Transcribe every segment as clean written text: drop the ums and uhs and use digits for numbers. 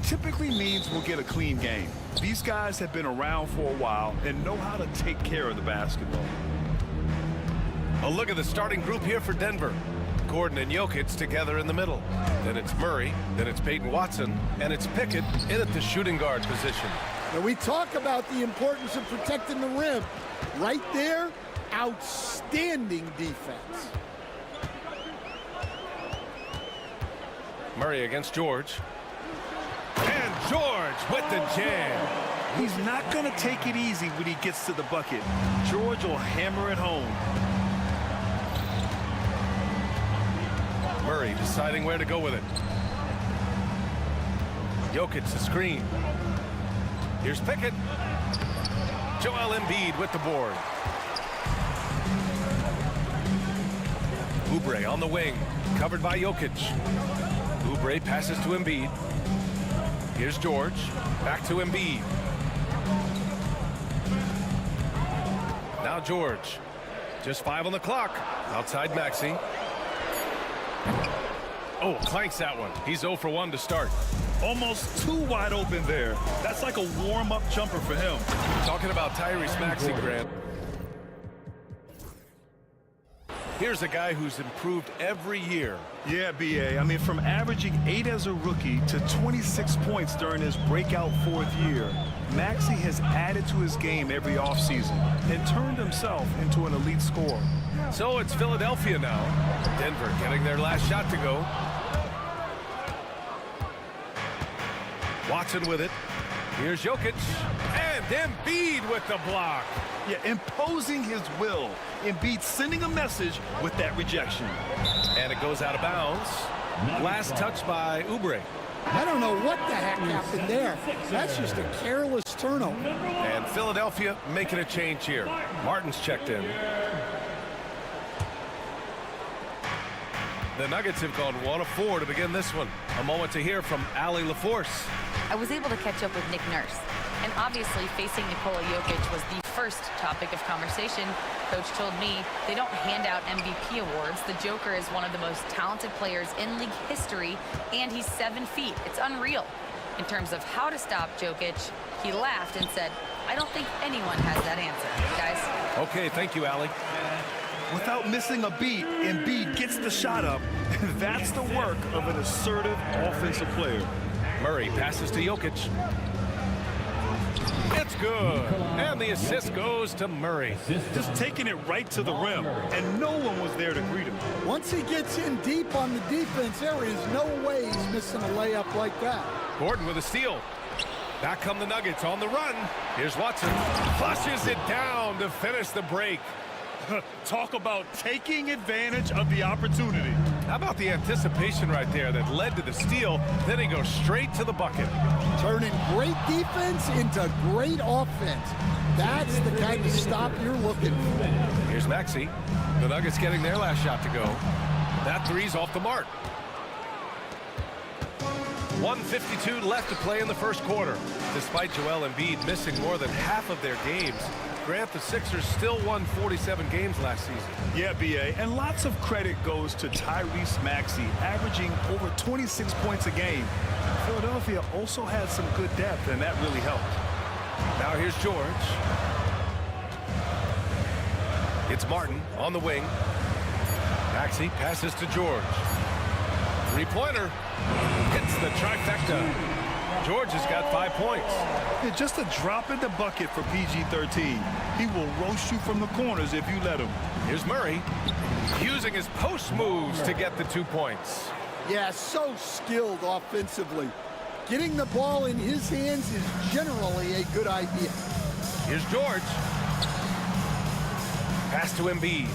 typically means we'll get a clean game. These guys have been around for a while and know how to take care of the basketball. A look at the starting group here for Denver. Gordon and Jokic together in the middle. Then it's Murray, then it's Peyton Watson, and it's Pickett in at the shooting guard position. Now we talk about the importance of protecting the rim. Right there, outstanding defense. Murray against George. And George with the jam. He's not going to take it easy when he gets to the bucket. George will hammer it home. Murray deciding where to go with it. Jokic the screen. Here's Pickett. Joel Embiid with the board. Oubre on the wing, covered by Jokic. Oubre passes to Embiid. Here's George, back to Embiid. Now George, just 5 on the clock. Outside Maxey. Oh, clanks that one. He's 0 for 1 to start. Almost too wide open there. That's like a warm-up jumper for him. Talking about Tyrese Maxey, Grant. Here's a guy who's improved every year. Yeah, B.A. I mean, from averaging 8 as a rookie to 26 points during his breakout 4th year, Maxey has added to his game every offseason and turned himself into an elite scorer. So it's Philadelphia now. Denver getting their last shot to go. Watson with it. Here's Jokic. And Embiid with the block. Yeah, imposing his will. Embiid sending a message with that rejection. And it goes out of bounds. Last touch by Oubre. I don't know what the heck happened there. That's just a careless turnover. And Philadelphia making a change here. Martin's checked in. The Nuggets have gone 1 of 4 to begin this one. A moment to hear from Allie LaForce. I was able to catch up with Nick Nurse. And obviously, facing Nikola Jokic was the first topic of conversation. Coach told me they don't hand out MVP awards. The Joker is one of the most talented players in league history, and he's 7 feet. It's unreal. In terms of how to stop Jokic, he laughed and said, I don't think anyone has that answer, guys. Okay, thank you, Allie. Without missing a beat, Embiid gets the shot up. That's the work of an assertive offensive player. Murray passes to Jokic. It's good. And the assist goes to Murray. Just taking it right to the rim, and no one was there to greet him. Once he gets in deep on the defense, there is no way he's missing a layup like that. Gordon with a steal. Back come the Nuggets on the run. Here's Watson. Flushes it down to finish the break. Talk about taking advantage of the opportunity. How about the anticipation right there that led to the steal? Then he goes straight to the bucket. Turning great defense into great offense. That's the kind of stop you're looking for. Here's Maxey. The Nuggets getting their last shot to go. That three's off the mark. 1:52 left to play in the first quarter. Despite Joel Embiid missing more than half of their games, Grant, the Sixers still won 47 games last season. Yeah, B.A., and lots of credit goes to Tyrese Maxey, averaging over 26 points a game. Philadelphia also had some good depth, and that really helped. Now here's George. It's Martin on the wing. Maxey passes to George. Three-pointer. Hits the trifecta. George has got 5 points. Yeah, just a drop in the bucket for PG-13. He will roast you from the corners if you let him. Here's Murray using his post moves to get the 2 points. Yeah, so skilled offensively. Getting the ball in his hands is generally a good idea. Here's George. Pass to Embiid.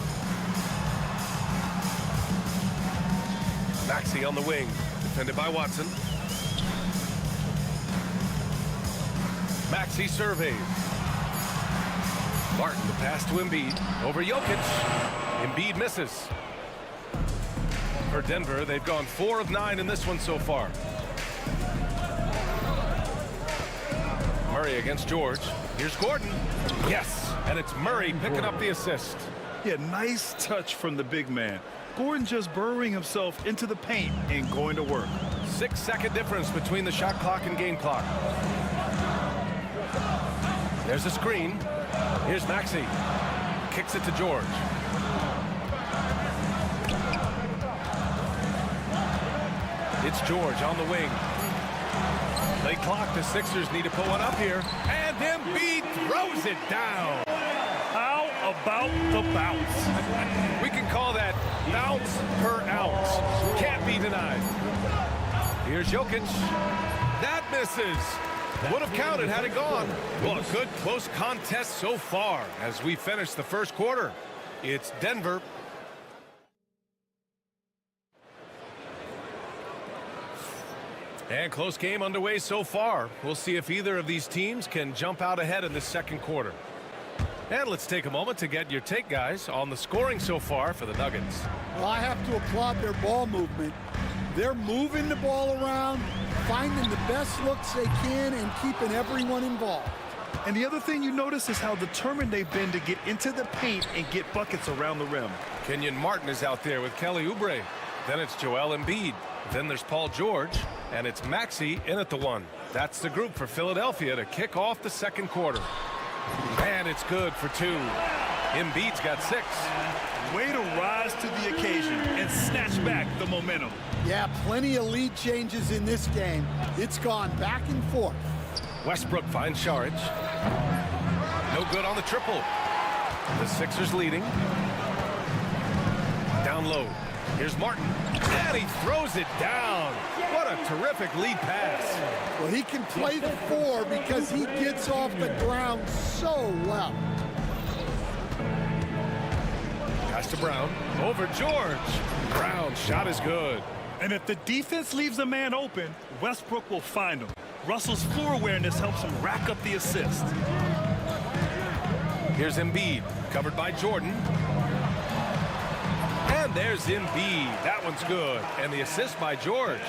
Maxey on the wing, defended by Watson. Maxey surveys. Martin the pass to Embiid. Over Jokic. Embiid misses. For Denver, they've gone 4 of 9 in this one so far. Murray against George. Here's Gordon. Yes, and it's Murray picking up the assist. Yeah, nice touch from the big man. Gordon just burrowing himself into the paint and going to work. 6-second difference between the shot clock and game clock. There's a screen. Here's Maxey. Kicks it to George. It's George on the wing. Late clock, the Sixers need to put one up here. And Embiid throws it down. How about the bounce? We can call that bounce per ounce. Can't be denied. Here's Jokic. That misses. Would have counted had it gone. Well, a good close contest so far as we finish the first quarter. It's Denver. And close game underway so far. We'll see if either of these teams can jump out ahead in the second quarter. And let's take a moment to get your take, guys, on the scoring so far for the Nuggets. Well, I have to applaud their ball movement. They're moving the ball around, finding the best looks they can, and keeping everyone involved. And the other thing you notice is how determined they've been to get into the paint and get buckets around the rim. Kenyon Martin is out there with Kelly Oubre. Then it's Joel Embiid. Then there's Paul George. And it's Maxey in at the one. That's the group for Philadelphia to kick off the second quarter. And it's good for two. Embiid's got 6. Way to rise to the occasion and snatch back the momentum. Yeah, plenty of lead changes in this game. It's gone back and forth. Westbrook finds Saric. No good on the triple. The Sixers leading. Down low. Here's Martin. And he throws it down. What a terrific lead pass. Well, he can play the 4 because he gets off the ground so well. Pass to Brown. Over George. Brown's shot is good. And if the defense leaves a man open, Westbrook will find him. Russell's floor awareness helps him rack up the assist. Here's Embiid, covered by Jordan. And there's Embiid. That one's good. And the assist by George.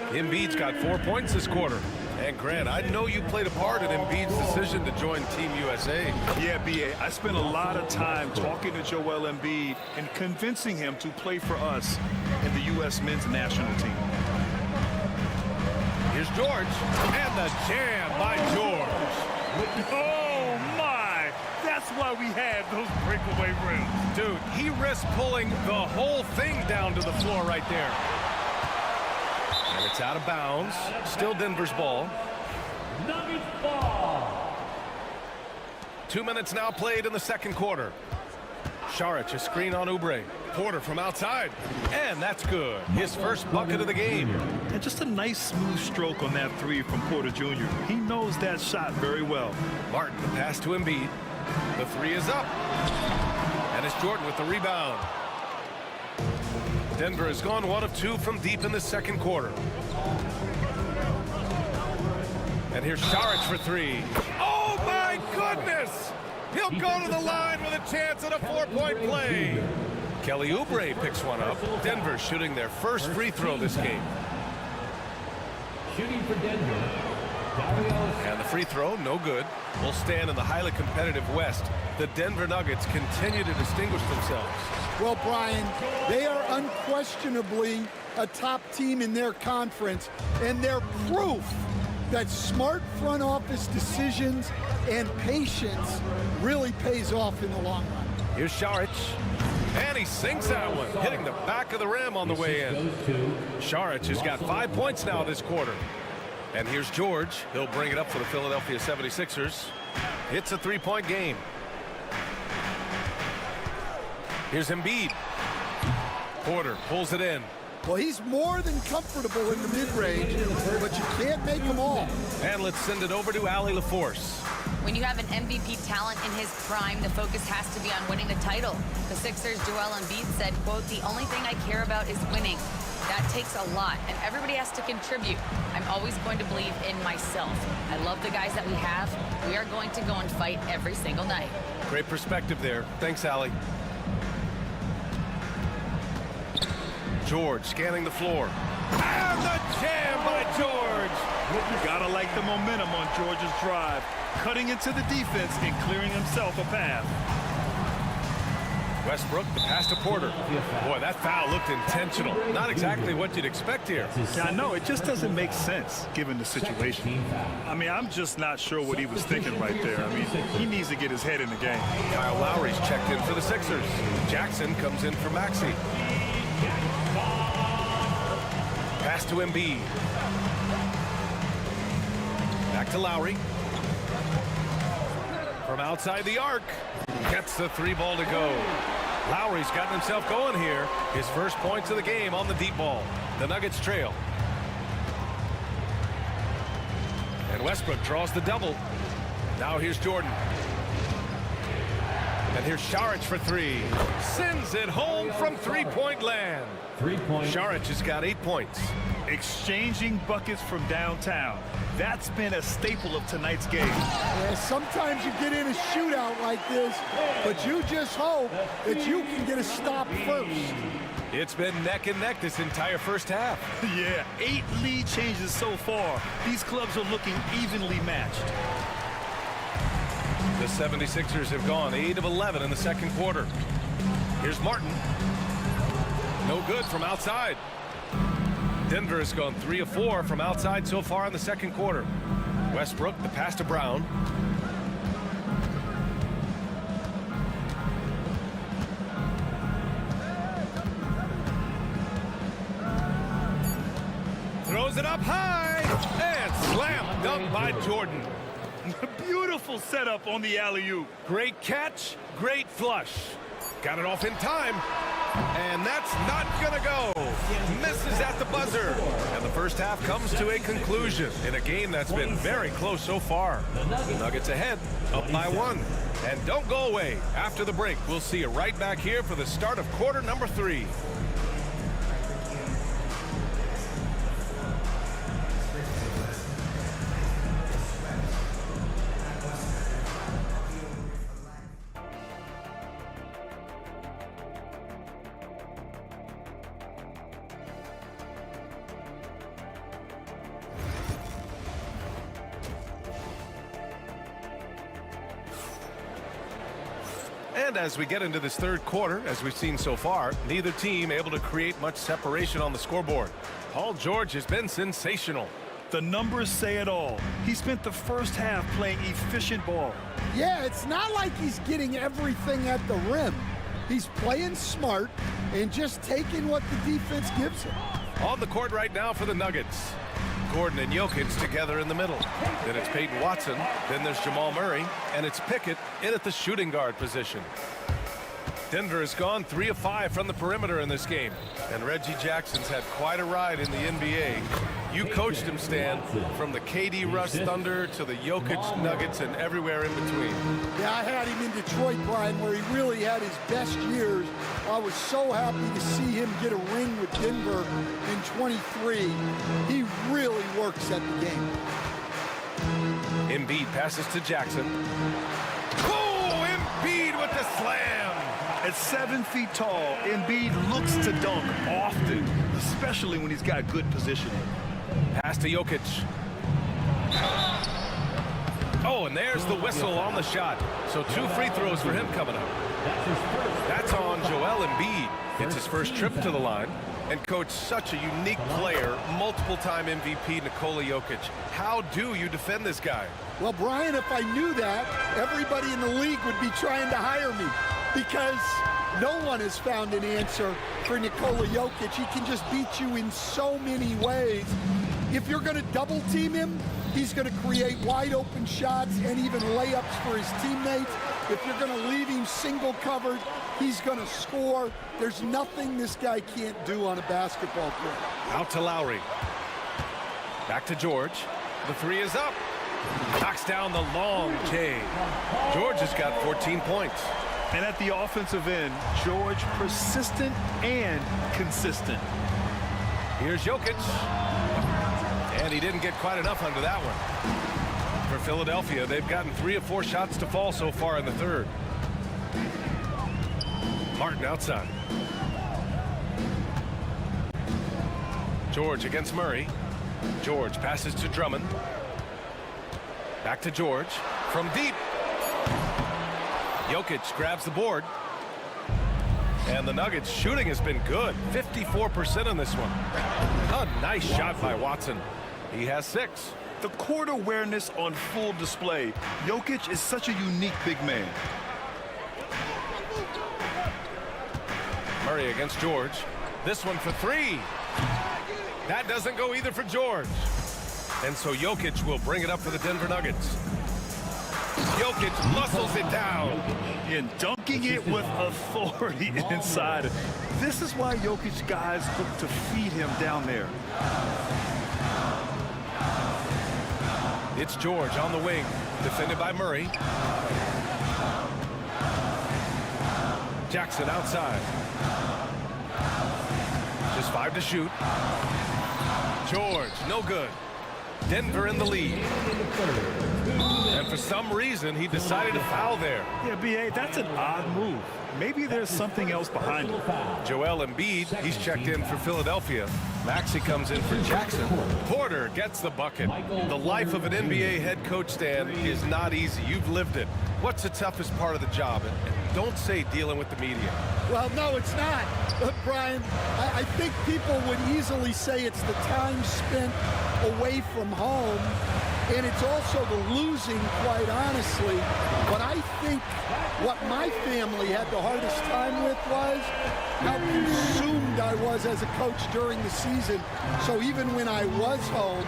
Embiid's got 4 points this quarter. And Grant, I know you played a part in Embiid's decision to join Team USA. Yeah, B.A., I spent a lot of time talking to Joel Embiid and convincing him to play for us in the U.S. men's national team. Here's George. And the jam by George. Oh, my! That's why we had those breakaway rims. Dude, he risked pulling the whole thing down to the floor right there. And it's out of bounds. Still Denver's ball. Nuggets ball. 2 minutes now played in the second quarter. Saric, a screen on Oubre. Porter from outside. And that's good. His first bucket of the game. And just a nice smooth stroke on that 3 from Porter Jr. He knows that shot very well. Martin, the pass to Embiid. The 3 is up. And it's Jordan with the rebound. Denver has gone 1 of 2 from deep in the second quarter. And here's Saric for 3. Oh, my goodness! He'll go to the line with a chance at a 4-point play. Kelly Oubre picks one up. Denver shooting their first free throw this game. Shooting for Denver. And the free throw, no good. Will stand in the highly competitive West. The Denver Nuggets continue to distinguish themselves. Well, Brian, they are unquestionably a top team in their conference, and they're proof that smart front office decisions and patience really pays off in the long run. Here's Saric. And he sinks that one, hitting the back of the rim on the way in. Saric has got 5 points now this quarter. And here's George. He'll bring it up for the Philadelphia 76ers. It's a 3-point game. Here's Embiid. Porter pulls it in. Well, he's more than comfortable in the mid-range, but you can't make them all. And let's send it over to Allie LaForce. When you have an MVP talent in his prime, the focus has to be on winning the title. The Sixers' Joel Embiid said, quote, "The only thing I care about is winning." That takes a lot, and everybody has to contribute. I'm always going to believe in myself. I love the guys that we have. We are going to go and fight every single night. Great perspective there. Thanks, Allie. George scanning the floor. And the jam by George. You gotta like the momentum on George's drive, cutting into the defense and clearing himself a path. Westbrook, the pass to Porter. Boy, that foul looked intentional. Not exactly what you'd expect here. Yeah, I know. It just doesn't make sense given the situation. I mean, I'm just not sure what he was thinking right there. I mean, he needs to get his head in the game. Kyle Lowry's checked in for the Sixers. Jackson comes in for Maxey. Pass to Embiid. Back to Lowry. From outside the arc. Gets the three ball to go. Lowry's gotten himself going here. His first points of the game on the deep ball. The Nuggets trail. And Westbrook draws the double. Now here's Jordan. And here's Šarić for three. Sends it home from three-point land. 3 points. Šarić has got 8 points. Exchanging buckets from downtown. That's been a staple of tonight's game. Yeah, sometimes you get in a shootout like this, but you just hope that you can get a stop first. It's been neck and neck this entire first half. Yeah, 8 lead changes so far. These clubs are looking evenly matched. The 76ers have gone 8 of 11 in the second quarter. Here's Martin. No good from outside. Denver has gone 3 of 4 from outside so far in the second quarter. Westbrook, the pass to Brown. Throws it up high and slam dunk by Jordan. Beautiful setup on the alley-oop. Great catch, great flush. Got it off in time. And that's not gonna go. Misses at the buzzer. And the first half comes to a conclusion in a game that's been very close so far. Nuggets ahead, up by 1. And don't go away. After the break, we'll see you right back here for the start of quarter number 3. And as we get into this third quarter, as we've seen so far, neither team able to create much separation on the scoreboard. Paul George has been sensational. The numbers say it all. He spent the first half playing efficient ball. Yeah, it's not like he's getting everything at the rim. He's playing smart and just taking what the defense gives him. On the court right now for the Nuggets. Gordon and Jokic together in the middle. Then it's Peyton Watson. Then there's Jamal Murray. And it's Pickett in at the shooting guard position. Denver has gone 3 of 5 from the perimeter in this game. And Reggie Jackson's had quite a ride in the NBA. You coached him, Stan, from the KD Russ Thunder to the Jokic Nuggets and everywhere in between. Yeah, I had him in Detroit, Brian, where he really had his best years. I was so happy to see him get a ring with Denver in 23. He really works at the game. Embiid passes to Jackson. Oh, Embiid with the slam! At 7 feet tall, Embiid looks to dunk often, especially when he's got good positioning. Pass to Jokic. Oh, and there's the whistle on the shot. So 2 free throws for him coming up. That's on Joel Embiid. It's his first trip to the line. And coach, such a unique player, multiple-time MVP Nikola Jokic. How do you defend this guy? Well, Brian, if I knew that, everybody in the league would be trying to hire me, because no one has found an answer for Nikola Jokic. He can just beat you in so many ways. If you're going to double team him, he's going to create wide open shots and even layups for his teammates. If you're going to leave him single covered, he's going to score. There's nothing this guy can't do on a basketball court. Out to Lowry. Back to George. The 3 is up. Knocks down the long J. George has got 14 points. And at the offensive end, George persistent and consistent. Here's Jokic. And he didn't get quite enough under that one. For Philadelphia, they've gotten 3 of 4 shots to fall so far in the third. Martin outside. George against Murray. George passes to Drummond. Back to George. From deep. Jokic grabs the board. And the Nuggets shooting has been good. 54% on this one. A nice shot by Watson. He has 6. The court awareness on full display. Jokic is such a unique big man. Murray against George. This one for 3. That doesn't go either for George. And so Jokic will bring it up for the Denver Nuggets. Jokic muscles it down. And dunking it with authority inside. This is why Jokic guys look to feed him down there. It's George on the wing, defended by Murray. Jackson outside. Just 5 to shoot. George, no good. Denver in the lead. And for some reason, he decided to foul there. Yeah, B.A., that's an odd move. Maybe there's something else behind it. Joel Embiid, he's checked in for Philadelphia. Maxey comes in for Jackson. Porter gets the bucket. The life of an NBA head coach, Stan, is not easy. You've lived it. What's the toughest part of the job? And don't say dealing with the media. Well, no, it's not. Look, Brian, I think people would easily say it's the time spent away from home, and it's also the losing, quite honestly. But I think what my family had the hardest time with was how consumed I was as a coach during the season. So even when I was home,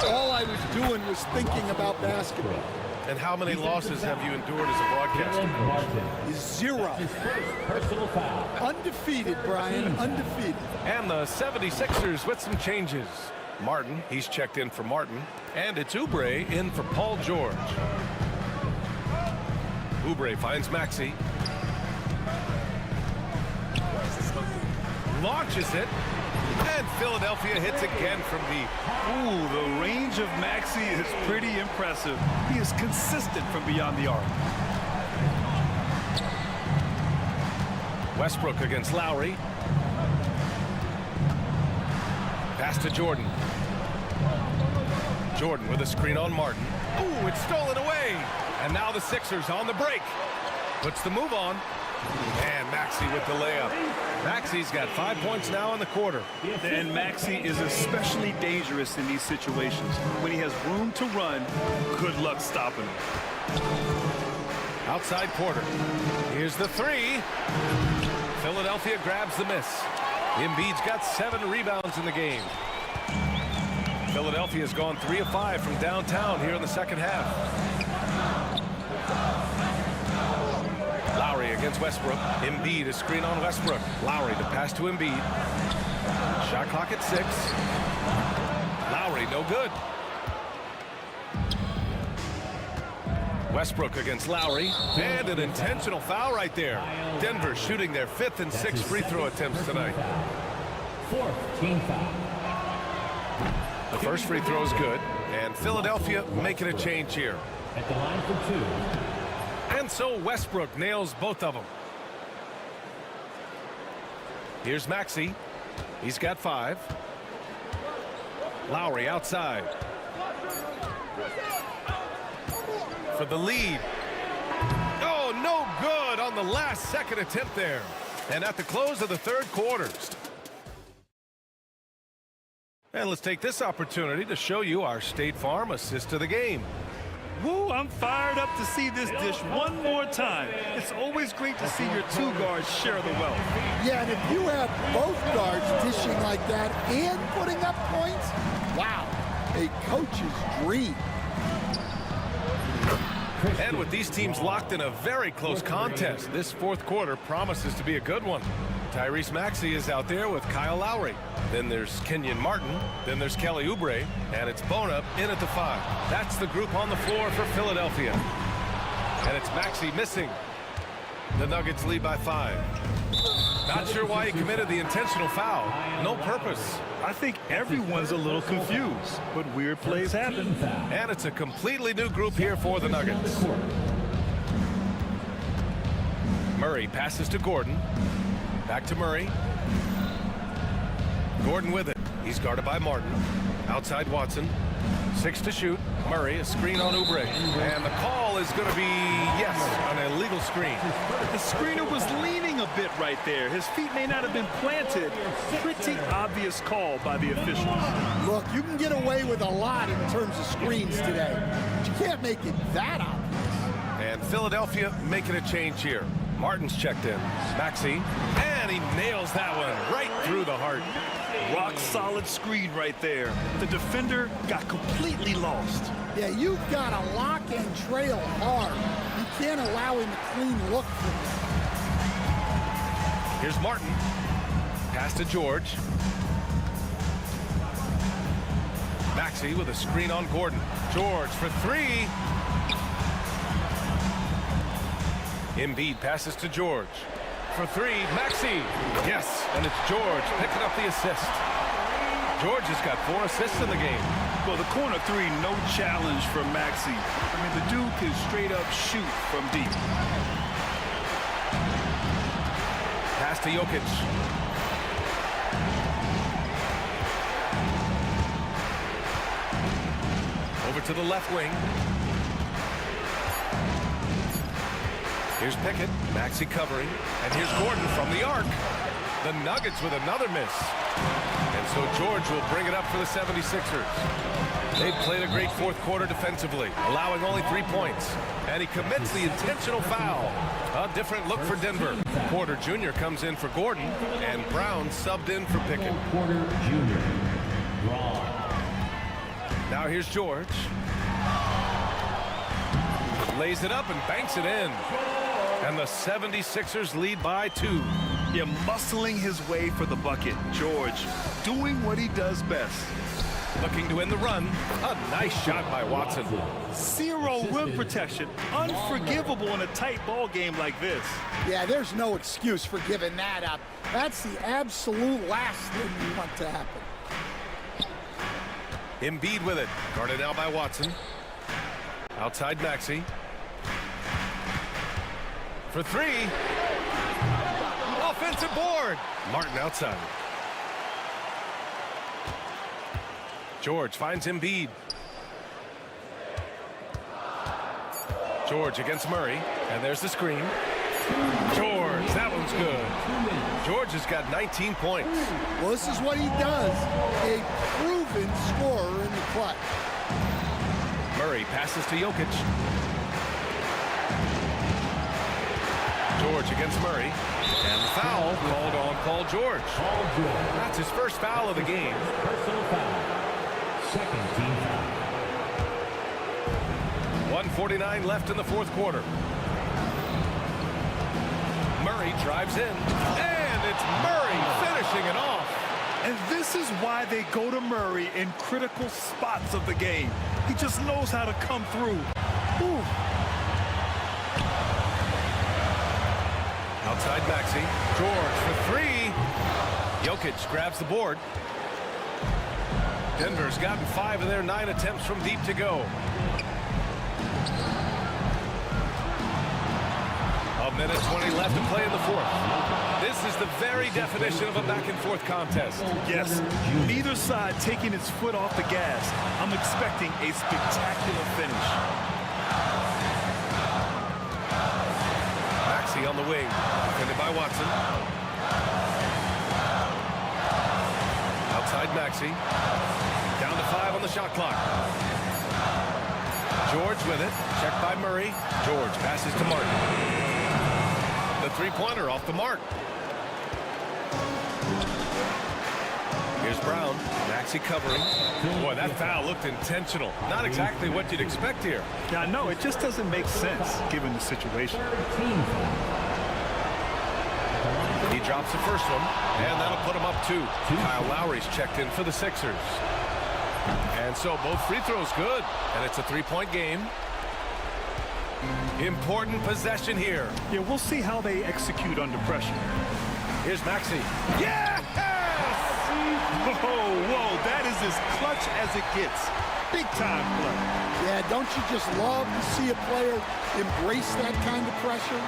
all I was doing was thinking about basketball. And how many losses have you endured as a broadcaster? 0. Personal foul. Undefeated, Brian, undefeated. And the 76ers with some changes. Martin, he's checked in for Martin. And it's Oubre in for Paul George. Oubre finds Maxey. Launches it. And Philadelphia hits again from deep. Ooh, the range of Maxey is pretty impressive. He is consistent from beyond the arc. Westbrook against Lowry. Pass to Jordan. Jordan with a screen on Martin. Ooh, it's stolen away. And now the Sixers on the break. Puts the move on. And Maxey with the layup. Maxey's got 5 points now in the quarter. And Maxey is especially dangerous in these situations. When he has room to run, good luck stopping him. Outside Porter. Here's the 3. Philadelphia grabs the miss. Embiid's got 7 rebounds in the game. Philadelphia's gone 3 of 5 from downtown here in the second half. Lowry against Westbrook. Embiid, a screen on Westbrook. Lowry, the pass to Embiid. Shot clock at 6. Lowry, no good. Westbrook against Lowry. And an intentional foul right there. Denver shooting their 5th and 6th free throw attempts tonight. 4th team foul. The first free throw is good. And Philadelphia making a change here. At the line for 2. And so Westbrook nails both of them. Here's Maxey. He's got 5. Lowry outside. For the lead. Oh, no good on the last second attempt there. And at the close of the 3rd quarter. And let's take this opportunity to show you our State Farm assist to the game. Woo, I'm fired up to see this dish one more time. It's always great to see your 2 guards share the wealth. Yeah, and if you have both guards dishing like that and putting up points, wow, a coach's dream. And with these teams locked in a very close contest, this 4th quarter promises to be a good one. Tyrese Maxey is out there with Kyle Lowry. Then there's Kenyon Martin. Then there's Kelly Oubre. And it's Bona in at the 5. That's the group on the floor for Philadelphia. And it's Maxey missing. The Nuggets lead by 5. Not sure why he committed the intentional foul. No purpose. I think everyone's a little confused, but weird plays happen. And it's a completely new group here for the Nuggets. Murray passes to Gordon. Back to Murray. Gordon with it. He's guarded by Martin. Outside Watson. 6 to shoot. Murray, a screen on Oubre. And the call is going to be, yes, an illegal screen. The screener was leaning a bit right there. His feet may not have been planted. Pretty obvious call by the officials. Look, you can get away with a lot in terms of screens today, but you can't make it that obvious. And Philadelphia making a change here. Martin's checked in. Maxey, and he nails that one right through the heart. Rock solid screen right there. The defender got completely lost. Yeah, you've got to lock and trail hard. You can't allow him a clean look for this. Here's Martin. Pass to George. Maxey with a screen on Gordon. George for three. Embiid passes to George. For three, Maxey. Yes, and it's George picking up the assist. George has got 4 assists in the game. Well, the corner three, no challenge for Maxey. I mean, the dude can straight up shoot from deep. Pass to Jokic. Over to the left wing. Here's Pickett, Maxey covering, and here's Gordon from the arc. The Nuggets with another miss. And so George will bring it up for the 76ers. They've played a great fourth quarter defensively, allowing only 3 points. And he commits the intentional foul. A different look for Denver. Porter Jr. comes in for Gordon, and Brown subbed in for Pickett. Porter Jr. Draw. Now here's George. Lays it up and banks it in. And the 76ers lead by 2. Yeah, muscling his way for the bucket. George doing what he does best. Looking to win the run. A nice shot by Watson. Zero rim protection. Unforgivable in a tight ball game like this. Yeah, there's no excuse for giving that up. That's the absolute last thing you want to happen. Embiid with it. Guarded now by Watson. Outside Maxey. For three. Offensive board. Martin outside. George finds Embiid. George against Murray. And there's the screen. George, that one's good. George has got 19 points. Well, this is what he does. A proven scorer in the clutch. Murray passes to Jokic. George against Murray. And the foul called on Paul George. That's his first foul of the game. Personal foul. Second team foul. 1:49 left in the fourth quarter. Murray drives in. And it's Murray finishing it off. And this is why they go to Murray in critical spots of the game. He just knows how to come through. Ooh. Outside Maxey. George for three. Jokic grabs the board. Denver's gotten 5 of their 9 attempts from deep to go. A minute 20 left to play in the fourth. This is the very definition of a back-and-forth contest. Yes, neither side taking its foot off the gas. I'm expecting a spectacular finish. Maxey on the wing, defended by Watson. Outside Maxey. Down to 5 on the shot clock. George with it, checked by Murray. George passes to Martin. The three-pointer off the mark. Here's Brown. Maxey covering. Boy, that foul looked intentional. Not exactly what you'd expect here. Yeah, I know. It just doesn't make sense given the situation. He drops the first one, and that'll put him up 2. Kyle Lowry's checked in for the Sixers. And so both free throws good, and it's a 3-point game. Important possession here. Yeah, we'll see how they execute under pressure. Here's Maxey. Yes! Whoa, whoa, that is as clutch as it gets. big-time play. Yeah, don't you just love to see a player embrace that kind of pressure?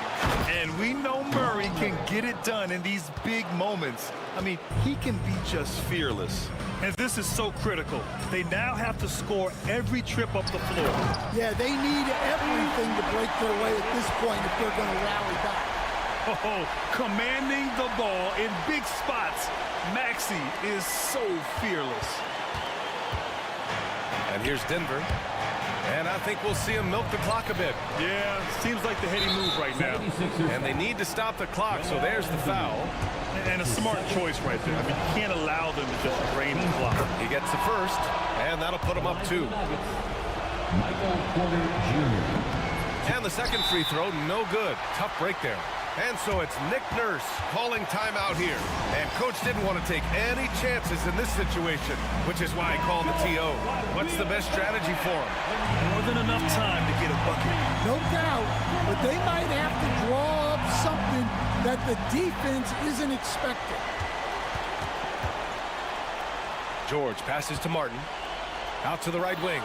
And we know Murray can get it done in these big moments. I mean, he can be just fearless. And this is so critical. They now have to score every trip up the floor. Yeah, they need everything to break their way at this point if they're going to rally back. Oh, commanding the ball in big spots. Maxey is so fearless. And here's Denver. And I think we'll see him milk the clock a bit. Yeah, seems like the heady move right now. And they need to stop the clock, so there's the foul. And a smart choice right there. I mean, you can't allow them to just drain the clock. He gets the first, and that'll put him up 2. Michael Porter Jr. And the second free throw, no good. Tough break there. And so it's Nick Nurse calling timeout here. And coach didn't want to take any chances in this situation, which is why he called the TO. What's the best strategy for him? More than enough time to get a bucket. No doubt, but they might have to draw up something that the defense isn't expecting. George passes to Martin. Out to the right wing.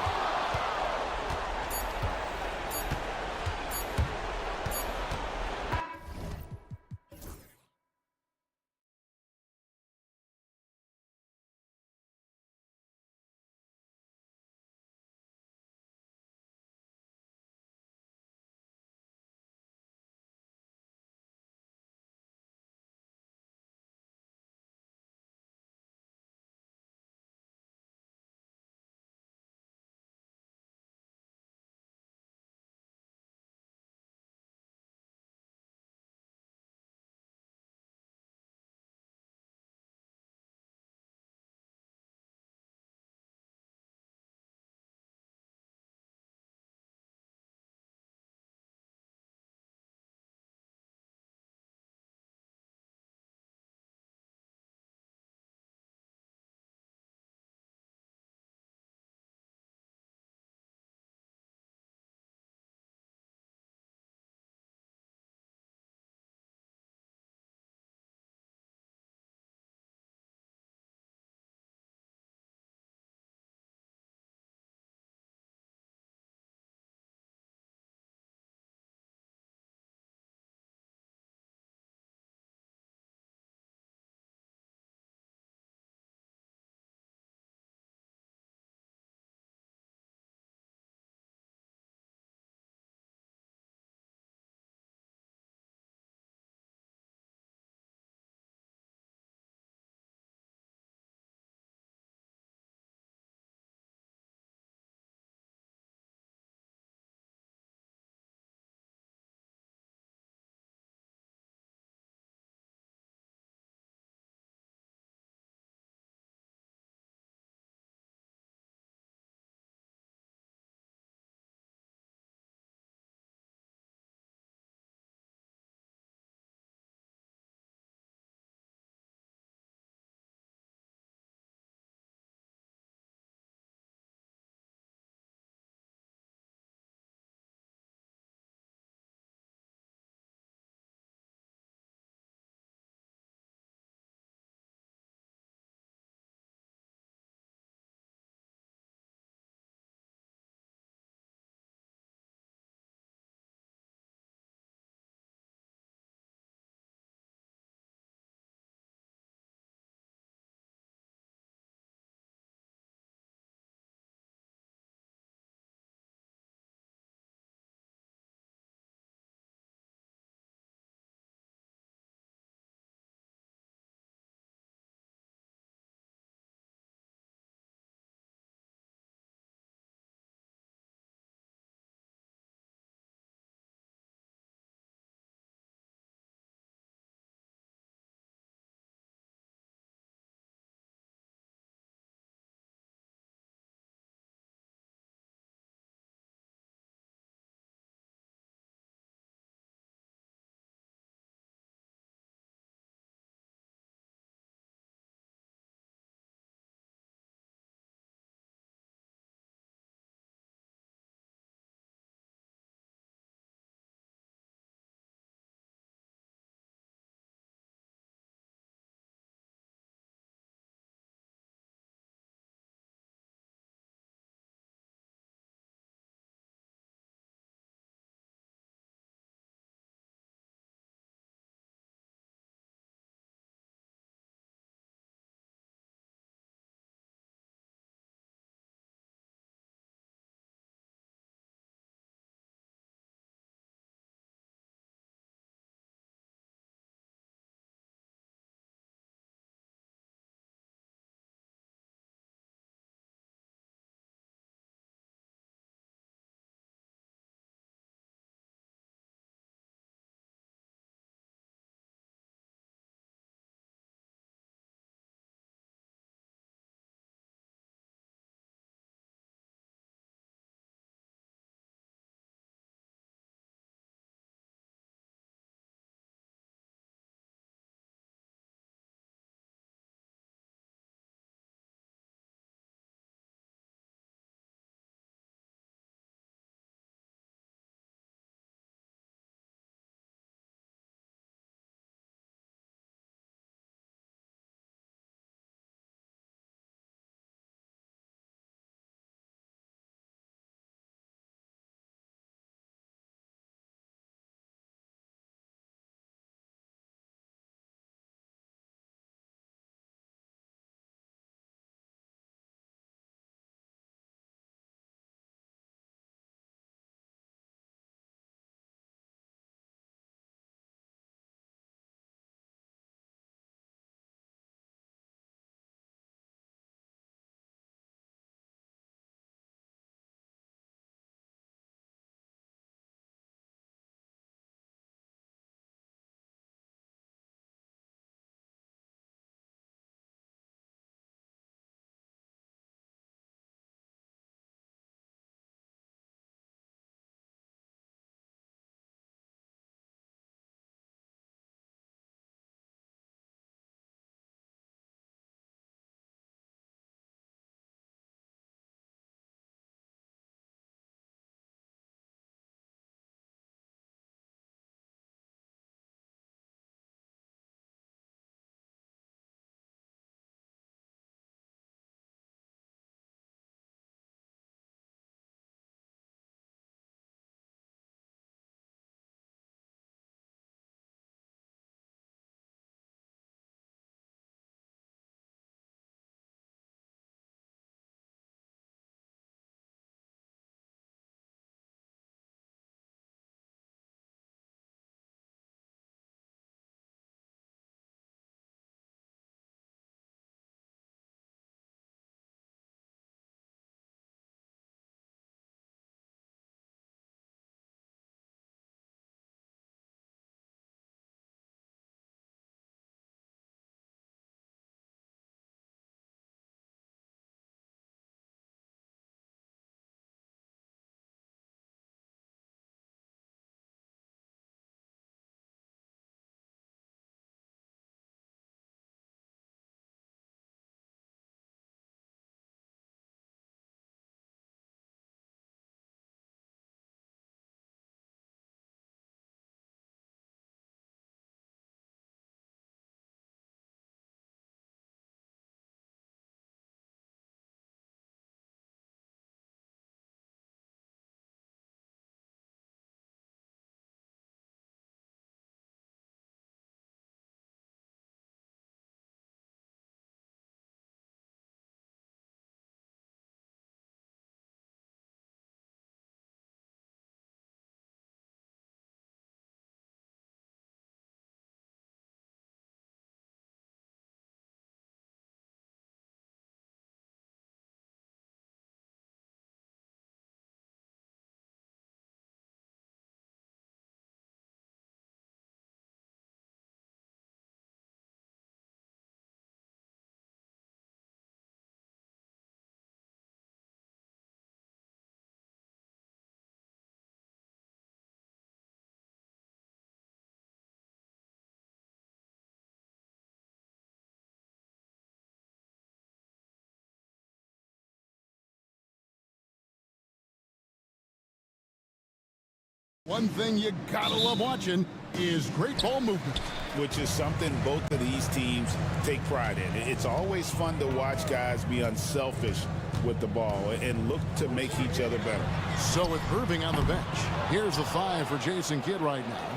One thing you gotta love watching is great ball movement, which is something both of these teams take pride in. It's always fun to watch guys be unselfish with the ball and look to make each other better. So with Irving on the bench, here's the 5 for Jason Kidd right now.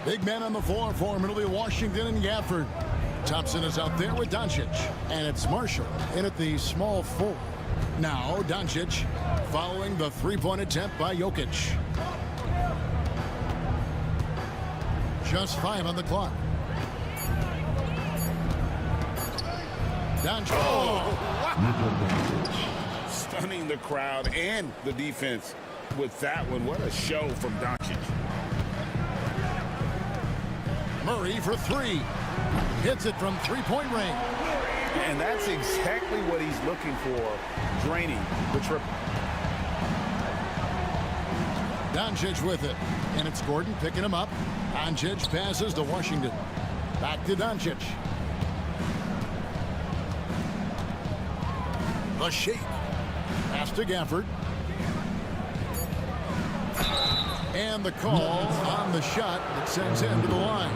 Big man on the floor for him. It'll be Washington and Gafford. Thompson is out there with Doncic, and it's Marshall in at the small 4. Now Doncic following the three-point attempt by Jokic. Just 5 on the clock. Doncic. Oh, stunning the crowd and the defense with that one. What a show from Doncic. Murray for 3. Hits it from three-point range. And that's exactly what he's looking for, draining the triple. Doncic with it. And it's Gordon picking him up. Doncic passes to Washington. Back to Doncic. The shake. Pass to Gafford. And the call on the shot that sends him to the line.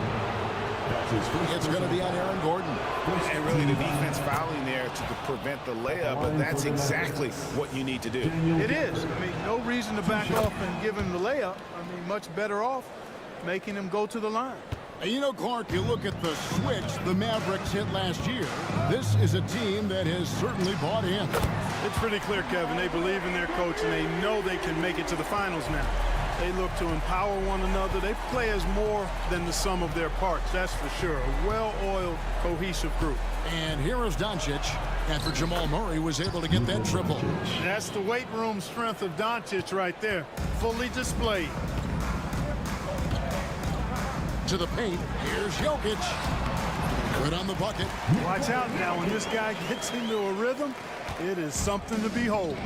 It's going to be on Aaron Gordon. And really the defense fouling there to prevent the layup, but that's exactly what you need to do. It is. I mean, no reason to back off and give him the layup. I mean, much better off making him go to the line. And you know, Clark, you look at the switch the Mavericks hit last year. This is a team that has certainly bought in. It's pretty clear, Kevin. They believe in their coach, and they know they can make it to the finals now. They look to empower one another. They play as more than the sum of their parts, that's for sure. A well-oiled, cohesive group. And here is Doncic after Jamal Murray was able to get that triple. That's the weight room strength of Doncic right there, fully displayed. To the paint, here's Jokic. Good on the bucket. Watch out now, when this guy gets into a rhythm, it is something to behold.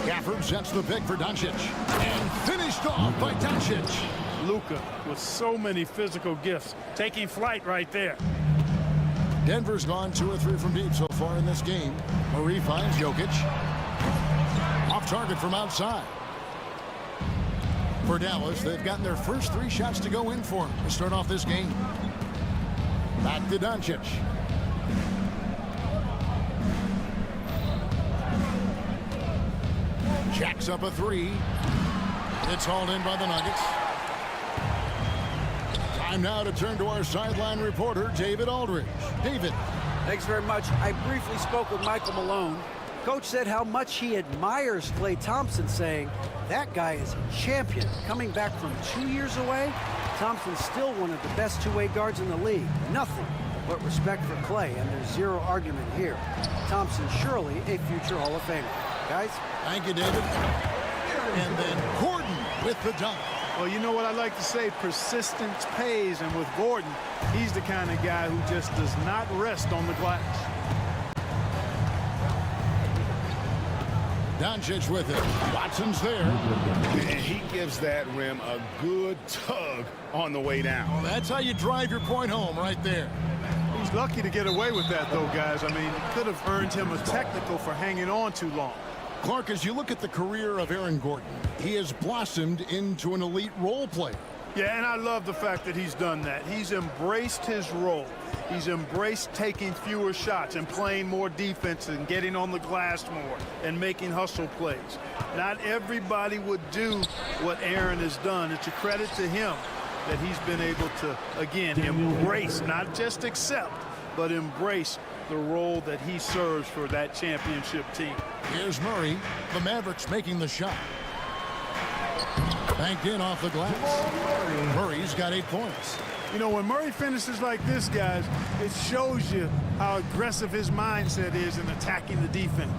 Gafford sets the pick for Doncic. And finished off by Doncic. Luka with so many physical gifts, taking flight right there. Denver's gone 2 or 3 from deep so far in this game. Murray finds Jokic. Off target from outside. For Dallas, they've gotten their first 3 shots to go in for him to start off this game. Back to Doncic. Jacks up a 3. It's hauled in by the Nuggets. Time now to turn to our sideline reporter, David Aldridge. David. Thanks very much. I briefly spoke with Michael Malone. Coach said how much he admires Klay Thompson, saying that guy is a champion. Coming back from 2 years away, Thompson's still one of the best two-way guards in the league. Nothing but respect for Klay, and there's zero argument here. Thompson surely a future Hall of Famer. Guys? Thank you, David. And then Gordon with the dunk. Well, you know what I like to say, persistence pays, and with Gordon, he's the kind of guy who just does not rest on the glass. Doncic with it. Watson's there. And he gives that rim a good tug on the way down. Well, that's how you drive your point home right there. He's lucky to get away with that, though, guys. I mean, it could have earned him a technical for hanging on too long. Clark, as you look at the career of Aaron Gordon, he has blossomed into an elite role player. Yeah, and I love the fact that he's done that. He's embraced his role. He's embraced taking fewer shots and playing more defense and getting on the glass more and making hustle plays. Not everybody would do what Aaron has done. It's a credit to him that he's been able to, again, embrace, not just accept, but embrace the role that he serves for that championship team. Here's Murray. The Mavericks making the shot. Banked in off the glass. Murray's got 8 points. You know, when Murray finishes like this, guys, it shows you how aggressive his mindset is in attacking the defense.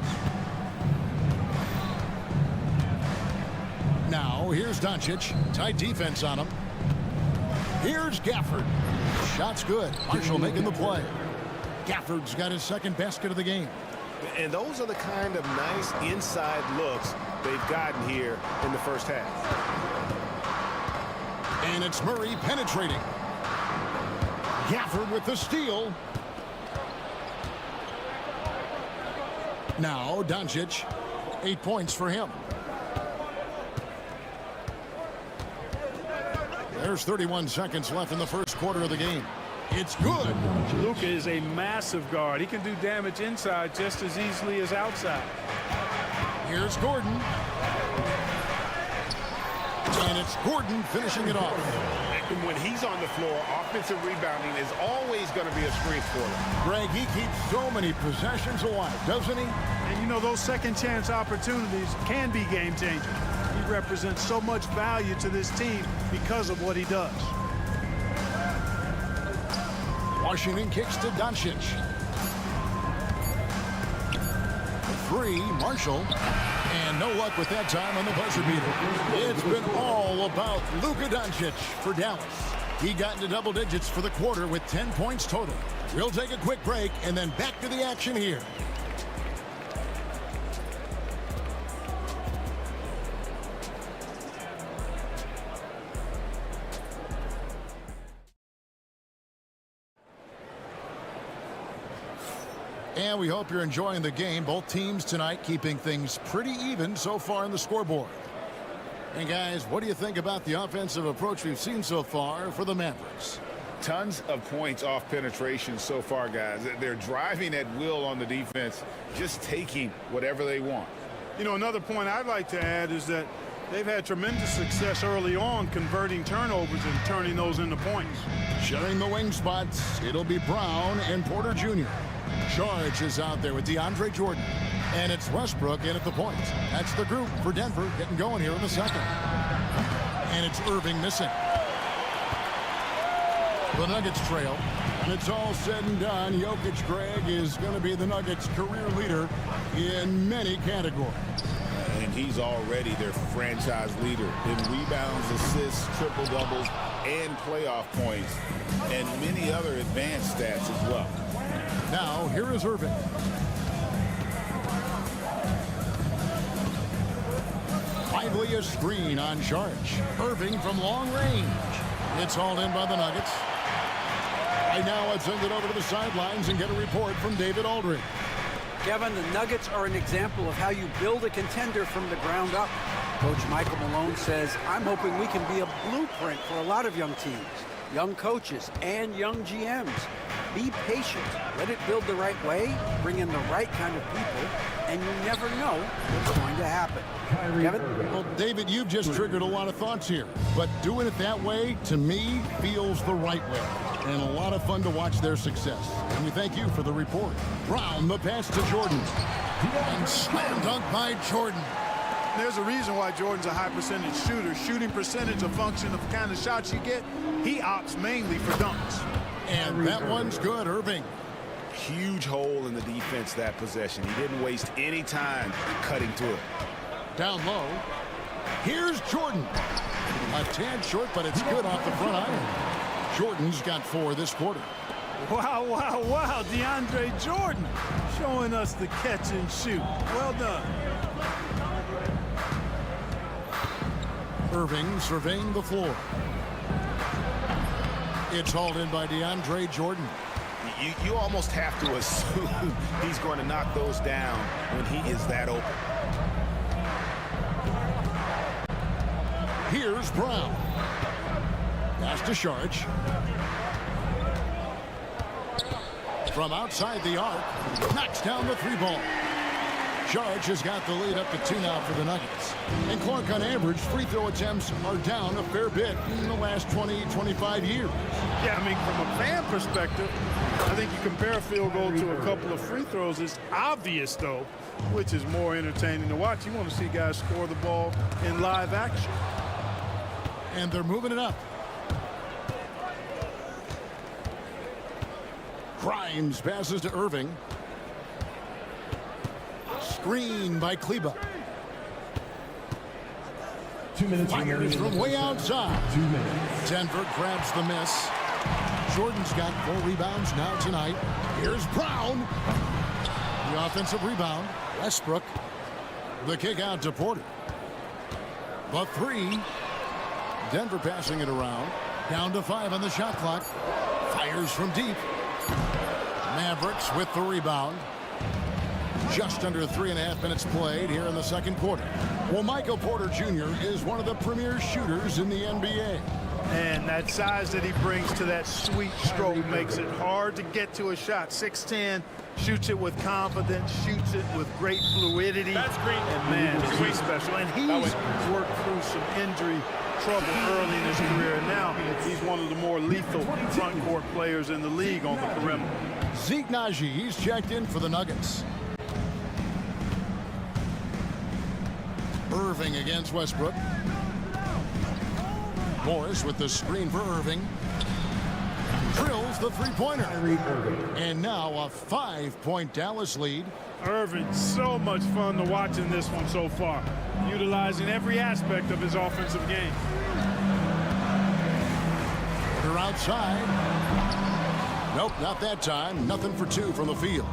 Now, here's Doncic. Tight defense on him. Here's Gafford. Shot's good. Marshall making the play. Gafford's got his second basket of the game. And those are the kind of nice inside looks they've gotten here in the first half. And it's Murray penetrating. Gafford with the steal. Now Doncic, 8 points for him. There's 31 seconds left in the first quarter of the game. It's good. Luka is a massive guard. He can do damage inside just as easily as outside. Here's Gordon. And it's Gordon finishing it off. And when he's on the floor, offensive rebounding is always going to be a strength for him. Greg, he keeps so many possessions alive, doesn't he? And you know, those second chance opportunities can be game changers. He represents so much value to this team because of what he does. Washington kicks to Doncic. Three, Marshall. And no luck with that time on the buzzer beater. It's been all about Luka Doncic for Dallas. He got into double digits for the quarter with 10 points total. We'll take a quick break and then back to the action here. And we hope you're enjoying the game. Both teams tonight keeping things pretty even so far in the scoreboard. And guys, what do you think about the offensive approach we've seen so far for the Mavericks? Tons of points off penetration so far, guys. They're driving at will on the defense, just taking whatever they want. You know, another point I'd like to add is that they've had tremendous success early on converting turnovers and turning those into points. Sharing the wing spots, it'll be Brown and Porter Jr. Charge is out there with DeAndre Jordan. And it's Westbrook in at the point. That's the group for Denver getting going here in the second. And it's Irving missing. The Nuggets trail. And it's all said and done. Jokic, Greg, is going to be the Nuggets' career leader in many categories. And he's already their franchise leader in rebounds, assists, triple-doubles, and playoff points, and many other advanced stats as well. Now, here is Irving. Lively a screen on Charge. Irving from long range. It's hauled in by the Nuggets. Right now, let's send it over to the sidelines and get a report from David Aldridge. Kevin, the Nuggets are an example of how you build a contender from the ground up. Coach Michael Malone says, I'm hoping we can be a blueprint for a lot of young teams, young coaches, and young GMs. Be patient. Let it build the right way, bring in the right kind of people, and you never know what's going to happen. Kevin? Well, David, you've just triggered a lot of thoughts here. But doing it that way, to me, feels the right way. And a lot of fun to watch their success. And we thank you for the report. Brown, the pass to Jordan. And slam dunk by Jordan. There's a reason why Jordan's a high percentage shooter. Shooting percentage a function of the kind of shots you get. He opts mainly for dunks. And that one's good, Irving. Huge hole in the defense that possession. He didn't waste any time cutting to it. Down low. Here's Jordan. A tad short, but it's good off the front iron. Jordan's got 4 this quarter. Wow, wow, wow. DeAndre Jordan showing us the catch and shoot. Well done. Irving surveying the floor. It's hauled in by DeAndre Jordan. You almost have to assume he's going to knock those down when he is that open. Here's Brown. Pass to Sharge. From outside the arc, knocks down the 3-ball. Sharge has got the lead up to 2 now for the Nuggets. And Clark, on average, free throw attempts are down a fair bit in the last 20, 25 years. Yeah, I mean, from a fan perspective, I think you compare a field goal to a couple of free throws. It's obvious, though, which is more entertaining to watch. You want to see guys score the ball in live action. And they're moving it up. Grimes passes to Irving. Screen by Kleba. 2 minutes Fires from way outside. 2 minutes. Denver grabs the miss. Jordan's got 4 rebounds now tonight. Here's Brown. The offensive rebound. Westbrook. The kick out to Porter. The 3. Denver passing it around. Down to 5 on the shot clock. Fires from deep. Mavericks with the rebound. Just under 3.5 minutes played here in the second quarter. Well, Michael Porter Jr. is one of the premier shooters in the NBA. And that size that he brings to that sweet stroke makes it hard to get to a shot. 6'10", shoots it with confidence, shoots it with great fluidity. That's green. And man, he's special. And he's worked through some injury trouble early in his career. And now he's one of the more lethal front court players in the league on the perimeter. Zeke Naji, he's checked in for the Nuggets. Irving against Westbrook. Morris with the screen for Irving. Drills the three-pointer. And now a 5-point Dallas lead. Irving, so much fun to watch in this one so far, utilizing every aspect of his offensive game. They're outside. Nope, not that time. Nothing for two from the field.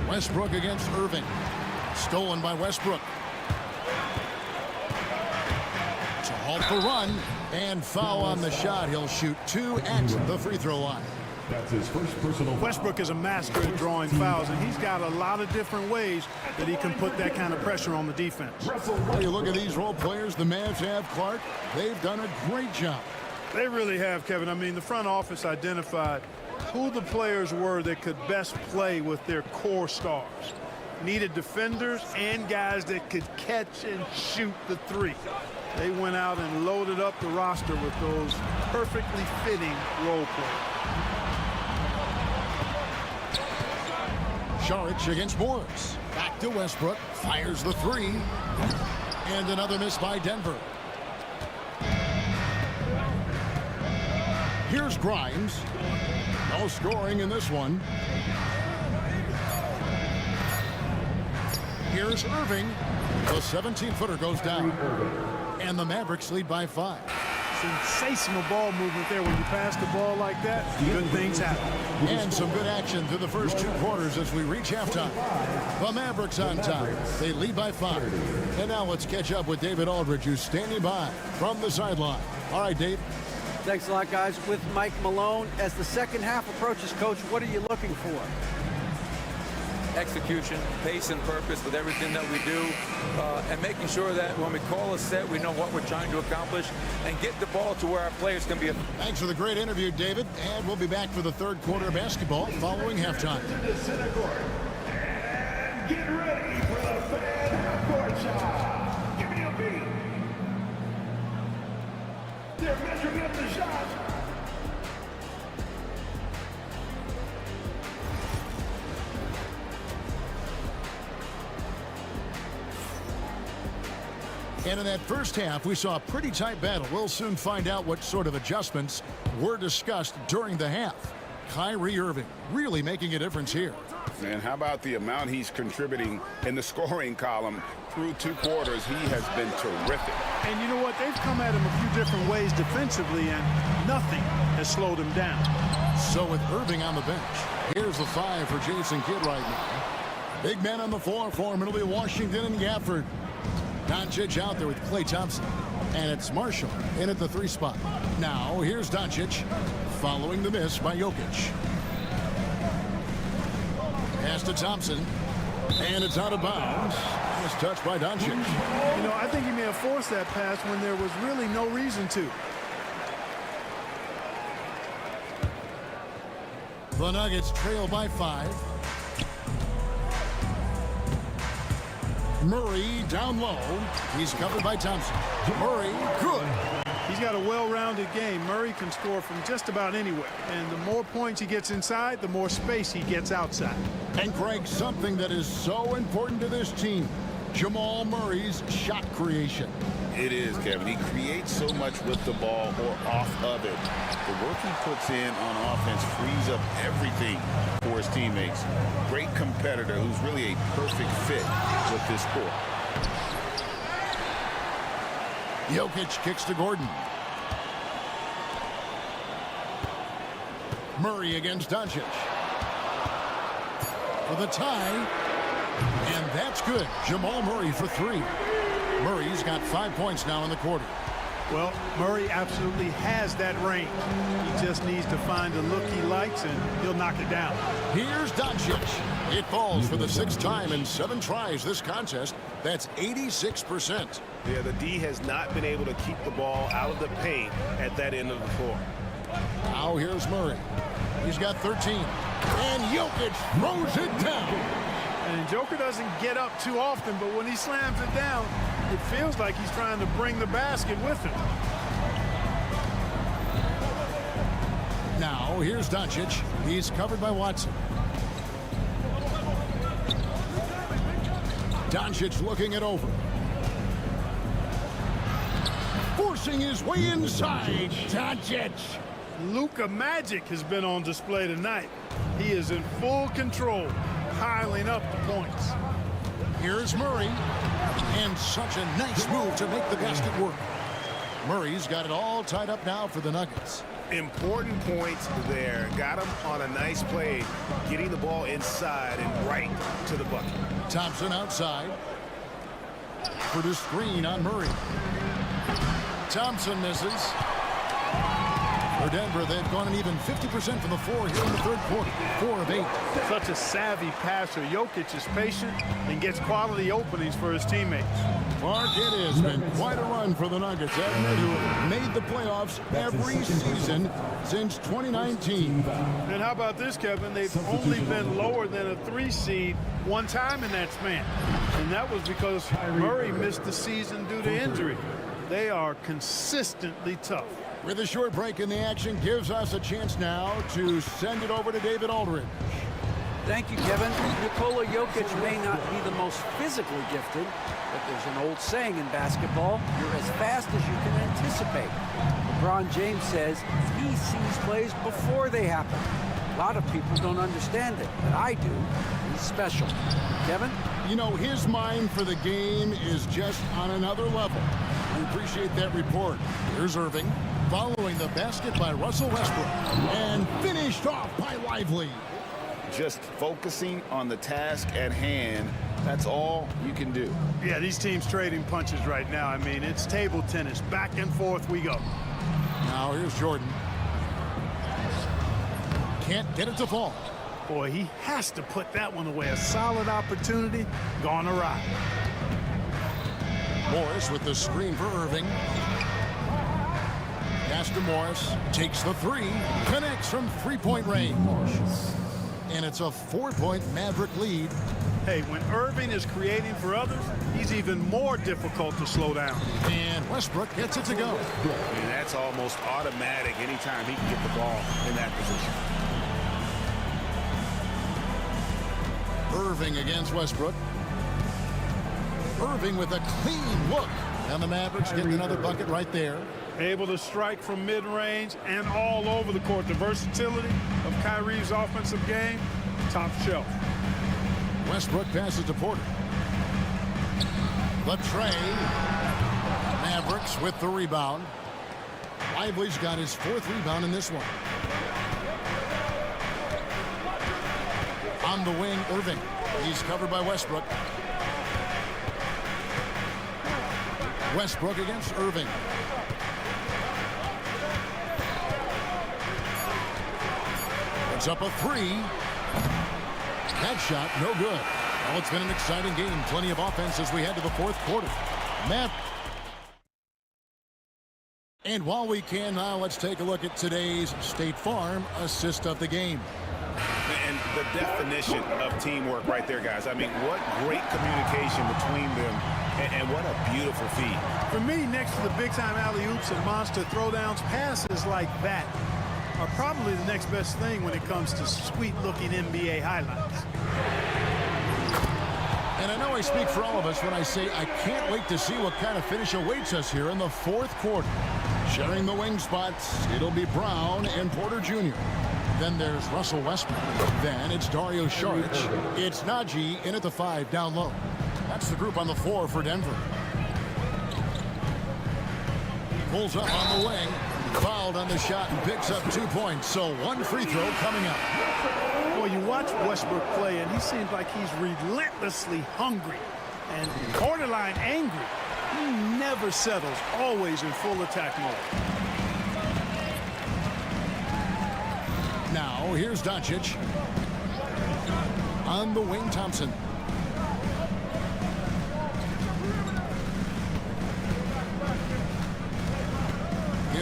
Westbrook against Irving. Stolen by Westbrook. To halt the run and foul on the shot. He'll shoot 2 at the free throw line. That's his first personal. Westbrook is a master at drawing fouls, and he's got a lot of different ways that he can put that kind of pressure on the defense. When you look at these role players the Mavs have, Clark, they've done a great job. They really have, Kevin. I mean, the front office identified who the players were that could best play with their core stars. Needed defenders and guys that could catch and shoot the three. They went out and loaded up the roster with those perfectly fitting role players. Saric against Morris. Back to Westbrook. Fires the three. And another miss by Denver. Here's Grimes. No scoring in this one. Here's Irving. The 17-footer goes down. And the Mavericks lead by 5. Sensational ball movement there. When you pass the ball like that, good things happen. And some good action through the first 2 quarters as we reach halftime. The Mavericks on top. They lead by 5. And now let's catch up with David Aldridge, who's standing by from the sideline. All right, Dave. Thanks a lot, guys. With Mike Malone, as the second half approaches, Coach, what are you looking for? Execution, pace and purpose with everything that we do, and making sure that when we call a set, we know what we're trying to accomplish and get the ball to where our players can be. Thanks for the great interview, David. And we'll be back for the third quarter of basketball following halftime. And get ready for the fan half-court shot. Give me a beat. They're measuring up the shot. And in that first half, we saw a pretty tight battle. We'll soon find out what sort of adjustments were discussed during the half. Kyrie Irving really making a difference here. And how about the amount he's contributing in the scoring column through 2 quarters? He has been terrific. And you know what? They've come at him a few different ways defensively, and nothing has slowed him down. So with Irving on the bench, here's the 5 for Jason Kidd right now. Big men on the floor for him. It'll be Washington and Gafford. Doncic out there with Klay Thompson. And it's Marshall in at the 3 spot. Now, here's Doncic following the miss by Jokic. Pass to Thompson. And it's out of bounds. Nice touch by Doncic. You know, I think he may have forced that pass when there was really no reason to. The Nuggets trail by 5. Murray down low. He's covered by Thompson. Murray, good. He's got a well-rounded game. Murray can score from just about anywhere. And the more points he gets inside, the more space he gets outside. And Greg, something that is so important to this team, Jamal Murray's shot creation. It is, Kevin. He creates so much with the ball or off of it. The work he puts in on offense frees up everything for his teammates. Great competitor who's really a perfect fit with this core. Jokic kicks to Gordon. Murray against Doncic. For the tie. And that's good. Jamal Murray for 3. Murray's got 5 points now in the quarter. Well, Murray absolutely has that range. He just needs to find the look he likes, and he'll knock it down. Here's Doncic. It falls for the 6th time in 7 tries this contest. That's 86%. Yeah, the D has not been able to keep the ball out of the paint at that end of the floor. Now here's Murray. He's got 13. And Jokic throws it down. And Joker doesn't get up too often, but when he slams it down, it feels like he's trying to bring the basket with him. Now here's Doncic. He's covered by Watson. Doncic looking it over. Forcing his way inside. Doncic. Luka Magic has been on display tonight. He is in full control, piling up the points. Here's Murray. And such a nice move to make the basket work. Murray's got it all tied up now for the Nuggets. Important points there. Got him on a nice play, getting the ball inside and right to the bucket. Thompson outside. For the screen on Murray. Thompson misses. For Denver, they've gone an even 50% from the floor here in the third quarter. 4 of 8. Such a savvy passer. Jokic is patient and gets quality openings for his teammates. Mark, it has been quite a run for the Nuggets, hasn't it, who have made the playoffs every season since 2019. And how about this, Kevin? They've only been lower than a 3 seed one time in that span. And that was because Murray missed the season due to injury. They are consistently tough. With a short break in the action, gives us a chance now to send it over to David Aldridge. Thank you, Kevin. Nikola Jokic may not be the most physically gifted, but there's an old saying in basketball, you're as fast as you can anticipate. LeBron James says he sees plays before they happen. A lot of people don't understand it, but I do. He's special. Kevin? You know, his mind for the game is just on another level. We appreciate that report. Here's Irving, following the basket by Russell Westbrook, and finished off by Lively. Just focusing on the task at hand, that's all you can do. Yeah, these teams trading punches right now. I mean, it's table tennis. Back and forth we go. Now here's Jordan. Can't get it to fall. Boy, he has to put that one away. A solid opportunity gone awry. Morris with the screen for Irving. Pass to Morris. Takes the 3. Connects from 3-point range. And it's a 4-point Maverick lead. Hey, when Irving is creating for others, he's even more difficult to slow down. And Westbrook gets it to go. I mean, that's almost automatic anytime he can get the ball in that position. Irving against Westbrook. Irving with a clean look. And the Mavericks getting another bucket right there. Able to strike from mid-range and all over the court. The versatility of Kyrie's offensive game, top shelf. Westbrook passes to Porter. The tray. Mavericks with the rebound. Lively's got his 4th rebound in this one. On the wing, Irving. He's covered by Westbrook. Westbrook against Irving. It's up a 3. That shot, no good. Well, it's been an exciting game. Plenty of offense as we head to the 4th quarter. And while we can now, let's take a look at today's State Farm assist of the game. And the definition of teamwork right there, guys. I mean, what great communication between them, and what a beautiful feed. For me, next to the big-time alley-oops and monster throwdowns, passes like that are probably the next best thing when it comes to sweet-looking NBA highlights. And I know I speak for all of us when I say I can't wait to see what kind of finish awaits us here in the 4th quarter. Sharing the wing spots, it'll be Brown and Porter Jr. Then there's Russell Westbrook. Then it's Dario Saric. It's Najee in at the 5 down low. That's the group on the floor for Denver. Pulls up on the wing. Fouled on the shot and picks up 2 points. So 1 free throw coming up. Well, you watch Westbrook play, and he seems like he's relentlessly hungry and borderline angry. He never settles, always in full attack mode. Now, here's Doncic. On the wing, Thompson.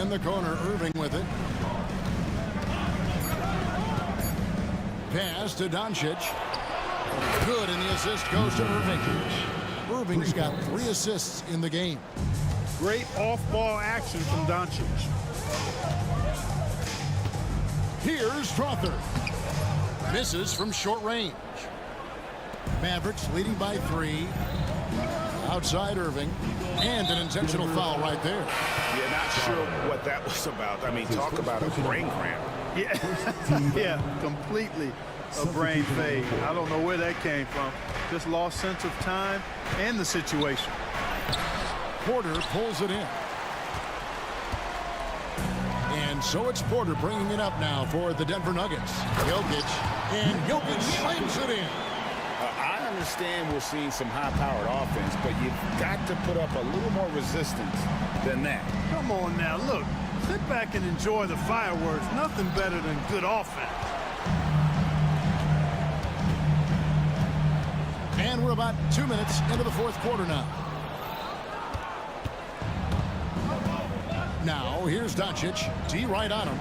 In the corner, Irving with it. Pass to Doncic. Good, and the assist goes to Irving. Irving's got 3 assists in the game. Great off-ball action from Doncic. Here's Strother. Misses from short range. Mavericks leading by 3. Outside Irving. And an intentional foul right there. Yeah, not sure what that was about. I mean, talk about a brain cramp. Yeah, yeah, completely a brain fade. I don't know where that came from. Just lost sense of time and the situation. Porter pulls it in. And so it's Porter bringing it up now for the Denver Nuggets. Jokic. And Jokic slams it in. I understand we're seeing some high-powered offense, but you've got to put up a little more resistance than that. Come on now, look. Sit back and enjoy the fireworks. Nothing better than good offense. And we're about 2 minutes into the 4th quarter now. Now, here's Doncic. D right on him.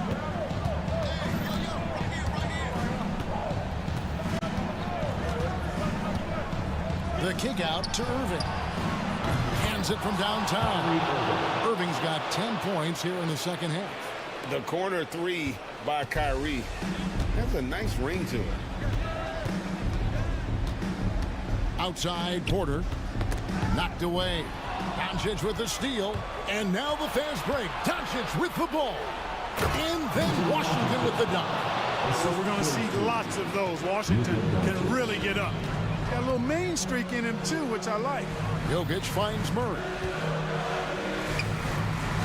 The kick out to Irving. Hands it from downtown. Irving's got 10 points here in the second half. The corner 3 by Kyrie has a nice ring to it. Outside Porter. Knocked away. Doncic with the steal. And now the fast break. Doncic with the ball. And then Washington with the dunk. So we're going to see lots of those. Washington can really get up. Got a little main streak in him, too, which I like. Jokic finds Murray.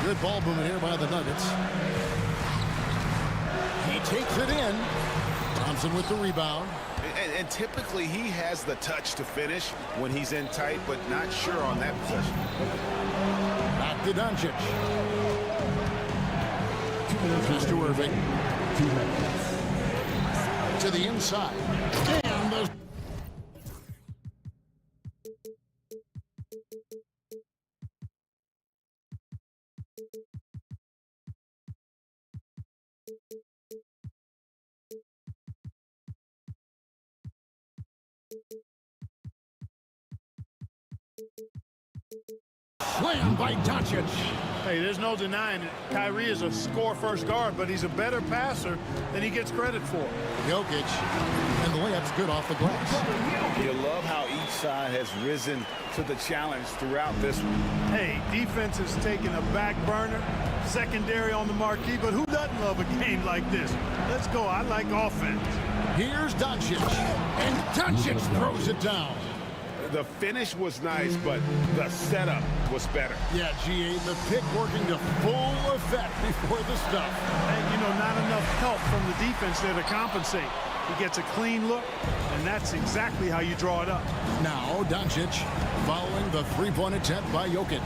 Good ball movement here by the Nuggets. He takes it in. Thompson with the rebound. And typically he has the touch to finish when he's in tight, but not sure on that possession. Back to Doncic. Just to Irving. To the inside. And the... Slam by Doncic. Hey, there's no denying it. Kyrie is a score-first guard, but he's a better passer than he gets credit for. Jokic. And the layup's good off the glass. You love how each side has risen to the challenge throughout this one. Hey, defense has taken a back burner, secondary on the marquee, but who doesn't love a game like this? Let's go. I like offense. Here's Doncic. And Doncic throws it down. The finish was nice, but the setup was better. Yeah, G8, the pick working to full effect before the stuff. And, you know, not enough help from the defense there to compensate. He gets a clean look, and that's exactly how you draw it up. Now, Doncic following the three-point attempt by Jokic.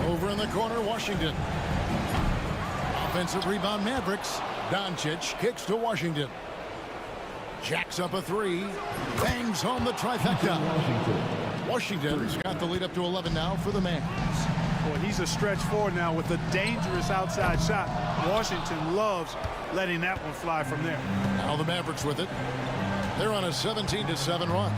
Over in the corner, Washington. Offensive rebound, Mavericks. Doncic kicks to Washington. Jacks up a 3. Bangs home the trifecta. Washington's got the lead up to 11 now for the Mavs. Boy, he's a stretch forward now with a dangerous outside shot. Washington loves letting that one fly from there. Now the Mavericks with it. They're on a 17-7 run.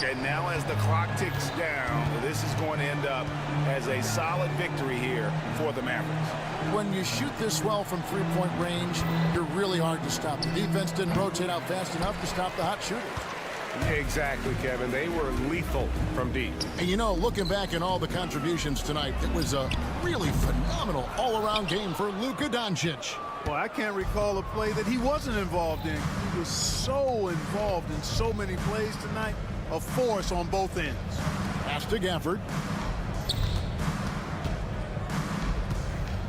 And now as the clock ticks down, this is going to end up as a solid victory here for the Mavericks. When you shoot this well from three-point range, you're really hard to stop. The defense didn't rotate out fast enough to stop the hot shooters. Exactly, Kevin. They were lethal from deep. And you know, looking back at all the contributions tonight, it was a really phenomenal all-around game for Luka Doncic. Well, I can't recall a play that he wasn't involved in. He was so involved in so many plays tonight. A force on both ends. Pass to Gafford.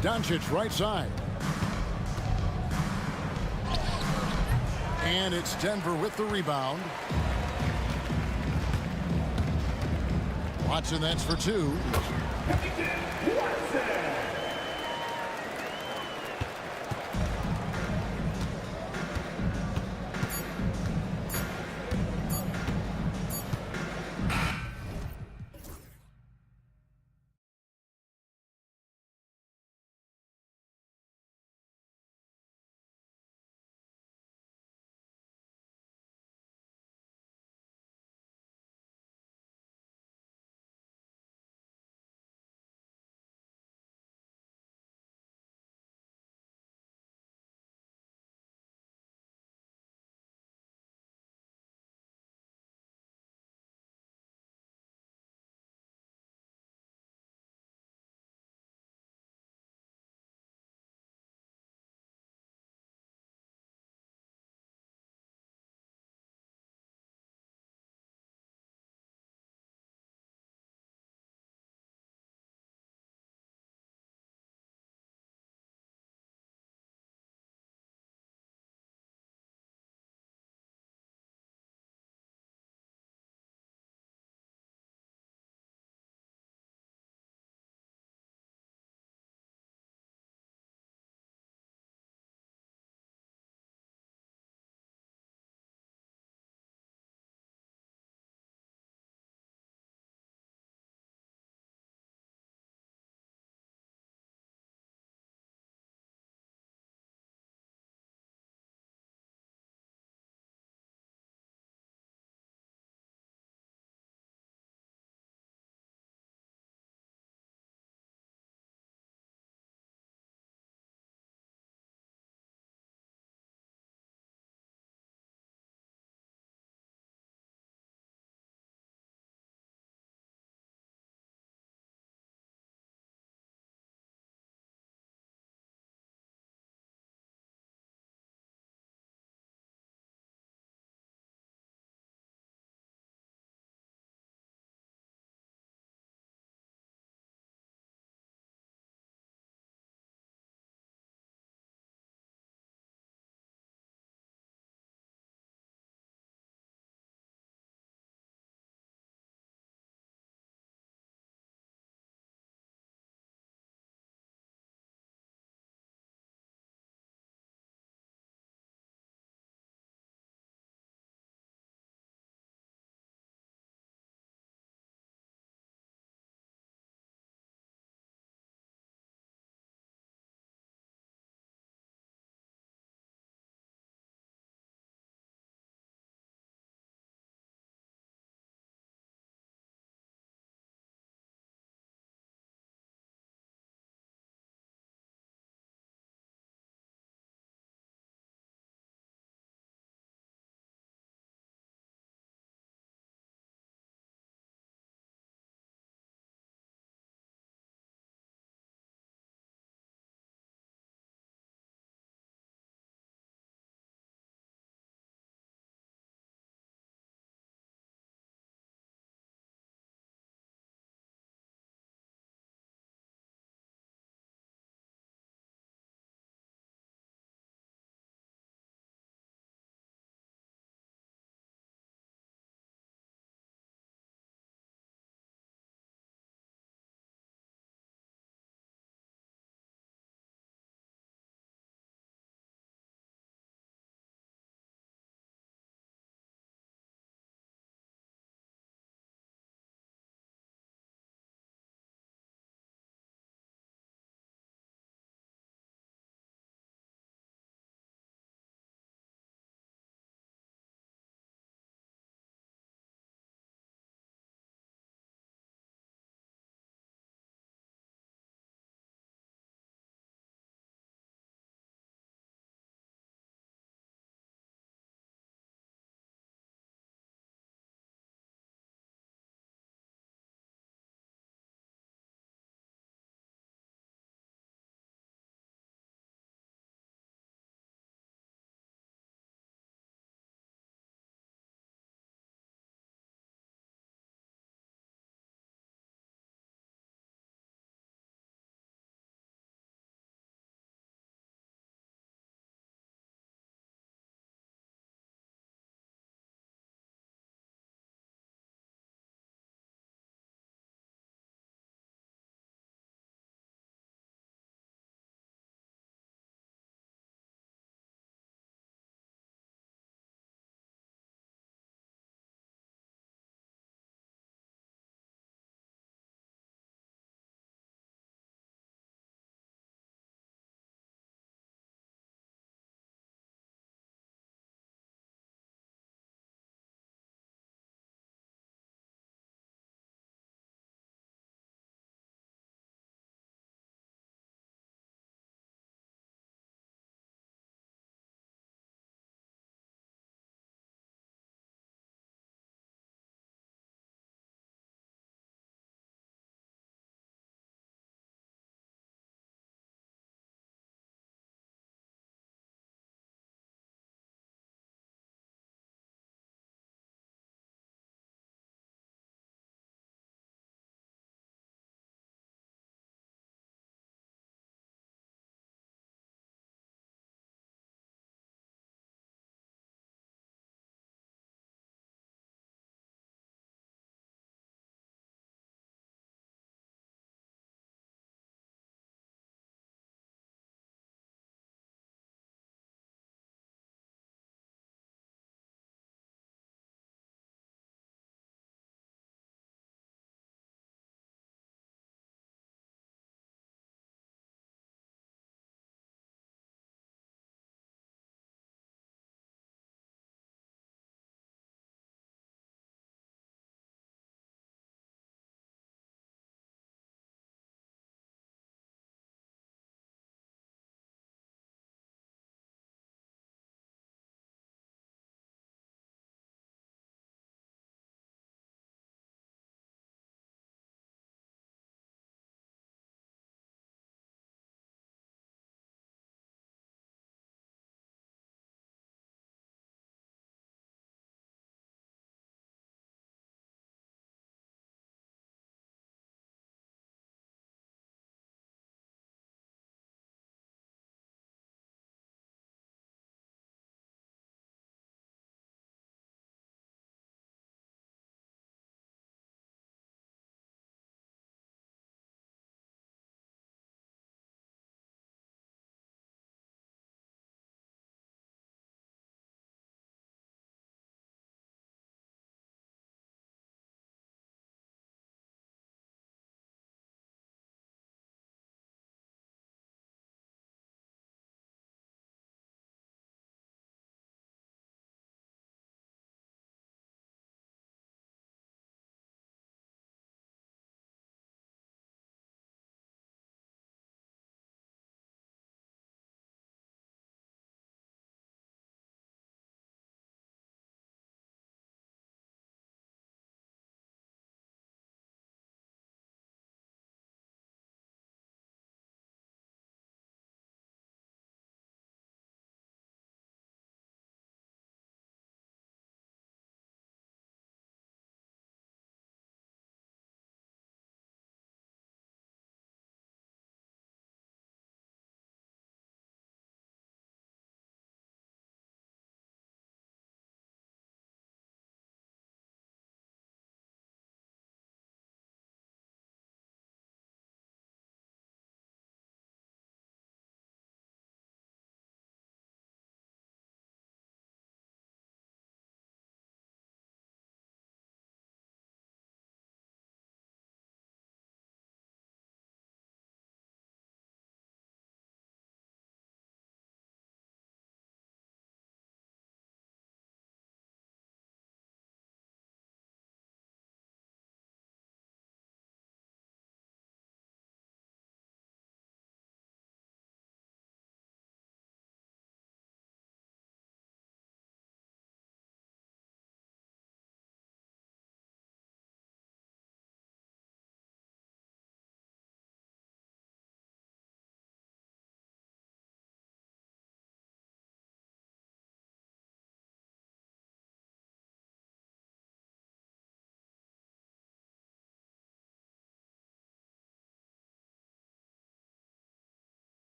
Doncic right side. And it's Denver with the rebound. Watson, that's for 2.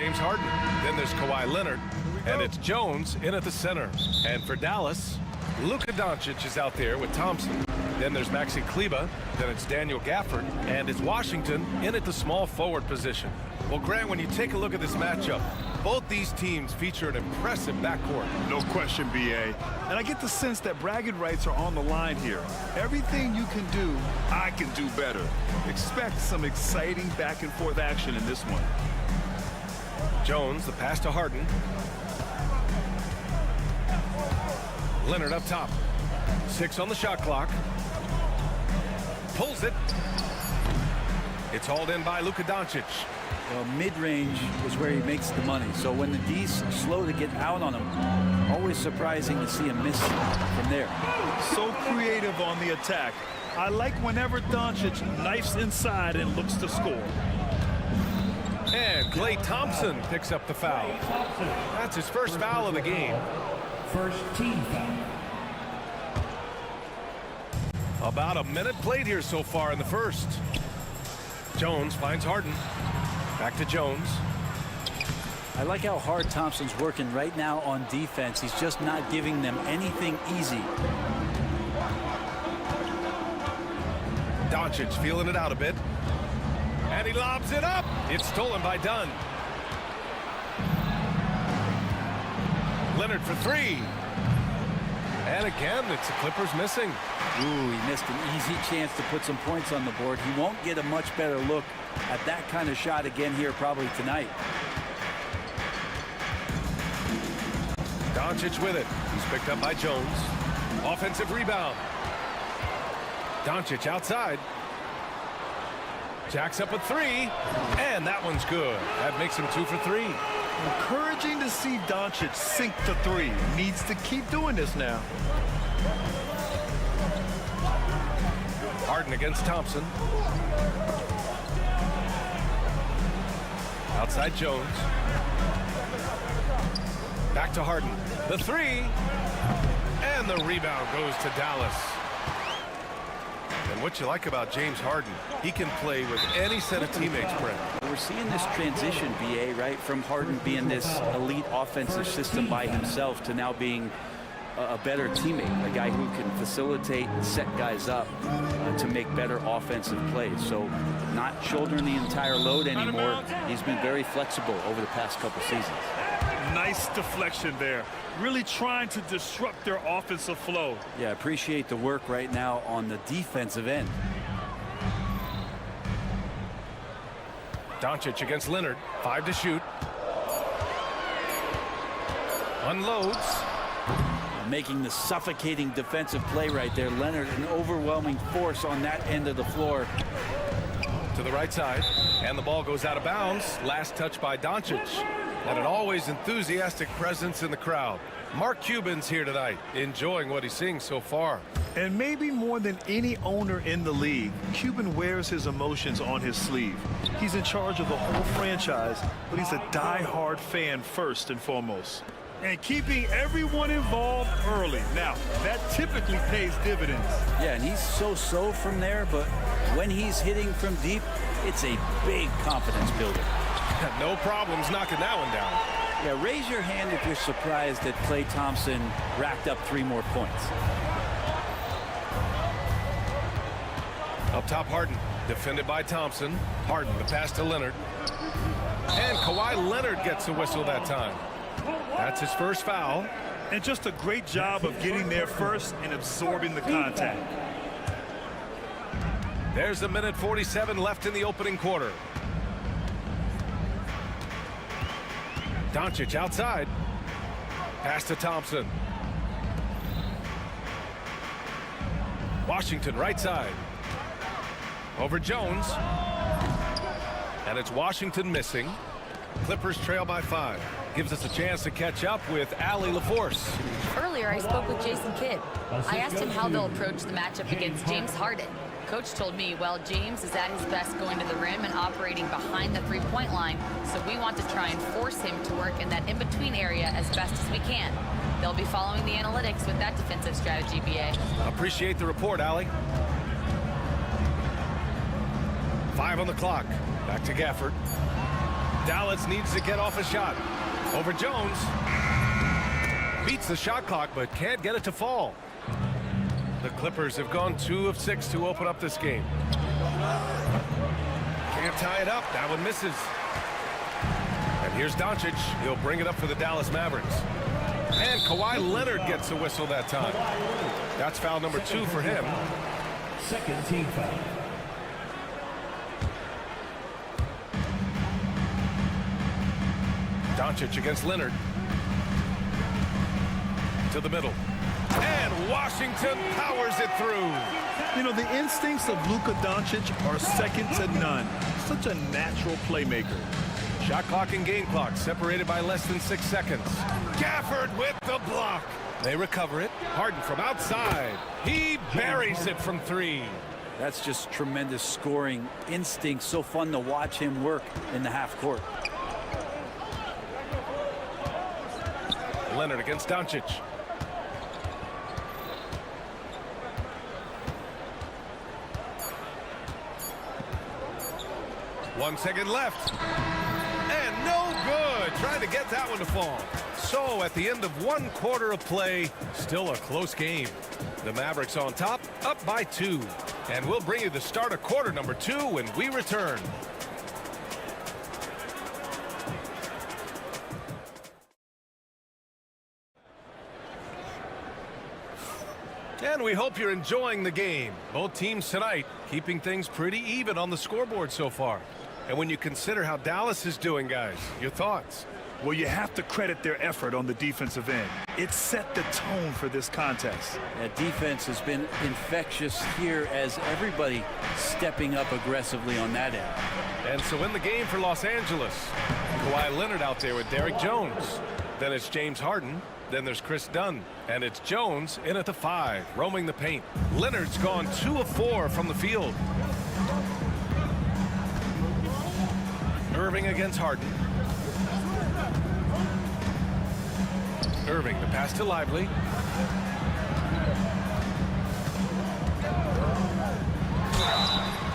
James Harden. Then there's Kawhi Leonard. And it's Jones in at the center. And for Dallas, Luka Doncic is out there with Thompson. Then there's Maxi Kleber. Then it's Daniel Gafford. And it's Washington in at the small forward position. Well, Grant, when you take a look at this matchup, both these teams feature an impressive backcourt. No question, BA. And I get the sense that bragging rights are on the line here. Everything you can do, I can do better. Expect some exciting back and forth action in this one. Jones, the pass to Harden. Leonard up top. 6 on the shot clock. Pulls it. It's hauled in by Luka Doncic. Well, mid-range is where he makes the money. So when the D's slow to get out on him, always surprising to see him miss from there. So creative on the attack. I like whenever Doncic knifes inside and looks to score. And Klay Thompson picks up the foul. That's his first foul of the game. First team foul. About a minute played here so far in the first. Jones finds Harden. Back to Jones. I like how hard Thompson's working right now on defense. He's just not giving them anything easy. Doncic feeling it out a bit. And he lobs it up. It's stolen by Dunn. Leonard for 3. And again, it's the Clippers missing. Ooh, he missed an easy chance to put some points on the board. He won't get a much better look at that kind of shot again here probably tonight. Doncic with it. He's picked up by Jones. Offensive rebound. Doncic outside. Jacks up a 3. And that one's good. That makes him 2 for 3. Encouraging to see Doncic sink the 3. Needs to keep doing this now. Harden against Thompson. Outside Jones. Back to Harden. The 3. And the rebound goes to Dallas. And what you like about James Harden, he can play with any set of teammates, Brent. We're seeing this transition, BA, right, from Harden being this elite offensive system by himself to now being a better teammate, a guy who can facilitate and set guys up to make better offensive plays. So not shouldering the entire load anymore. He's been very flexible over the past couple seasons. Nice deflection there. Really trying to disrupt their offensive flow. Yeah, appreciate the work right now on the defensive end. Doncic against Leonard. 5 to shoot. Unloads. Making the suffocating defensive play right there. Leonard, an overwhelming force on that end of the floor. To the right side. And the ball goes out of bounds. Last touch by Doncic. And an always enthusiastic presence in the crowd. Mark Cuban's here tonight, enjoying what he's seeing so far. And maybe more than any owner in the league, Cuban wears his emotions on his sleeve. He's in charge of the whole franchise, but he's a die-hard fan first and foremost. And keeping everyone involved early. Now, that typically pays dividends. Yeah, and he's so-so from there, but when he's hitting from deep, it's a big confidence builder. No problems knocking that one down. Yeah, raise your hand if you're surprised that Klay Thompson racked up 3 more points. Up top, Harden, defended by Thompson. Harden, the pass to Leonard. And Kawhi Leonard gets the whistle that time. That's his first foul. And just a great job of getting there first and absorbing the contact. There's 1:47 left in the opening quarter. Doncic outside. Pass to Thompson. Washington right side. Over Jones. And it's Washington missing. Clippers trail by 5. Gives us a chance to catch up with Allie LaForce. Earlier, I spoke with Jason Kidd. I asked him how they'll approach the matchup against James Harden. Coach told me, well, James is at his best going to the rim and operating behind the three-point line, so we want to try and force him to work in that in-between area as best as we can. They'll be following the analytics with that defensive strategy, BA. Appreciate the report, Allie. 5 on the clock. Back to Gafford. Dallas needs to get off a shot. Over Jones. Beats the shot clock, but can't get it to fall. The Clippers have gone 2 of 6 to open up this game. Can't tie it up. That one misses. And here's Doncic. He'll bring it up for the Dallas Mavericks. And Kawhi Leonard gets a whistle that time. That's foul number 2 for him. Second team foul. Doncic against Leonard. To the middle. And Washington powers it through. You know, the instincts of Luka Doncic are second to none. Such a natural playmaker. Shot clock and game clock separated by less than 6 seconds. Gafford with the block. They recover it. Harden from outside. He buries it from 3. That's just tremendous scoring instinct. So fun to watch him work in the half court. Leonard against Doncic. One second left. And no good. Trying to get that one to fall. So at the end of 1 quarter of play, still a close game. The Mavericks on top, up by 2. And we'll bring you the start of quarter number 2 when we return. And we hope you're enjoying the game. Both teams tonight keeping things pretty even on the scoreboard so far. And when you consider how Dallas is doing, guys, your thoughts? Well, you have to credit their effort on the defensive end. It set the tone for this contest. That defense has been infectious here as everybody stepping up aggressively on that end. And so in the game for Los Angeles, Kawhi Leonard out there with Derek Jones. Then it's James Harden. Then there's Chris Dunn. And it's Jones in at the 5, roaming the paint. Leonard's gone 2 of 4 from the field. Irving against Harden. Irving, the pass to Lively.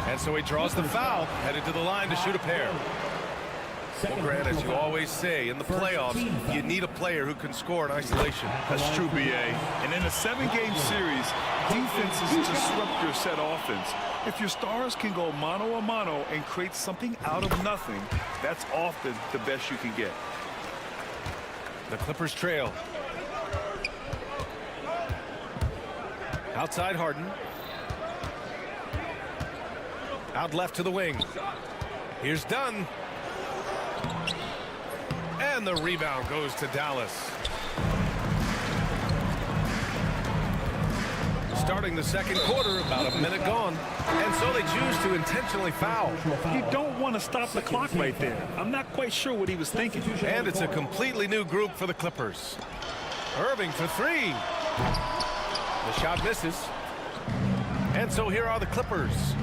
And so he draws the foul, headed to the line to shoot a pair. Well, Grant, as you always say, in the playoffs, you need a player who can score in isolation. That's true, B.A. And in a 7-game series, defenses disrupt your set offense. If your stars can go mano-a-mano and create something out of nothing, that's often the best you can get. The Clippers trail. Outside Harden. Out left to the wing. Here's Dunn. And the rebound goes to Dallas. Starting the second quarter, about a minute gone. And so they choose to intentionally foul. You don't want to stop the clock right there. I'm not quite sure what he was thinking. And it's a completely new group for the Clippers. Irving for 3. The shot misses. And so here are the Clippers,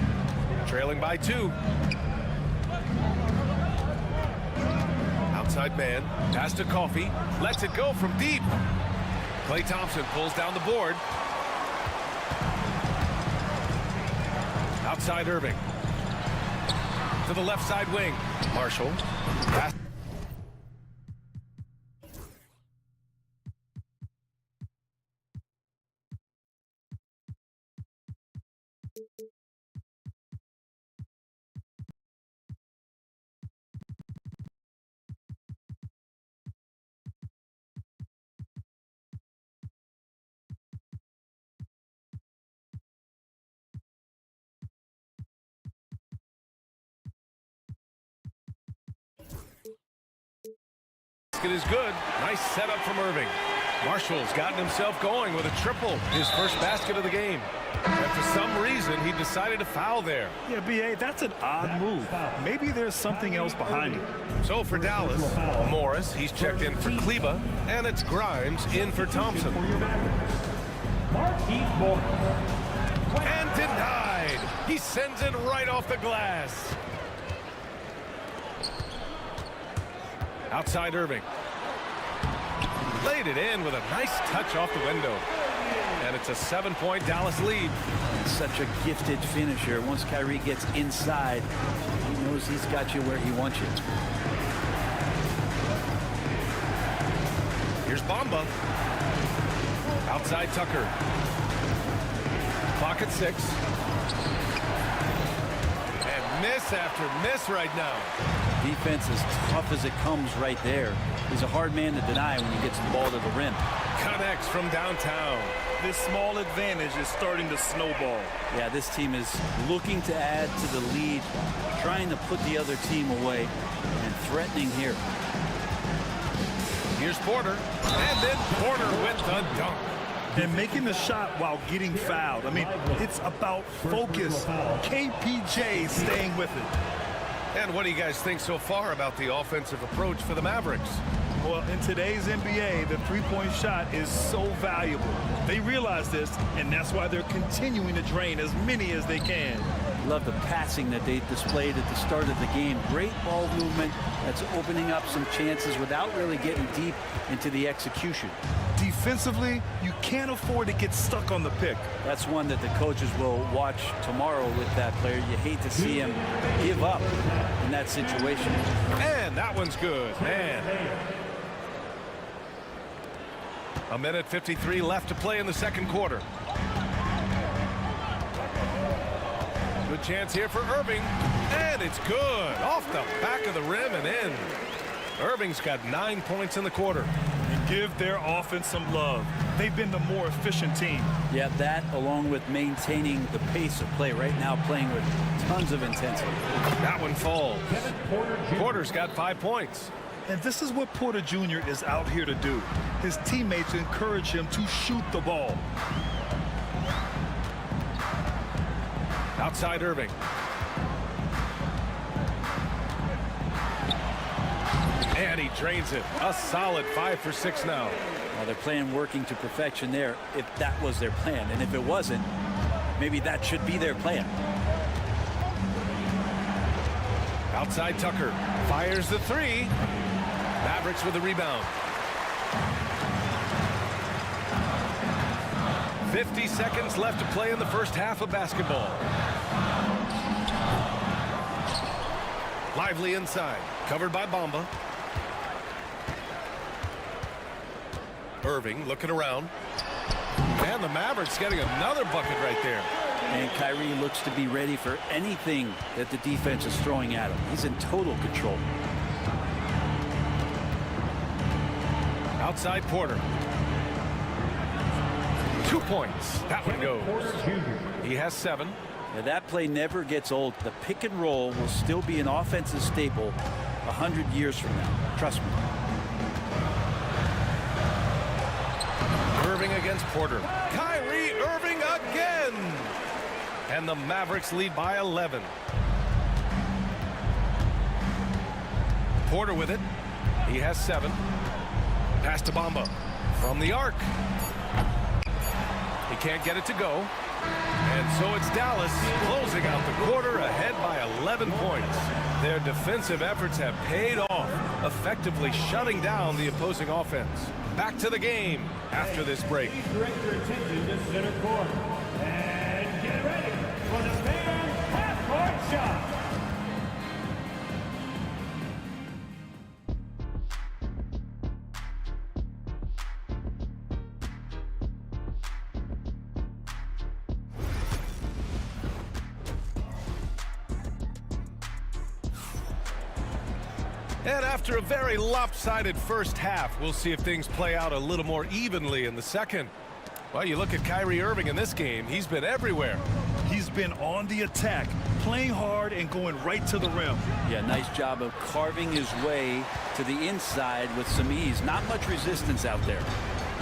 trailing by 2. Outside man, pass to Coffey, lets it go from deep. Klay Thompson pulls down the board. Outside Irving. To the left side wing. Marshall. Pass. Basket is good. Nice setup from Irving. Marshall's gotten himself going with a triple, his first basket of the game. And for some reason, he decided to foul there. Yeah, B.A., that's an odd move. Maybe there's something else behind it. So for Dallas, Morris, he's checked in for Kleba, and it's Grimes in for Thompson. And denied. He sends it right off the glass. Outside Irving. Laid it in with a nice touch off the window. And it's a 7-point Dallas lead. Such a gifted finisher. Once Kyrie gets inside, he knows he's got you where he wants you. Here's Bamba. Outside Tucker. Clock at 6. And miss after miss right now. Defense as tough as it comes right there. He's a hard man to deny when he gets the ball to the rim. Connects from downtown. This small advantage is starting to snowball. Yeah, this team is looking to add to the lead, trying to put the other team away, and threatening here. Here's Porter. And then Porter with the dunk. And making the shot while getting fouled. I mean, it's about focus. KPJ staying with it. And what do you guys think so far about the offensive approach for the Mavericks? Well, in today's NBA, the three-point shot is so valuable. They realize this, and that's why they're continuing to drain as many as they can. Love the passing that they displayed at the start of the game. Great ball movement that's opening up some chances without really getting deep into the execution. Defensively, you can't afford to get stuck on the pick. That's one that the coaches will watch tomorrow with that player. You hate to see him give up in that situation. And that one's good, man. A minute 53 left to play in the second quarter. Good chance here for Irving. And it's good. Off the back of the rim and in. Irving's got 9 points in the quarter. And give their offense some love. They've been the more efficient team. Yeah, that along with maintaining the pace of play right now, playing with tons of intensity. That one falls. Porter's got 5 points. And this is what Porter Jr. is out here to do. His teammates encourage him to shoot the ball. Outside Irving. And he drains it. A solid 5 for 6 now. Well, they're playing working to perfection there if that was their plan. And if it wasn't, maybe that should be their plan. Outside Tucker. Fires the 3. Mavericks with the rebound. 50 seconds left to play in the first half of basketball. Lively inside. Covered by Bamba. Irving looking around. And the Mavericks getting another bucket right there. And Kyrie looks to be ready for anything that the defense is throwing at him. He's in total control. Outside Porter. 2 points. That one goes. He has 7. Now that play never gets old. The pick and roll will still be an offensive staple 100 years from now. Trust me. Irving against Porter. Kyrie Irving again. And the Mavericks lead by 11. Porter with it. He has 7. Pass to Bamba. From the arc. He can't get it to go. And so it's Dallas closing out the quarter ahead by 11 points. Their defensive efforts have paid off, effectively shutting down the opposing offense. Back to the game after this break. Direct your attention to center court. And get ready for the fan half-court shot. And after a very lopsided first half, we'll see if things play out a little more evenly in the second. Well, you look at Kyrie Irving in this game, he's been everywhere. He's been on the attack, playing hard and going right to the rim. Yeah, nice job of carving his way to the inside with some ease. Not much resistance out there.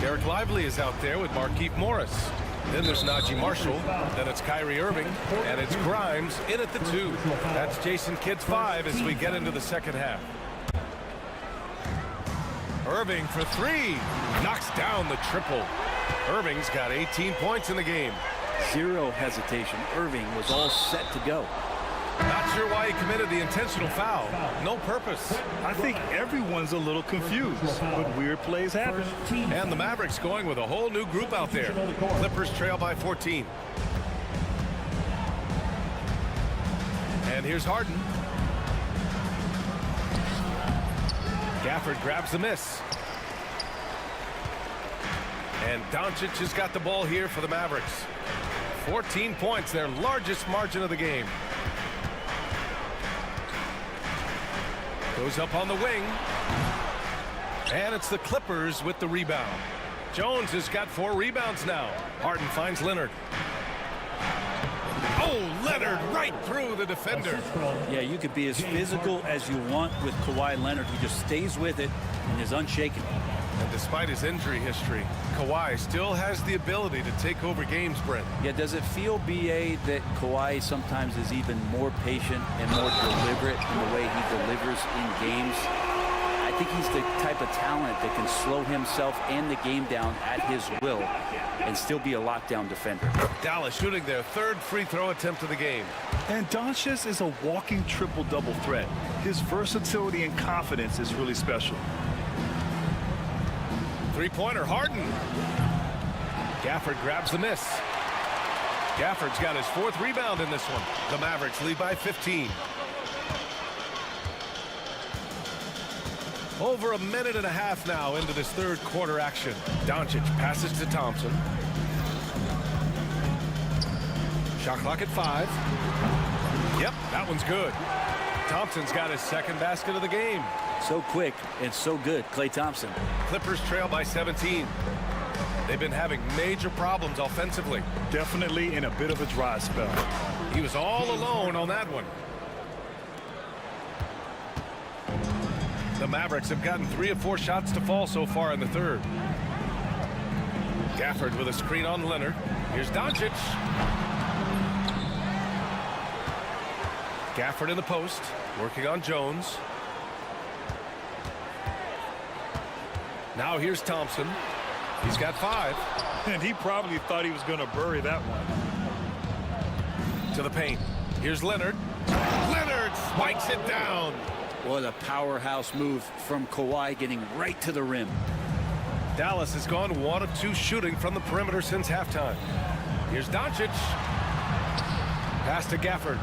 Derek Lively is out there with Markieff Morris. Then there's Najee Marshall. Then it's Kyrie Irving. And it's Grimes in at the 2. That's Jason Kidd's 5 as we get into the second half. Irving for 3. Knocks down the triple. Irving's got 18 points in the game. Zero hesitation. Irving was all set to go. Not sure why he committed the intentional foul. No purpose. I think everyone's a little confused, but weird plays happen. And the Mavericks going with a whole new group out there. Clippers trail by 14. And here's Harden. Gafford grabs the miss. And Doncic has got the ball here for the Mavericks. 14 points, their largest margin of the game. Goes up on the wing. And it's the Clippers with the rebound. Jones has got 4 rebounds now. Harden finds Leonard. Oh, Leonard right through the defender. Yeah, you could be as physical as you want with Kawhi Leonard. He just stays with it and is unshaken. And despite his injury history, Kawhi still has the ability to take over games, Brent. Yeah, does it feel, B.A., that Kawhi sometimes is even more patient and more deliberate in the way he delivers in games? I think he's the type of talent that can slow himself and the game down at his will and still be a lockdown defender. Dallas shooting their 3rd free throw attempt of the game. And Doncic is a walking triple-double threat. His versatility and confidence is really special. Three-pointer, Harden. Gafford grabs the miss. Gafford's got his 4th rebound in this one. The Mavericks lead by 15. Over a minute and a half now into this 3rd quarter action. Doncic passes to Thompson. Shot clock at 5. Yep, that one's good. Thompson's got his 2nd basket of the game. So quick and so good, Klay Thompson. Clippers trail by 17. They've been having major problems offensively. Definitely in a bit of a dry spell. He was all alone on that one. The Mavericks have gotten 3 of 4 shots to fall so far in the 3rd. Gafford with a screen on Leonard. Here's Doncic. Gafford in the post, working on Jones. Now here's Thompson. He's got 5. And he probably thought he was going to bury that one. To the paint. Here's Leonard. Leonard spikes it down. What a powerhouse move from Kawhi, getting right to the rim. Dallas has gone 1 of 2 shooting from the perimeter since halftime. Here's Doncic. Pass to Gafford.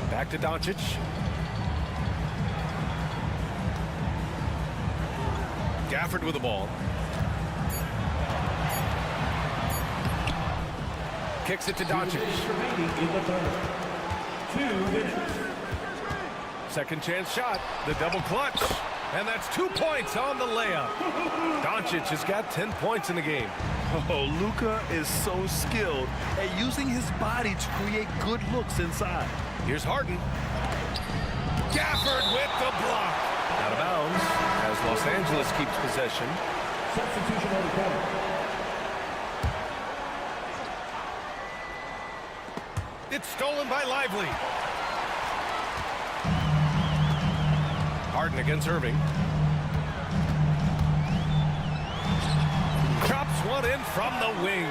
Back to Doncic. Gafford with the ball. Kicks it to Doncic. 2 minutes. Second chance shot. The double clutch. And that's 2 points on the layup. Doncic has got 10 points in the game. Oh, Luka is so skilled at using his body to create good looks inside. Here's Harden. Gafford with the block. Out of bounds as Los Angeles keeps possession. Substitution on the court. It's stolen by Lively. Harden against Irving. Drops one in from the wing.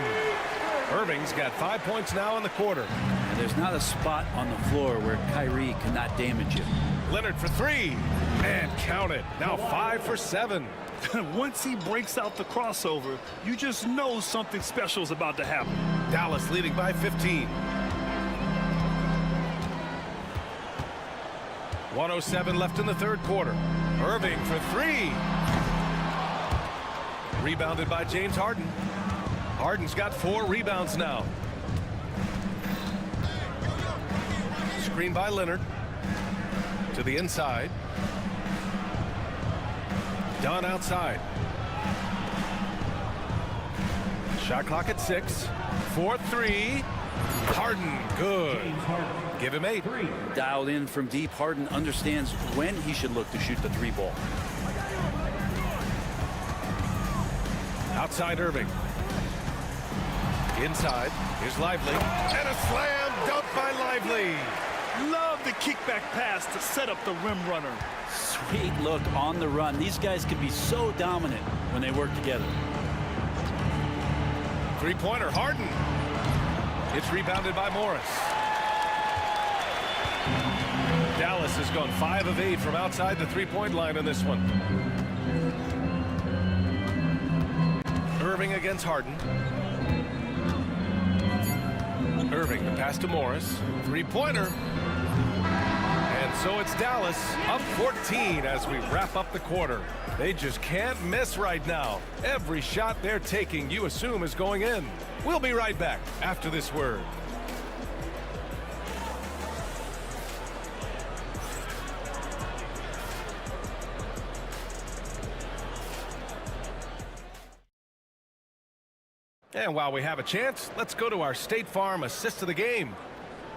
Irving's got 5 points now in the quarter. And there's not a spot on the floor where Kyrie cannot damage him. Leonard for 3. And count it. Now 5 for 7. Once he breaks out the crossover, you just know something special is about to happen. Dallas leading by 15. 1:07 left in the 3rd quarter. Irving for 3. Rebounded by James Harden. Harden's got 4 rebounds now. Screen by Leonard. To the inside. Dunn outside. Shot clock at 6. 4-3. Harden, good. Give him 8. Dialed in from deep, Harden understands when he should look to shoot the 3 ball. Outside Irving. Inside. Here's Lively. And a slam dunk by Lively. Love the kickback pass to set up the rim runner. Sweet look on the run. These guys can be so dominant when they work together. 3-pointer, Harden. It's rebounded by Morris. Dallas has gone 5 of 8 from outside the 3-point line in this one. Irving against Harden. Irving, the pass to Morris. 3-pointer. And So it's Dallas up 14 as we wrap up the quarter. They just can't miss right now. Every shot they're taking, you assume, is going in. We'll be right back after this word. And while we have a chance, let's go to our State Farm assist of the game.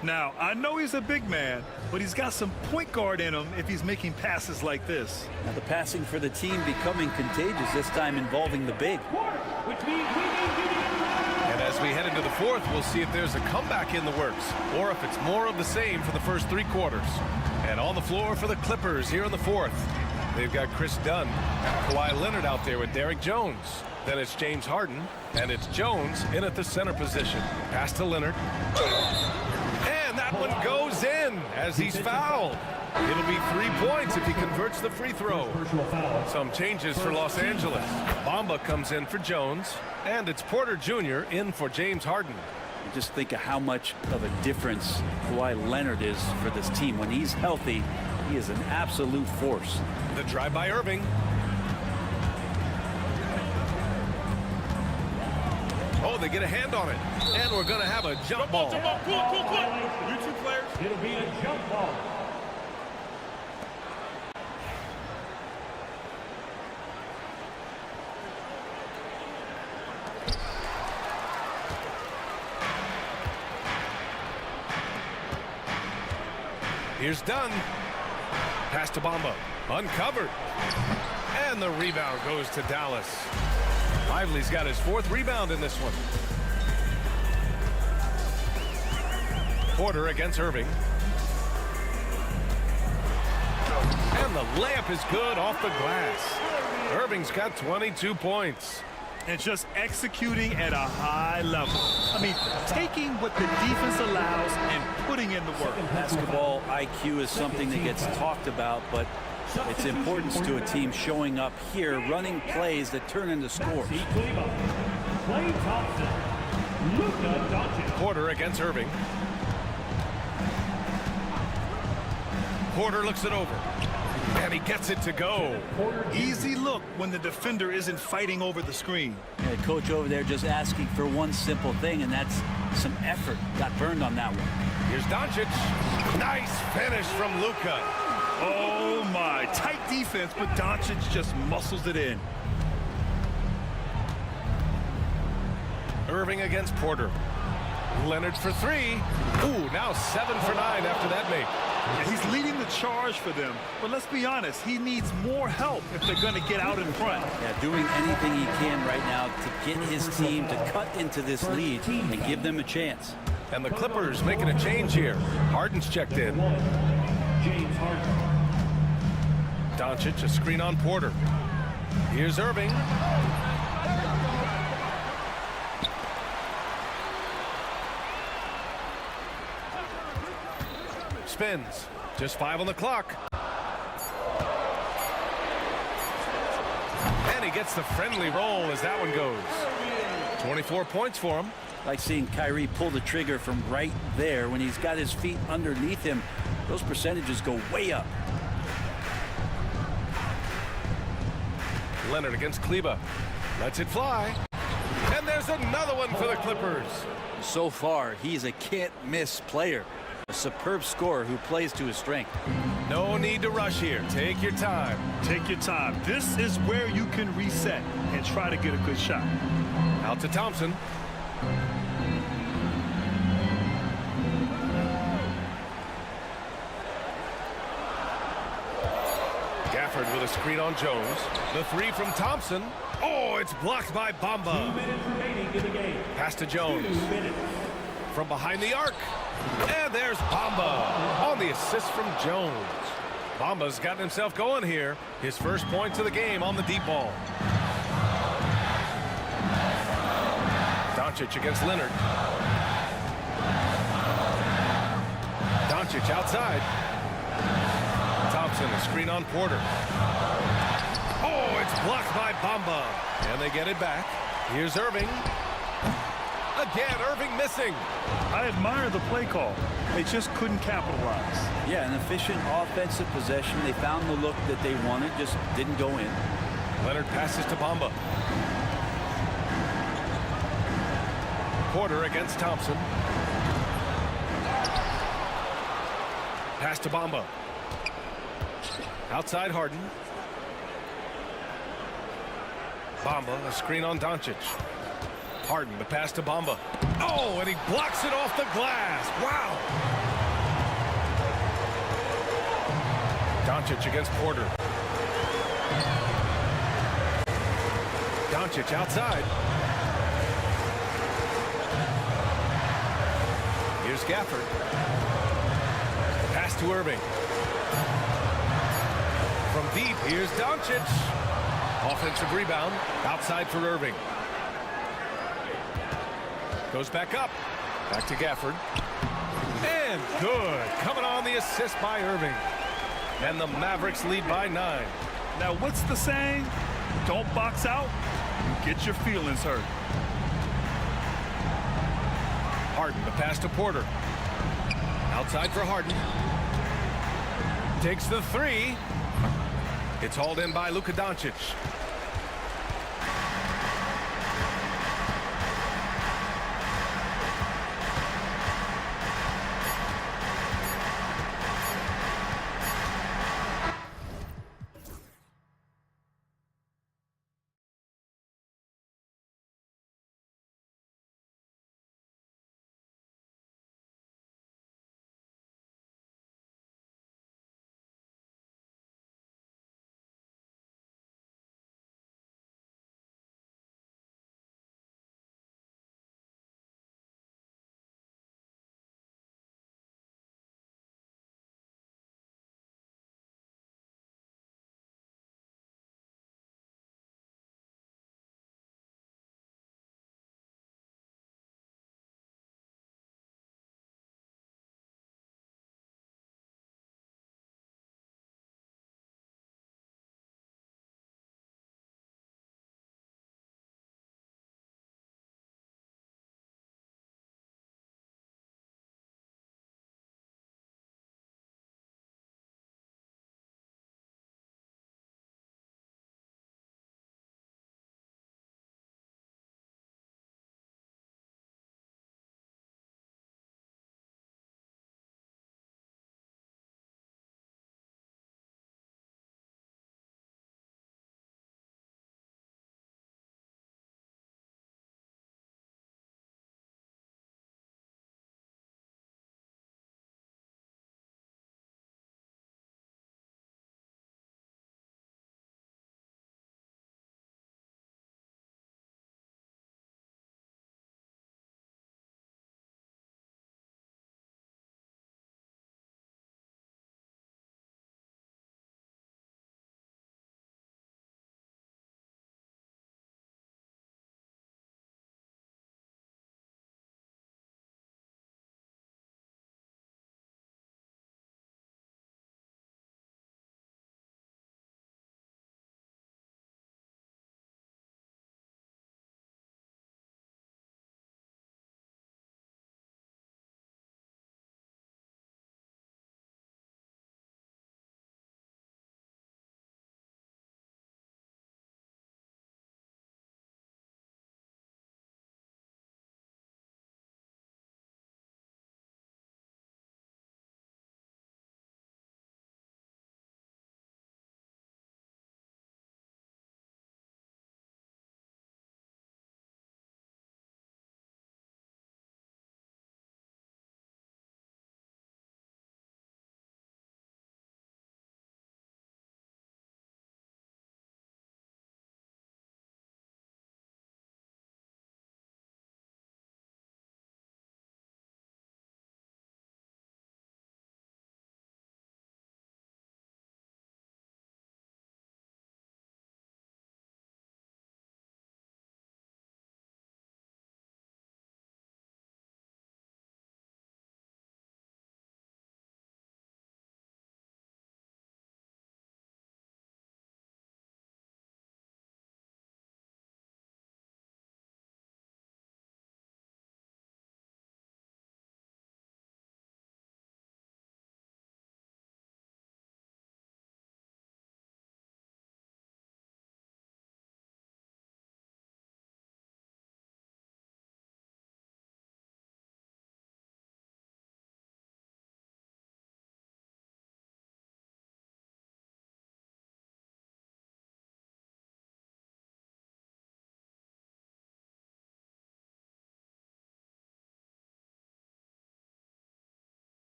Now, I know he's a big man, but he's got some point guard in him if he's making passes like this. Now the passing for the team becoming contagious, this time involving the big. And as we head into the fourth, we'll see if there's a comeback in the works, or if it's more of the same for the first three quarters. And on the floor for the Clippers here in the fourth, they've got Chris Dunn, Kawhi Leonard out there with Derrick Jones. Then it's James Harden, and it's Jones in at the center position. Pass to Leonard. And that one goes in as he's fouled. It'll be 3 points if he converts the free throw. Some changes for Los Angeles. Bamba comes in for Jones, and it's Porter Jr. in for James Harden. Just think of how much of a difference Kawhi Leonard is for this team. When he's healthy, he is an absolute force. The drive by Irving. Oh, they get a hand on it. And we're going to have a jump ball. You two players. It'll be a jump ball. Here's Dunn. Pass to Bamba. Uncovered. And the rebound goes to Dallas. Lively's got his fourth rebound in this one. Porter against Irving. And the layup is good off the glass. Irving's got 22 points. And just executing at a high level. I mean, taking what the defense allows and putting in the work. Basketball IQ is something that gets talked about, but its importance to a team showing up here, running plays that turn into scores. Porter against Irving. Porter looks it over. And he gets it to go. Easy look when the defender isn't fighting over the screen. Yeah, coach over there just asking for one simple thing, and that's some effort. Got burned on that one. Here's Doncic. Nice finish from Luka. Oh my, tight defense, but Doncic just muscles it in. Irving against Porter. Leonard for three. Ooh, now 7 for 9 after that make. Yeah, he's leading the charge for them, but let's be honest, he needs more help if they're going to get out in front. Yeah, doing anything he can right now to get his team to cut into this lead and give them a chance. And the Clippers making a change here. Harden's checked in. James Harden. Doncic, a screen on Porter. Here's Irving. Spins. Just 5 on the clock. And he gets the friendly roll as that one goes. 24 points for him. Like seeing Kyrie pull the trigger from right there when he's got his feet underneath him. Those percentages go way up. Leonard against Kleba. Lets it fly. And there's another one for the Clippers. So far, he's a can't-miss player. A superb scorer who plays to his strength. No need to rush here. Take your time. Take your time. This is where you can reset and try to get a good shot. Out to Thompson. Gafford with a screen on Jones. The three from Thompson. Oh, it's blocked by Bamba. 2 minutes remaining in the game. Pass to Jones. 2 minutes. From behind the arc. And there's Bamba on the assist from Jones. Bamba's gotten himself going here. His first points of the game on the deep ball. Doncic against Leonard. Doncic outside. Thompson, a screen on Porter. Oh, it's blocked by Bamba. And they get it back. Here's Irving. Again, Irving missing. I admire the play call. They just couldn't capitalize. Yeah, an efficient offensive possession. They found the look that they wanted, just didn't go in. Leonard passes to Bamba. Porter against Thompson. Pass to Bamba. Outside Harden. Bamba, a screen on Doncic. Harden, the pass to Bamba. Oh, and he blocks it off the glass. Wow. Doncic against Porter. Doncic outside. Here's Gafford. Pass to Irving. From deep, here's Doncic. Offensive rebound. Outside for Irving. Goes back up. Back to Gafford. And good. Coming on the assist by Irving. And the Mavericks lead by 9. Now, what's the saying? Don't box out, get your feelings hurt. Harden, the pass to Porter. Outside for Harden. Takes the 3. It's hauled in by Luka Doncic.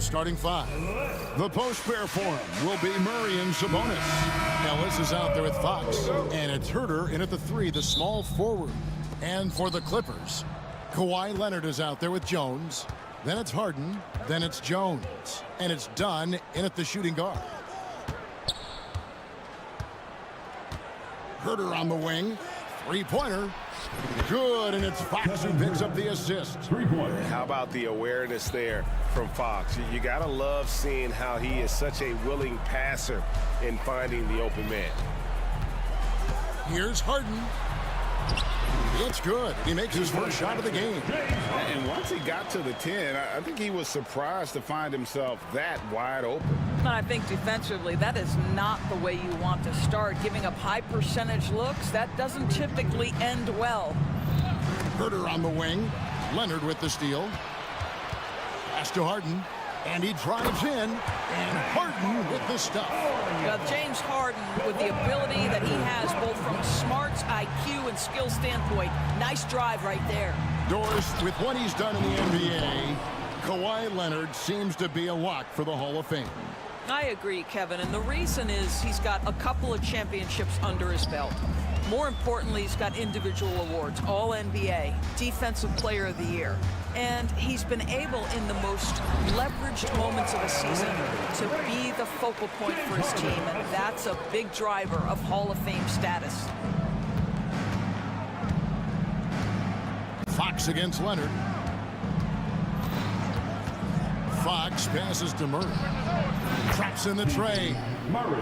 Starting five. The post pair for him will be Murray and Sabonis. Ellis is out there with Fox. And it's Herter in at the three, the small forward. And for the Clippers, Kawhi Leonard is out there with Jones. Then it's Harden. Then it's Jones. And it's Dunn in at the shooting guard. Herter on the wing. Three-pointer. Good, and it's Fox who picks up the assist. How about the awareness there from Fox? You got to love seeing how he is such a willing passer in finding the open man. Here's Harden. It's good. He makes his first shot of the game. And once he got to the 10, I think he was surprised to find himself that wide open. I think defensively, that is not the way you want to start. Giving up high percentage looks, that doesn't typically end well. Herter on the wing. Leonard with the steal. Pass to Harden. And he drives in. And Harden with the stuff. Well, James Harden, with the ability that he has, both from smarts, IQ, and skill standpoint, nice drive right there. Doris, with what he's done in the NBA, Kawhi Leonard seems to be a lock for the Hall of Fame. I agree, Kevin, and the reason is he's got a couple of championships under his belt. More importantly, he's got individual awards, All-NBA, Defensive Player of the Year. And he's been able, in the most leveraged moments of a season, to be the focal point for his team, and that's a big driver of Hall of Fame status. Fox against Leonard. Fox passes to Murray. Traps in the tray.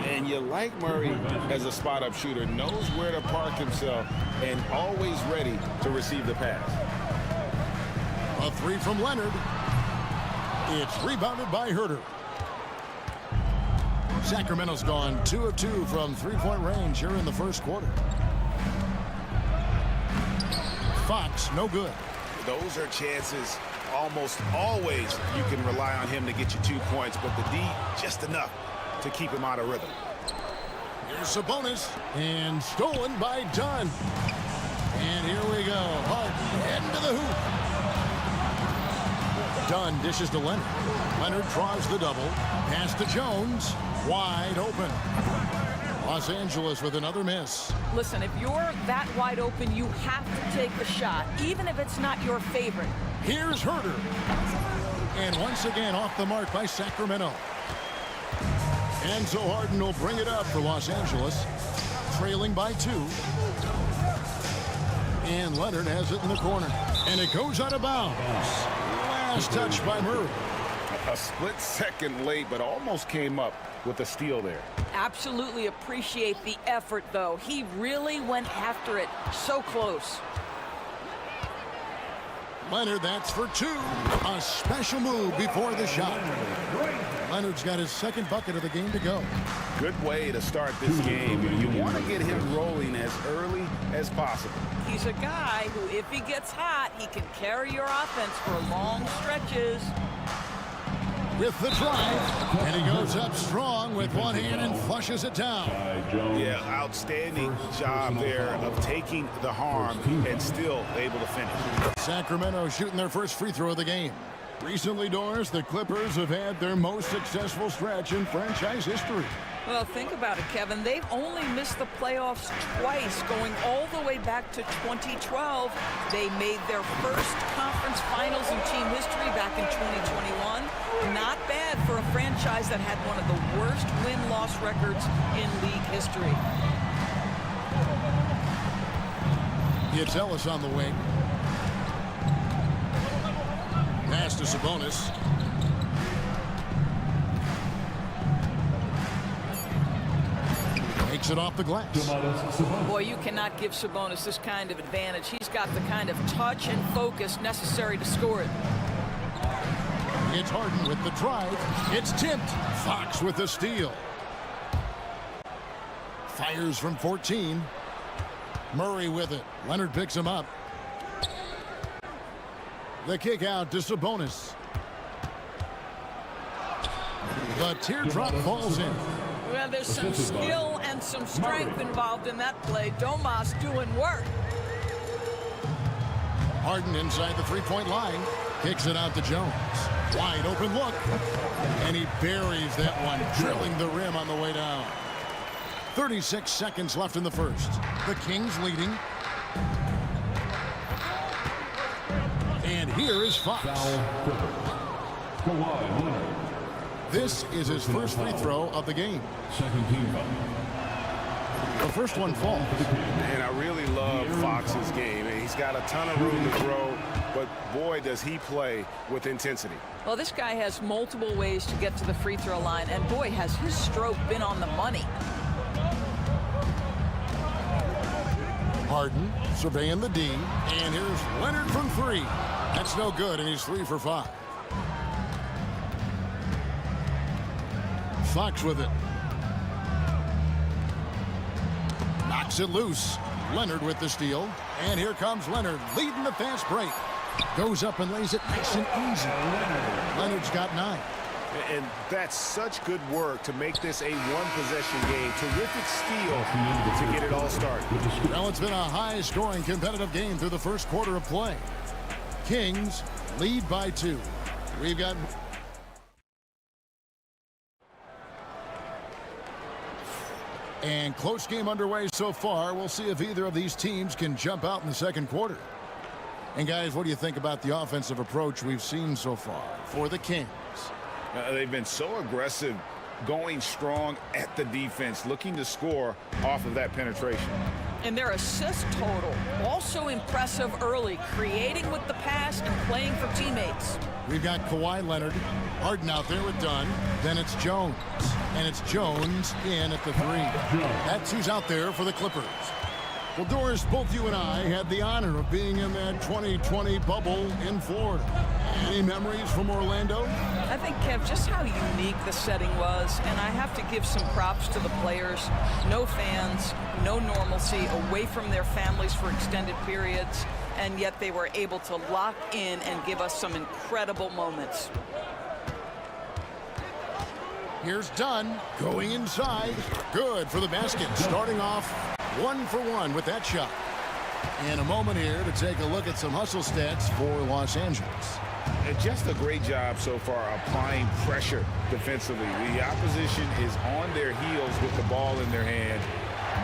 And you like Murray as a spot-up shooter. Knows where to park himself and always ready to receive the pass. A three from Leonard. It's rebounded by Herter. Sacramento's gone 2 of 2 from three-point range here in the first quarter. Fox, no good. Those are chances almost always you can rely on him to get you 2 points, but the D, just enough to keep him out of rhythm. Here's Sabonis, and stolen by Dunn. And here we go. Harden heading to the hoop. Dunn dishes to Leonard. Leonard draws the double. Pass to Jones. Wide open. Los Angeles with another miss. Listen, if you're that wide open, you have to take the shot, even if it's not your favorite. Here's Herter. And once again off the mark by Sacramento. And so Harden will bring it up for Los Angeles, trailing by 2. And Leonard has it in the corner. And it goes out of bounds. Last touch by Murray. A split second late, but almost came up with a steal there. Absolutely appreciate the effort, though. He really went after it. So close. Leonard, that's for 2. A special move before the shot. Leonard's got his second bucket of the game to go. Good way to start this game. You want to get him rolling as early as possible. He's a guy who, if he gets hot, he can carry your offense for long stretches. With the drive, and he goes up strong with one hand and flushes it down. Yeah, outstanding job there of taking the harm and still able to finish. Sacramento shooting their first free throw of the game. Recently, Doris, the Clippers have had their most successful stretch in franchise history. Well, think about it, Kevin. They've only missed the playoffs twice, going all the way back to 2012. They made their first conference finals in team history back in 2021. Not bad for a franchise that had one of the worst win-loss records in league history. It's Ellis on the wing. Pass to Sabonis. Makes it off the glass. Boy, you cannot give Sabonis this kind of advantage. He's got the kind of touch and focus necessary to score it. It's Harden with the drive. It's tipped. Fox with the steal. Fires from 14. Murray with it. Leonard picks him up. The kick out to Sabonis. The teardrop falls in. Well, there's some skill and some strength involved in that play. Domas doing work. Harden inside the three-point line. Kicks it out to Jones. Wide open look. And he buries that one, drilling the rim on the way down. 36 seconds left in the first. The Kings leading. And here is Fox. This is his first free throw of the game. Second team. The first one falls. And I really love Fox's game. He's got a ton of room to throw, but boy, does he play with intensity. Well, this guy has multiple ways to get to the free throw line, and boy, has his stroke been on the money. Harden surveying the D, and here's Leonard from three. That's no good, and he's 3 for 5. Fox with it. Knocks it loose. Leonard with the steal. And here comes Leonard leading the fast break. Goes up and lays it nice and easy. Leonard's got 9. And that's such good work to make this a one-possession game. Terrific steal to get it all started. Well, it's been a high-scoring competitive game through the first quarter of play. Kings lead by 2. We've got... And close game underway so far. We'll see if either of these teams can jump out in the second quarter. And guys, what do you think about the offensive approach we've seen so far for the Kings? They've been so aggressive, going strong at the defense, looking to score off of that penetration. And their assist total, also impressive early, creating with the pass and playing for teammates. We've got Kawhi Leonard, Harden out there with Dunn. Then it's Jones. And it's Jones in at the 3. That's who's out there for the Clippers. Well, Doris, both you and I had the honor of being in that 2020 bubble in Florida. Any memories from Orlando? I think, Kev, just how unique the setting was, and I have to give some props to the players. No fans, no normalcy, away from their families for extended periods, and yet they were able to lock in and give us some incredible moments. Here's Dunn going inside. Good for the basket. Starting off 1 for 1 with that shot. And a moment here to take a look at some hustle stats for Los Angeles. And just a great job so far applying pressure defensively. The opposition is on their heels with the ball in their hand.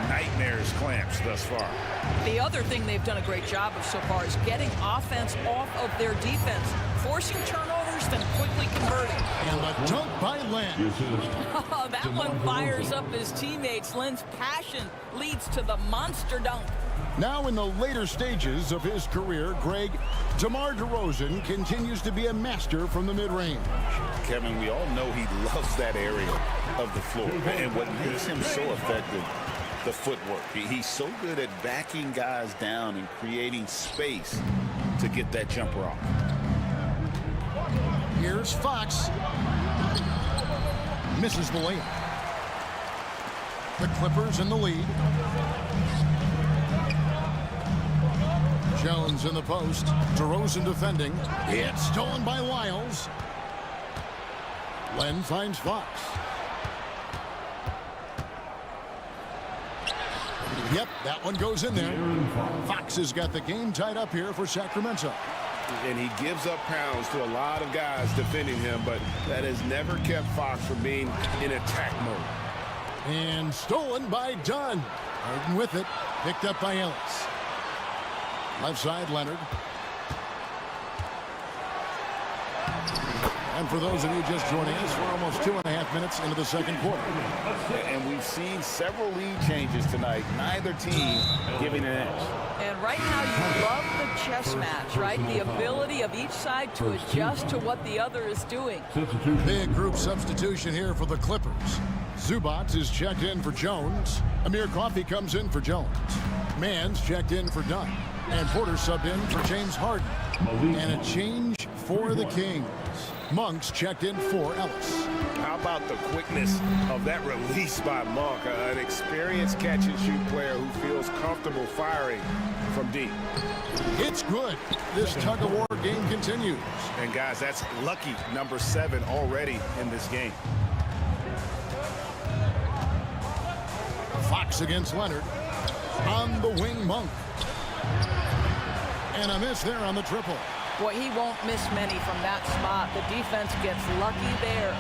Nightmares clamps thus far. The other thing they've done a great job of so far is getting offense off of their defense, forcing turnovers, then quickly converting. And the dunk by Len. Oh, that one fires up his teammates. Len's passion leads to the monster dunk. Now in the later stages of his career, Greg, DeMar DeRozan continues to be a master from the mid-range. Kevin, we all know he loves that area of the floor. And what makes him so effective, the footwork. He's so good at backing guys down and creating space to get that jumper off. Here's Fox. Misses the layup. The Clippers in the lead. Jones in the post. DeRozan defending. It's stolen by Lyles. Len finds Fox. Yep, that one goes in there. Fox has got the game tied up here for Sacramento. And he gives up pounds to a lot of guys defending him, but that has never kept Fox from being in attack mode. And stolen by Dunn. Harden with it. Picked up by Ellis. Left side, Leonard. And for those of you just joining us, we're almost 2.5 minutes into the second quarter. And we've seen several lead changes tonight. Neither team giving an edge. And right now you love the chess match, right? The ability of each side to adjust to what the other is doing. Big group substitution here for the Clippers. Zubac is checked in for Jones. Amir Coffey comes in for Jones. Mann's checked in for Dunn. And Porter subbed in for James Harden. And a change for the Kings. Monk's checked in for Ellis. How about the quickness of that release by Monk, an experienced catch-and-shoot player who feels comfortable firing from deep. It's good. This tug-of-war game continues. And, guys, that's lucky number 7 already in this game. Fox against Leonard. On the wing, Monk. And a miss there on the triple. Boy, he won't miss many from that spot. The defense gets lucky there.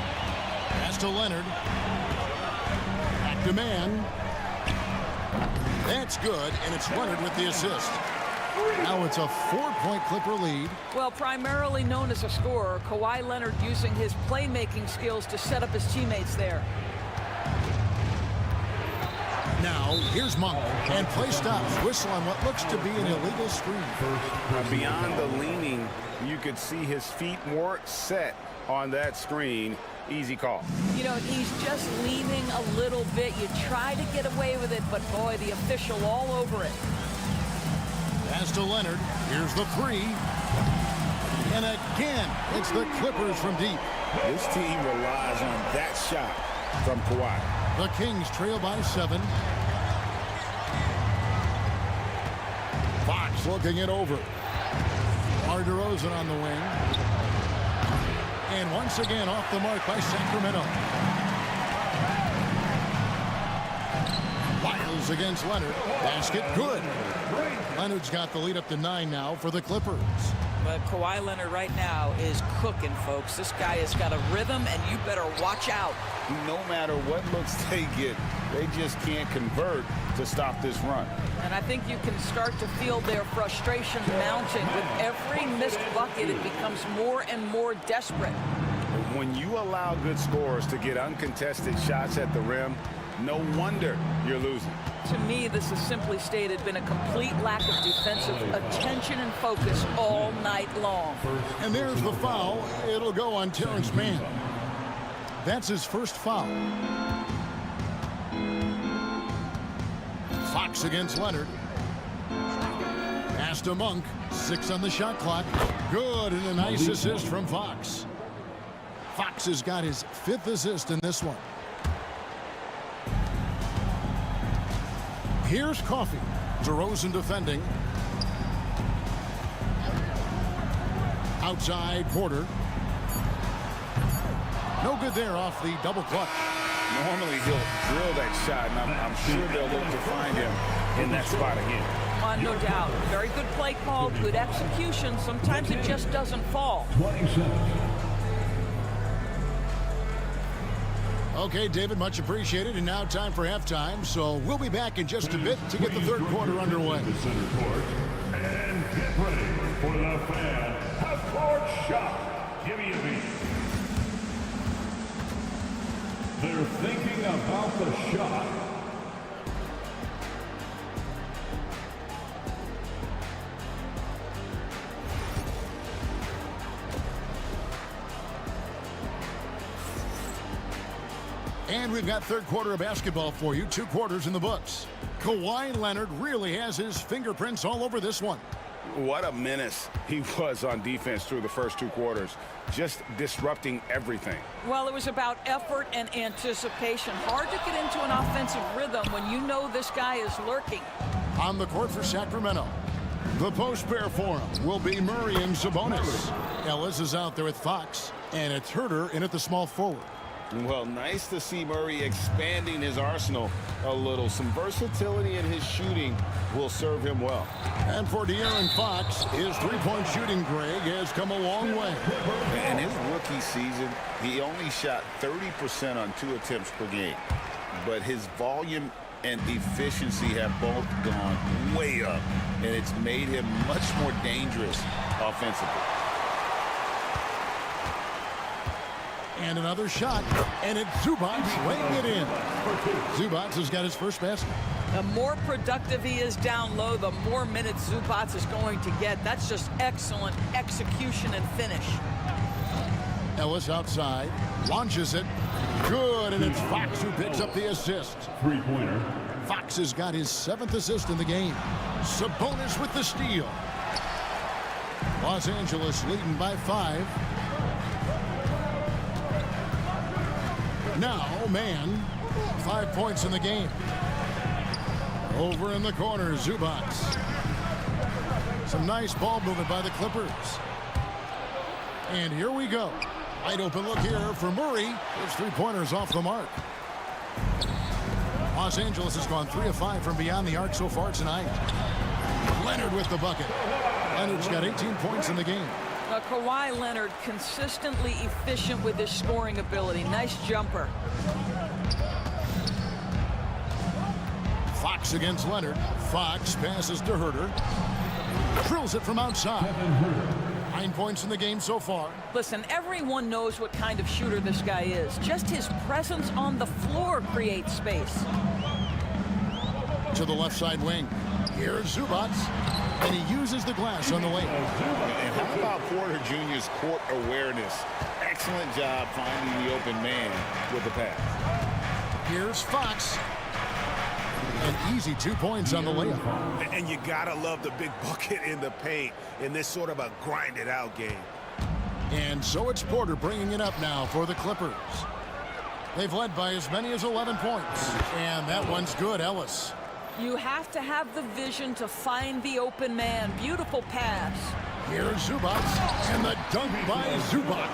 Pass to Leonard. Back to man. That's good, and it's Leonard with the assist. Now it's a 4-point Clipper lead. Well, primarily known as a scorer, Kawhi Leonard using his playmaking skills to set up his teammates there. Now, here's Monk, and play stops. Whistle on what looks to be an illegal screen. Beyond the leaning, you could see his feet more set on that screen. Easy call. You know, he's just leaning a little bit. You try to get away with it, but boy, the official all over it. Pass to Leonard. Here's the three. And again, it's the Clippers from deep. This team relies on that shot from Kawhi. The Kings trail by 7. Fox looking it over. DeRozan on the wing. And once again off the mark by Sacramento. Lyles against Leonard. Basket good. Leonard's got the lead up to 9 now for the Clippers. But Kawhi Leonard right now is cooking, folks. This guy has got a rhythm, and you better watch out. No matter what looks they get, they just can't convert to stop this run. And I think you can start to feel their frustration mounting. With every missed bucket, it becomes more and more desperate. When you allow good scorers to get uncontested shots at the rim, no wonder you're losing. To me, this has simply stated been a complete lack of defensive attention and focus all night long. And there's the foul. It'll go on Terrence Mann. That's his first foul. Fox against Leonard. Pass to Monk. 6 on the shot clock. Good, and a nice assist from Fox. Fox has got his 5th assist in this one. Here's Coffey. DeRozan defending. Outside Porter. No good there off the double clutch. Normally he'll drill that shot, and I'm sure they'll look to find him in that spot again. No doubt. Very good play call, good execution. Sometimes it just doesn't fall. 20 seconds. Okay, David, much appreciated. And now time for halftime. So we'll be back in just a bit to get the third quarter underway. The center court. And get ready for the fan half-court shot. Give me a beat. They're thinking about the shot. And we've got third quarter of basketball for you. 2 quarters in the books. Kawhi Leonard really has his fingerprints all over this one. What a menace he was on defense through the first 2 quarters, just disrupting everything. Well, it was about effort and anticipation. Hard to get into an offensive rhythm when you know this guy is lurking. On the court for Sacramento, the post pair for him will be Murray and Sabonis. Ellis is out there with Fox, and it's Herter in at the small forward. Well, nice to see Murray expanding his arsenal a little. Some versatility in his shooting will serve him well. And for De'Aaron Fox, his three-point shooting, Greg, has come a long way. In his rookie season, he only shot 30% on 2 attempts per game. But his volume and efficiency have both gone way up, and it's made him much more dangerous offensively. And another shot, and it's Zubac laying it in. Zubac has got his first basket. The more productive he is down low, the more minutes Zubac is going to get. That's just excellent execution and finish. Ellis outside, launches it. Good, and it's Fox who picks up the assist. Three-pointer. Fox has got his 7th assist in the game. Sabonis with the steal. Los Angeles leading by 5. Now, man, 5 points in the game. Over in the corner, Zubac. Some nice ball movement by the Clippers. And here we go. Wide open look here for Murray. His 3-pointers off the mark. Los Angeles has gone 3 of 5 from beyond the arc so far tonight. Leonard with the bucket. Leonard's got 18 points in the game. Kawhi Leonard consistently efficient with his scoring ability. Nice jumper. Fox against Leonard. Fox passes to Herter. Drills it from outside. 9 points in the game so far. Listen, everyone knows what kind of shooter this guy is. Just his presence on the floor creates space. To the left side wing. Here's Zubac. And he uses the glass on the lane. And how about Porter Jr.'s court awareness? Excellent job finding the open man with the pass. Here's Fox. An easy 2 points on the layup. And you gotta love the big bucket in the paint in this sort of a grinded-out game. And so it's Porter bringing it up now for the Clippers. They've led by as many as 11 points. And that one's good, Ellis. You have to have the vision to find the open man. Beautiful pass. Here's Zubac, and the dunk by Zubac.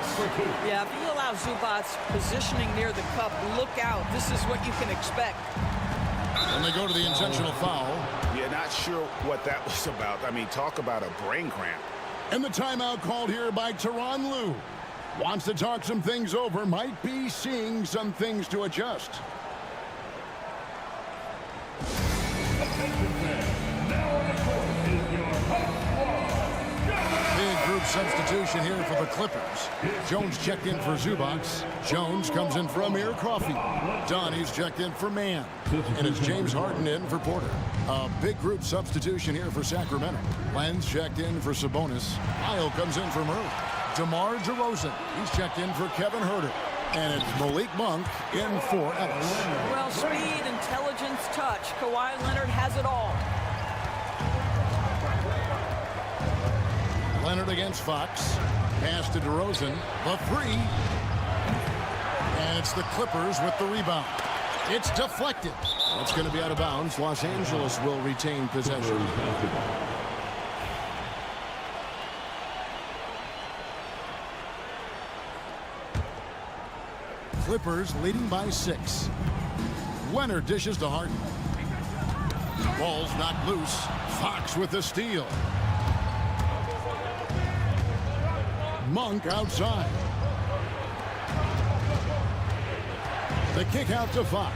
Yeah, if you allow Zubac positioning near the cup, look out. This is what you can expect. And they go to the intentional foul. Yeah, not sure what that was about. I mean, talk about a brain cramp. And the timeout called here by Tyronn Lue. Wants to talk some things over, might be seeing some things to adjust. Big group substitution here for the Clippers. Jones checked in for Zubac. Jones comes in for Amir Coffey. Donnie's checked in for Mann. And it's James Harden in for Porter. A big group substitution here for Sacramento. Lenz checked in for Sabonis. Isle comes in for Murray. DeMar DeRozan. He's checked in for Kevin Herter. And it's Malik Monk in for Ellis. Well, speed, intelligence, touch. Kawhi Leonard has it all. Leonard against Fox. Pass to DeRozan. The three. And it's the Clippers with the rebound. It's deflected. It's going to be out of bounds. Los Angeles will retain possession. Clippers leading by 6. Leonard dishes to Harden. Ball's knocked loose. Fox with the steal. Monk outside. The kick out to Fox.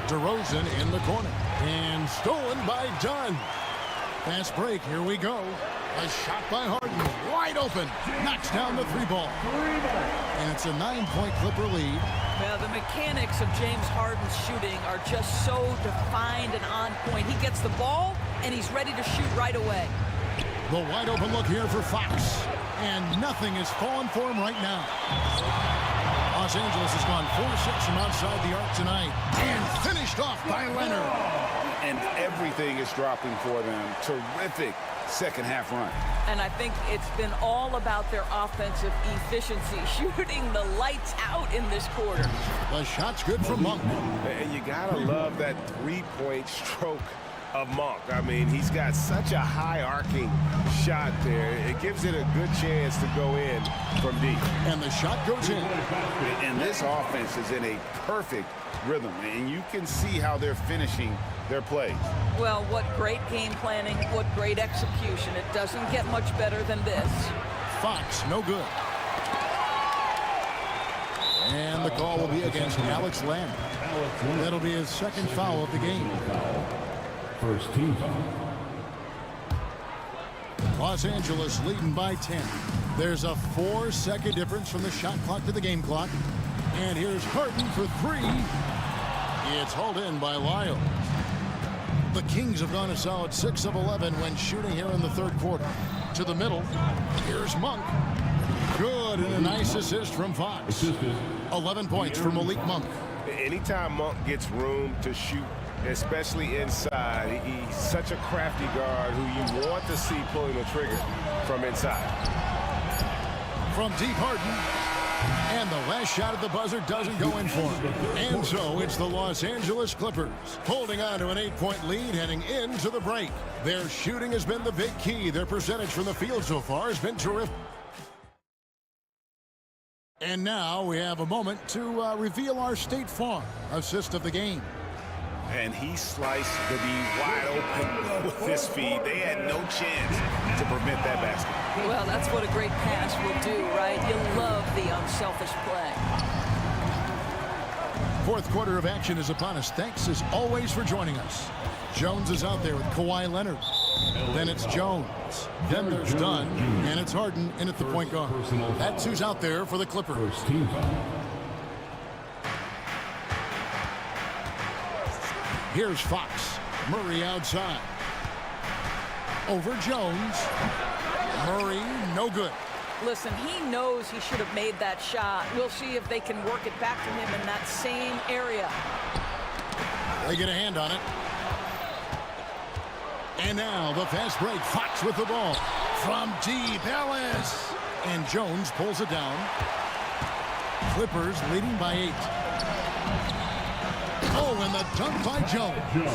DeRozan in the corner. And stolen by Dunn. Fast break. Here we go. A shot by Harden. Wide open. Knocks down the 3-ball. And it's a 9-point Clipper lead. Now, the mechanics of James Harden's shooting are just so defined and on point. He gets the ball, and he's ready to shoot right away. The wide open look here for Fox. And nothing is falling for him right now. Los Angeles has gone 4-6 from outside the arc tonight. And finished off by Leonard. And everything is dropping for them. Terrific second-half run. And I think it's been all about their offensive efficiency, shooting the lights out in this quarter. The shot's good from Monk. And you gotta love that three-point stroke of Monk. I mean, he's got such a high arcing shot there. It gives it a good chance to go in from deep. And the shot goes in. And this offense is in a perfect rhythm, and you can see how they're finishing their plays. Well, what great game planning, what great execution. It doesn't get much better than this. Fox, no good. And the call will be against Alex Lamb. That'll be his second foul of the game. First team foul. Los Angeles leading by 10. There's a 4-second difference from the shot clock to the game clock. And here's Harden for 3. It's hauled in by Lyle. The Kings have gone a solid 6 of 11 when shooting here in the third quarter. To the middle. Here's Monk. Good, and a nice assist from Fox. 11 points for Malik Monk. Anytime Monk gets room to shoot, especially inside, he's such a crafty guard who you want to see pulling the trigger from inside. From deep, Harden. And the last shot at the buzzer doesn't go in for him. And so it's the Los Angeles Clippers holding on to an 8-point lead heading into the break. Their shooting has been the big key. Their percentage from the field so far has been terrific. And now we have a moment to reveal our State Farm assist of the game. And he sliced the D wide open with his speed. They had no chance to prevent that basket. Well, that's what a great pass will do, right? You love the unselfish play. Fourth quarter of action is upon us. Thanks as always for joining us. Jones is out there with Kawhi Leonard. Then it's Jones. Then there's Dunn. And it's Harden in at the point guard. That's who's out there for the Clippers. Here's Fox. Murray outside. Over Jones. Murray, no good. Listen, he knows he should have made that shot. We'll see if they can work it back to him in that same area. They get a hand on it. And now the fast break. Fox with the ball. From deep, Ellis. And Jones pulls it down. Clippers leading by 8. Oh, and the dunk by Jones.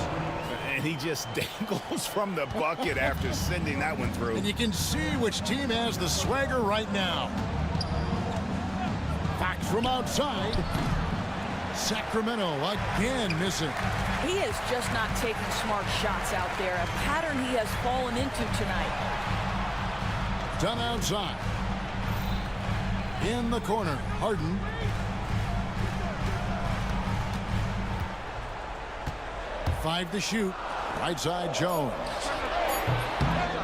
And he just dangles from the bucket after sending that one through. And you can see which team has the swagger right now. Fox from outside. Sacramento again missing. He is just not taking smart shots out there, a pattern he has fallen into tonight. Done outside. In the corner, Harden. Five to shoot. Right side, Jones.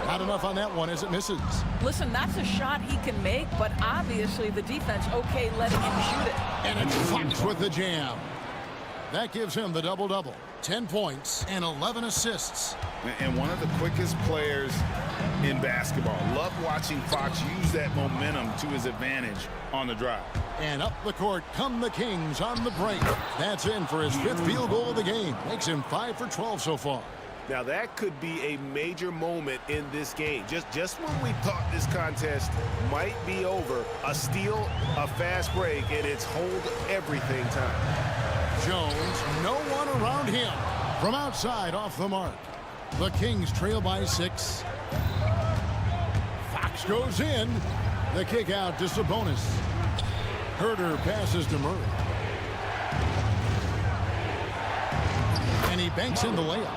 Not enough on that one as it misses. Listen, that's a shot he can make, but obviously the defense okay letting him shoot it. And it's Fox with the jam. That gives him the double-double. 10 points and 11 assists. And one of the quickest players in basketball. Love watching Fox use that momentum to his advantage on the drive. And up the court come the Kings on the break. That's in for his 5th field goal of the game. Makes him 5 for 12 so far. Now that could be a major moment in this game. Just when we thought this contest might be over, a steal, a fast break, and it's hold everything time. Jones, no one around him. From outside, off the mark. The Kings trail by 6. Fox goes in. The kick out to Sabonis. Herder passes to Murray. And he banks in the layup.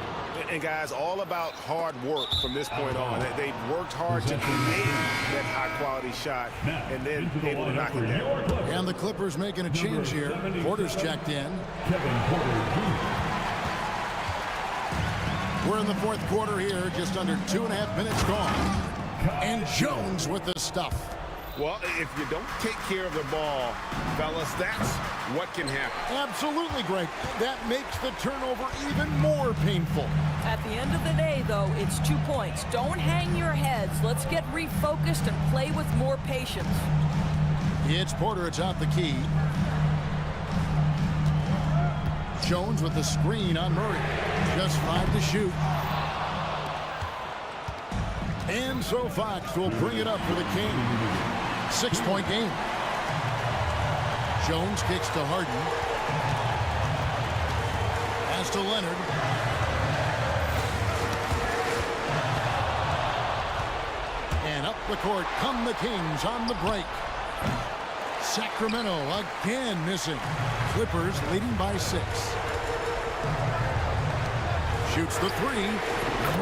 And guys, all about hard work from this point on. They've worked hard to create that high-quality shot and then able to knock it down. And the Clippers making a change here. Porter's checked in. We're in the fourth quarter here, just under 2.5 minutes gone. And Jones with the stuff. Well, if you don't take care of the ball, fellas, that's what can happen. Absolutely, Greg. That makes the turnover even more painful. At the end of the day, though, it's 2 points. Don't hang your heads. Let's get refocused and play with more patience. It's Porter. It's out the key. Jones with the screen on Murray. Just 5 to shoot. And so Fox will bring it up for the Kings. 6-point game. Jones kicks to Harden. Pass to Leonard. And up the court come the Kings on the break. Sacramento again missing. Clippers leading by 6. Shoots the 3.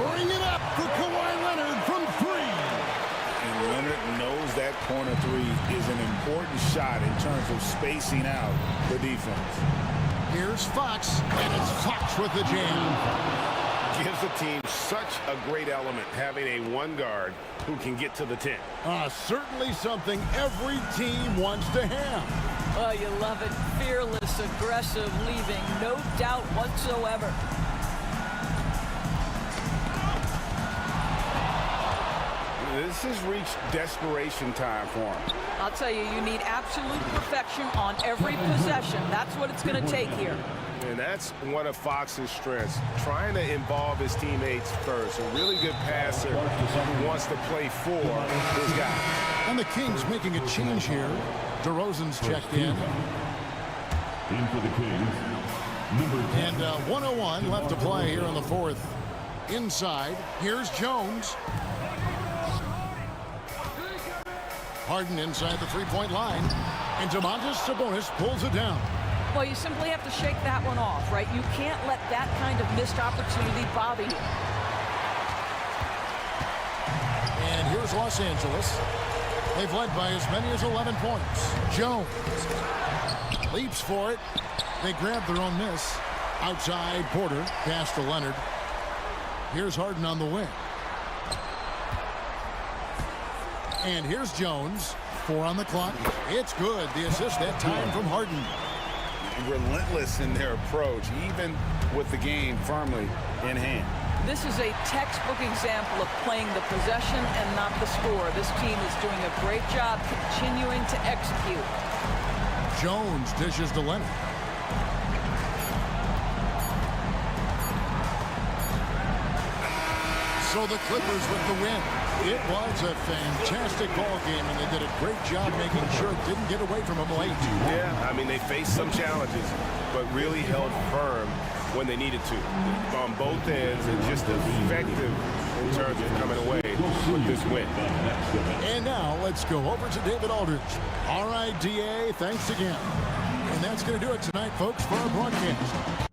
Bring it up for Kawhi Leonard from 3. And Leonard knows that corner 3 is an important shot in terms of spacing out the defense. Here's Fox, and it's Fox with the jam. Gives the team such a great element having a one guard who can get to the 10. Certainly something every team wants to have. Oh, you love it. Fearless, aggressive, leaving no doubt whatsoever. This has reached desperation time for him. I'll tell you, you need absolute perfection on every possession. That's what it's going to take here. And that's one of Fox's strengths, trying to involve his teammates first. A really good passer wants to play for his guy. And the Kings making a change here. DeRozan's checked in. In for the Kings, number 10. And 1:01 left to play here in the fourth. Inside, here's Jones. Harden inside the three-point line. And Domantas Sabonis pulls it down. Well, you simply have to shake that one off, right? You can't let that kind of missed opportunity bother you. And here's Los Angeles. They've led by as many as 11 points. Jones leaps for it. They grab their own miss. Outside, Porter, pass to Leonard. Here's Harden on the wing. And here's Jones. 4 on the clock. It's good. The assist that time from Harden. Relentless in their approach, even with the game firmly in hand. This is a textbook example of playing the possession and not the score. This team is doing a great job continuing to execute. Jones dishes to Leonard. So the Clippers with the win. It was a fantastic ball game, and they did a great job making sure it didn't get away from them late. Yeah, I mean, they faced some challenges, but really held firm when they needed to on both ends, and just effective in terms of coming away with this win. And now let's go over to David Aldridge. All right, DA, thanks again. And that's going to do it tonight, folks, for our broadcast.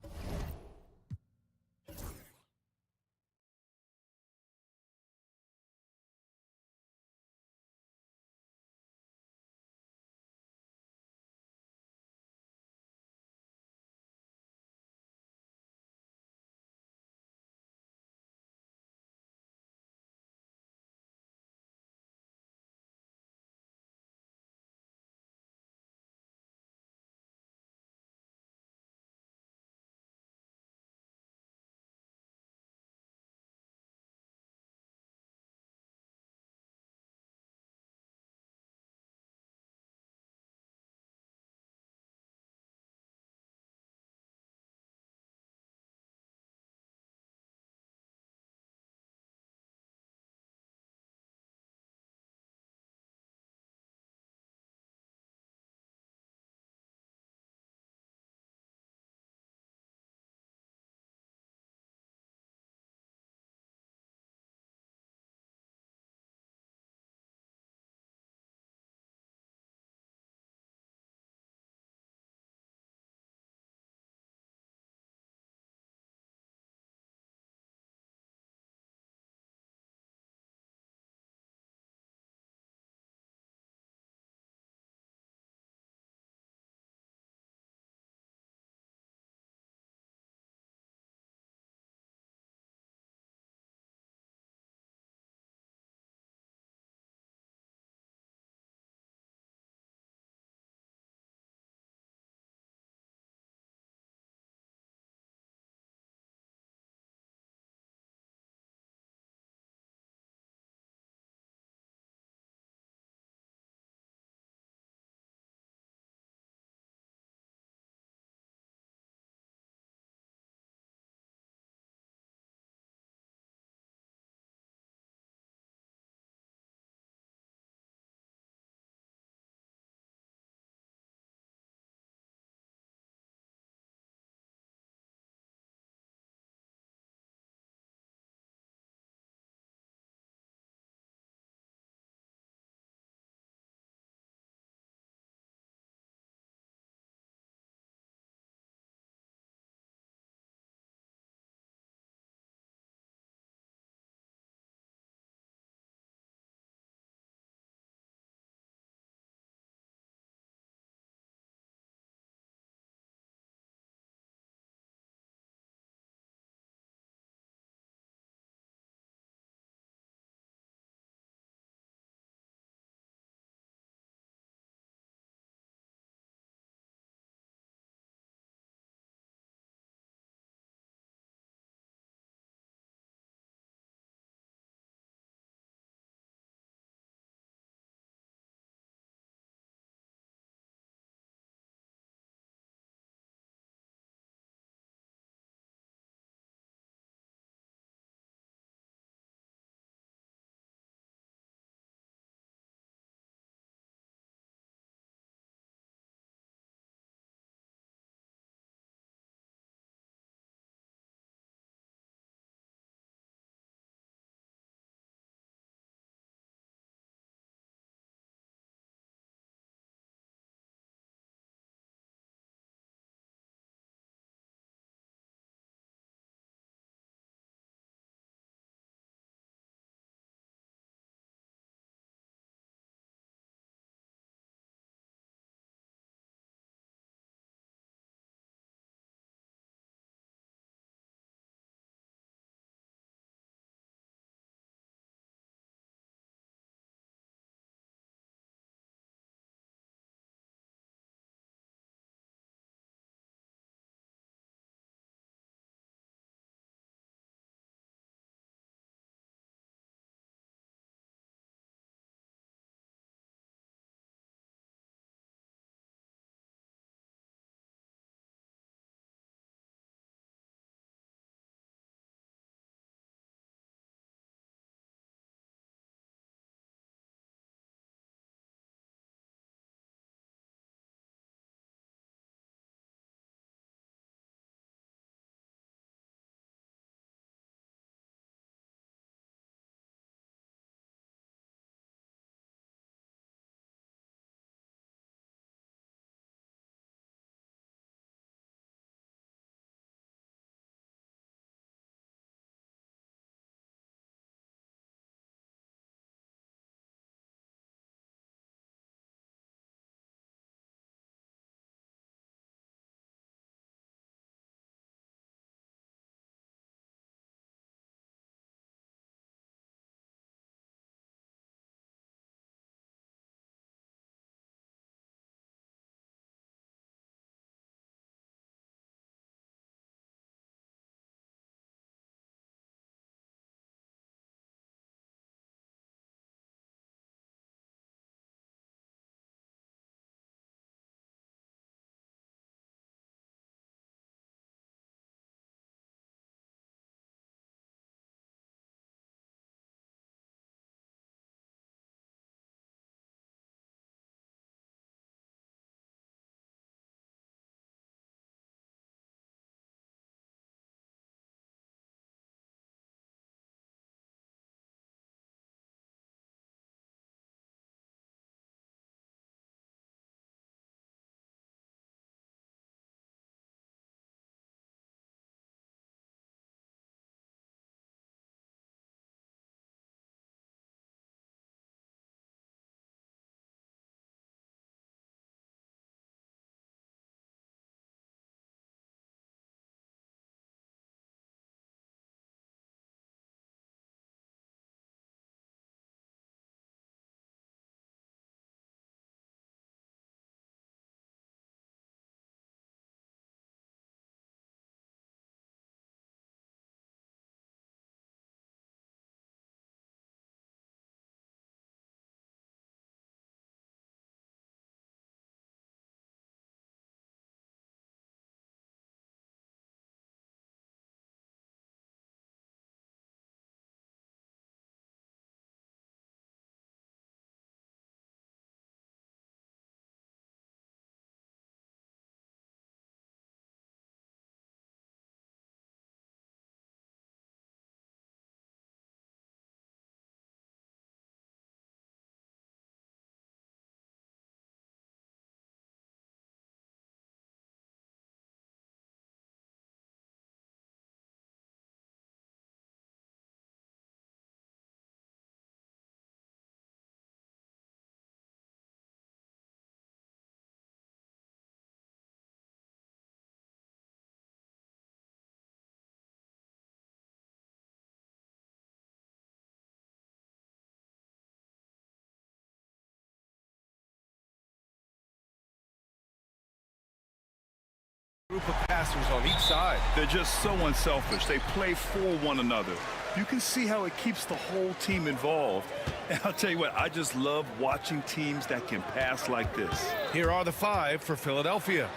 Group of passers on each side. They're just so unselfish. They play for one another. You can see how it keeps the whole team involved. And I'll tell you what, I just love watching teams that can pass like this. Here are the 5 for Philadelphia.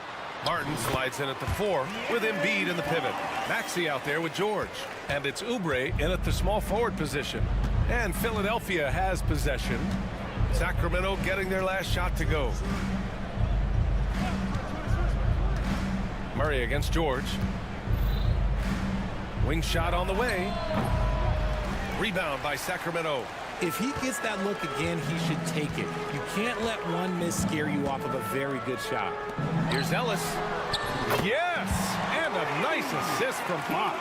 Martin slides in at the 4 with Embiid in the pivot. Maxey out there with George. And it's Oubre in at the small forward position. And Philadelphia has possession. Sacramento getting their last shot to go. Murray against George. Wing shot on the way. Rebound by Sacramento. If he gets that look again, he should take it. You can't let one miss scare you off of a very good shot. Here's Ellis. Yes! And a nice assist from Fox.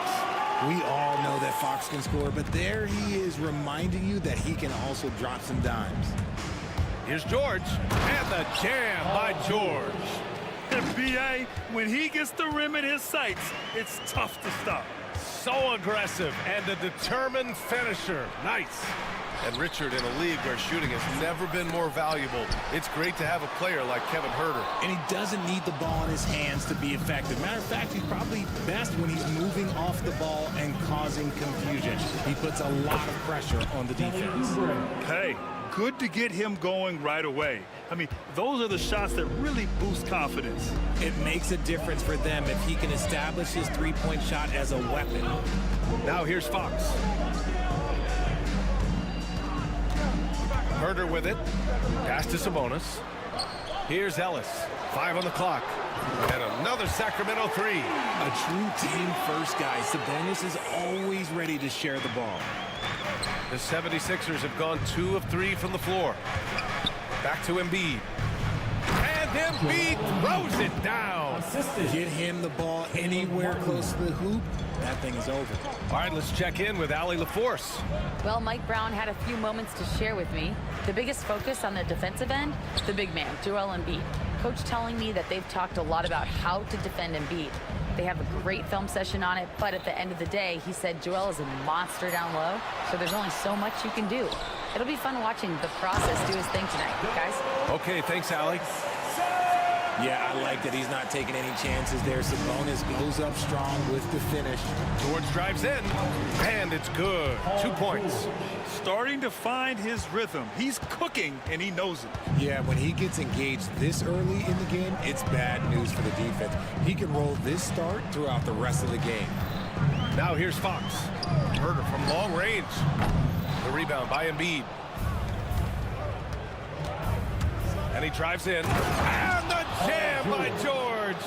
We all know that Fox can score, but there he is reminding you that he can also drop some dimes. Here's George. And the jam by George. And B.A., when he gets the rim in his sights, it's tough to stop. So aggressive and a determined finisher. Nice. And Richard, in a league where shooting has never been more valuable, it's great to have a player like Kevin Huerter. And he doesn't need the ball in his hands to be effective. Matter of fact, he's probably best when he's moving off the ball and causing confusion. He puts a lot of pressure on the defense. Hey, good to get him going right away. I mean, those are the shots that really boost confidence. It makes a difference for them if he can establish his three-point shot as a weapon. Now here's Fox. Huerter with it. Pass to Sabonis. Here's Ellis. 5 on the clock. And another Sacramento 3. A true team-first guy. Sabonis is always ready to share the ball. The 76ers have gone 2 of 3 from the floor. Back to Embiid. And Embiid throws it down. Get him the ball anywhere close to the hoop. That thing is over. All right, let's check in with Allie LaForce. Well, Mike Brown had a few moments to share with me. The biggest focus on the defensive end, the big man, Joel Embiid. Coach telling me that they've talked a lot about how to defend Embiid. They have a great film session on it, but at the end of the day, he said Joel is a monster down low, so there's only so much you can do. It'll be fun watching the process do his thing tonight, guys. Okay, thanks, Allie. Yeah, I like that he's not taking any chances there. Sabonis goes up strong with the finish. George drives in, and it's good. 2 points. Starting to find his rhythm. He's cooking, and he knows it. Yeah, when he gets engaged this early in the game, it's bad news for the defense. He can roll this start throughout the rest of the game. Now here's Fox. Huerter from long range. The rebound by Embiid. And he drives in. And the jam by George.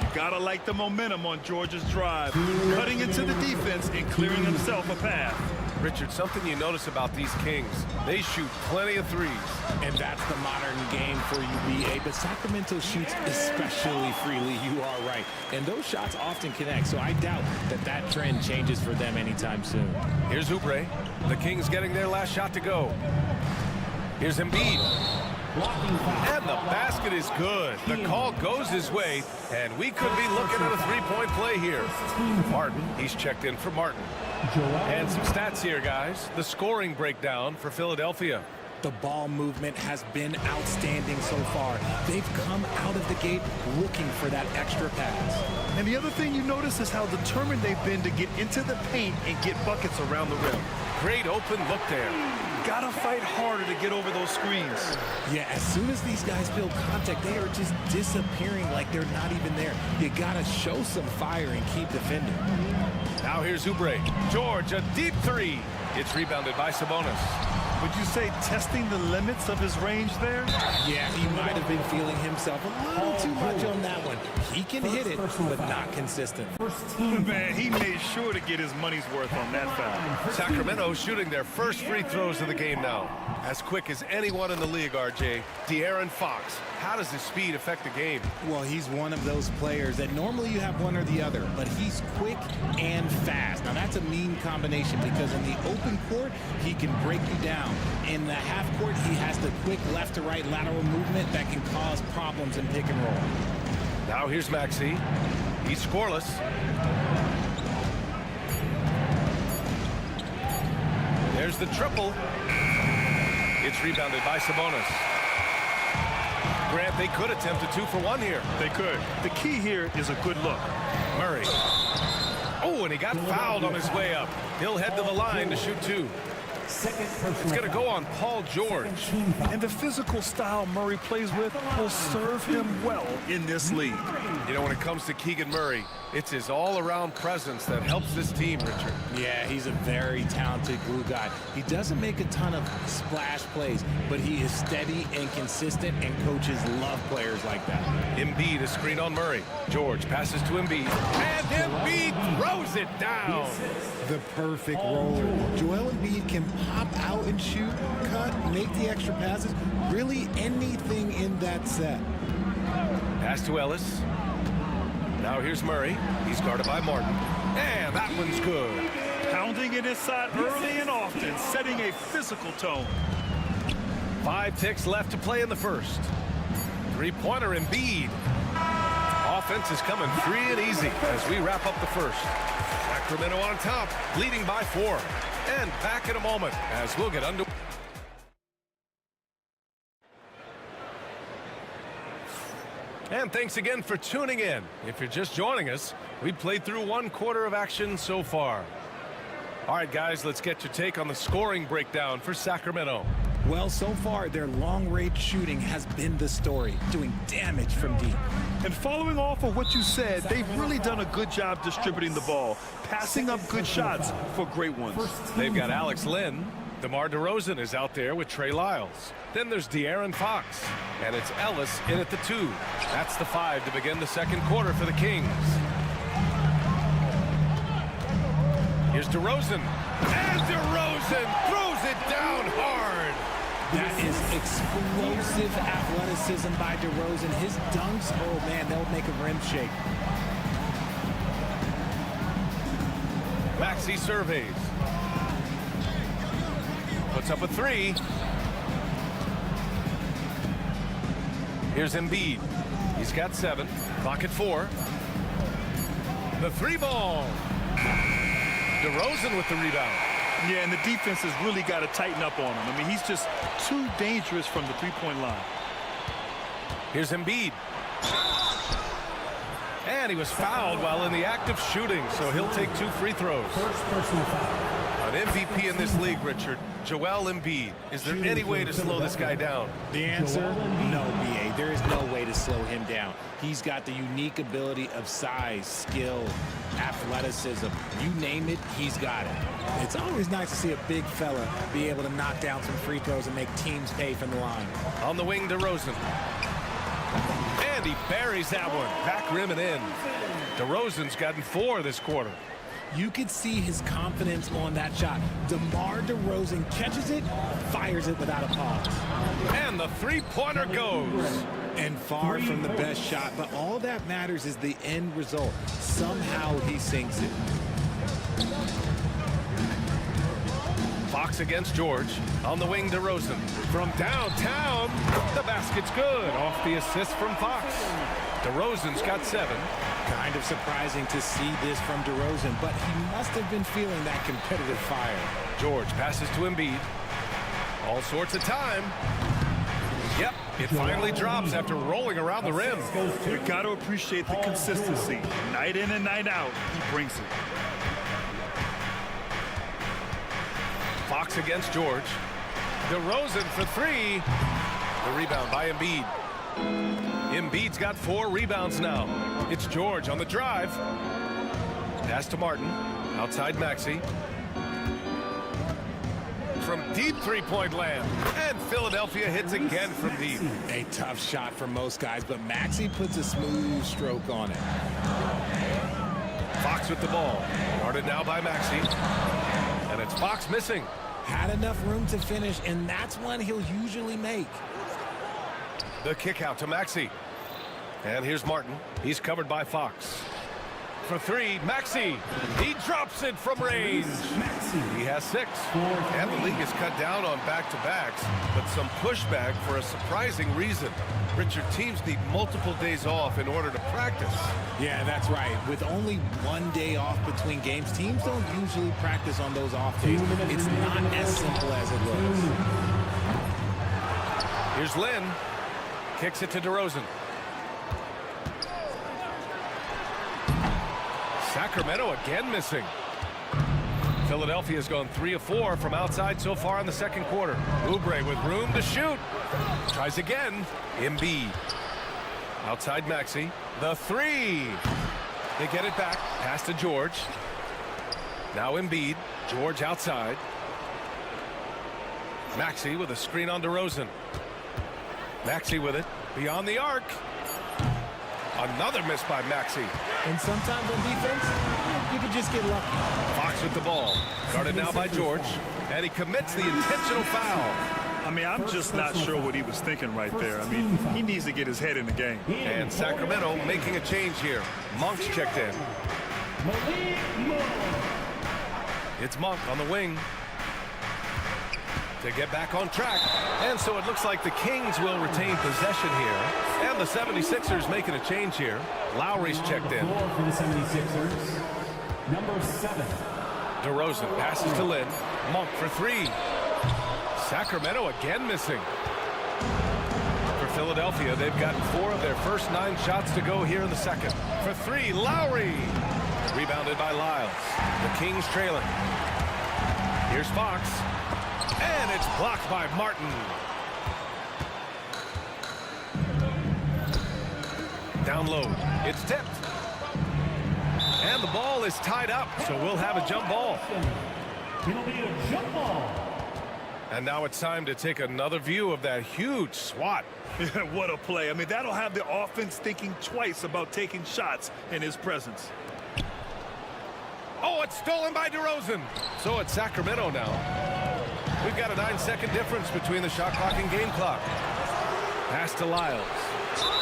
You gotta like the momentum on George's drive. Cutting into the defense and clearing himself a path. Richard, something you notice about these Kings, they shoot plenty of threes. And that's the modern game for UBA, but Sacramento shoots especially freely. You are right. And those shots often connect, so I doubt that that trend changes for them anytime soon. Here's Oubre. The Kings getting their last shot to go. Here's Embiid. And the basket is good. The call goes his way, and we could be looking at a three-point play here. Martin, he's checked in for Martin. And some stats here, guys. The scoring breakdown for Philadelphia. The ball movement has been outstanding so far. They've come out of the gate looking for that extra pass. And the other thing you notice is how determined they've been to get into the paint and get buckets around the rim. Great open look there. Gotta fight harder to get over those screens. Yeah, as soon as these guys feel contact, they are just disappearing like they're not even there. You gotta show some fire and keep defending. Now here's Oubre. George, a deep three. It's rebounded by Sabonis. Would you say testing the limits of his range there? Yeah, he might have been feeling himself a little too much on that one. He can hit it, but not consistent. Man, he made sure to get his money's worth on that foul. Sacramento shooting their first free throws of the game now. As quick as anyone in the league, RJ. De'Aaron Fox. How does his speed affect the game? Well, he's one of those players that normally you have one or the other, but he's quick and fast. Now, that's a mean combination because in the open court, he can break you down. In the half court, he has the quick left to right lateral movement that can cause problems in pick and roll. Now here's Maxey. He's scoreless. There's the triple. It's rebounded by Sabonis. Grant, they could attempt a 2-for-1 here. They could. The key here is a good look. Murray. Oh, and he got fouled on his way up. He'll head to the line to shoot 2. It's going to go on Paul George. And the physical style Murray plays with will serve him well in this league. You know, when it comes to Keegan Murray, it's his all-around presence that helps this team, Richard. Yeah, he's a very talented glue guy. He doesn't make a ton of splash plays, but he is steady and consistent, and coaches love players like that. Embiid is screen on Murray. George passes to Embiid, and Embiid throws it down. The perfect roller. Joel Embiid can pop out and shoot, cut, make the extra passes, really anything in that set. Pass to Ellis. Now here's Murray. He's guarded by Martin. And that one's good. Pounding it inside early and often, setting a physical tone. 5 ticks left to play in the first. 3-pointer Embiid. Offense is coming free and easy as we wrap up the first. Sacramento on top, leading by 4. And back in a moment as we'll get under. And thanks again for tuning in. If you're just joining us, we've played through 1 quarter of action so far. All right, guys, let's get your take on the scoring breakdown for Sacramento. Well, so far, their long-range shooting has been the story, doing damage from deep. And following off of what you said, they've really done a good job distributing the ball, passing up good shots for great ones. They've got Alex Len. DeMar DeRozan is out there with Trey Lyles. Then there's De'Aaron Fox. And it's Ellis in at the 2. That's the 5 to begin the second quarter for the Kings. Here's DeRozan. And DeRozan throws it down hard. That is explosive athleticism by DeRozan. His dunks, oh man, they'll make a rim shake. Maxey surveys. Puts up a 3. Here's Embiid. He's got 7. Clock at 4. The 3-ball. DeRozan with the rebound. Yeah, and the defense has really got to tighten up on him. I mean, he's just too dangerous from the three-point line. Here's Embiid. And he was fouled while in the act of shooting, so he'll take 2 free throws. An MVP in this league, Richard, Joel Embiid. Is there any way to slow this guy down? The answer, no, B.A. There is no way to slow him down. He's got the unique ability of size, skill, athleticism. You name it, he's got it. It's always nice to see a big fella be able to knock down some free throws and make teams pay from the line. On the wing, DeRozan. And he buries that one. Back rim and in. DeRozan's gotten 4 this quarter. You could see his confidence on that shot. DeMar DeRozan catches it, fires it without a pause. And the 3-pointer goes. And far from the best shot, but all that matters is the end result. Somehow he sinks it. Fox against George. On the wing, DeRozan. From downtown, the basket's good. Off the assist from Fox. DeRozan's got 7. Kind of surprising to see this from DeRozan, but he must have been feeling that competitive fire. George passes to Embiid. All sorts of time. Yep, it finally drops after rolling around the rim. You got to appreciate the consistency. Night in and night out, he brings it. Fox against George. DeRozan for 3. The rebound by Embiid. Embiid's got 4 rebounds now. It's George on the drive. Pass to Martin. Outside Maxey. From deep 3-point land. And Philadelphia hits again from deep. A tough shot for most guys, but Maxey puts a smooth stroke on it. Fox with the ball. Guarded now by Maxey. And it's Fox missing. Had enough room to finish, and that's one he'll usually make. The kick out to Maxey. And here's Martin. He's covered by Fox. For 3, Maxey. He drops it from range. He has 6. And the league has cut down on back-to-backs, but some pushback for a surprising reason. Richard, teams need multiple days off in order to practice. Yeah, that's right. With only 1 day off between games, teams don't usually practice on those off days. It's not as simple as it looks. Here's Lynn. Kicks it to DeRozan. Sacramento again missing. Philadelphia's gone 3 of 4 from outside so far in the second quarter. Oubre with room to shoot. Tries again. Embiid. Outside Maxey. The three. They get it back. Pass to George. Now Embiid. George outside. Maxey with a screen on DeRozan. Maxey with it. Beyond the arc. Another miss by Maxey. And sometimes on defense, you can just get lucky. Fox with the ball. Guarded now by George. And he commits the intentional foul. I mean, I'm just not sure what he was thinking right there. I mean, he needs to get his head in the game. And Sacramento making a change here. Monk's checked in. It's Monk on the wing to get back on track. And so it looks like the Kings will retain possession here. And the 76ers making a change here. Lowry's checked in. For the 76ers, number 7. DeRozan passes to Lynn. Monk for three. Sacramento again missing. For Philadelphia, they've gotten 4 of their first 9 shots to go here in the second. For three, Lowry. Rebounded by Lyles. The Kings trailing. Here's Fox. And it's blocked by Martin. Down low. It's tipped. And the ball is tied up, so we'll have a jump ball. It'll be a jump ball. And now it's time to take another view of that huge swat. What a play. I mean, that'll have the offense thinking twice about taking shots in his presence. Oh, it's stolen by DeRozan. So it's Sacramento now. We've got a 9-second difference between the shot clock and game clock. Pass to Lyles.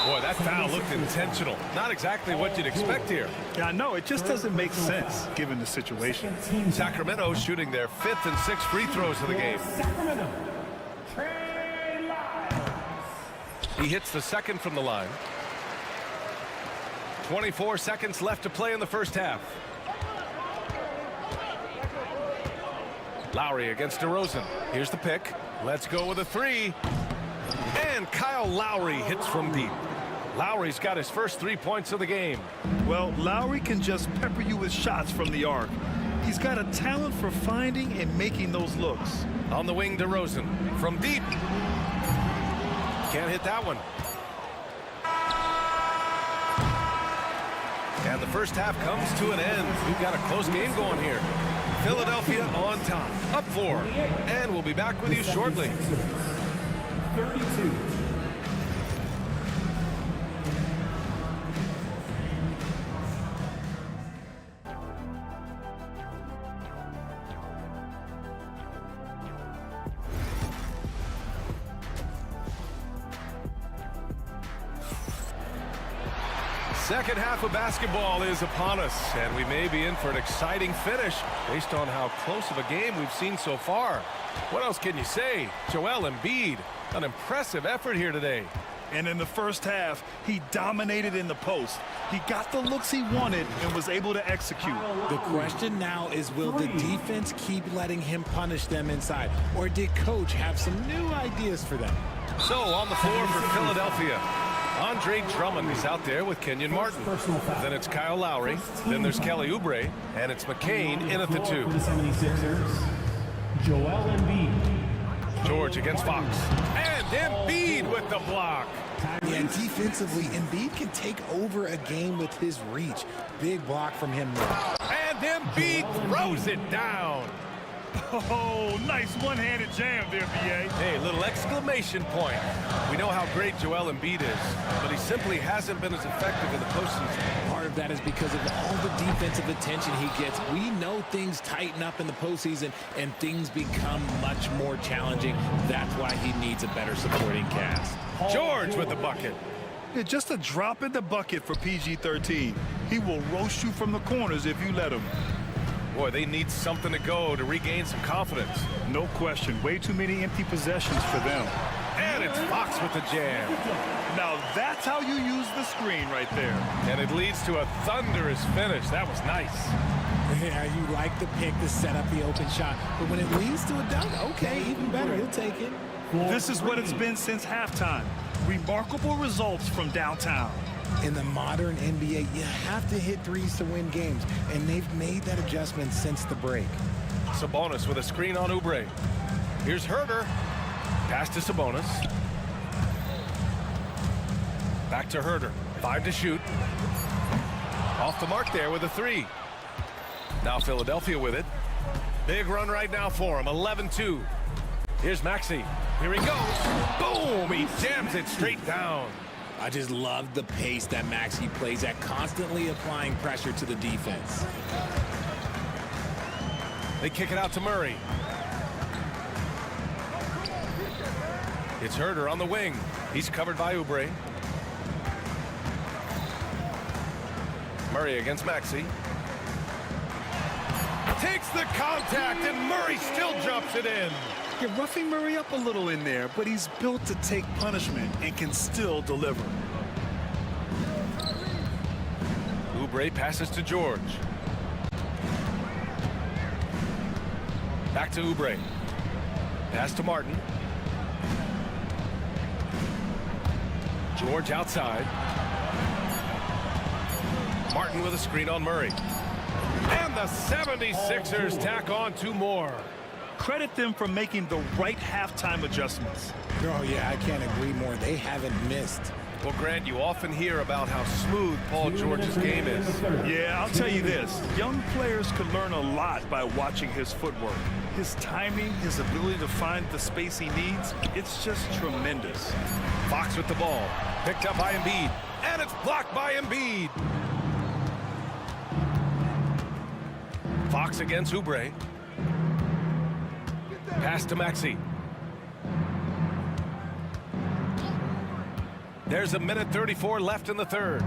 Boy, that foul looked intentional. Not exactly what you'd expect here. Yeah, I know. It just doesn't make sense given the situation. Sacramento shooting their 5th and 6th free throws of the game. He hits the second from the line. 24 seconds left to play in the first half. Lowry against DeRozan. Here's the pick. Let's go with a three. And Kyle Lowry hits from deep. Lowry's got his first 3 points of the game. Well, Lowry can just pepper you with shots from the arc. He's got a talent for finding and making those looks. On the wing, DeRozan from deep. Can't hit that one. And the first half comes to an end. We've got a close game going here. Philadelphia on top, up 4. And we'll be back with you shortly. 32. Second half of basketball is upon us, and we may be in for an exciting finish based on how close of a game we've seen so far. What else can you say? Joel Embiid, an impressive effort here today. And in the first half, he dominated in the post. He got the looks he wanted and was able to execute. The question now is, will the defense keep letting him punish them inside? Or did coach have some new ideas for them? So on the floor for Philadelphia, Andre Drummond is out there with Kenyon Martin. Then it's Kyle Lowry. Then there's Kelly Oubre. And it's McCain in at the 2. For the 76ers, Joel Embiid. George against Fox. And Embiid with the block. Yeah, defensively, Embiid can take over a game with his reach. Big block from him now. And Embiid throws it down. Oh, nice one-handed jam there, B.A. Hey, little exclamation point. We know how great Joel Embiid is, but he simply hasn't been as effective in the postseason. Part of that is because of all the defensive attention he gets. We know things tighten up in the postseason and things become much more challenging. That's why he needs a better supporting cast. George with the bucket. Yeah, just a drop in the bucket for PG-13. He will roast you from the corners if you let him. Boy, they need something to go to regain some confidence. No question. Way too many empty possessions for them. And it's Fox with the jam. Now that's how you use the screen right there. And it leads to a thunderous finish. That was nice. Yeah, you like the pick to set up the open shot. But when it leads to a dunk, okay, even better. He'll take it. This is what it's been since halftime. Remarkable results from downtown. In the modern NBA, you have to hit threes to win games, and they've made that adjustment since the break. Sabonis with a screen on Oubre. Here's Herder. Pass to Sabonis. Back to Herder. 5 to shoot. Off the mark there with a 3. Now Philadelphia with it. Big run right now for him. 11-2. Here's Maxey. Here he goes. Boom! He jams it straight down. I just love the pace that Maxey plays at, constantly applying pressure to the defense. They kick it out to Murray. It's Herder on the wing. He's covered by Oubre. Murray against Maxey. Takes the contact, and Murray still jumps it in. You're roughing Murray up a little in there, but he's built to take punishment and can still deliver. Oubre passes to George. Back to Oubre. Pass to Martin. George outside. Martin with a screen on Murray. And the 76ers tack on 2 more. Credit them for making the right halftime adjustments. Oh, yeah, I can't agree more. They haven't missed. Well, Grant, you often hear about how smooth Paul George's game is. Yeah, I'll tell you this. Young players can learn a lot by watching his footwork. His timing, his ability to find the space he needs, it's just tremendous. Fox with the ball. Picked up by Embiid. And it's blocked by Embiid. Fox against Oubre. Pass to Maxey. There's 1:34 left in the third.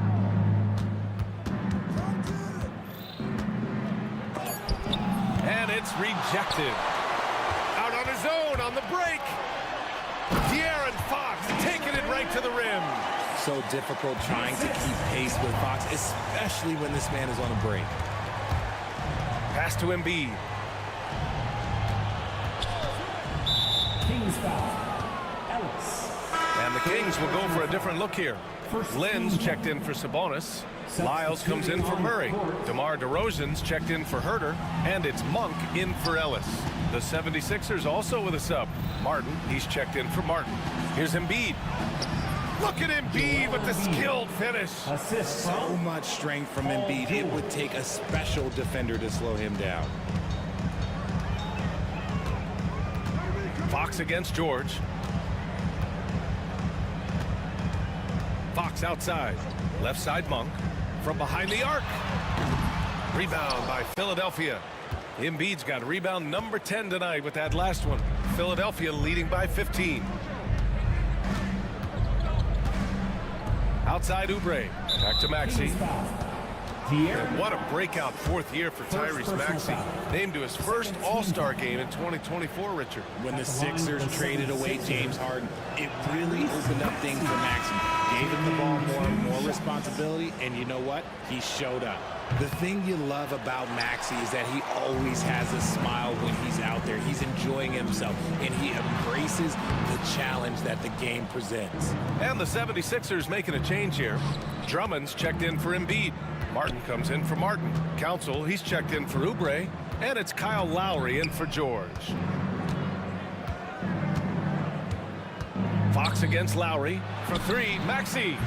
And it's rejected. Out on his own on the break. De'Aaron Fox taking it right to the rim. So difficult trying to keep pace with Fox, especially when this man is on a break. Pass to Embiid. And the Kings will go for a different look here. Lynn's checked in for Sabonis. Lyles comes in for Murray. DeMar DeRozan's checked in for Herder. And it's Monk in for Ellis. The 76ers also with a sub. Martin, he's checked in for Martin. Here's Embiid. Look at Embiid with the skilled finish. So much strength from Embiid. It would take a special defender to slow him down. Fox against George. Fox outside. Left side Monk. From behind the arc. Rebound by Philadelphia. Embiid's got rebound number 10 tonight with that last one. Philadelphia leading by 15. Outside Oubre. Back to Maxey. And what a breakout 4th year for Tyrese Maxey. Named to his first All-Star game in 2024, Richard. When the Sixers traded away James Harden, it really opened up things for Maxey. Gave him the ball more responsibility, and you know what? He showed up. The thing you love about Maxey is that he always has a smile when he's out there. He's enjoying himself, and he embraces the challenge that the game presents. And the 76ers making a change here. Drummond's checked in for Embiid. Martin comes in for Martin. Council, he's checked in for Oubre. And it's Kyle Lowry in for George. Fox against Lowry. For 3, Maxey.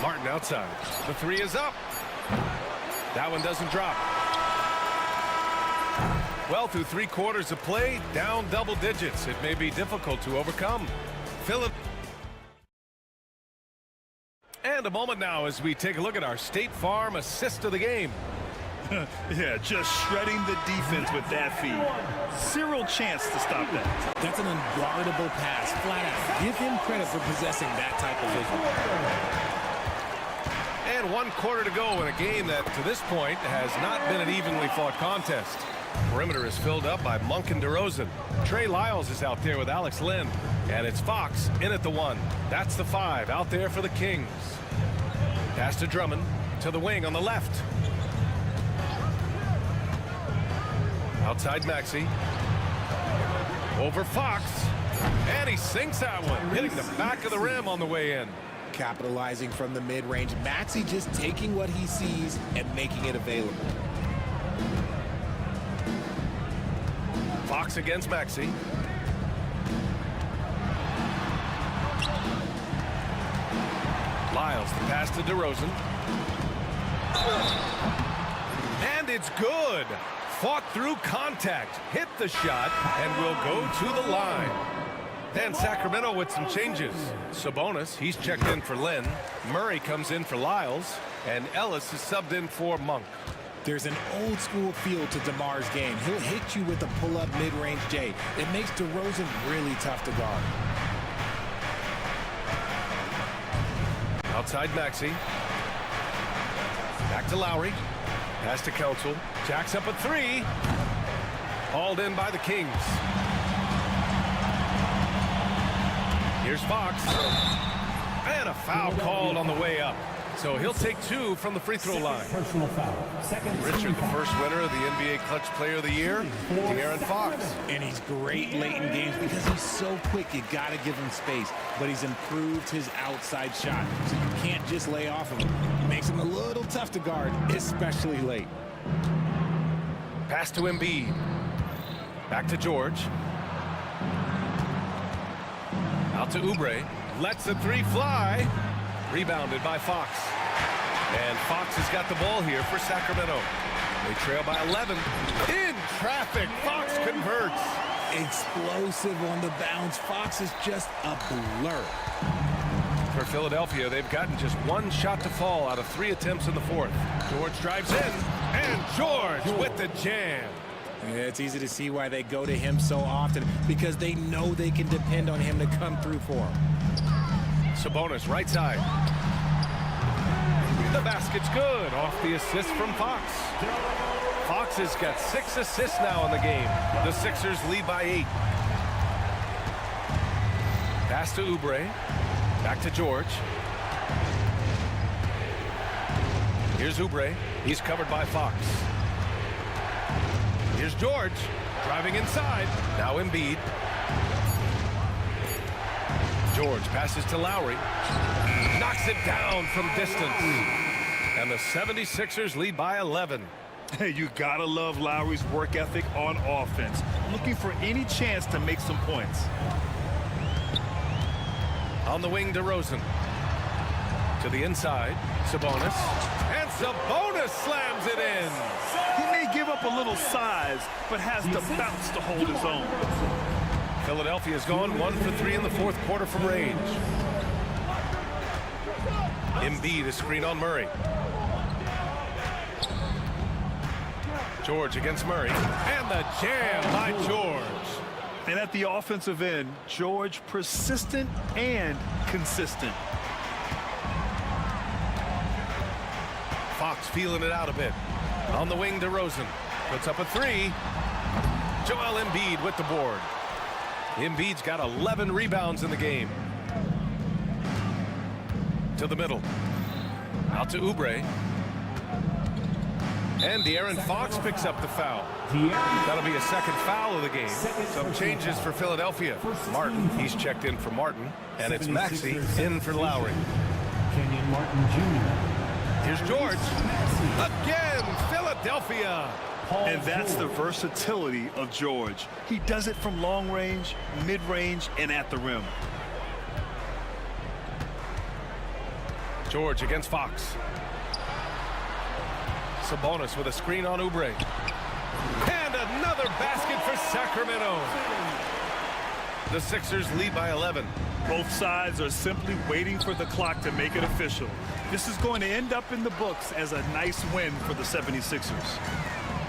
Martin outside. The 3 is up. That one doesn't drop. Well, through 3 quarters of play, down double digits. It may be difficult to overcome. And a moment now as we take a look at our State Farm assist of the game. Yeah, just shredding the defense with that feed. Zero chance to stop that. That's an unguardable pass, flat out. Give him credit for possessing that type of vision. And 1 quarter to go in a game that, to this point, has not been an evenly fought contest. Perimeter is filled up by Monk and DeRozan. Trey Lyles is out there with Alex Lynn. And it's Fox in at the 1. That's the 5 out there for the Kings. Pass to Drummond to the wing on the left. Outside Maxey. Over Fox. And he sinks that one, hitting the back of the rim on the way in. Capitalizing from the mid-range. Maxey just taking what he sees and making it available. Fox against Maxey. Lyles, the pass to DeRozan. And it's good. Fought through contact, hit the shot, and will go to the line. And Sacramento with some changes. Sabonis, he's checked in for Lynn. Murray comes in for Lyles. And Ellis is subbed in for Monk. There's an old school feel to DeMar's game. He'll hit you with a pull-up mid-range J. It makes DeRozan really tough to guard. Outside Maxey. Back to Lowry. Pass to Council. Jacks up a three. Hauled in by the Kings. Here's Fox. And a foul called on the way up. So he'll take 2 from the free throw line. Personal foul. Richard, the first winner of the NBA Clutch Player of the Year, De'Aaron Fox. And he's great late in games because he's so quick. You got to give him space. But he's improved his outside shot. So you can't just lay off of him. It makes him a little tough to guard, especially late. Pass to Embiid. Back to George. Out to Oubre. Lets the three fly. Rebounded by Fox. And Fox has got the ball here for Sacramento. They trail by 11. In traffic, Fox converts. Explosive on the bounce. Fox is just a blur. For Philadelphia, they've gotten just 1 shot to fall out of 3 attempts in the fourth. George drives in. And George with the jam. Yeah, it's easy to see why they go to him so often, because they know they can depend on him to come through for them. Sabonis, right side. The basket's good off the assist from Fox. Fox has got 6 assists now in the game. The Sixers lead by 8. Pass to Oubre. Back to George. Here's Oubre. He's covered by Fox. Here's George. Driving inside. Now Embiid. George passes to Lowry. Knocks it down from distance. And the 76ers lead by 11. Hey, you gotta love Lowry's work ethic on offense. Looking for any chance to make some points. On the wing, DeRozan. To the inside, Sabonis. And Sabonis slams it in. He may give up a little size, but has the bounce to hold his own. Philadelphia's gone 1 for 3 in the fourth quarter from range. Embiid is screen on Murray. George against Murray. And the jam by George. And at the offensive end, George persistent and consistent. Fox feeling it out a bit. On the wing, DeRozan. Puts up a three. Joel Embiid with the board. Embiid's got 11 rebounds in the game. To the middle. Out to Oubre. And De'Aaron Fox picks up the foul. That'll be a second foul of the game. Some changes for Philadelphia. Martin, he's checked in for Martin. And it's Maxey in for Lowry. Kenyon Martin Jr. Here's George. Again, Philadelphia. And that's the versatility of George. He does it from long range, mid-range, and at the rim. George against Fox. Sabonis with a screen on Oubre. And another basket for Sacramento. The Sixers lead by 11. Both sides are simply waiting for the clock to make it official. This is going to end up in the books as a nice win for the 76ers.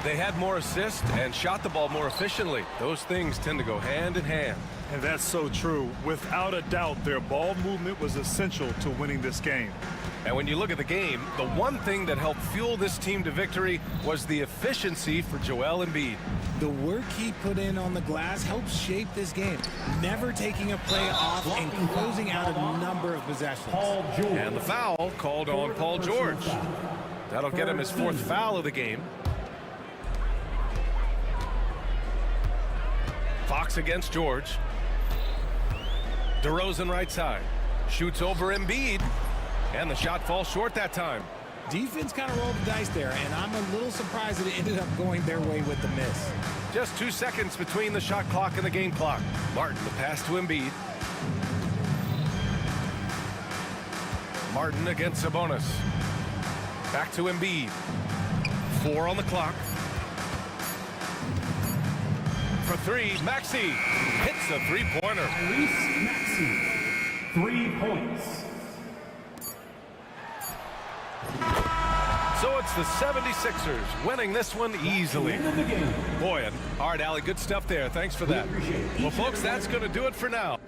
They had more assists and shot the ball more efficiently. Those things tend to go hand in hand. And that's so true. Without a doubt, their ball movement was essential to winning this game. And when you look at the game, the one thing that helped fuel this team to victory was the efficiency for Joel Embiid. The work he put in on the glass helps shape this game, never taking a play off and closing out a number of possessions. And the foul called on Paul George. That'll get him his 4th foul of the game. Fox against George. DeRozan right side. Shoots over Embiid. And the shot falls short that time. Defense kind of rolled the dice there, and I'm a little surprised that it ended up going their way with the miss. Just 2 seconds between the shot clock and the game clock. Martin, the pass to Embiid. Martin against Sabonis. Back to Embiid. 4 on the clock. For 3, Maxey hits a three-pointer. Tyrese Maxey, 3 points. So it's the 76ers winning this one easily. End of the game. Boy, and all right, Allie, good stuff there. Thanks for that. Well, folks, that's going to do it for now.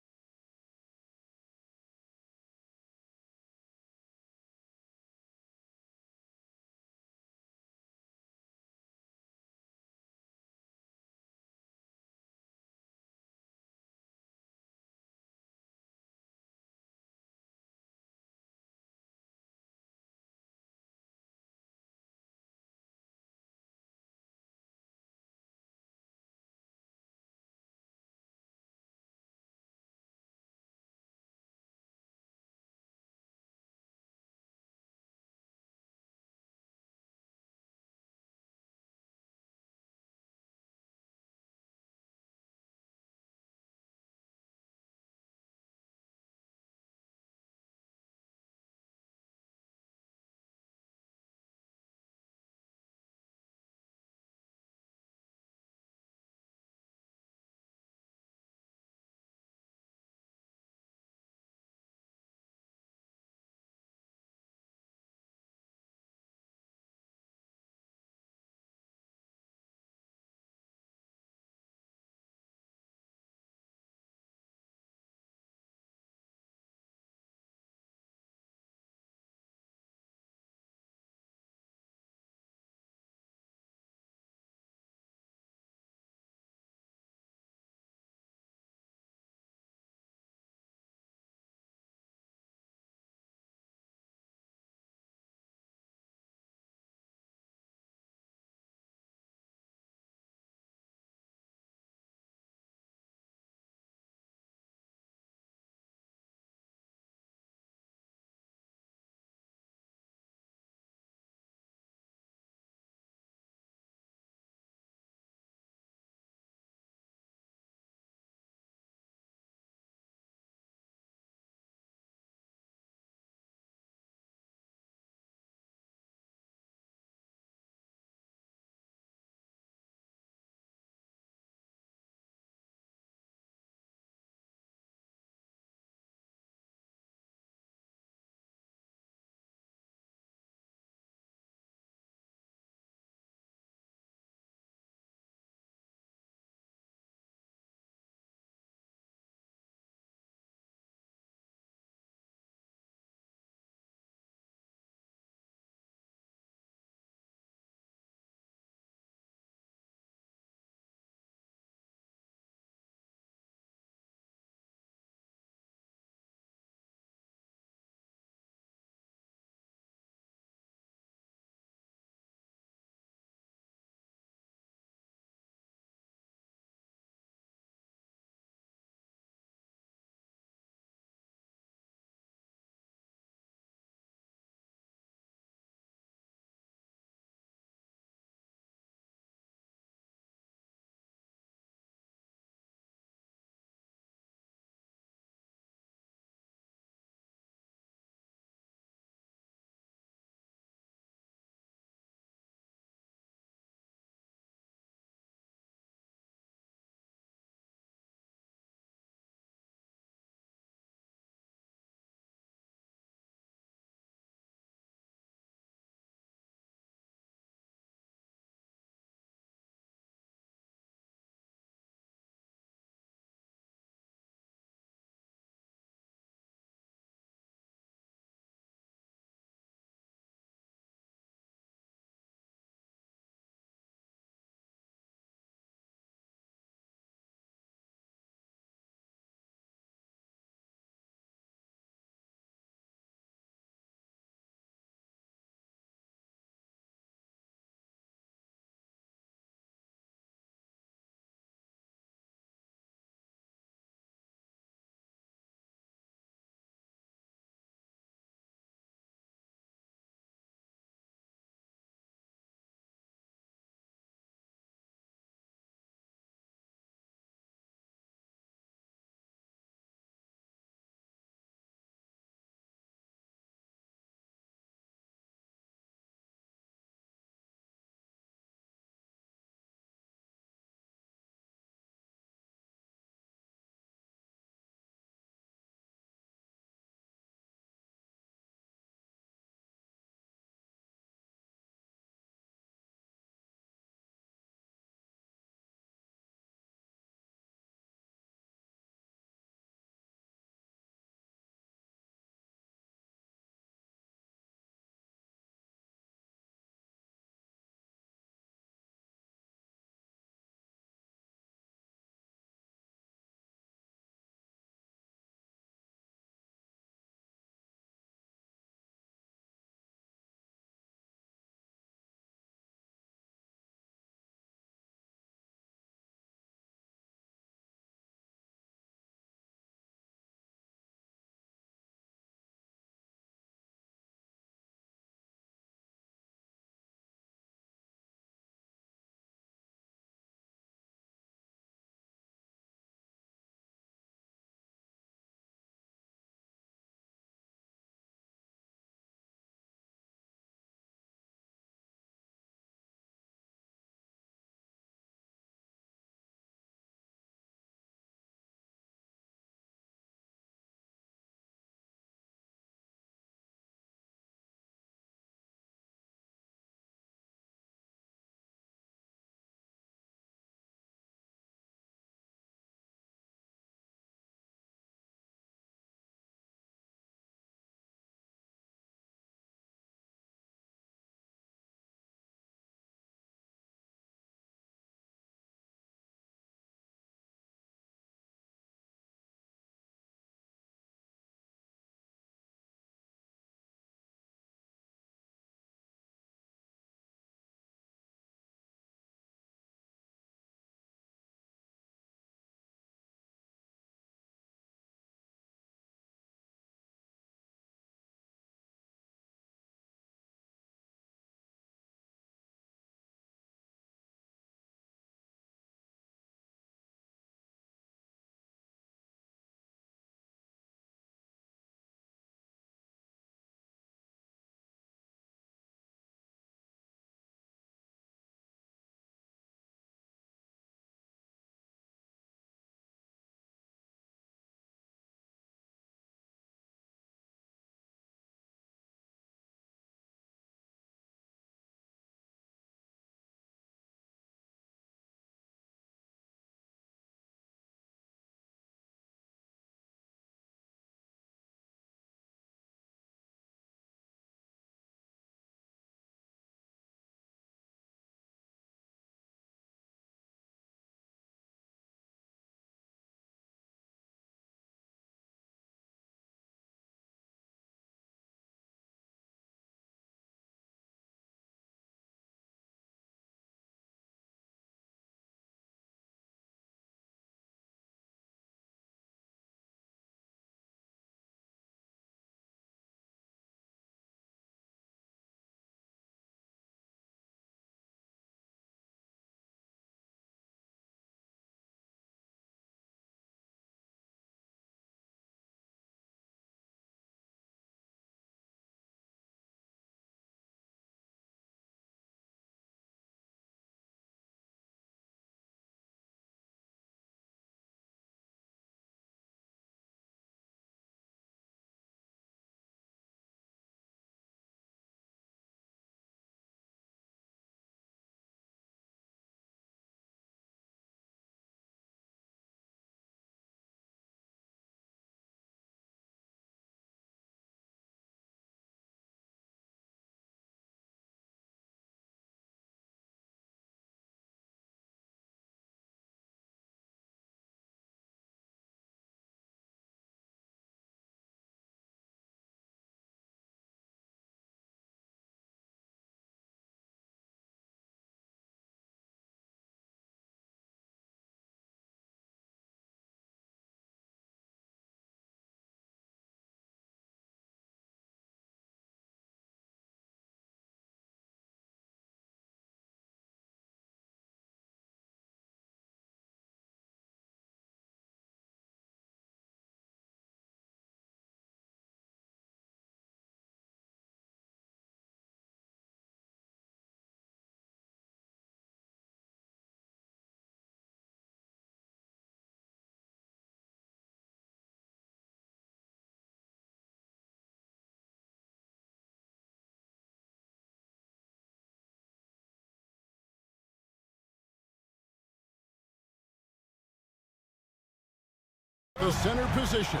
The center position.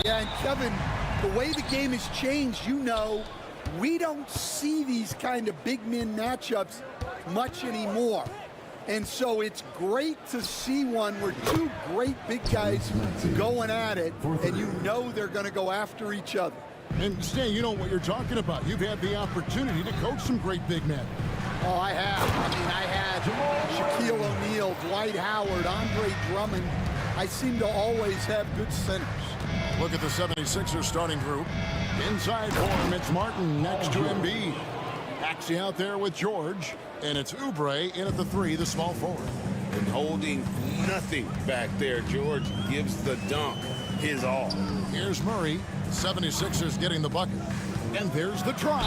Yeah, and Kevin, the way the game has changed, you know, we don't see these kind of big men matchups much anymore. And so it's great to see one where two great big guys going at it, and you know they're going to go after each other. And Stan, you know what you're talking about. You've had the opportunity to coach some great big men. Oh, I have. I mean, I had Shaquille O'Neal, Dwight Howard, Andre Drummond. I seem to always have good centers. Look at the 76ers starting group. Inside for him, it's Martin next to Embiid. Maxey out there with George. And it's Oubre in at the 3, the small forward. And holding nothing back there. George gives the dunk his all. Here's Murray. 76ers getting the bucket. And there's the try.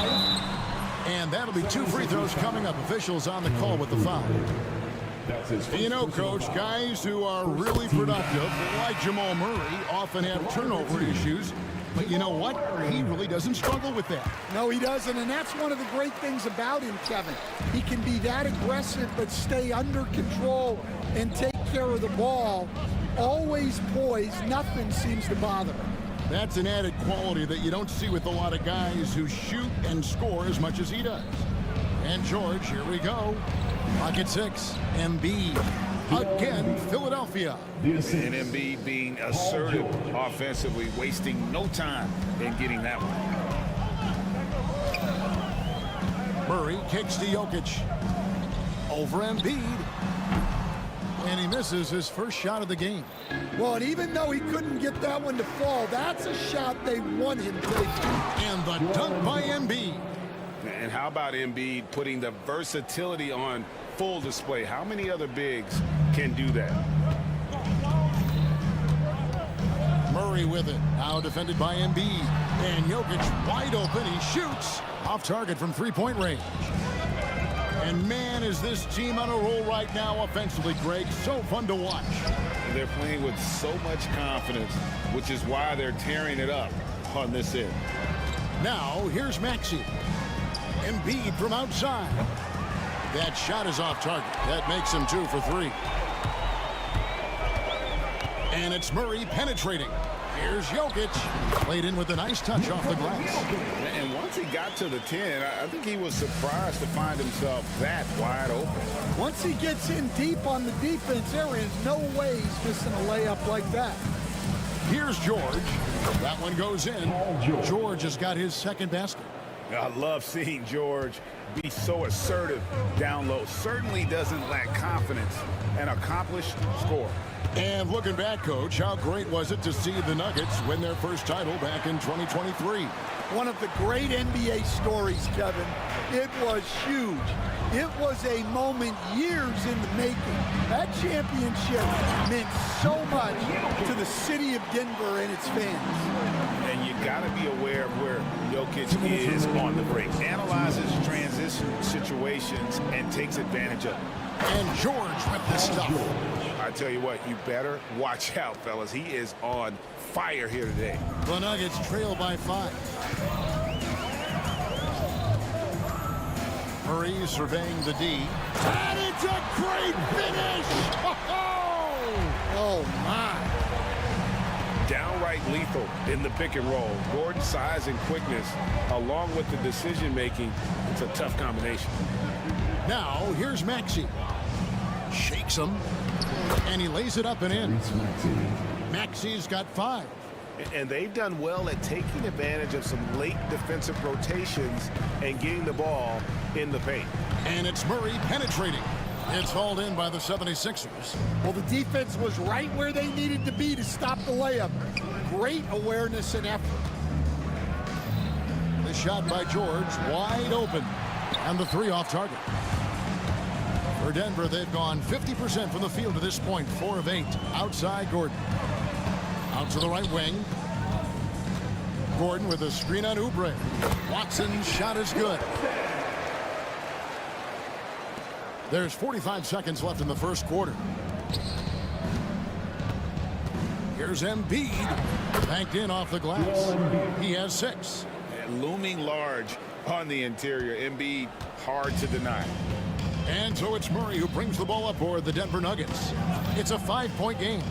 And that'll be 2 free throws coming up. Officials on the call with the foul. You know, Coach, guys who are really productive, like Jamal Murray, often have turnover issues. But you know what? He really doesn't struggle with that. No, he doesn't, and that's one of the great things about him, Kevin. He can be that aggressive but stay under control and take care of the ball. Always poised. Nothing seems to bother him. That's an added quality that you don't see with a lot of guys who shoot and score as much as he does. And George, here we go. Pocket 6, Embiid. Again, Philadelphia. And Embiid being assertive offensively, wasting no time in getting that one. Murray kicks to Jokic. Over Embiid. And he misses his first shot of the game. Well, and even though he couldn't get that one to fall, that's a shot they want him taking. And the dunk by Embiid. And how about Embiid putting the versatility on full display? How many other bigs can do that? Murray with it. Now defended by Embiid. And Jokic wide open. He shoots off target from three-point range. And man, is this team on a roll right now offensively, Greg. So fun to watch. They're playing with so much confidence, which is why they're tearing it up on this end. Now, here's Maxey. Embiid from outside. That shot is off target. That makes him 2 for 3. And it's Murray penetrating. Here's Jokic. Played in with a nice touch off the glass. And once he got to the 10, I think he was surprised to find himself that wide open. Once he gets in deep on the defense, there is no way he's missing a layup like that. Here's George. That one goes in. George has got his second basket. I love seeing George be so assertive down low. Certainly doesn't lack confidence. An accomplished scorer. And looking back, Coach, how great was it to see the Nuggets win their first title back in 2023? One of the great NBA stories, Kevin. It was huge. It was a moment years in the making. That championship meant so much to the city of Denver and its fans. And you got to be aware of where Jokic is on the break. Analyzes transition situations and takes advantage of it. And George with the stuff. I tell you what, you better watch out, fellas. He is on fire here today. The Nuggets trail by 5. Murray surveying the D. And it's a great finish! Oh, my. Downright lethal in the pick and roll. Gordon's size and quickness, along with the decision-making, it's a tough combination. Now, here's Maxey. Shakes him, and he lays it up and in. Maxey's got 5. And they've done well at taking advantage of some late defensive rotations and getting the ball in the paint. And it's Murray penetrating. It's hauled in by the 76ers. Well, the defense was right where they needed to be to stop the layup. Great awareness and effort. The shot by George, wide open. And the 3 off target. For Denver, they've gone 50% from the field to this point, 4 of 8. Outside Gordon. Out to the right wing. Gordon with a screen on Oubre. Watson's shot is good. There's 45 seconds left in the first quarter. Here's Embiid. Banked in off the glass. He has 6. And looming large on the interior. Embiid, hard to deny. And so it's Murray who brings the ball up for the Denver Nuggets. It's a 5-point game.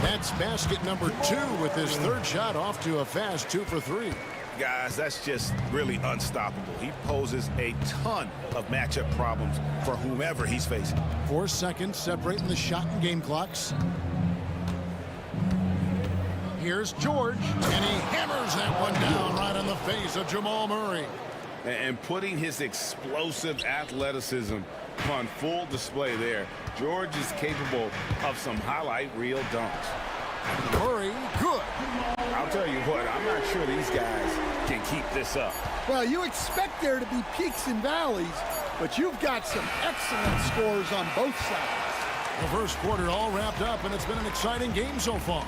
That's basket number 2 with his third shot off to a fast 2 for 3. Guys, that's just really unstoppable. He poses a ton of matchup problems for whomever he's facing. 4 seconds separating the shot and game clocks. Here's George, and he hammers that one down right on the face of Jamal Murray. And putting his explosive athleticism on full display there. George is capable of some highlight reel dunks. Murray, good. I'll tell you what, I'm not sure these guys can keep this up. Well, you expect there to be peaks and valleys, but you've got some excellent scores on both sides. The first quarter all wrapped up, and it's been an exciting game so far.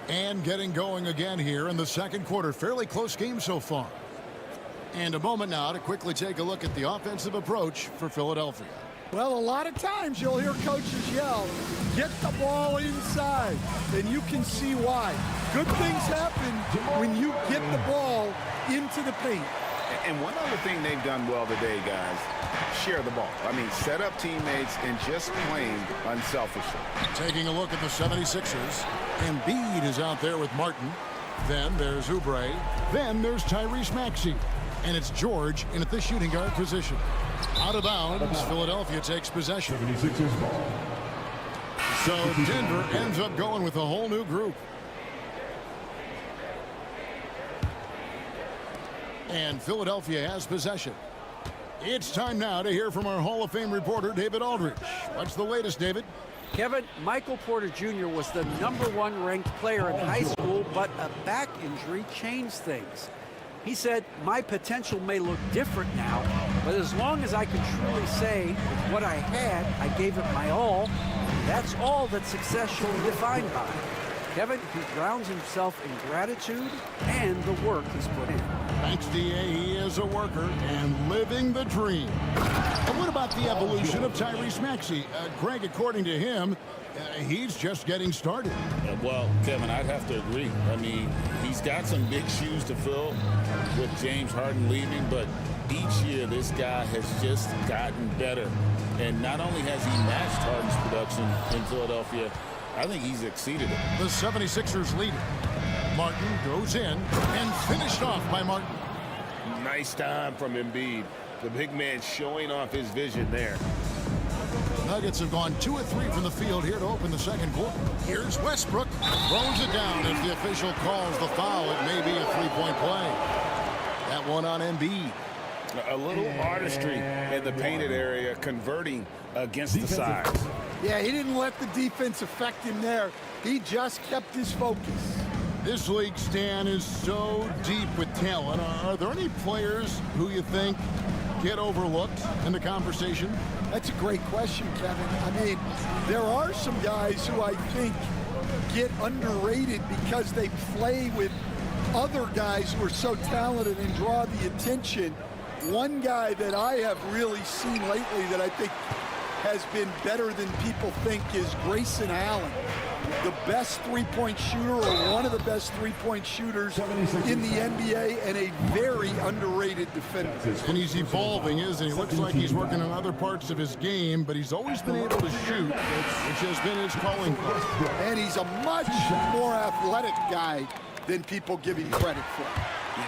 And getting going again here in the second quarter. Fairly close game so far. And a moment now to quickly take a look at the offensive approach for Philadelphia. Well, a lot of times you'll hear coaches yell, get the ball inside, and you can see why. Good things happen when you get the ball into the paint. And one other thing they've done well today, guys, share the ball. I mean, set up teammates and just playing unselfishly. Taking a look at the 76ers. Embiid is out there with Martin. Then there's Oubre. Then there's Tyrese Maxey. And it's George in at the shooting guard position. Out of bounds, Philadelphia takes possession. So Denver ends up going with a whole new group. And Philadelphia has possession. It's time now to hear from our Hall of Fame reporter, David Aldridge. What's the latest, David? Kevin, Michael Porter Jr. was the #1 ranked player in high school, but a back injury changed things. He said, my potential may look different now, but as long as I can truly say with what I had, I gave it my all, that's all that success should be defined by. Kevin, he grounds himself in gratitude and the work he's put in. Thanks, D.A. He is a worker and living the dream. And what about the evolution of Tyrese Maxey? Greg, according to him, he's just getting started. Well, Kevin, I'd have to agree. I mean, he's got some big shoes to fill with James Harden leaving, but each year this guy has just gotten better. And not only has he matched Harden's production in Philadelphia, I think he's exceeded it. The 76ers lead. Martin goes in and finished off by Martin. Nice time from Embiid. The big man showing off his vision there. Nuggets have gone 2 of 3 from the field here to open the second quarter. Here's Westbrook. Throws it down. If the official calls the foul, it may be a three-point play. That one on Embiid. A little artistry in the painted area, converting against the sides. Yeah, he didn't let the defense affect him there. He just kept his focus. This league, Stan, is so deep with talent. Are there any players who you think get overlooked in the conversation? That's a great question, Kevin. I mean, there are some guys who I think get underrated because they play with other guys who are so talented and draw the attention. One guy that I have really seen lately that I think has been better than people think is Grayson Allen. The best three-point shooter, or one of the best three-point shooters in the NBA, and a very underrated defender. And he's evolving, isn't he? Looks like he's working on other parts of his game, but he's always been able to shoot, which has been his calling card. And he's a much more athletic guy than people give him credit for.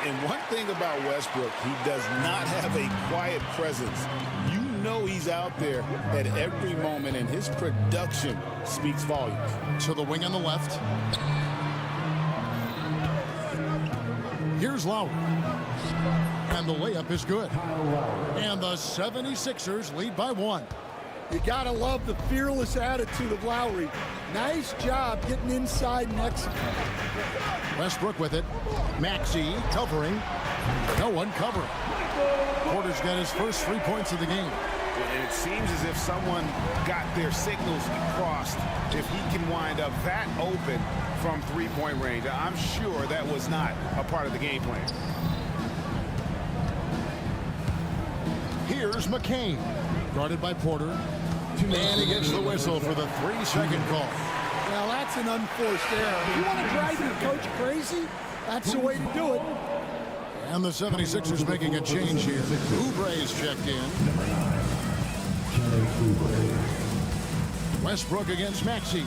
And one thing about Westbrook, he does not have a quiet presence. You know he's out there at every moment, and his production speaks volumes. To the wing on the left. Here's Lowry. And the layup is good. And the 76ers lead by 1. You gotta love the fearless attitude of Lowry. Nice job getting inside and executing. Westbrook with it. Maxey covering. No one covering. Porter's got his first 3 points of the game. And it seems as if someone got their signals crossed. If he can wind up that open from three-point range, I'm sure that was not a part of the game plan. Here's McCain. Guarded by Porter. And he gets the whistle for the 3-second call. Now that's an unforced error. If you want to drive your coach crazy, that's the way to do it. And the 76ers making a change here. Oubre is checked in. Westbrook against Maxey.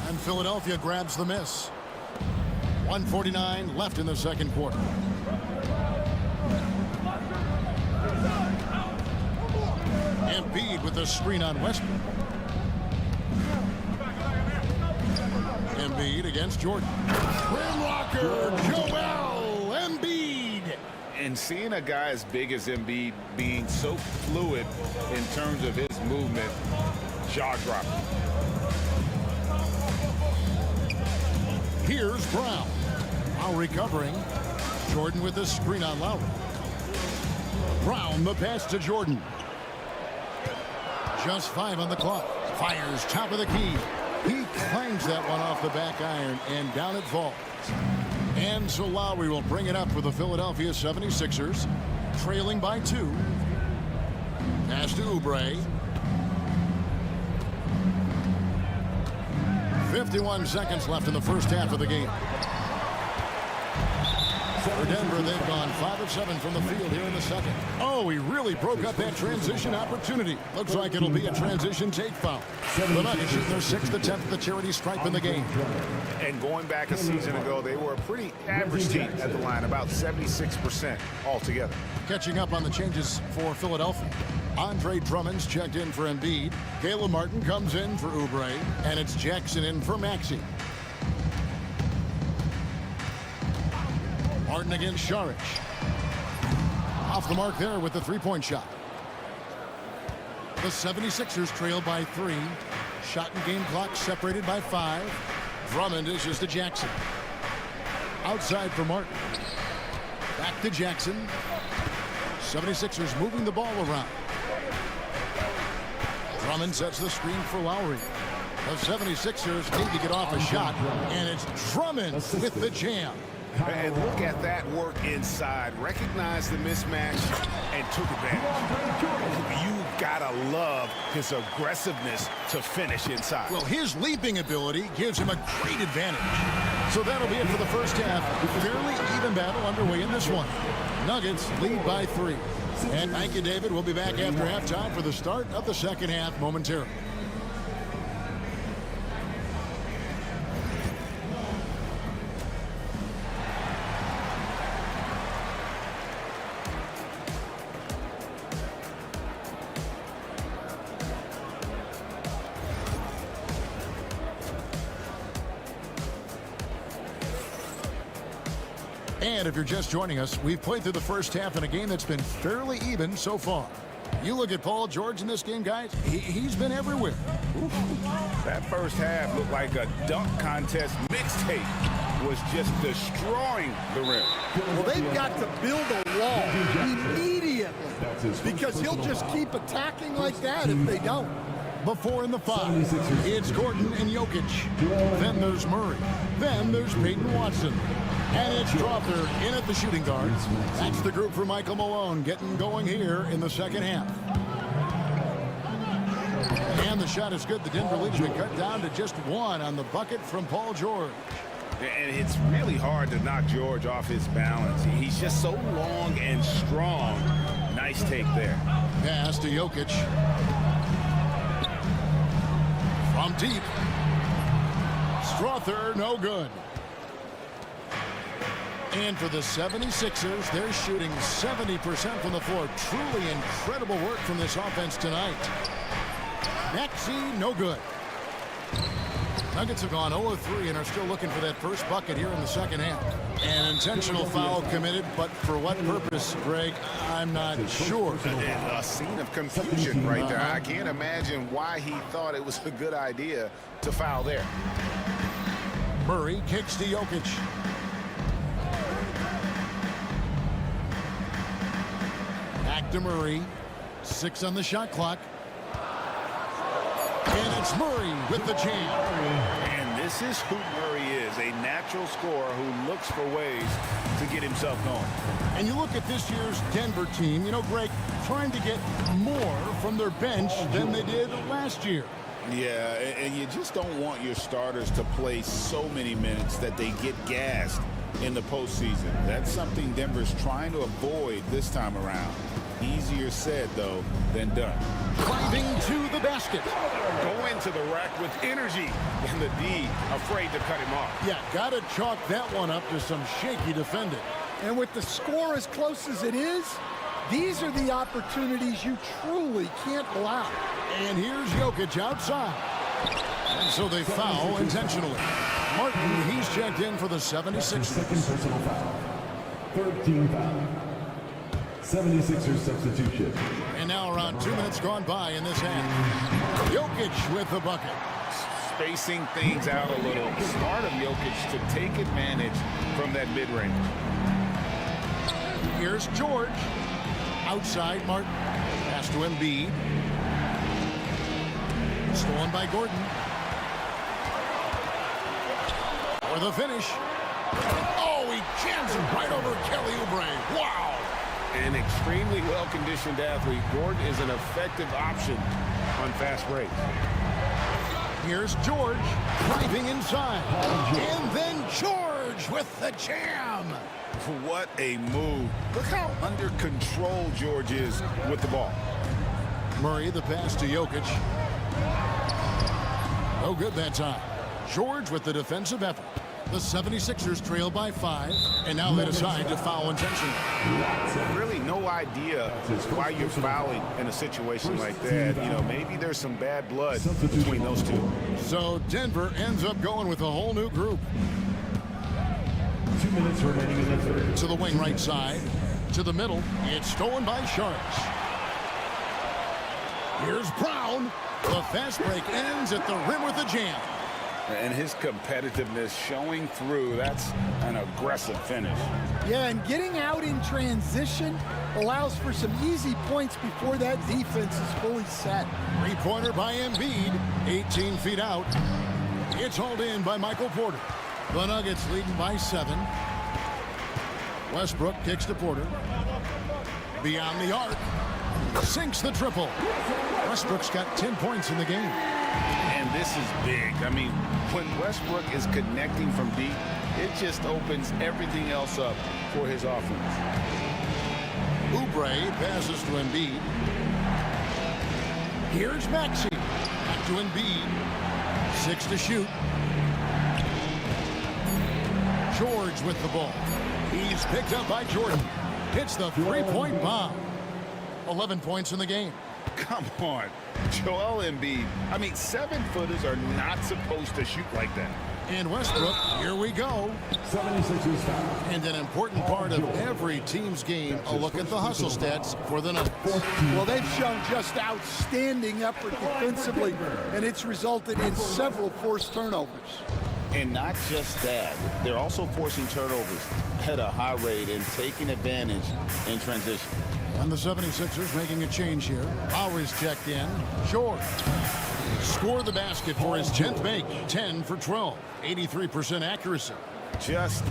And Philadelphia grabs the miss. 1:49 left in the second quarter. Embiid with the screen on Westbrook. Embiid against Jordan. Rim rocker, Joel Embiid. And seeing a guy as big as Embiid being so fluid in terms of his movement, jaw-dropping. Here's Brown. Now recovering. Jordan with the screen on Lowry. Brown the pass to Jordan. Just 5 on the clock. Fires top of the key. He clangs that one off the back iron, and down it falls. And so Lowry will bring it up for the Philadelphia 76ers, trailing by 2. Pass to Oubre. 51 seconds left in the first half of the game. For Denver, they've gone 5 of 7 from the field here in the second. Oh, he really broke up that transition opportunity. Looks like it'll be a transition take foul. The Nuggets shoot their 6th attempt at the charity stripe in the game. And going back a season ago, they were a pretty average team at the line, about 76% altogether. Catching up on the changes for Philadelphia. Andre Drummond's checked in for Embiid. Caleb Martin comes in for Oubre. And it's Jackson in for Maxey. Martin against Saric. Off the mark there with the three-point shot. The 76ers trail by 3. Shot and game clock separated by 5. Drummond is just to Jackson. Outside for Martin. Back to Jackson. 76ers moving the ball around. Drummond sets the screen for Lowry. The 76ers need to get off a shot, and it's Drummond with the jam. And look at that work inside. Recognized the mismatch and took advantage. You gotta love his aggressiveness to finish inside. Well, his leaping ability gives him a great advantage. So that'll be it for the first half. Fairly even battle underway in this one. Nuggets lead by 3. And thank you, David. We'll be back after halftime for the start of the second half momentarily. And if you're just joining us, we've played through the first half in a game that's been fairly even so far. You look at Paul George in this game, guys, he's been everywhere. That first half looked like a dunk contest mixtape. Was just destroying the rim. Well, they've got to build a wall immediately because he'll just keep attacking like that if they don't. The 4 and the 5. It's Gordon and Jokic. Then there's Murray. Then there's Peyton Watson. And it's Crawford in at the shooting guard. That's the group for Michael Malone getting going here in the second half. And the shot is good. The Denver lead has been cut down to just 1 on the bucket from Paul George. And it's really hard to knock George off his balance. He's just so long and strong. Nice take there. Pass to Jokic. From deep. Strother, no good. And for the 76ers, they're shooting 70% from the floor. Truly incredible work from this offense tonight. Maxey, no good. Nuggets have gone 0-3 and are still looking for that first bucket here in the second half. An intentional foul committed, but for what purpose, Greg, I'm not sure. A scene of confusion right there. I can't imagine why he thought it was a good idea to foul there. Murray kicks to Jokic. Back to Murray. 6 on the shot clock. And it's Murray with the jam. And this is who Murray is, a natural scorer who looks for ways to get himself going. And you look at this year's Denver team, you know, Greg, trying to get more from their bench than they did last year. Yeah, and you just don't want your starters to play so many minutes that they get gassed in the postseason. That's something Denver's trying to avoid this time around. Easier said, though, than done. Driving to the basket. Going to the rack with energy, and the D afraid to cut him off. Yeah, got to chalk that one up to some shaky defending. And with the score as close as it is, these are the opportunities you truly can't allow. And here's Jokic outside. And so they foul intentionally. Martin, he's checked in for the 76ers. Second personal foul. 13 foul. 76ers substitution. And now around 2 minutes gone by in this half. Jokic with the bucket. Spacing things out a little. Smart of Jokic to take advantage from that mid-range. Here's George. Outside Martin. Pass to Embiid. Stolen by Gordon. For the finish. Oh, he jams it right over Kelly Oubre. Wow. An extremely well-conditioned athlete. Gordon is an effective option on fast breaks. Here's George driving inside. And then George with the jam. What a move. Look how under control George is with the ball. Murray, the pass to Jokic. No good that time. George with the defensive effort. The 76ers trail by 5, and now they decide to foul intentionally. Really no idea why you're fouling in a situation like that. You know, maybe there's some bad blood between those two. So Denver ends up going with a whole new group. 2 minutes remaining in the third. To the wing right side. To the middle. It's stolen by Sharks. Here's Brown. The fast break ends at the rim with a jam. And his competitiveness showing through. That's an aggressive finish. Yeah, and getting out in transition allows for some easy points before that defense is fully set. Three-pointer by Embiid. 18 feet out. It's hauled in by Michael Porter. The Nuggets leading by 7. Westbrook kicks to Porter. Beyond the arc. Sinks the triple. Westbrook's got 10 points in the game. And this is big. I mean, when Westbrook is connecting from deep, it just opens everything else up for his offense. Oubre passes to Embiid. Here's Maxey. Back to Embiid. 6 to shoot. George with the ball. He's picked up by Jordan. Hits the three-point bomb. 11 points in the game. Come on. Joel Embiid. I mean, 7-footers are not supposed to shoot like that. And Westbrook, here we go. 76ers foul. And an important part of every team's game, a look at the hustle stats for the Nuggets. Well, they've shown just outstanding effort defensively, and it's resulted in several forced turnovers. And not just that, they're also forcing turnovers at a high rate and taking advantage in transition. And the 76ers making a change here. Lowry's checked in. George scored the basket for his 10th make. 10 for 12. 83% accuracy. Just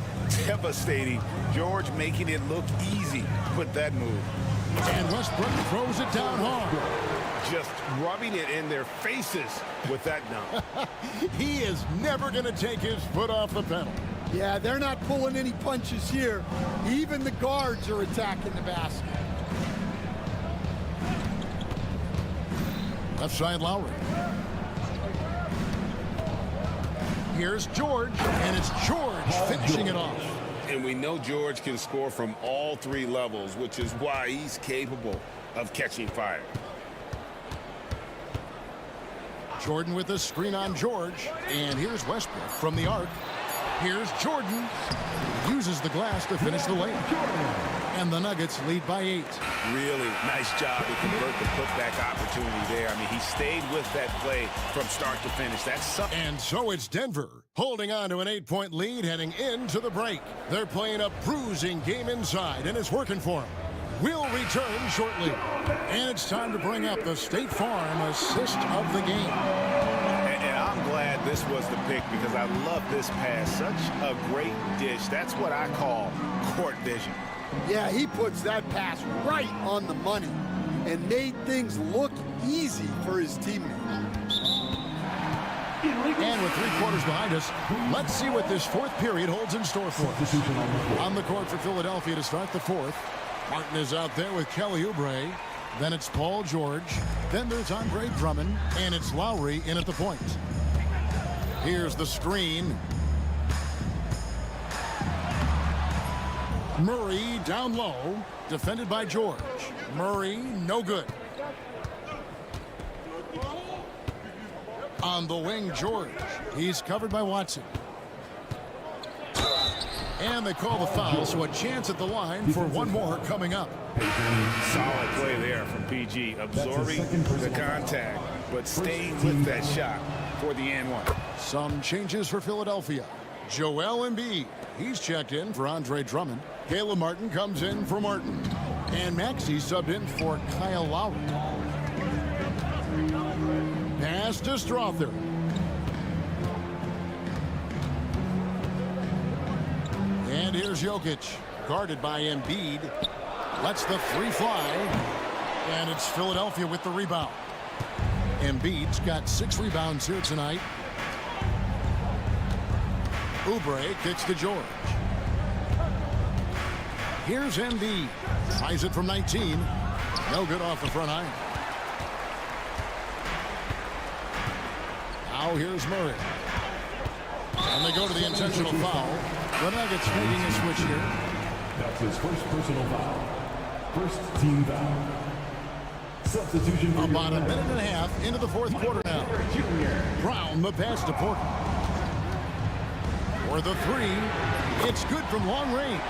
devastating. George making it look easy with that move. And Westbrook throws it down hard. Just rubbing it in their faces with that dunk. He is never going to take his foot off the pedal. Yeah, they're not pulling any punches here. Even the guards are attacking the basket. Left side Lowry. Here's George, and it's George finishing it off. And we know George can score from all 3 levels, which is why he's capable of catching fire. Jordan with a screen on George, and here's Westbrook from the arc. Here's Jordan. Uses the glass to finish the layup. And the Nuggets lead by 8. Really nice job to convert the putback opportunity there. I mean, he stayed with that play from start to finish. That's something. And so it's Denver holding on to an 8-point lead heading into the break. They're playing a bruising game inside, and it's working for them. We'll return shortly. And it's time to bring up the State Farm assist of the game. And I'm glad this was the pick because I love this pass. Such a great dish. That's what I call court vision. Yeah, he puts that pass right on the money and made things look easy for his teammates. And with 3 quarters behind us, let's see what this 4th period holds in store for us. On the court for Philadelphia to start the 4th. Martin is out there with Kelly Oubre. Then it's Paul George. Then there's Andre Drummond. And it's Lowry in at the point. Here's the screen. Murray down low. Defended by George. Murray, no good. On the wing, George. He's covered by Watson. And they call the foul, so a chance at the line for one more coming up. Solid play there from PG, absorbing the contact, but staying with that shot for the and one. Some changes for Philadelphia. Joel Embiid, he's checked in for Andre Drummond. Caleb Martin comes in for Martin. And Maxey subbed in for Kyle Lowry. Pass to Strother. And here's Jokic, guarded by Embiid. Lets the three fly. And it's Philadelphia with the rebound. Embiid's got 6 rebounds here tonight. Oubre kicks to George. Here's Embiid. Tries it from 19. No good off the front iron. Now here's Murray. And they go to the intentional foul. The Nuggets making a switch here. That's his first personal foul. First team foul. Substitution. About a minute and a half into the fourth quarter now. Brown the pass to Porter. For the three, it's good from long range.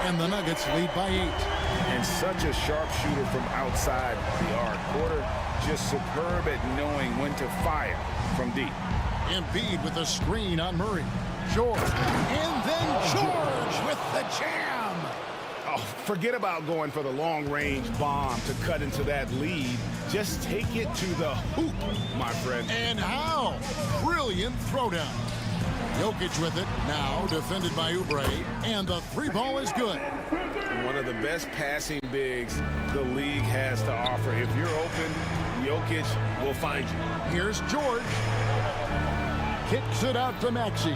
And the Nuggets lead by 8. And such a sharp shooter from outside the arc. Porter just superb at knowing when to fire from deep. Embiid with a screen on Murray. George. And then George with the jam. Oh, forget about going for the long-range bomb to cut into that lead. Just take it to the hoop, my friend. And how? Brilliant throwdown. Jokic with it, now defended by Oubre, and the three ball is good. One of the best passing bigs the league has to offer. If you're open, Jokic will find you. Here's George. Kicks it out to Maxey.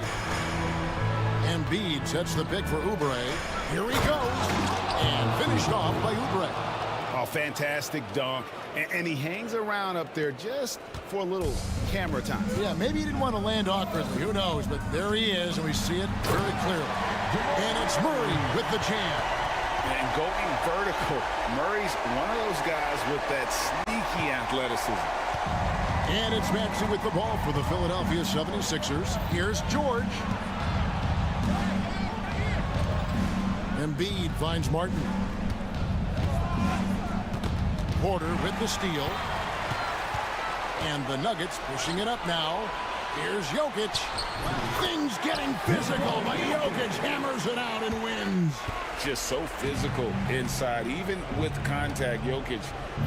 Embiid sets the pick for Oubre. Here he goes. And finished off by Oubre. Oh, fantastic dunk. And he hangs around up there just for a little camera time. Yeah, maybe he didn't want to land awkwardly. Who knows? But there he is, and we see it very clearly. And it's Murray with the jam. And going vertical. Murray's one of those guys with that sneaky athleticism. And it's Maxey with the ball for the Philadelphia 76ers. Here's George. Embiid finds Martin. Porter with the steal. And the Nuggets pushing it up now. Here's Jokic. Things getting physical, but Jokic hammers it out and wins. Just so physical inside. Even with contact, Jokic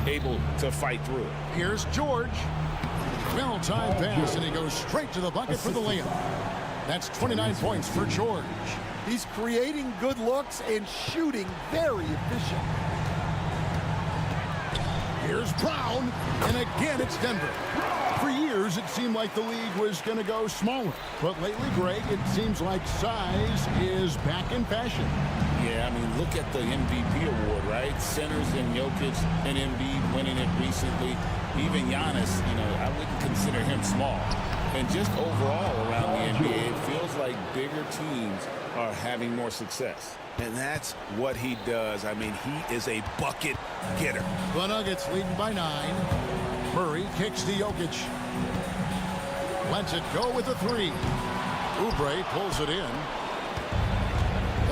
able to fight through it. Here's George. Well-timed pass, and he goes straight to the bucket for the layup. That's 29 points for George. He's creating good looks and shooting very efficient. Here's Brown, and again it's Denver. For years, it seemed like the league was going to go smaller. But lately, Greg, it seems like size is back in fashion. Yeah, I mean, look at the MVP award, right? Centers and Jokic and Embiid winning it recently. Even Giannis, you know, I wouldn't consider him small. And just overall around the NBA, it feels like bigger teams are having more success. And that's what he does. I mean, he is a bucket getter. The Nuggets leading by 9. Murray kicks to Jokic. Lets it go with a three. Oubre pulls it in.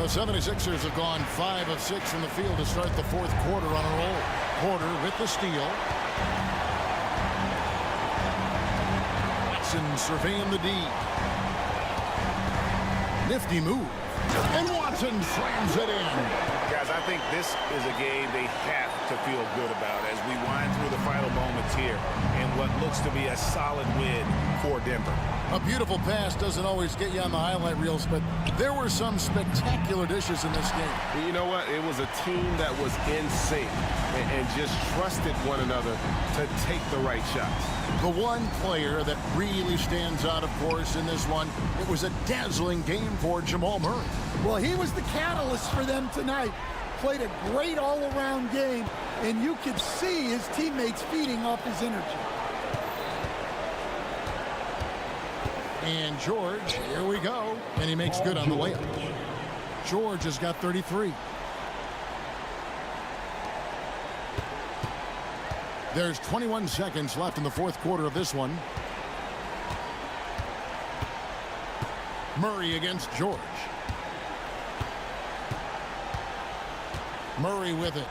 The 76ers have gone 5 of 6 from the field to start the fourth quarter on a roll. Porter with the steal. Watson surveying the D. Nifty move. And Watson slams it in. Guys, I think this is a game they have to feel good about as we wind through the final moments here in what looks to be a solid win for Denver. A beautiful pass doesn't always get you on the highlight reels, but there were some spectacular dishes in this game. You know what? It was a team that was in sync and just trusted one another to take the right shots. The one player that really stands out, of course, in this one, it was a dazzling game for Jamal Murray. Well, he was the catalyst for them tonight. played a great all-around game, and you could see his teammates feeding off his energy. And George, here we go. And he makes good on the layup. George has got 33. There's 21 seconds left in the fourth quarter of this one. Murray against George. Murray with it.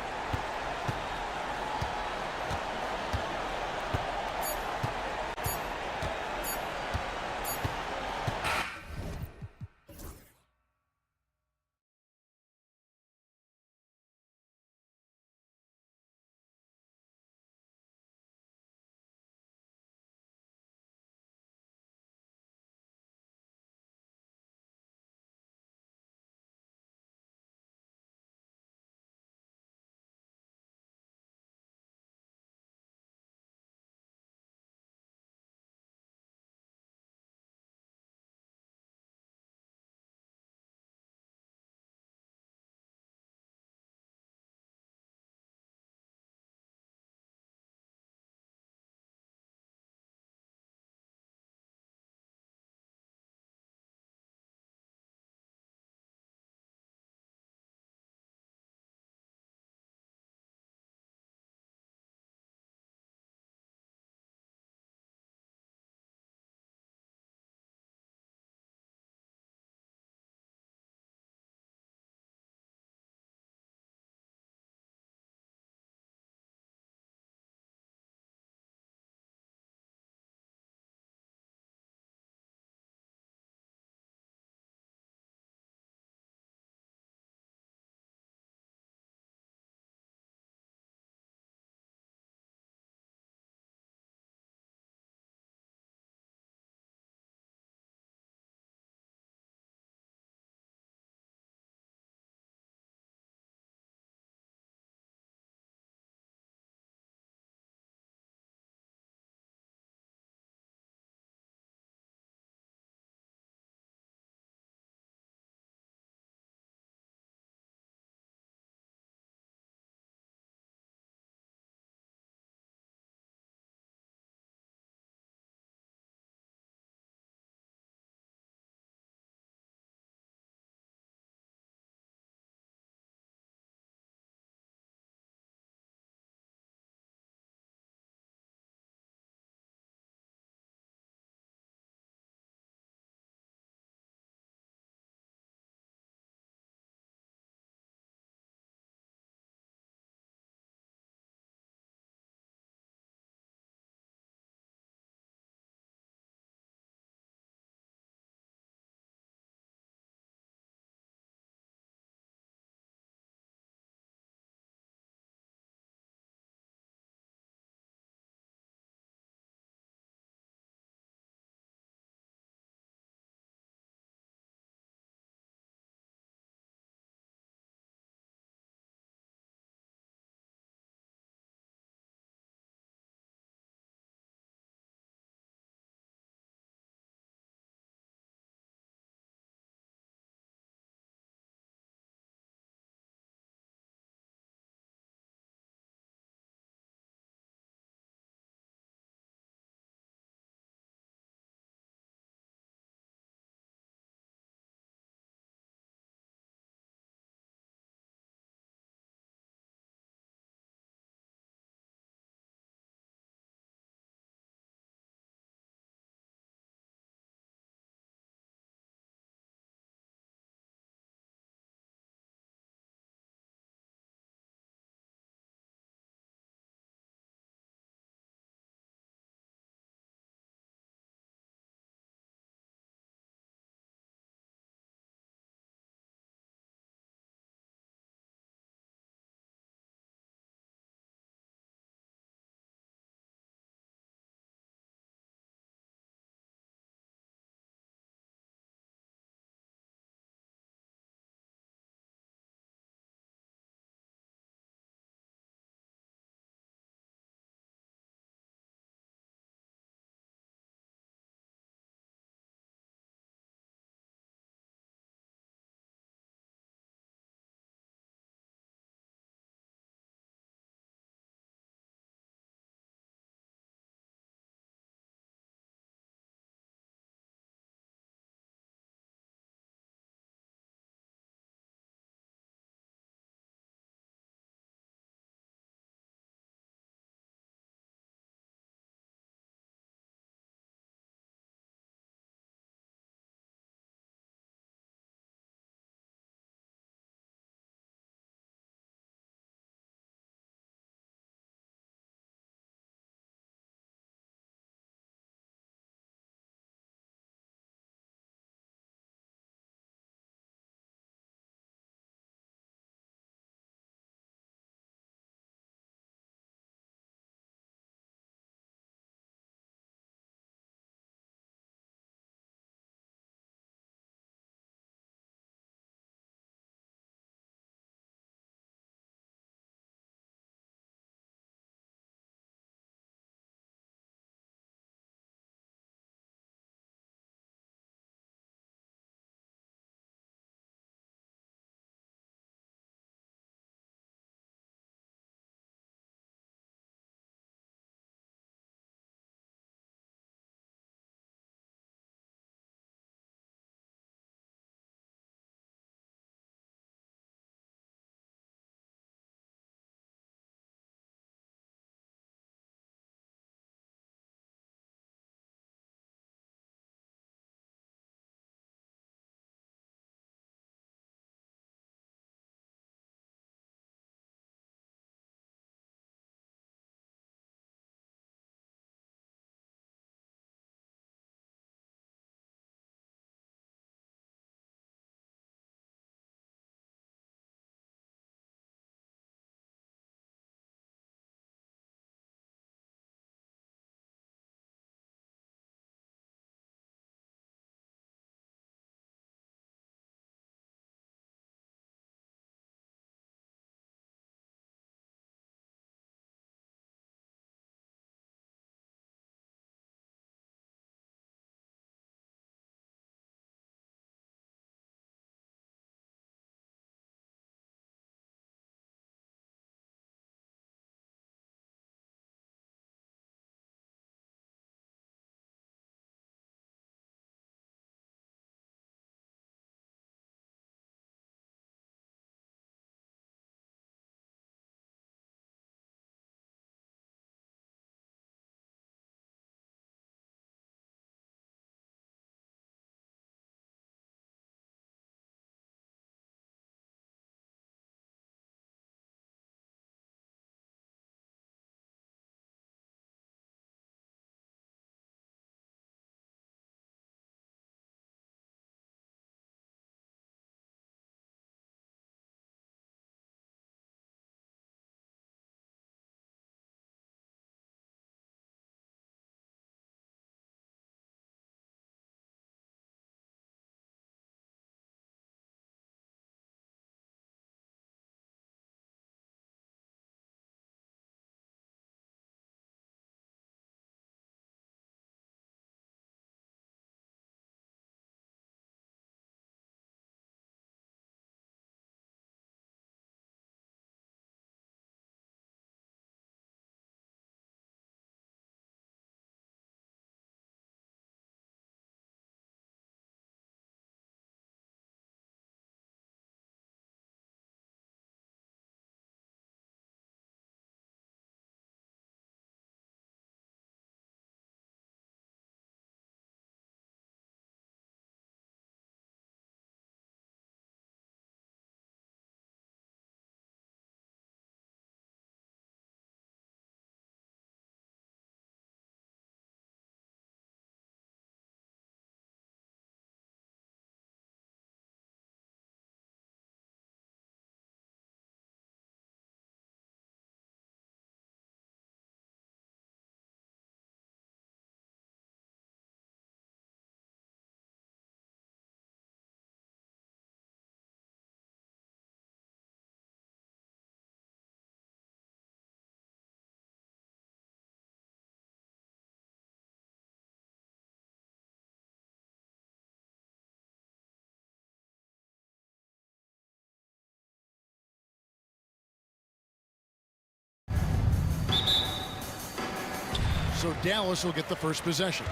So Dallas will get the first possession.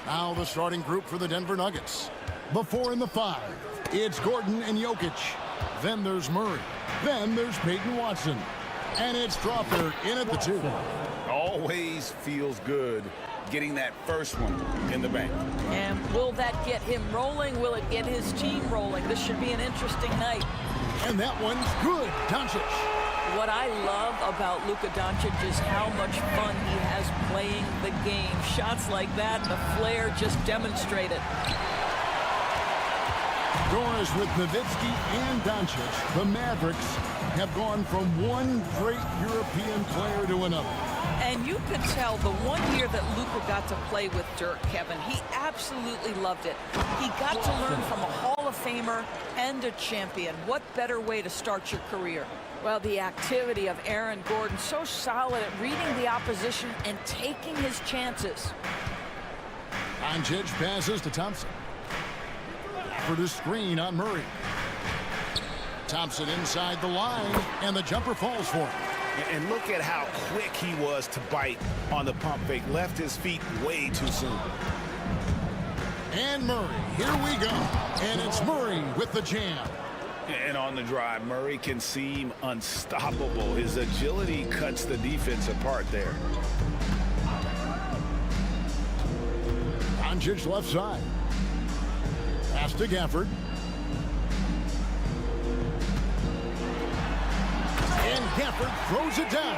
Now the starting group for the Denver Nuggets. The 4 and the 5. It's Gordon and Jokic. Then there's Murray. Then there's Peyton Watson. And it's Crawford in at the 2. Always feels good getting that first one in the bank. And will that get him rolling? Will it get his team rolling? This should be an interesting night. And that one's good. Doncic. What I love about Luka Doncic is how much fun he has playing the game. Shots like that, the flair just demonstrate it. Doris with Nowitzki and Doncic. The Mavericks have gone from one great European player to another. And you could tell the one year that Luka got to play with Dirk, Kevin, he absolutely loved it. He got to learn from a Hall of Famer and a champion. What better way to start your career? Well, the activity of Aaron Gordon, so solid at reading the opposition and taking his chances. Doncic passes to Thompson. For the screen on Murray. Thompson inside the line, and the jumper falls for him. And look at how quick he was to bite on the pump fake. Left his feet way too soon. And Murray, here we go. And it's Murray with the jam. And on the drive, Murray can seem unstoppable. His agility cuts the defense apart there. Doncic left side. Pass to Gafford. And Gafford throws it down.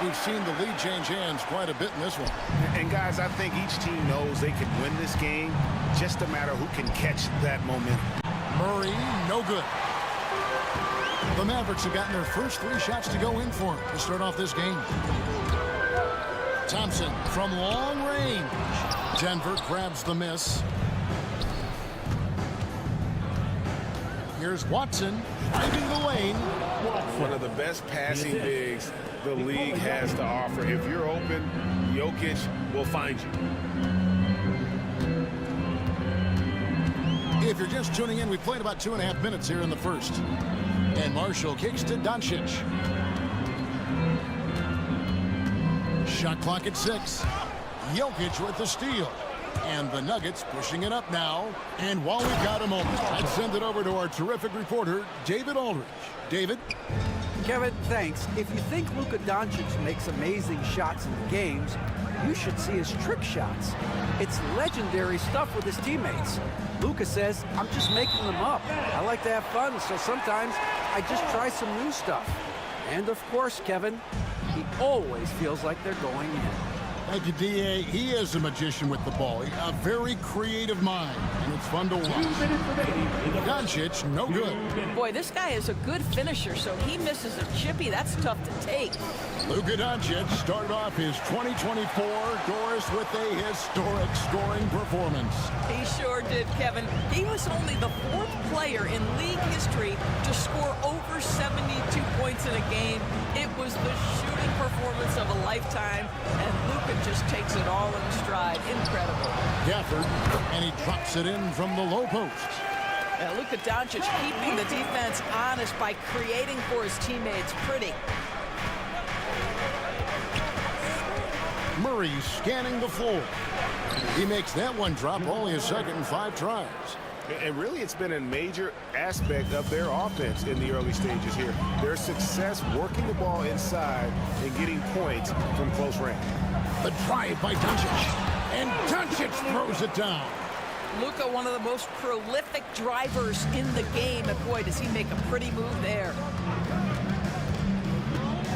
We've seen the lead change hands quite a bit in this one. And guys, I think each team knows they can win this game. Just a matter who can catch that momentum. Murray, no good. The Mavericks have gotten their first 3 shots to go in for him to start off this game. Thompson from long range. Denver grabs the miss. Here's Watson finding the lane. One of the best passing bigs the league has to offer. If you're open, Jokic will find you. If you're just tuning in, we played about 2.5 minutes here in the first. And Marshall kicks to Doncic. Shot clock at 6. Jokic with the steal. And the Nuggets pushing it up now. And while we've got a moment, I'd send it over to our terrific reporter, David Aldridge. David? Kevin, thanks. If you think Luka Doncic makes amazing shots in the games, you should see his trick shots. It's legendary stuff with his teammates. Luka says, I'm just making them up. I like to have fun, so sometimes I just try some new stuff. And of course, Kevin, he always feels like they're going in. Thank you, D.A. He is a magician with the ball. A very creative mind, and it's fun to watch. Doncic, no good. Boy, this guy is a good finisher, so he misses a chippy. That's tough to take. Luka Doncic started off his 2024 Doris with a historic scoring performance. He sure did, Kevin. He was only the 4th player in league history to score over 72 points in a game. It was the shooting performance of a lifetime, and Luka just takes it all in stride. Incredible. Gafford, and he drops it in from the low post. Luka Doncic keeping the defense honest by creating for his teammates. Pretty. Murray scanning the floor. He makes that one drop, only his second in 5 tries. And really, it's been a major aspect of their offense in the early stages here. Their success working the ball inside and getting points from close range. The drive by Doncic. And Doncic throws it down. Luka, one of the most prolific drivers in the game. And boy, does he make a pretty move there.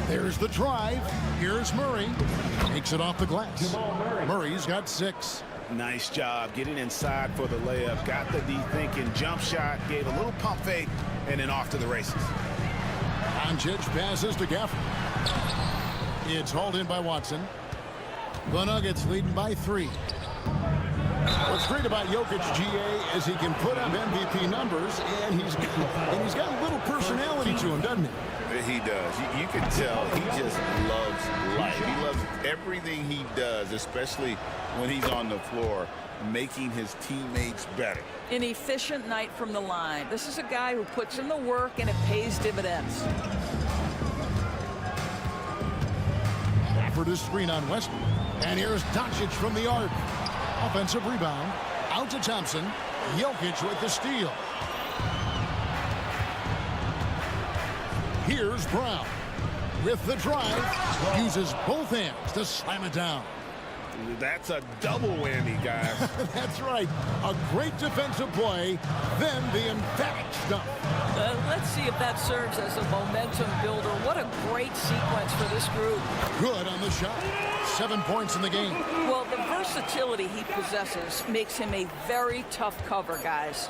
There's the drive. Here's Murray. Takes it off the glass. Murray's got 6. Nice job getting inside for the layup. Got the thinking jump shot, gave a little pump fake, and then off to the races. Doncic passes to Gafford. It's hauled in by Watson. The Nuggets leading by 3. What's great about Jokic, GA, is he can put up MVP numbers, and he's got a little personality to him, doesn't he? He does. You can tell he just loves life. He loves everything he does, especially when he's on the floor, making his teammates better. An efficient night from the line. This is a guy who puts in the work, and it pays dividends. Gafford is screen on Westbrook. And here's Doncic from the arc. Offensive rebound. Out to Thompson. Jokic with the steal. Here's Brown with the drive. Uses both hands to slam it down. That's a double whammy, guys. That's right. A great defensive play, then the emphatic stuff. Let's see if that serves as a momentum builder. What a great sequence for this group. Good on the shot. 7 points in the game. Well, the versatility he possesses makes him a very tough cover, guys.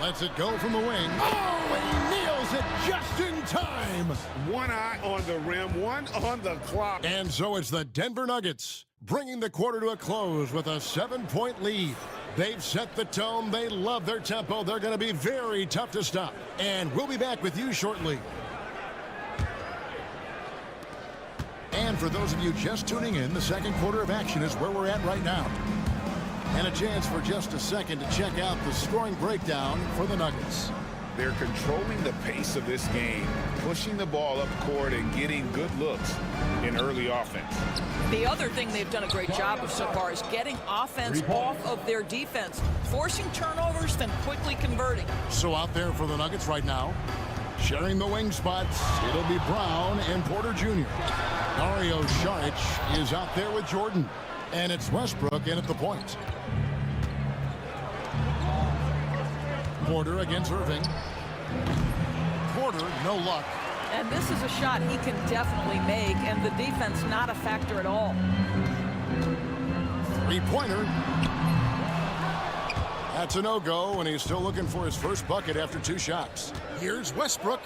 Lets it go from the wing. Oh, and he nails it just in time. One eye on the rim, one on the clock. And so it's the Denver Nuggets bringing the quarter to a close with a 7-point lead. They've set the tone. They love their tempo. They're going to be very tough to stop. And we'll be back with you shortly. And for those of you just tuning in, the second quarter of action is where we're at right now. And a chance for just a second to check out the scoring breakdown for the Nuggets. They're controlling the pace of this game, pushing the ball up court and getting good looks in early offense. The other thing they've done a great job of so far is getting offense off of their defense, forcing turnovers, then quickly converting. So out there for the Nuggets right now, sharing the wing spots, it'll be Brown and Porter Jr. Dario Saric is out there with Jordan, and it's Westbrook in at the point. Porter against Irving. Porter, no luck. And this is a shot he can definitely make, and the defense not a factor at all. Three-pointer. That's a no-go, and he's still looking for his first bucket after 2 shots. Here's Westbrook.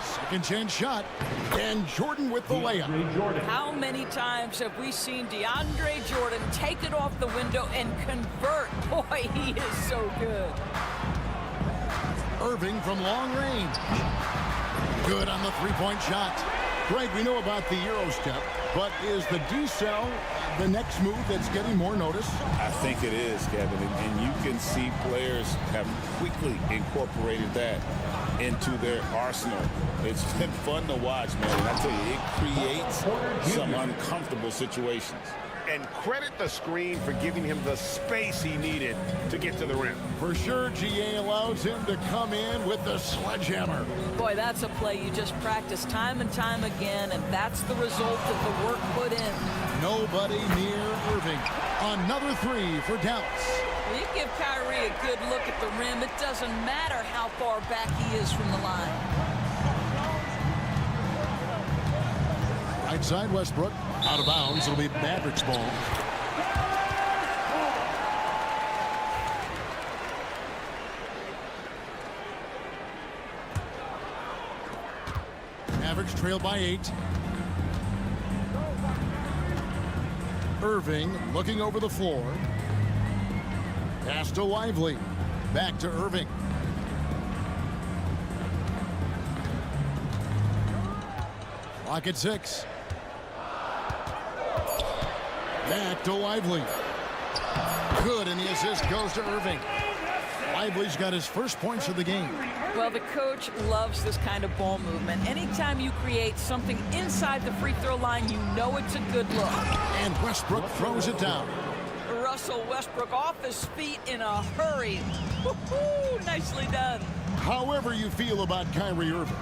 Second chance shot. And Jordan with the layup. How many times have we seen DeAndre Jordan take it off the window and convert? Boy, he is so good. Irving from long range. Good on the three-point shot. Greg, we know about the Euro step, but is the decel the next move that's getting more notice? I think it is, Kevin, and you can see players have quickly incorporated that into their arsenal. It's been fun to watch, man, and I tell you, it creates some uncomfortable situations. And credit the screen for giving him the space he needed to get to the rim. For sure, GA allows him to come in with the sledgehammer. Boy, that's a play you just practice time and time again, and that's the result of the work put in. Nobody near Irving. Another 3 for Dallas. Well, you give Kyrie a good look at the rim. It doesn't matter how far back he is from the line. Right side, Westbrook. Out of bounds. It'll be Mavericks ball. Mavericks trail by 8. Irving looking over the floor. Pass to Lively. Back to Irving. Clock at 6. Back to Lively. Good, and the assist goes to Irving. Lively's got his first points of the game. Well, the coach loves this kind of ball movement. Anytime you create something inside the free throw line, you know it's a good look. And Westbrook throws it down. Russell Westbrook off his feet in a hurry. Woo-hoo, nicely done. However you feel about Kyrie Irving,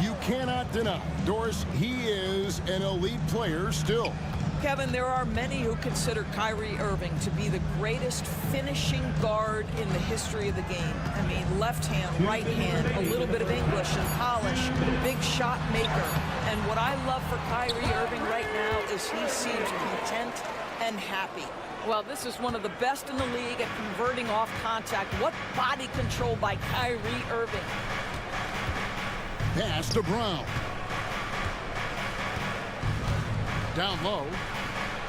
you cannot deny, Doris, he is an elite player still. Kevin, there are many who consider Kyrie Irving to be the greatest finishing guard in the history of the game. I mean, left hand, right hand, a little bit of English and polish, big shot maker. And what I love for Kyrie Irving right now is he seems content and happy. Well, this is one of the best in the league at converting off contact. What body control by Kyrie Irving. Pass to Brown. Down low.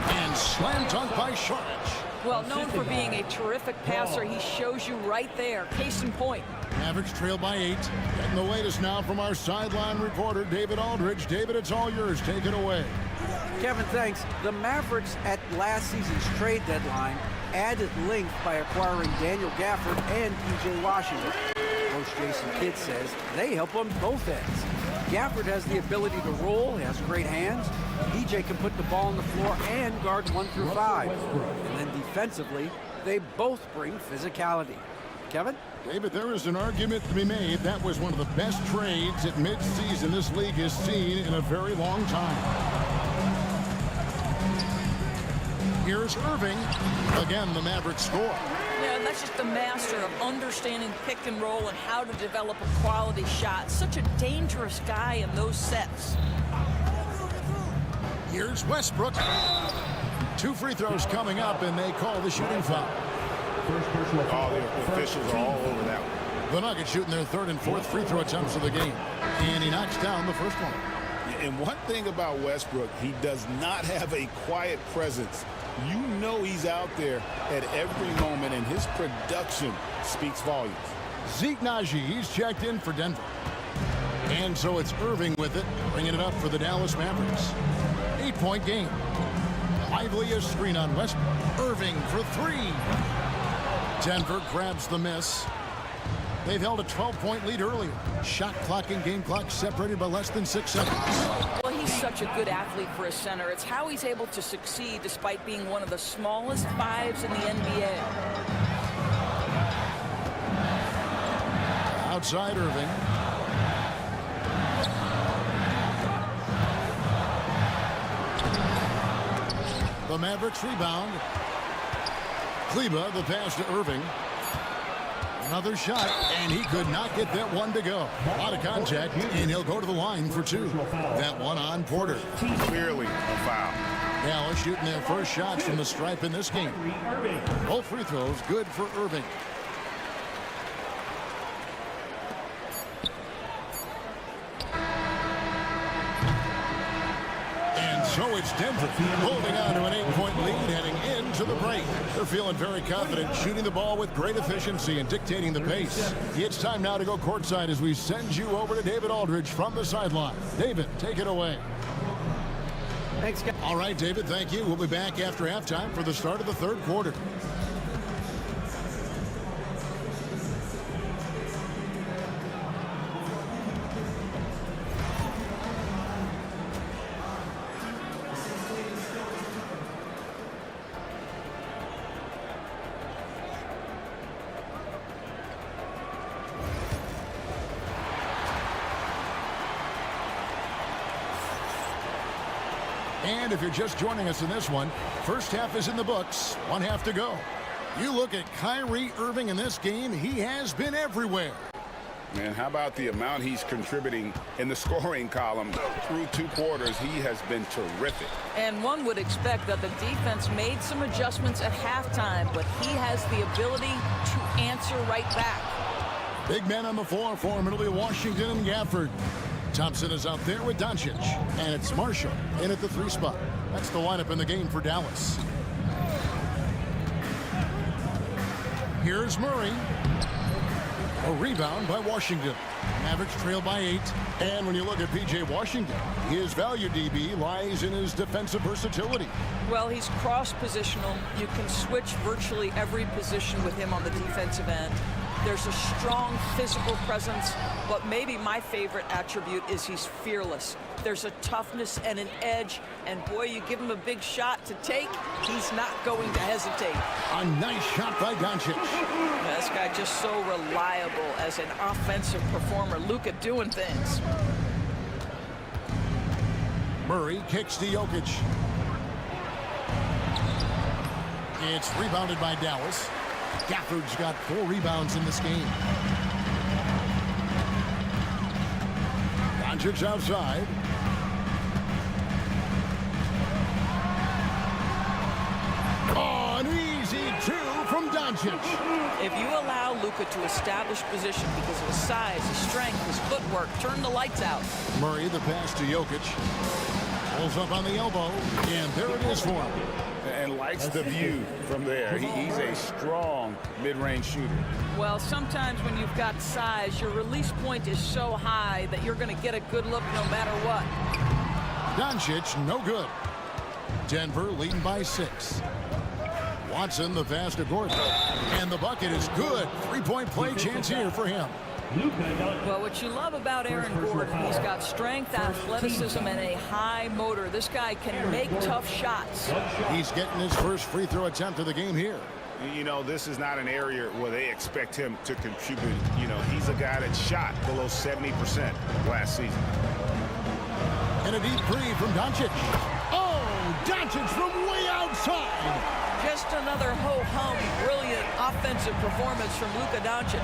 And slam dunk by Saric. Well, known for being a terrific passer, he shows you right there. Case in point. Mavericks trail by 8. Getting the latest now from our sideline reporter, David Aldridge. David, it's all yours. Take it away. Kevin, thanks. The Mavericks at last season's trade deadline added length by acquiring Daniel Gafford and PJ Washington. Coach Jason Kidd says they help on both ends. Gafford has the ability to roll. He has great hands. EJ can put the ball on the floor and guard 1 through 5. And then defensively, they both bring physicality. Kevin? David, there is an argument to be made. That was one of the best trades at midseason this league has seen in a very long time. Here's Irving. Again, the Mavericks score. Yeah, and that's just the master of understanding pick and roll and how to develop a quality shot. Such a dangerous guy in those sets. Here's Westbrook. 2 free throws coming up, and they call the shooting foul. Oh, the officials are all over that one. The Nuggets shooting their 3rd and 4th free throw attempts of the game. And he knocks down the first one. And one thing about Westbrook, he does not have a quiet presence. You know he's out there at every moment, and his production speaks volumes. Zeke Naji, he's checked in for Denver. And so it's Irving with it, bringing it up for the Dallas Mavericks. 8-point game. Lively a screen on Westbrook. Irving for 3. Denver grabs the miss. They've held a 12-point lead earlier. Shot clock and game clock separated by less than 6 seconds. Well, he's such a good athlete for a center. It's how he's able to succeed despite being one of the smallest 5s in the NBA. Outside Irving. The Mavericks rebound. Kleba, the pass to Irving. Another shot, and he could not get that one to go. A lot of contact, and he'll go to the line for 2. That one on Porter. Clearly a foul. Dallas shooting their first shots from the stripe in this game. Both free throws good for Irving. So it's Denver holding on to an 8-point lead heading into the break. They're feeling very confident, shooting the ball with great efficiency and dictating the pace. It's time now to go courtside as we send you over to David Aldridge from the sideline. David, take it away. Thanks, guys. All right, David, thank you. We'll be back after halftime for the start of the 3rd quarter. And if you're just joining us in this one, first half is in the books, 1 half to go. You look at Kyrie Irving in this game, he has been everywhere. Man, how about the amount he's contributing in the scoring column? Through 2 quarters, he has been terrific. And one would expect that the defense made some adjustments at halftime, but he has the ability to answer right back. Big man on the floor for him. It'll be Washington and Gafford. Thompson is out there with Doncic. And it's Marshall in at the 3 spot. That's the lineup in the game for Dallas. Here's Murray. A rebound by Washington. Mavericks trail by 8. And when you look at P.J. Washington, his value, DB, lies in his defensive versatility. Well, he's cross-positional. You can switch virtually every position with him on the defensive end. There's a strong physical presence, but maybe my favorite attribute is he's fearless. There's a toughness and an edge, and boy, you give him a big shot to take, he's not going to hesitate. A nice shot by Doncic. Yeah, this guy just so reliable as an offensive performer. Luka doing things. Murray kicks to Jokic. It's rebounded by Dallas. Gafford's got 4 rebounds in this game. Doncic outside. Oh, an easy 2 from Doncic. If you allow Luka to establish position because of his size, his strength, his footwork, turn the lights out. Murray, the pass to Jokic. Pulls up on the elbow, and there it is for him. And likes the view from there. He's a strong mid-range shooter. Well, sometimes when you've got size, your release point is so high that you're going to get a good look no matter what. Doncic, no good. Denver leading by 6. Watson, the pass to Gordon. And the bucket is good. 3-point play chance here for him. Well, what you love about Aaron Gordon, he's got strength, athleticism, and a high motor. This guy can make tough shots. He's getting his first free throw attempt of the game here. You know, this is not an area where they expect him to contribute. You know, he's a guy that shot below 70% last season. And a deep three from Doncic. Oh, Doncic from way outside. Just another ho-hum, brilliant offensive performance from Luka Doncic.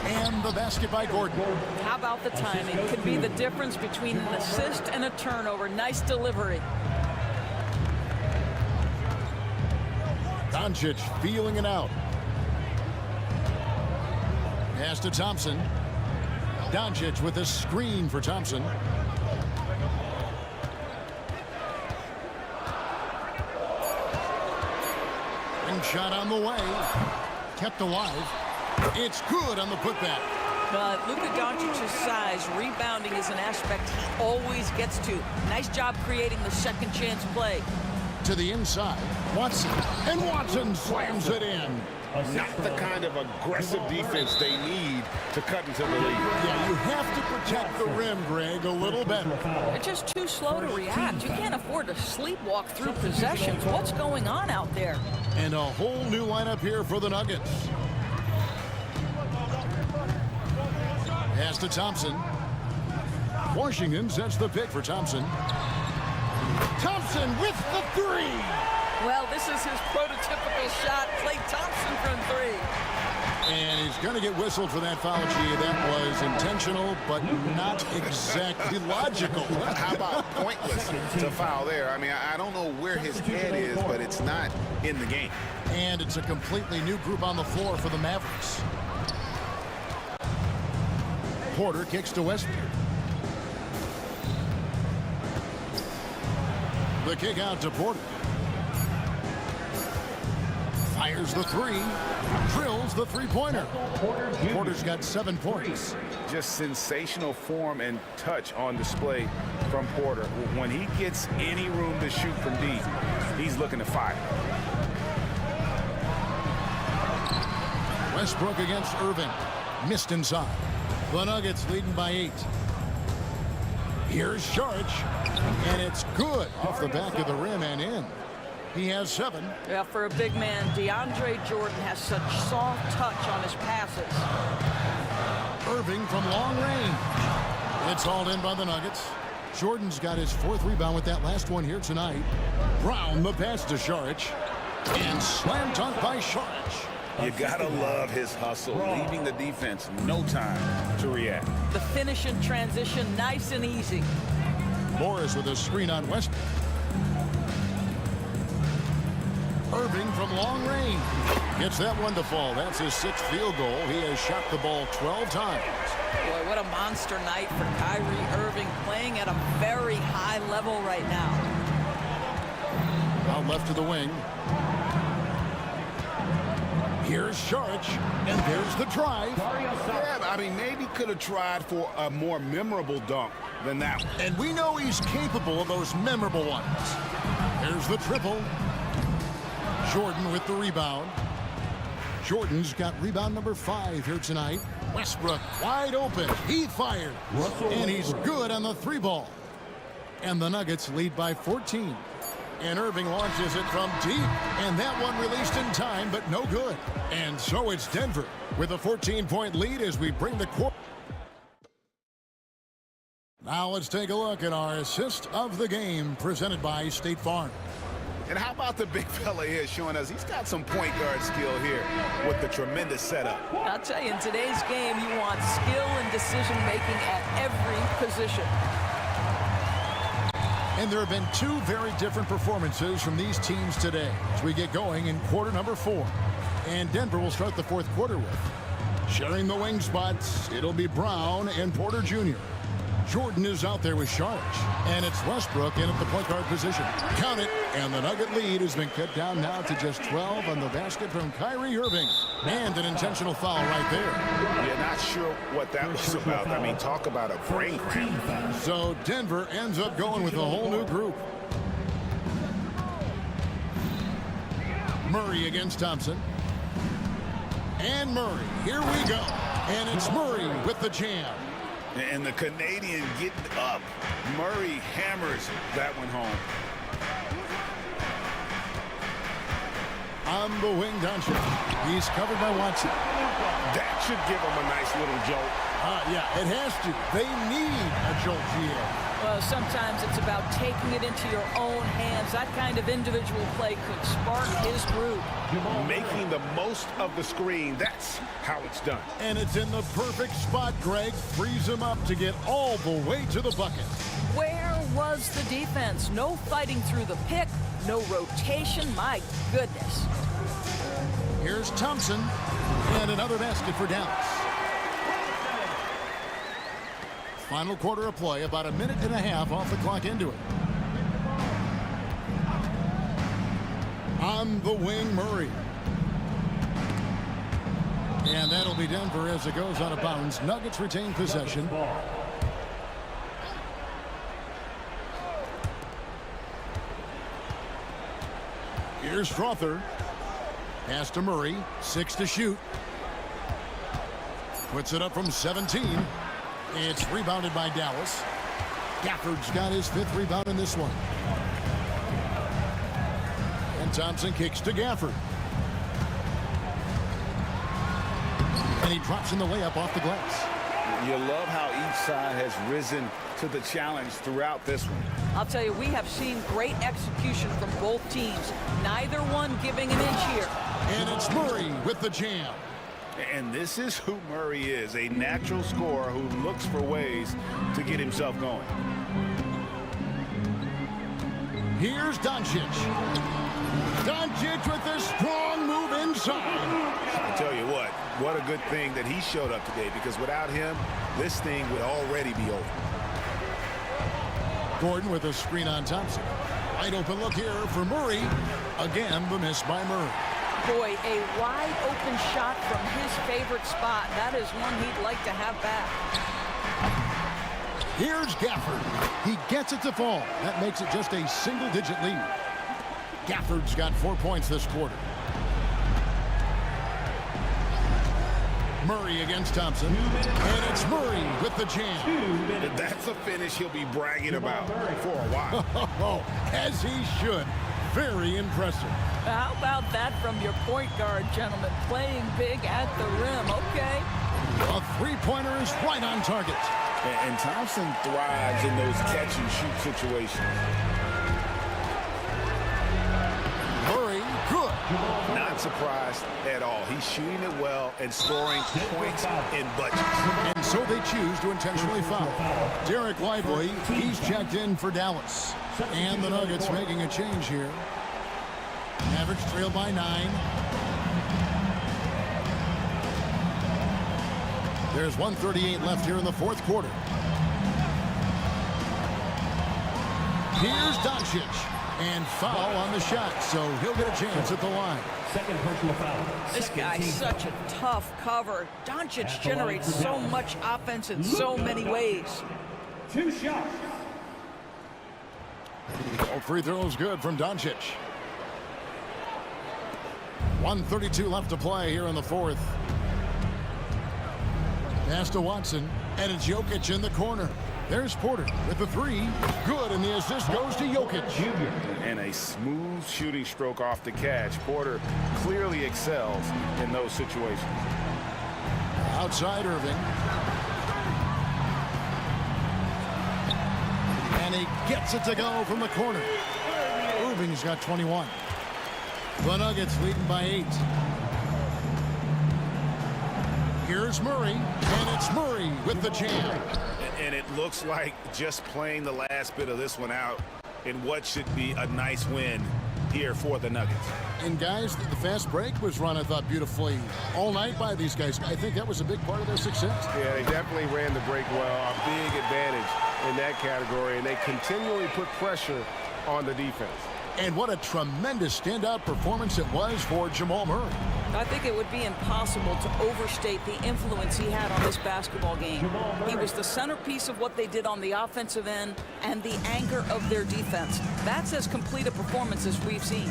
And the basket by Gordon. How about the timing? Could be the difference between an assist and a turnover. Nice delivery. Doncic feeling it out. Pass to Thompson. Doncic with a screen for Thompson. And shot on the way. Kept alive. It's good on the putback. But Luka Doncic's size, rebounding is an aspect he always gets to. Nice job creating the second chance play. To the inside, Watson, and Watson slams it in. Not the kind of aggressive defense they need to cut into the lead. Yeah, you have to protect the rim, Greg, a little better. They're just too slow to react. You can't afford to sleepwalk through possessions. What's going on out there? And a whole new lineup here for the Nuggets. Pass to Thompson. Washington sets the pick for Thompson. Thompson with the three. Well, this is his prototypical shot. Klay Thompson from three. And he's going to get whistled for that foul, G. That was intentional, but not exactly logical. How about pointless to foul there? I mean, I don't know where his head is, but it's not in the game. And it's a completely new group on the floor for the Mavericks. Porter kicks to Westbrook. The kick out to Porter. Fires the three. Drills the three-pointer. Porter's got 7 points. Just sensational form and touch on display from Porter. When he gets any room to shoot from deep, he's looking to fire. Westbrook against Irving. Missed inside. The Nuggets leading by 8. Here's Saric, and it's good off the back of the rim and in. He has 7. Yeah, for a big man, DeAndre Jordan has such soft touch on his passes. Irving from long range. It's hauled in by the Nuggets. Jordan's got his 4th rebound with that last one here tonight. Brown the pass to Saric. And slam dunk by Saric. You gotta love his hustle, leaving the defense no time to react. The finish in transition, nice and easy. Morris with a screen on Westbrook. Irving from long range. Gets that one to fall. That's his 6th field goal. He has shot the ball 12 times. Boy, what a monster night for Kyrie Irving, playing at a very high level right now. Out left to the wing. Here's Saric, and there's the drive. Yeah, I mean, maybe could have tried for a more memorable dunk than that one. And we know he's capable of those memorable ones. There's the triple. Jordan with the rebound. Jordan's got rebound number 5 here tonight. Westbrook wide open. He fired. And he's good on the 3-ball. And the Nuggets lead by 14. And Irving launches it from deep. And that one released in time, but no good. And so it's Denver with a 14-point lead as we bring the quarter. Now let's take a look at our assist of the game presented by State Farm. And how about the big fella here showing us he's got some point guard skill here with the tremendous setup. I'll tell you, in today's game, you want skill and decision-making at every position. And there have been 2 very different performances from these teams today as we get going in quarter number 4. And Denver will start the 4th quarter with. Sharing the wing spots, it'll be Brown and Porter Jr. Jordan is out there with Saric. And it's Westbrook in at the point guard position. Count it, and the Nugget lead has been cut down now to just 12 on the basket from Kyrie Irving. And an intentional foul right there. Yeah, not sure what that was about. I mean, talk about a brain cramp. So Denver ends up going with a whole new group. Murray against Thompson. And Murray, here we go. And it's Murray with the jam. And the Canadian getting up. Murray hammers that one home. On the wing, Doncic. He's covered by Watson. That should give him a nice little jolt. Yeah, it has to. They need a jolt, GA. Well, sometimes it's about taking it into your own hands. That kind of individual play could spark his groove. Making the most of the screen, that's how it's done. And it's in the perfect spot, Greg. Frees him up to get all the way to the bucket. Where was the defense? No fighting through the pick, no rotation. My goodness. Here's Thompson, and another basket for Dallas. Final quarter of play, about a minute and a half off the clock into it. On the wing, Murray. And that'll be Denver as it goes out of bounds. Nuggets retain possession. Here's Strother. Pass to Murray. 6 to shoot. Puts it up from 17. It's rebounded by Dallas. Gafford's got his 5th rebound in this one. And Thompson kicks to Gafford. And he drops in the layup off the glass. You love how each side has risen to the challenge throughout this one. I'll tell you, we have seen great execution from both teams. Neither one giving an inch here. And it's Murray with the jam. And this is who Murray is, a natural scorer who looks for ways to get himself going. Here's Doncic. Doncic with a strong move inside. I tell you what a good thing that he showed up today, because without him, this thing would already be over. Gordon with a screen on Thompson. Wide open look here for Murray. Again, the miss by Murray. Boy, a wide open shot from his favorite spot. That is one he'd like to have back. Here's Gafford. He gets it to fall. That makes it just a single-digit lead. Gafford's got 4 points this quarter. Murray against Thompson. And it's Murray with the jam. That's a finish he'll be bragging about for a while. As he should. Very impressive. How about that from your point guard, gentlemen? Playing big at the rim, okay? A three-pointer is right on target. And Thompson thrives in those catch-and-shoot situations. Murray, good. Not surprised at all. He's shooting it well and scoring points in bunches. And so they choose to intentionally foul. Derek Lively, he's checked in for Dallas. And the Nuggets making a change here. Average trail by 9. There's 1:38 left here in the fourth quarter. Here's Doncic. And foul on the shot, so he'll get a chance at the line. Second personal foul. This guy's such a tough cover. Doncic generates so much offense in so many ways. 2 shots. All free throws good from Doncic. 1:32 left to play here in the fourth. Pass to Watson, and it's Jokic in the corner. There's Porter with the 3. Good, and the assist goes to Jokic. And a smooth shooting stroke off the catch. Porter clearly excels in those situations. Outside Irving. And he gets it to go from the corner. Irving's got 21. The Nuggets leading by 8. Here's Murray, and it's Murray with the jam. And it looks like just playing the last bit of this one out in what should be a nice win here for the Nuggets. And guys, the fast break was run, I thought, beautifully all night by these guys. I think that was a big part of their success. Yeah, they definitely ran the break well. A big advantage in that category, and they continually put pressure on the defense. And what a tremendous standout performance it was for Jamal Murray. I think it would be impossible to overstate the influence he had on this basketball game. He was the centerpiece of what they did on the offensive end and the anchor of their defense. That's as complete a performance as we've seen.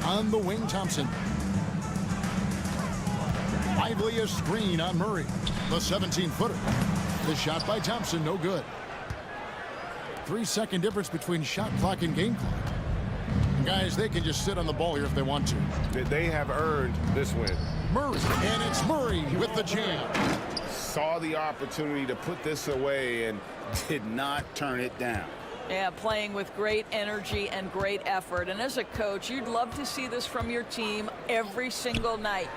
On the wing, Thompson. Lively screen on Murray. The 17-footer. The shot by Thompson, no good. 3-second difference between shot clock and game clock. And guys, they can just sit on the ball here if they want to. They have earned this win. Murray, and it's Murray with the jam. Saw the opportunity to put this away and did not turn it down. Yeah, playing with great energy and great effort. And as a coach, you'd love to see this from your team every single night.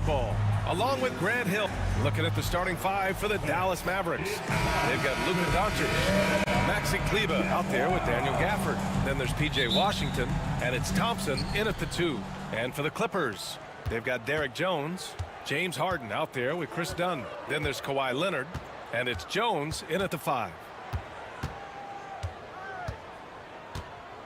basketball, along with Grant Hill. Looking at the starting five for the Dallas Mavericks. They've got Luka Doncic, Maxi Kleber out there with Daniel Gafford. Then there's P.J. Washington, and it's Thompson in at the 2. And for the Clippers, they've got Derek Jones, James Harden out there with Chris Dunn. Then there's Kawhi Leonard, and it's Jones in at the 5.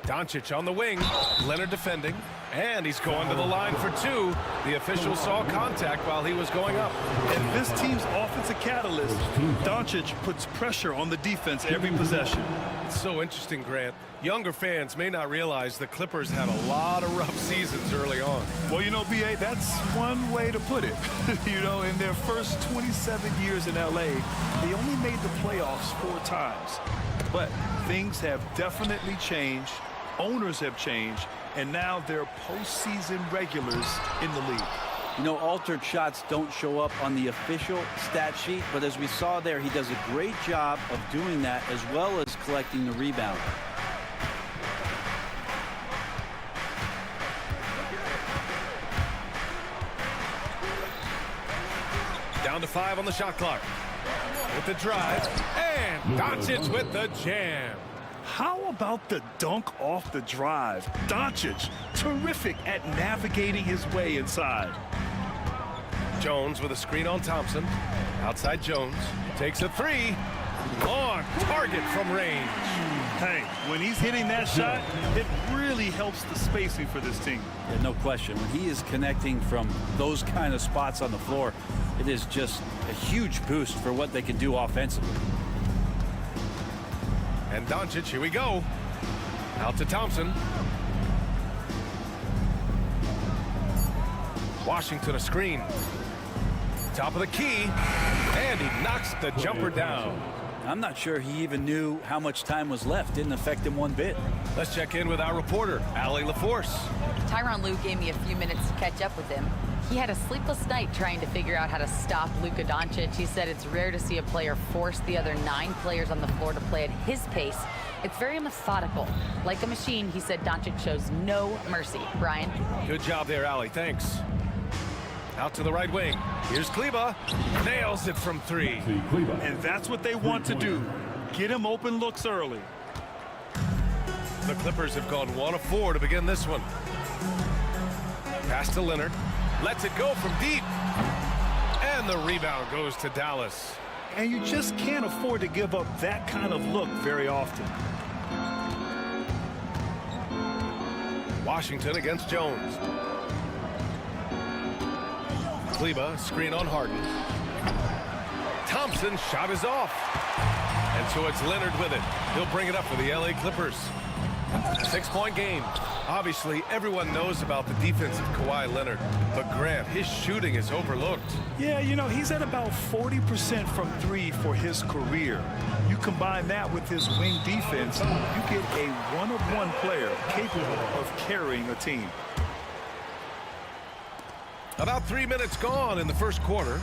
Doncic on the wing, Leonard defending, and he's going to the line for 2. The official saw contact while he was going up. And this team's offensive catalyst, Doncic puts pressure on the defense every possession. It's so interesting, Grant. Younger fans may not realize the Clippers had a lot of rough seasons early on. Well, you know, B.A., that's one way to put it. You know, in their first 27 years in L.A., they only made the playoffs 4 times. But things have definitely changed. Owners have changed, and now they're postseason regulars in the league. You know, altered shots don't show up on the official stat sheet, but as we saw there, he does a great job of doing that as well as collecting the rebound. Down to 5 on the shot clock. With the drive, and Doncic with the jam. How about the dunk off the drive? Doncic, terrific at navigating his way inside. Jones with a screen on Thompson. Outside Jones. Takes a 3. On target from range. Hey, when he's hitting that shot, it really helps the spacing for this team. Yeah, no question. When he is connecting from those kind of spots on the floor, it is just a huge boost for what they can do offensively. And Doncic, here we go. Out to Thompson. Washington a screen. Top of the key. And he knocks the jumper down. I'm not sure he even knew how much time was left. Didn't affect him one bit. Let's check in with our reporter, Allie LaForce. Tyronn Lue gave me a few minutes to catch up with him. He had a sleepless night trying to figure out how to stop Luka Doncic. He said it's rare to see a player force the other 9 players on the floor to play at his pace. It's very methodical. Like a machine, he said Doncic shows no mercy. Brian? Good job there, Allie. Thanks. Out to the right wing. Here's Kleber. Nails it from 3. And that's what they want to do. Get him open looks early. The Clippers have gone 1 of 4 to begin this one. Pass to Leonard. Lets it go from deep. And the rebound goes to Dallas. And you just can't afford to give up that kind of look very often. Washington against Jones. Kleber, screen on Harden. Thompson, shot is off. And so it's Leonard with it. He'll bring it up for the LA Clippers. 6-point game. Obviously, everyone knows about the defense of Kawhi Leonard. But Grant, his shooting is overlooked. Yeah, you know, he's at about 40% from 3 for his career. You combine that with his wing defense, you get a one-of-one player capable of carrying a team. About 3 minutes gone in the first quarter.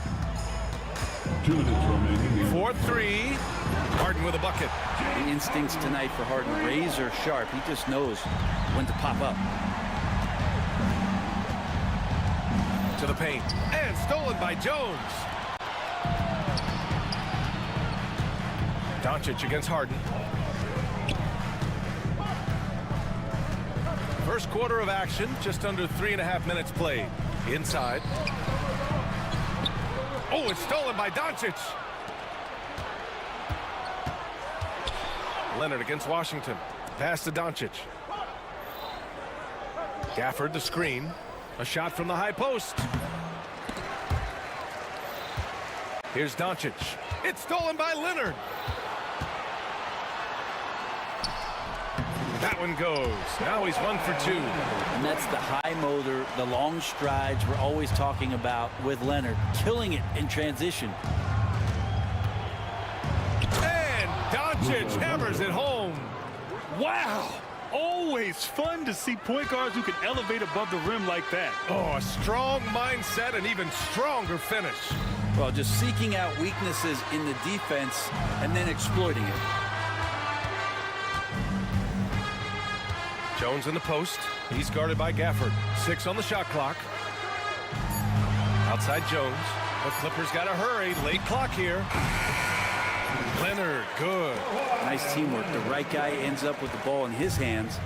4-3. Harden with a bucket. The instincts tonight for Harden, razor sharp. He just knows when to pop up. To the paint. And stolen by Jones. Doncic against Harden. First quarter of action, just under 3.5 minutes played. Inside. Oh, it's stolen by Doncic. Leonard against Washington. Pass to Doncic. Gafford the screen. A shot from the high post. Here's Doncic. It's stolen by Leonard. That one goes. Now he's 1 for 2. And that's the high motor, the long strides we're always talking about with Leonard. Killing it in transition. And Doncic hammers it home. Wow. Always fun to see point guards who can elevate above the rim like that. Oh, a strong mindset and even stronger finish. Well, just seeking out weaknesses in the defense and then exploiting it. Jones in the post. He's guarded by Gafford. 6 on the shot clock. Outside Jones. The Clippers got to hurry. Late clock here. Leonard, good. Nice teamwork. The right guy ends up with the ball in his hands,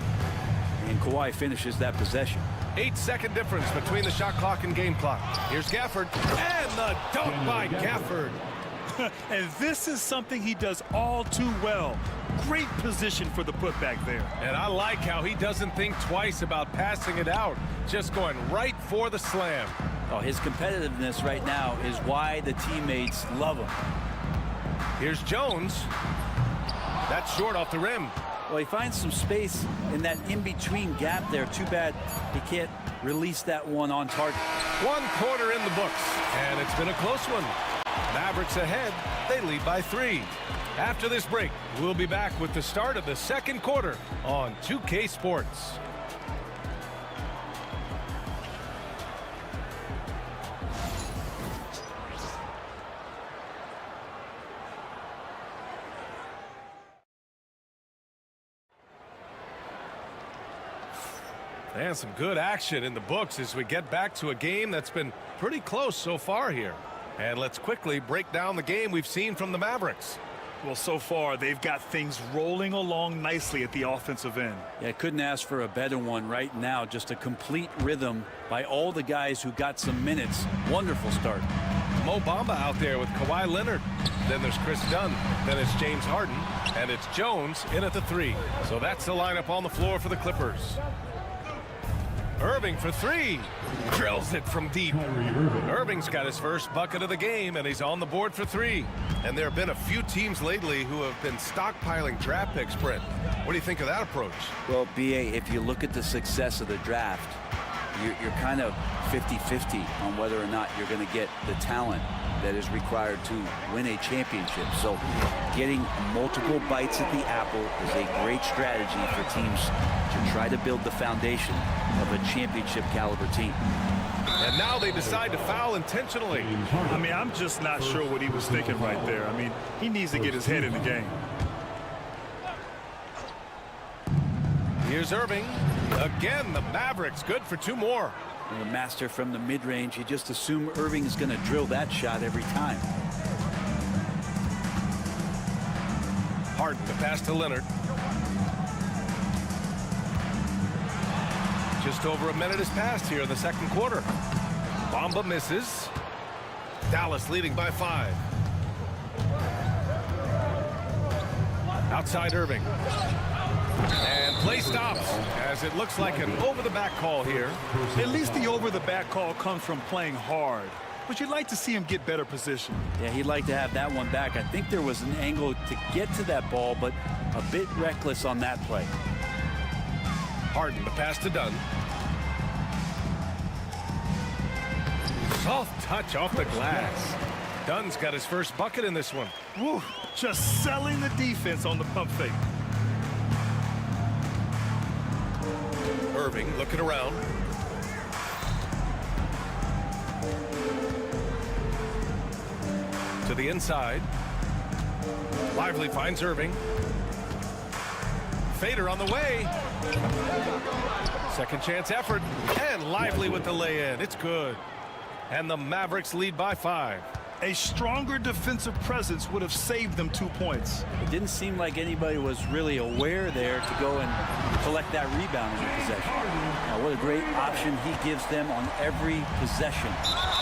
and Kawhi finishes that possession. 8-second difference between the shot clock and game clock. Here's Gafford, and the dunk by Gafford. And this is something he does all too well. Great position for the putback there. And I like how he doesn't think twice about passing it out, just going right for the slam. Oh, his competitiveness right now is why the teammates love him. Here's Jones. That's short off the rim. Well, he finds some space in that in-between gap there. Too bad he can't release that one on target. 1 quarter in the books, and it's been a close one. Mavericks ahead. They lead by 3. After this break, we'll be back with the start of the second quarter on 2K Sports. And some good action in the books as we get back to a game that's been pretty close so far here. And let's quickly break down the game we've seen from the Mavericks. Well, so far, they've got things rolling along nicely at the offensive end. Yeah, couldn't ask for a better one right now. Just a complete rhythm by all the guys who got some minutes. Wonderful start. Mo Bamba out there with Kawhi Leonard. Then there's Chris Dunn. Then it's James Harden. And it's Jones in at the 3. So that's the lineup on the floor for the Clippers. Irving for 3. Drills it from deep. Irving's got his first bucket of the game, and he's on the board for 3. And there have been a few teams lately who have been stockpiling draft picks, Brent. What do you think of that approach? Well, B.A., if you look at the success of the draft, you're kind of 50-50 on whether or not you're going to get the talent that is required to win a championship. So getting multiple bites at the apple is a great strategy for teams to try to build the foundation of a championship caliber team. And now they decide to foul intentionally. I mean, I'm just not sure what he was thinking right there. I mean, he needs to get his head in the game. Here's Irving. Again, the Mavericks good for 2 more. And the master from the mid-range, you just assume Irving is going to drill that shot every time. Harden to pass to Leonard. Just over a minute has passed here in the second quarter. Bamba misses. Dallas leading by 5. Outside Irving. And play stops as it looks like an over-the-back call here. At least the over-the-back call comes from playing hard. But you'd like to see him get better position. Yeah, he'd like to have that one back. I think there was an angle to get to that ball, but a bit reckless on that play. Harden to pass to Dunn. Soft touch off the glass. Dunn's got his first bucket in this one. Woo, just selling the defense on the pump fake. Irving looking around. To the inside. Lively finds Irving. Fader on the way. Second chance effort. And Lively with the lay-in. It's good. And the Mavericks lead by 5. A stronger defensive presence would have saved them 2 points. It didn't seem like anybody was really aware there to go and collect that rebound in the possession. Now, what a great option he gives them on every possession.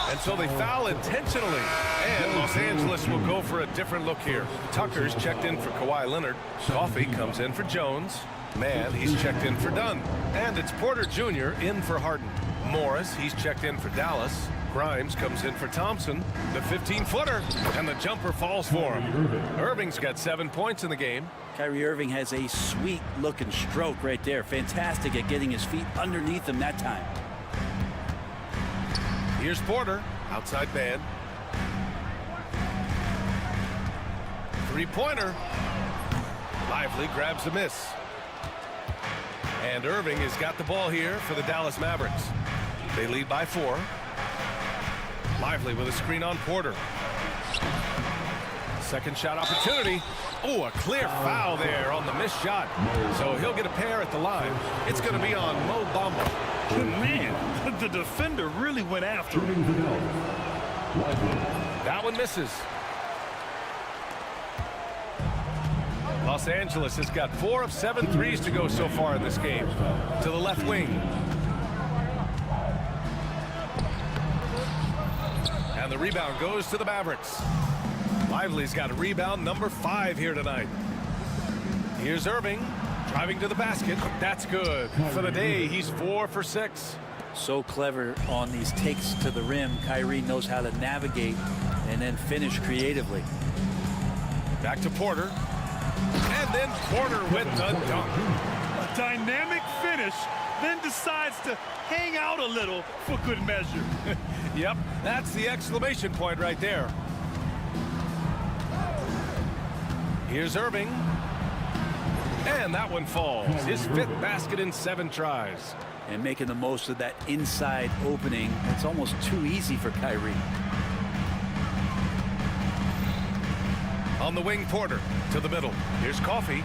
And so they foul intentionally. And Los Angeles will go for a different look here. Tucker's checked in for Kawhi Leonard. Coffey comes in for Jones. Mann, he's checked in for Dunn. And it's Porter Jr. in for Harden. Morris, he's checked in for Dallas. Grimes comes in for Thompson. The 15-footer, and the jumper falls for him. Irving's got 7 points in the game. Kyrie Irving has a sweet-looking stroke right there. Fantastic at getting his feet underneath him that time. Here's Porter, outside man. Three-pointer. Lively grabs the miss. And Irving has got the ball here for the Dallas Mavericks. They lead by 4. Lively with a screen on Porter. Second shot opportunity. Oh, a clear foul there on the missed shot. So he'll get a pair at the line. It's going to be on Mo Bamba. Man, the defender really went after him. That one misses. Los Angeles has got 4 of 7 threes to go so far in this game. To the left wing. And the rebound goes to the Mavericks. Lively's got a rebound number 5 here tonight. Here's Irving driving to the basket. That's good. For the day, he's 4 for 6. So clever on these takes to the rim. Kyrie knows how to navigate and then finish creatively. Back to Porter. And then Porter with the dunk. A dynamic finish, then decides to hang out a little for good measure. Yep, that's the exclamation point right there. Here's Irving. And that one falls. His 5th basket in 7 tries. And making the most of that inside opening. It's almost too easy for Kyrie. On the wing, Porter to the middle. Here's Coffee.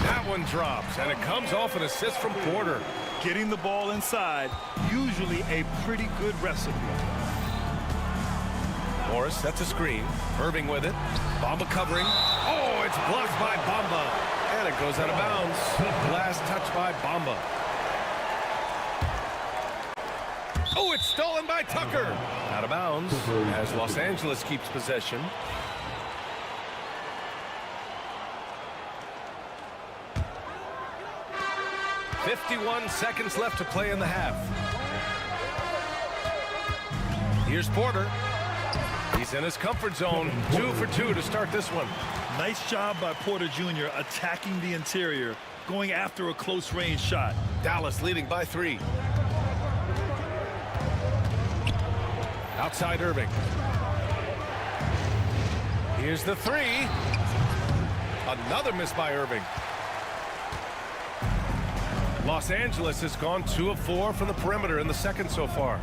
That one drops, and it comes off an assist from Porter. Getting the ball inside, usually a pretty good recipe. Morris sets a screen. Irving with it. Bamba covering. Oh, it's blocked by Bamba. And it goes out of bounds. Last touch by Bamba. Oh, it's stolen by Tucker. Out of bounds as Los Angeles keeps possession. .51 seconds left to play in the half. Here's Porter. He's in his comfort zone. 2 for 2 to start this one. Nice job by Porter Jr. attacking the interior, going after a close range shot. Dallas leading by 3. Outside Irving. Here's the 3. Another miss by Irving. Los Angeles has gone 2 of 4 from the perimeter in the second so far.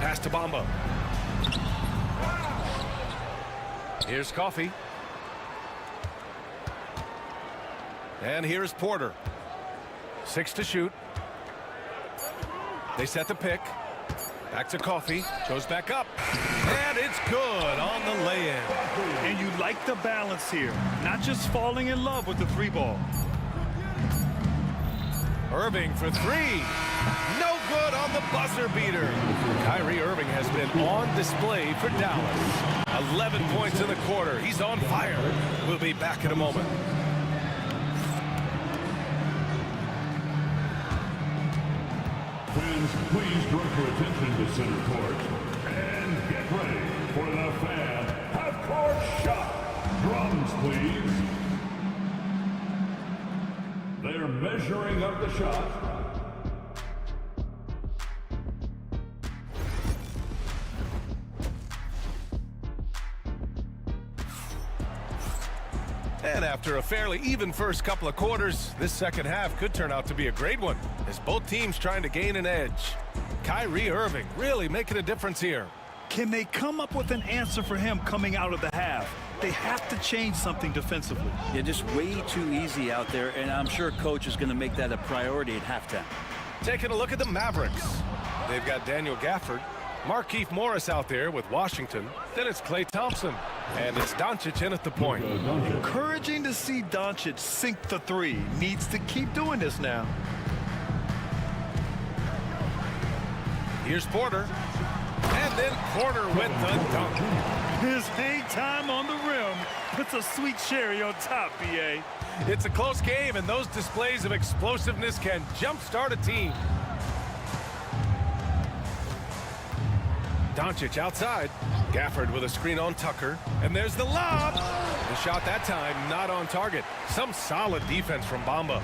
Pass to Bamba. Here's Coffee. And here's Porter. 6 to shoot. They set the pick. Back to Coffee. Goes back up. And it's good on the lay-in. And you like the balance here. Not just falling in love with the 3-ball. Irving for 3. No good on the buzzer beater. Kyrie Irving has been on display for Dallas. 11 points in the quarter. He's on fire. We'll be back in a moment. Fans, please direct your attention to center court and get ready for the fan half-court shot. Drums, please. They're measuring up the shot. And after a fairly even first couple of quarters, this second half could turn out to be a great one, as both teams trying to gain an edge. Kyrie Irving really making a difference here. Can they come up with an answer for him coming out of the half? They have to change something defensively. Yeah, just way too easy out there, and I'm sure coach is going to make that a priority at halftime. Taking a look at the Mavericks. They've got Daniel Gafford, Markieff Morris out there with Washington. Then it's Klay Thompson, and it's Doncic in at the point. Encouraging to see Doncic sink the 3. Needs to keep doing this now. Here's Porter. And then Porter with the dunk. His hang time on the rim puts a sweet cherry on top, B.A. It's a close game, and those displays of explosiveness can jumpstart a team. Doncic outside. Gafford with a screen on Tucker. And there's the lob. The shot that time not on target. Some solid defense from Bamba.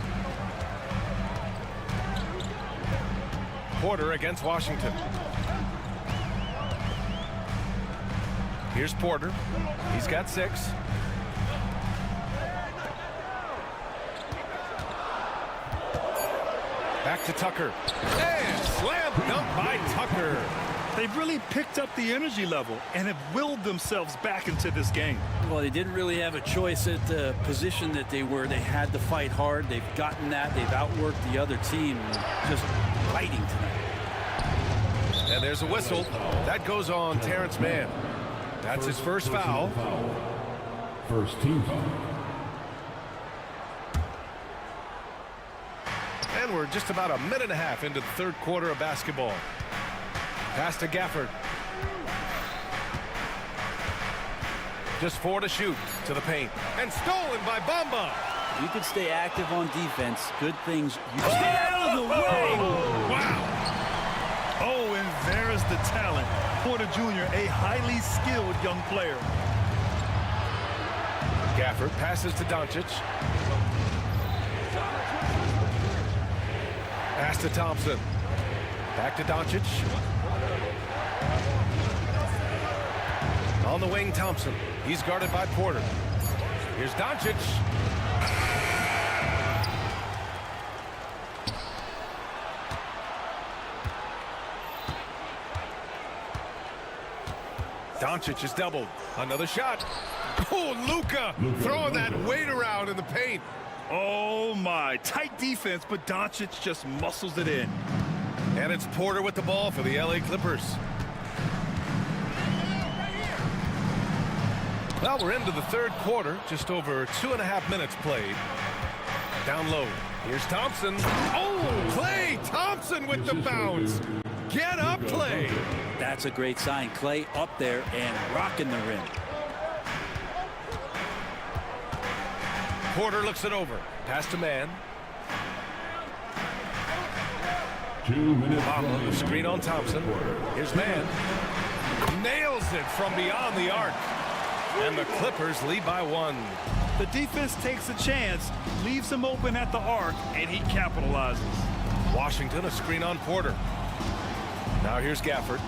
Porter against Washington. Here's Porter. He's got 6. Back to Tucker. And slam dunk by Tucker. They've really picked up the energy level and have willed themselves back into this game. Well, they didn't really have a choice at the position that they were. They had to fight hard. They've gotten that. They've outworked the other team. Just fighting tonight. And there's a whistle. That goes on Terrence Mann. That's his first foul. First team foul. And we're just about a minute and a half into the third quarter of basketball. Pass to Gafford. Just 4 to shoot to the paint. And stolen by Bamba. You could stay active on defense. Good things. You stay out of the way. Wow. Oh, and there's the talent. Porter Jr., a highly skilled young player. Gafford passes to Doncic. Pass to Thompson. Back to Doncic. On the wing, Thompson. He's guarded by Porter. Here's Doncic. Doncic is doubled. Another shot. Oh, Luka throwing that weight around in the paint. Oh, my. Tight defense, but Doncic just muscles it in. And it's Porter with the ball for the LA Clippers. Well, we're into the third quarter. Just over 2.5 minutes played. Down low. Here's Thompson. Oh, Klay Thompson with the bounce. Get up, Klay. That's a great sign. Klay up there and rocking the rim. Porter looks it over. Pass to Mann. 2 minutes. Bamba, the screen on Thompson. Here's Mann. Nails it from beyond the arc. And the Clippers lead by 1. The defense takes a chance, leaves him open at the arc, and he capitalizes. Washington, a screen on Porter. Now here's Gafford.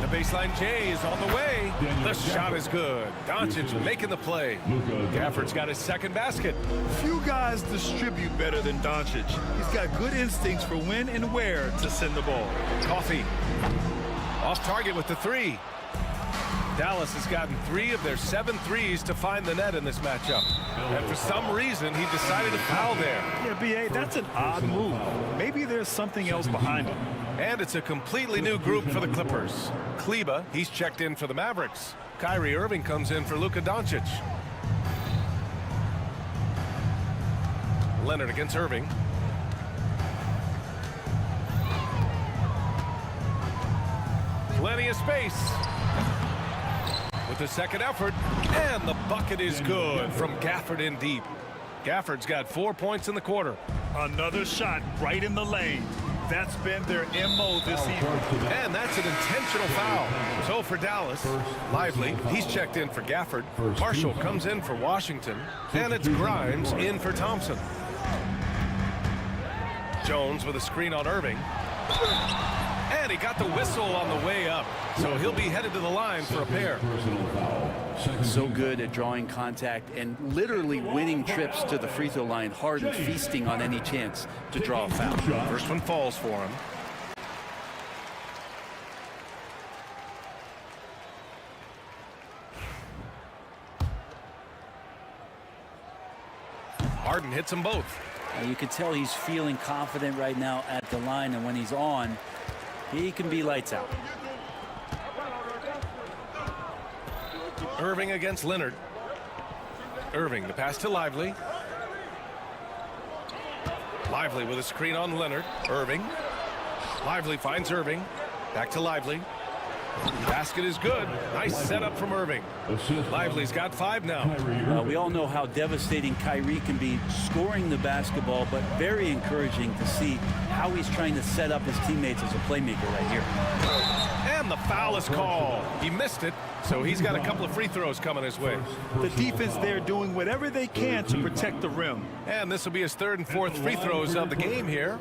The baseline J is on the way. The shot is good. Doncic making the play. Gafford's got his second basket. Few guys distribute better than Doncic. He's got good instincts for when and where to send the ball. Coffee. Off target with the 3. Dallas has gotten 3 of their 7 threes to find the net in this matchup. And for some reason, he decided to foul there. Yeah, B.A., that's an odd move. Maybe there's something else behind him. And it's a completely new group for the Clippers. Kleba, he's checked in for the Mavericks. Kyrie Irving comes in for Luka Doncic. Leonard against Irving. Plenty of space. With the second effort, and the bucket is good from Gafford in deep. Gafford's got 4 points in the quarter. Another shot right in the lane. That's been their MO this evening. And that's an intentional foul. So for Dallas, Lively, he's checked in for Gafford. Marshall comes in for Washington. And it's Grimes in for Thompson. Jones with a screen on Irving. And he got the whistle on the way up. So he'll be headed to the line for a pair. So good at drawing contact and literally winning trips to the free throw line. Harden feasting on any chance to draw a foul. First one falls for him. Harden hits them both. You can tell he's feeling confident right now at the line, and when he's on, he can be lights out. Irving against Leonard. Irving, the pass to Lively. Lively with a screen on Leonard. Irving. Lively finds Irving. Back to Lively. Basket is good. Nice setup from Irving. Lively's got 5 now. We all know how devastating Kyrie can be scoring the basketball, but very encouraging to see how he's trying to set up his teammates as a playmaker right here. And the foul is called. He missed it, so he's got a couple of free throws coming his way. The defense there doing whatever they can to protect the rim. And this will be his 3rd and 4th free throws of the game here.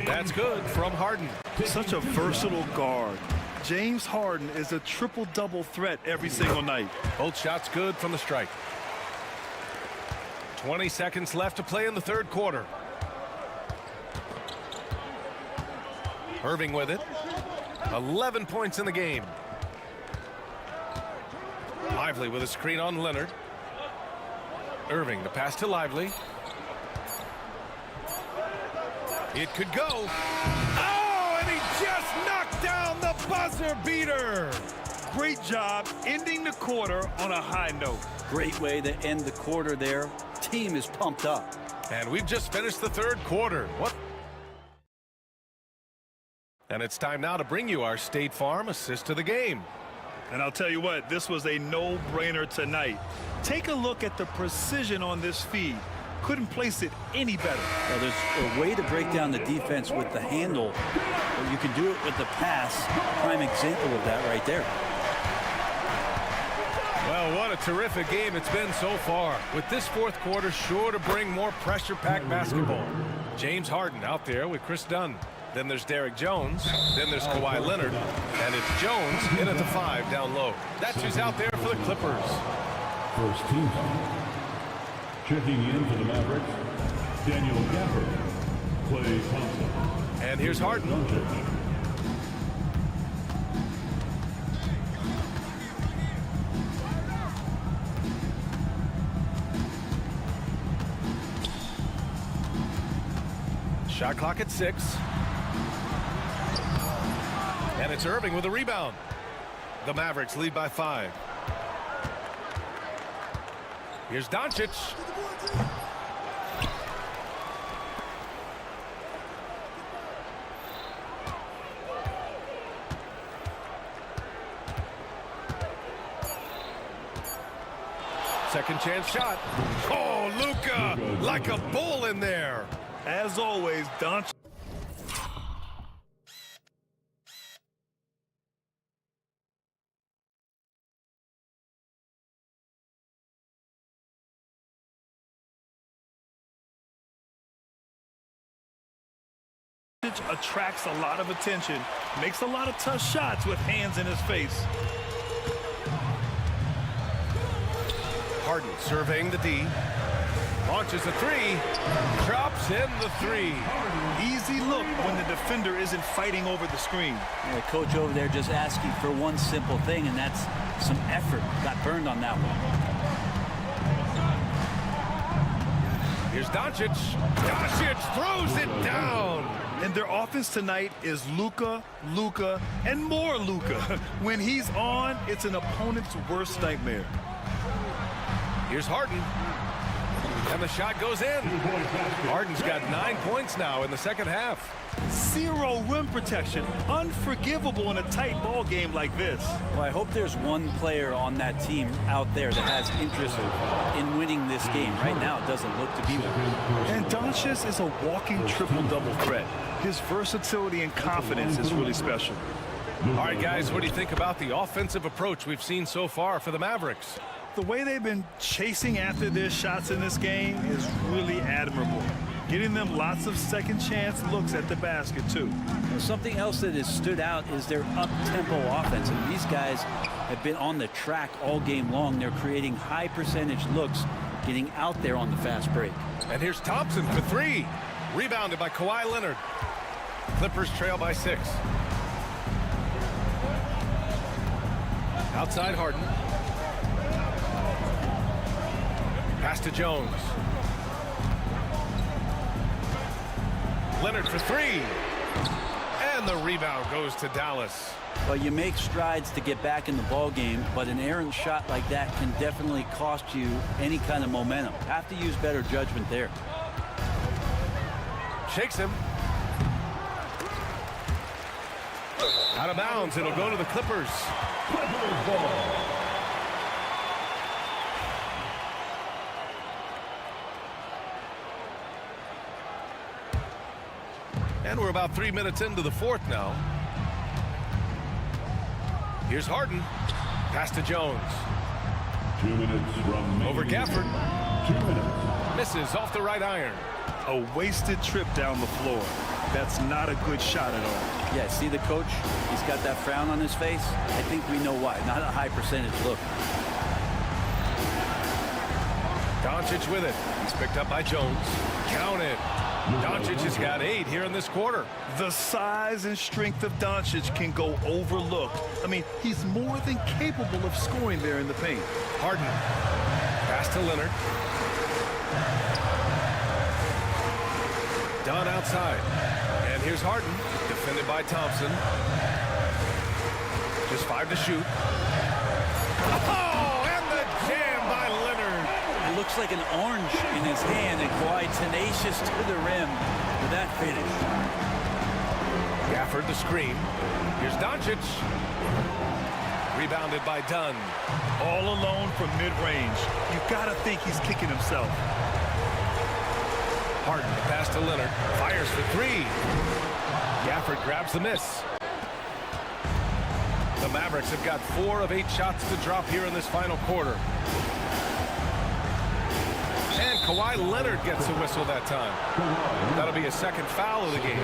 That's good from Harden. Such a versatile guard. James Harden is a triple-double threat every single night. Both shots good from the strike. 20 seconds left to play in the 3rd quarter. Irving with it. 11 points in the game. Lively with a screen on Leonard. Irving, the pass to Lively. It could go. Oh, and he just knocked down the buzzer beater. Great job ending the quarter on a high note. Great way to end the quarter there. Team is pumped up. And we've just finished the third quarter. What? And it's time now to bring you our State Farm assist to the game. And I'll tell you what, this was a no-brainer tonight. Take a look at the precision on this feed. Couldn't place it any better. Well, there's a way to break down the defense with the handle, but you can do it with the pass. Prime example of that right there. Well, what a terrific game it's been so far. With this fourth quarter sure to bring more pressure-packed basketball. James Harden out there with Chris Dunn. Then there's Derek Jones. Then there's Kawhi Leonard. And it's Jones in at the 5 down low. That's who's out there for the Clippers. First team foul. Checking in for the Mavericks, Daniel Gafford, Klay Thompson. And here's Harden. Shot clock at 6. And it's Irving with a rebound. The Mavericks lead by 5. Here's Doncic. Second chance shot. Oh, Luka, like a bull in there. As always, Doncic. Attracts a lot of attention, makes a lot of tough shots with hands in his face. Harden surveying the D. Launches a 3. Drops in the 3. Easy look when the defender isn't fighting over the screen. Yeah, coach over there just asking for one simple thing, and that's some effort. Got burned on that one. Here's Doncic. Doncic throws it down. And their offense tonight is Luka, Luka, and more Luka. When he's on, it's an opponent's worst nightmare. Here's Harden. And the shot goes in. Harden's got 9 points now in the second half. Zero rim protection. Unforgivable in a tight ball game like this. Well, I hope there's one player on that team out there that has interest in winning this game. Right now, it doesn't look to be one. And Doncic is a walking triple-double threat. His versatility and confidence is really special. All right, guys, what do you think about the offensive approach we've seen so far for the Mavericks? The way they've been chasing after their shots in this game is really admirable. Getting them lots of second chance looks at the basket, too. Well, something else that has stood out is their up-tempo offense. And these guys have been on the track all game long. They're creating high percentage looks, getting out there on the fast break. And here's Thompson for 3. Rebounded by Kawhi Leonard. Clippers trail by 6. Outside Harden. Pass to Jones. Leonard for 3. And the rebound goes to Dallas. Well, you make strides to get back in the ball game, but an errant shot like that can definitely cost you any kind of momentum. Have to use better judgment there. Shakes him. Out of bounds. It'll go to the Clippers. Clippers ball. And we're about 3 minutes into the fourth now. Here's Harden. Pass to Jones. 2 minutes remaining. Over Gafford. 2 minutes. Misses off the right iron. A wasted trip down the floor. That's not a good shot at all. Yeah, see the coach? He's got that frown on his face. I think we know why. Not a high percentage look. Doncic with it. He's picked up by Jones. Count it. Doncic has got 8 here in this quarter. The size and strength of Doncic can go overlooked. I mean, he's more than capable of scoring there in the paint. Harden. Pass to Leonard. Dunn outside. And here's Harden, defended by Thompson. Just 5 to shoot. Oh, and the jam by Leonard. It looks like an orange in his hand, and Kawhi tenacious to the rim with that finish. Gafford the screen. Here's Doncic. Rebounded by Dunn. All alone from mid-range. You've got to think he's kicking himself. Harden, the pass to Leonard. Fires for 3. Gafford grabs the miss. The Mavericks have got 4 of 8 shots to drop here in this final quarter. And Kawhi Leonard gets a whistle that time. That'll be a second foul of the game.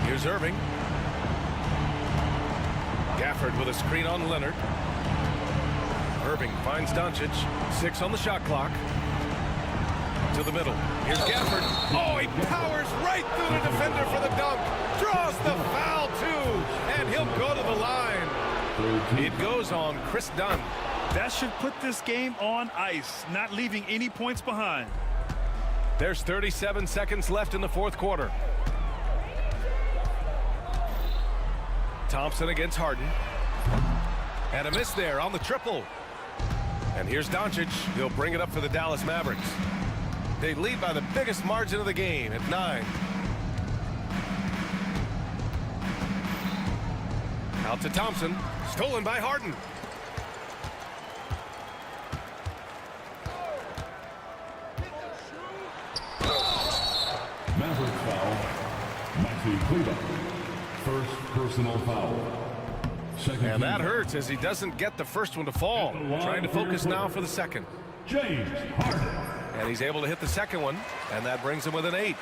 Here's Irving. Gafford with a screen on Leonard. Irving finds Doncic. 6 on the shot clock. To the middle. Here's Gafford. Oh, he powers right through the defender for the dunk. Draws the foul, too. And he'll go to the line. It goes on Chris Dunn. That should put this game on ice, not leaving any points behind. There's 37 seconds left in the fourth quarter. Thompson against Harden. And a miss there on the triple. And here's Doncic. He'll bring it up for the Dallas Mavericks. They lead by the biggest margin of the game at 9. Out to Thompson. Stolen by Harden. Maverick foul. Maxi Kleber. First personal foul. And that hurts as he doesn't get the first one to fall. Trying to focus now for the second. James Harden. And he's able to hit the second one, and that brings him with an 8.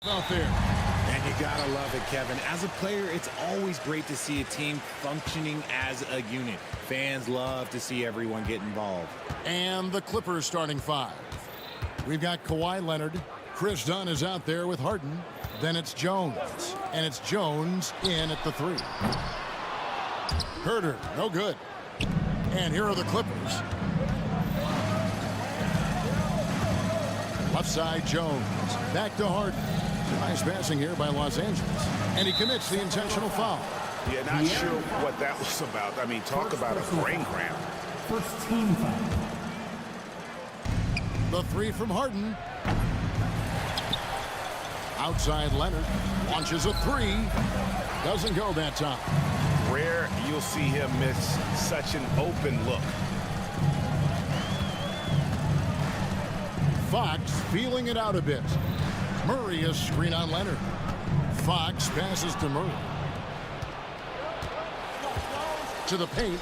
Out there. And you gotta love it, Kevin. As a player, it's always great to see a team functioning as a unit. Fans love to see everyone get involved. And the Clippers starting five. We've got Kawhi Leonard. Chris Dunn is out there with Harden. Then it's Jones. And it's Jones in at the three. Herter, no good. And here are the Clippers. Left side, Jones. Back to Harden. Nice passing here by Los Angeles. And he commits the intentional foul. Yeah, not sure what that was about. I mean, talk about a brain cramp. First team foul. The three from Harden. Outside Leonard. Launches a three. Doesn't go that time. Rare you'll see him miss such an open look. Fox feeling it out a bit. Murray is screen on Leonard. Fox passes to Murray. To the paint.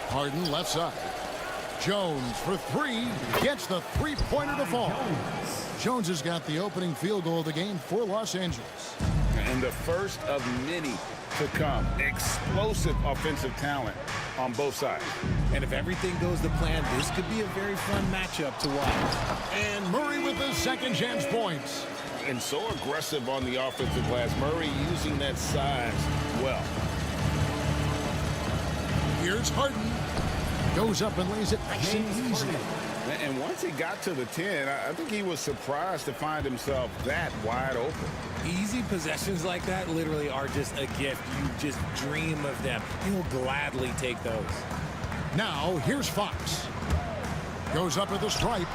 Harden left side. Jones for three. Gets the three-pointer to fall. Jones has got the opening field goal of the game for Los Angeles. And the first of many to come. Explosive offensive talent on both sides. And if everything goes to plan, this could be a very fun matchup to watch. And Murray with his second chance points. And so aggressive on the offensive glass. Murray using that size well. Here's Harden. Goes up and lays it nice and easy. And once he got to the 10, I think he was surprised to find himself that wide open. Easy possessions like that literally are just a gift. You just dream of them. He'll gladly take those. Now, here's Fox. Goes up at the stripe.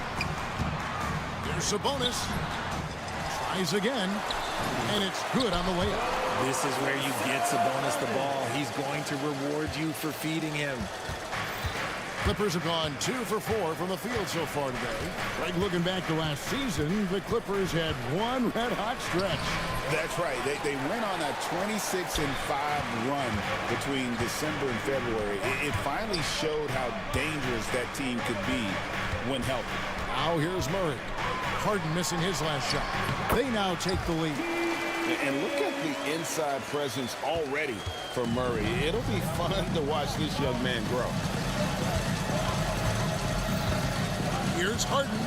Here's Sabonis. Tries again. And it's good on the layup. This is where you get Sabonis the ball. He's going to reward you for feeding him. Clippers have gone 2 for 4 from the field so far today. Right, looking back to last season, the Clippers had one red-hot stretch. That's right. They went on a 26-5 run between December and February. It finally showed how dangerous that team could be when healthy. Now here's Murray. Harden missing his last shot. They now take the lead. And look at the inside presence already for Murray. It'll be fun to watch this young man grow. Here's Harden.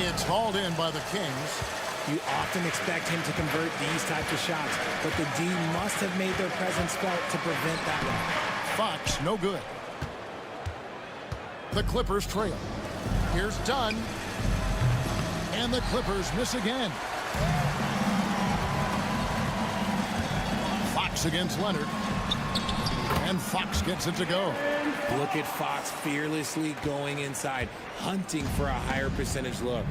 It's hauled in by the Kings. You often expect him to convert these types of shots, but the D must have made their presence felt to prevent that one. Fox, no good. The Clippers trail. Here's Dunn. And the Clippers miss again. Fox against Leonard. And Fox gets it to go. Look at Fox fearlessly going inside, hunting for a higher percentage look.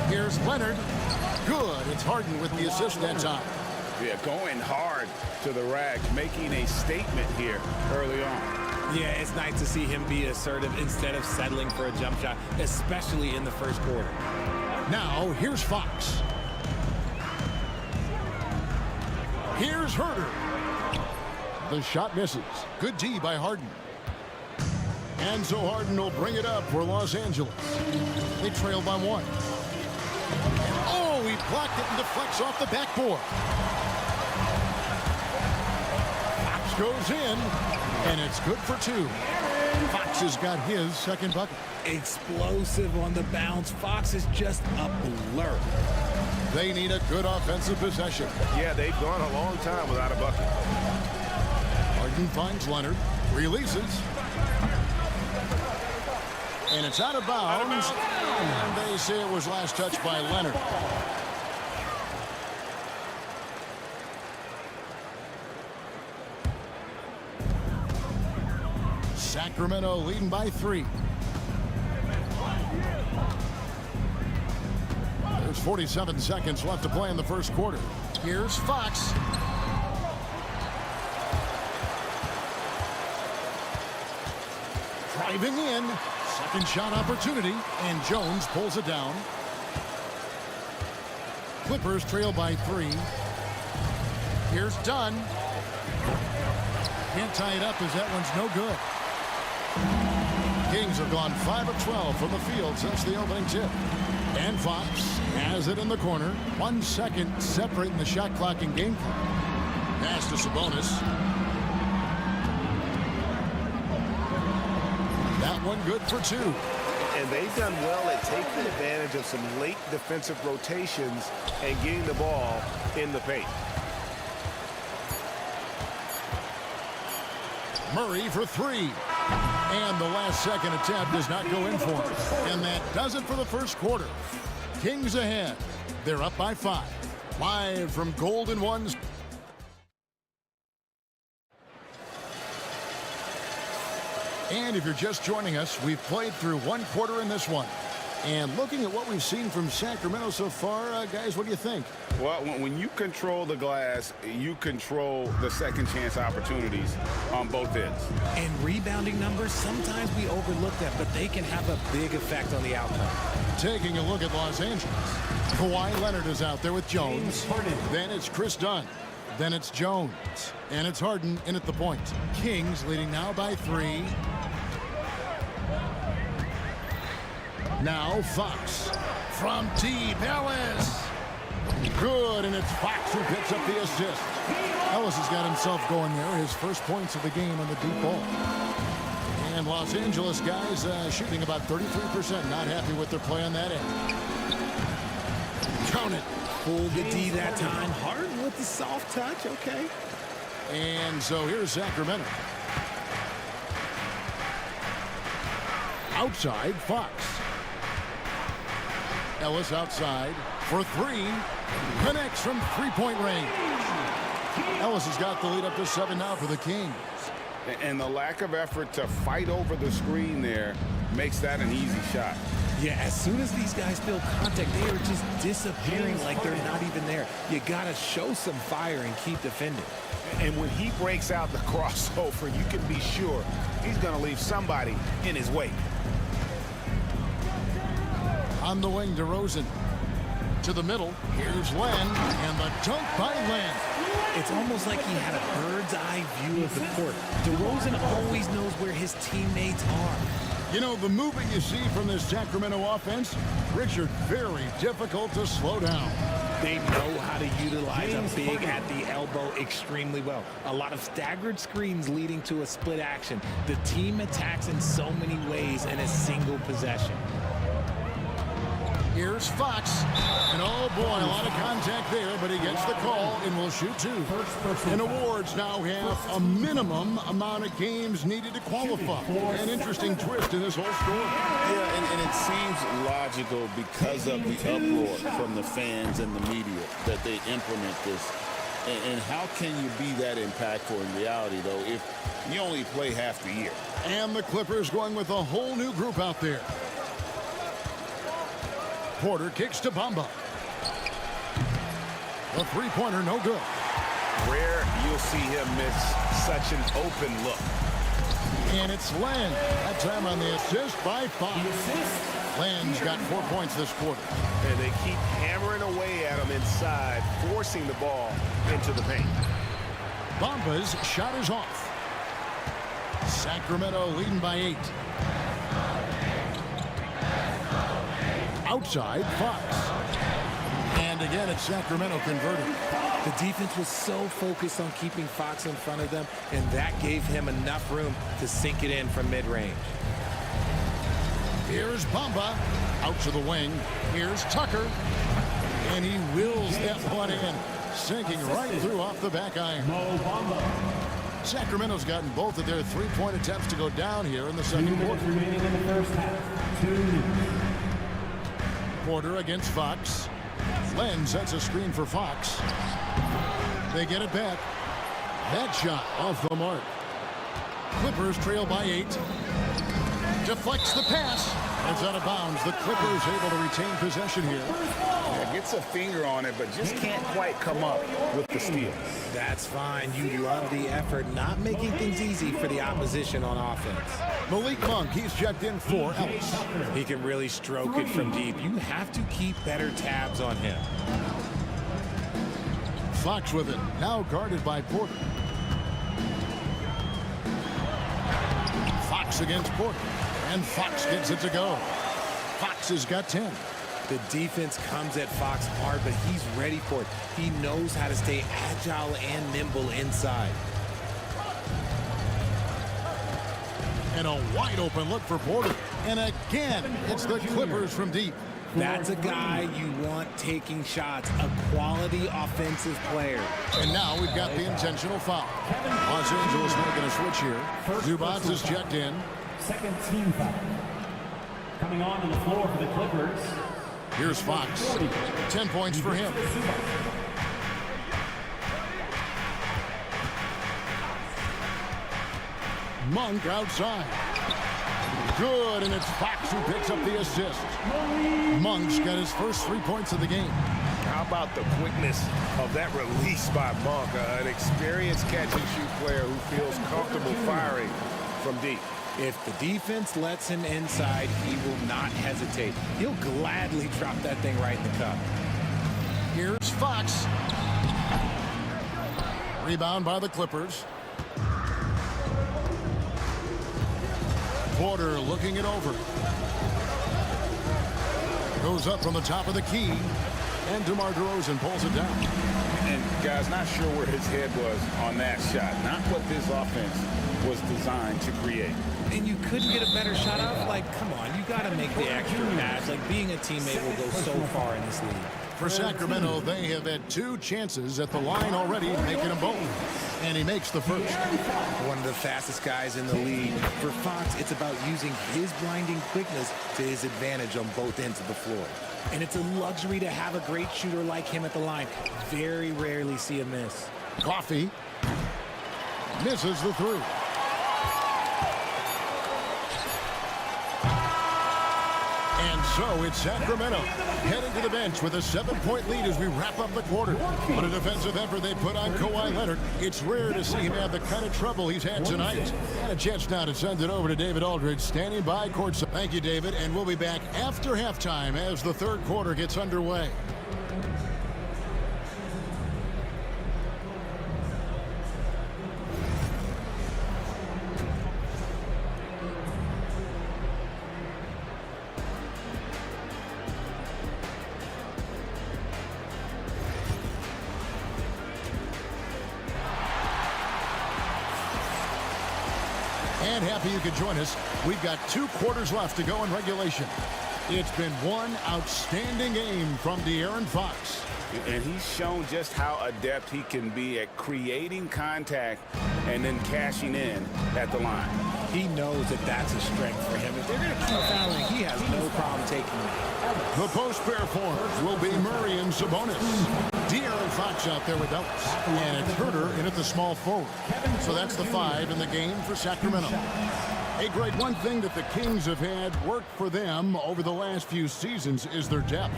Here's Leonard. Good. It's Harden with the assist that time. Yeah, going hard to the rack, making a statement here early on. Yeah, it's nice to see him be assertive instead of settling for a jump shot, especially in the first quarter. Now, here's Fox. Here's Herter. The shot misses. Good D by Harden. And so Harden will bring it up for Los Angeles. They trail by 1. Oh, he blocked it and deflects off the backboard. Fox goes in, and it's good for 2. Fox has got his second bucket. Explosive on the bounce. Fox is just a blur. They need a good offensive possession. Yeah, they've gone a long time without a bucket. Harden finds Leonard, releases. And it's out of bounds. And they say it was last touched by Leonard. Sacramento leading by 3. There's 47 seconds left to play in the first quarter. Here's Fox. Driving in. Second shot opportunity. And Jones pulls it down. Clippers trail by 3. Here's Dunn. Can't tie it up as that one's no good. Kings have gone 5 of 12 from the field since the opening tip. And Fox has it in the corner. 1 second separating the shot clock and game clock. Pass to Sabonis. That one good for 2. And they've done well at taking advantage of some late defensive rotations and getting the ball in the paint. Murray for 3. And the last second attempt does not go in for him. And that does it for the first quarter. Kings ahead. They're up by 5. Live from Golden Ones. And if you're just joining us, we've played through 1 quarter in this one. And looking at what we've seen from Sacramento so far, guys, what do you think? Well, when you control the glass, you control the second chance opportunities on both ends. And rebounding numbers, sometimes we overlook that, but they can have a big effect on the outcome. Taking a look at Los Angeles. Kawhi Leonard is out there with Jones. Then it's Chris Dunn. Then it's Jones. And it's Harden in at the point. Kings leading now by 3. Now Fox from deep. Ellis. Good, and it's Fox who picks up the assist. Ellis has got himself going there. His first points of the game on the deep ball. And Los Angeles guys shooting about 33%. Not happy with their play on that end. Count it. Pulled the D that time. Harden with the soft touch. Okay. And so here's Sacramento. Outside, Fox. Ellis outside for 3. Connects from 3-point range. Ellis has got the lead up to 7 now for the Kings. And the lack of effort to fight over the screen there makes that an easy shot. Yeah, as soon as these guys feel contact, they are just disappearing like they're not even there. You got to show some fire and keep defending. And when he breaks out the crossover, you can be sure he's going to leave somebody in his wake. On the wing, DeRozan. To the middle, here's Len, and the dunk by Len. It's almost like he had a bird's eye view of the court. DeRozan always knows where his teammates are. You know, the movement you see from this Sacramento offense, Richard, very difficult to slow down. They know how to utilize a big at the elbow extremely well. A lot of staggered screens leading to a split action. The team attacks in so many ways in a single possession. Here's Fox. And oh boy, a lot of contact there, but he gets the call and will shoot 2. And awards now have a minimum amount of games needed to qualify. An interesting twist in this whole story. Yeah, and it seems logical because of the uproar from the fans and the media that they implement this. And how can you be that impactful in reality, though, if you only play half the year? And the Clippers going with a whole new group out there. Porter kicks to Bamba. The 3-pointer, no good. Rare you'll see him miss such an open look. And it's Len. That time on the assist by Fox. Len's got 4 points this quarter. And they keep hammering away at him inside, forcing the ball into the paint. Bamba's shot is off. Sacramento leading by 8. Outside, Fox. And again, it's Sacramento converting. The defense was so focused on keeping Fox in front of them, and that gave him enough room to sink it in from mid-range. Here's Bamba. Out to the wing. Here's Tucker. And he wills that one in, sinking right through off the back iron. Sacramento's gotten both of their 3-point attempts to go down here in the second quarter. Remaining in the first half. 2. Porter against Fox. Len sets a screen for Fox. They get it back. That shot off the mark. Clippers trail by 8. Deflects the pass. It's out of bounds. The Clippers able to retain possession here. Yeah, gets a finger on it, but just can't quite come up with the steal. That's fine. You love the effort, not making things easy for the opposition on offense. Malik Monk, he's checked in for Ellis. He can really stroke it from deep. You have to keep better tabs on him. Fox with it, now guarded by Porter. Fox against Porter. And Fox gets it to go. Fox has got 10. The defense comes at Fox hard, but he's ready for it. He knows how to stay agile and nimble inside. And a wide open look for Porter. And again, it's the Clippers from deep. That's a guy you want taking shots, a quality offensive player. And now we've got the intentional foul. Los Angeles making a switch here. Zubac is checked in. Second team foul. Coming onto the floor for the Clippers. Here's Fox. 10 points for him. Monk outside. Good, and it's Fox who picks up the assist. Monk's got his first 3 points of the game. How about the quickness of that release by Monk? An experienced catch-and-shoot player who feels comfortable firing from deep. If the defense lets him inside, he will not hesitate. He'll gladly drop that thing right in the cup. Here's Fox. Rebound by the Clippers. Porter looking it over. Goes up from the top of the key. And DeMar DeRozan pulls it down. And guys, not sure where his head was on that shot. Not what this offense was designed to create. And you couldn't get a better shot off? Like, come on, you got to make the extra pass. Like, being a teammate will go so far in this league. For Sacramento, they have had 2 chances at the line already, making them both. And he makes the first. One of the fastest guys in the league. For Fox, it's about using his blinding quickness to his advantage on both ends of the floor. And it's a luxury to have a great shooter like him at the line. Very rarely see a miss. Coffee misses the 3. And so it's Sacramento heading to the bench with a 7-point lead as we wrap up the quarter. What a defensive effort they put on Kawhi Leonard. It's rare to see him have the kind of trouble he's had tonight. And a chance now to send it over to David Aldridge, standing by courtside. Thank you, David, and we'll be back after halftime as the third quarter gets underway. And happy you could join us. We've got 2 quarters left to go in regulation. It's been one outstanding game from De'Aaron Fox. And he's shown just how adept he can be at creating contact and then cashing in at the line. He knows that that's a strength for him. If they're going to keep fouling, he has no problem taking it. The post-pair forms will be Murray and Sabonis. De'Aaron Fox out there with Ellis. And it's Herter in at the small forward. So that's the 5 in the game for Sacramento. Hey, Greg, one thing that the Kings have had work for them over the last few seasons is their depth.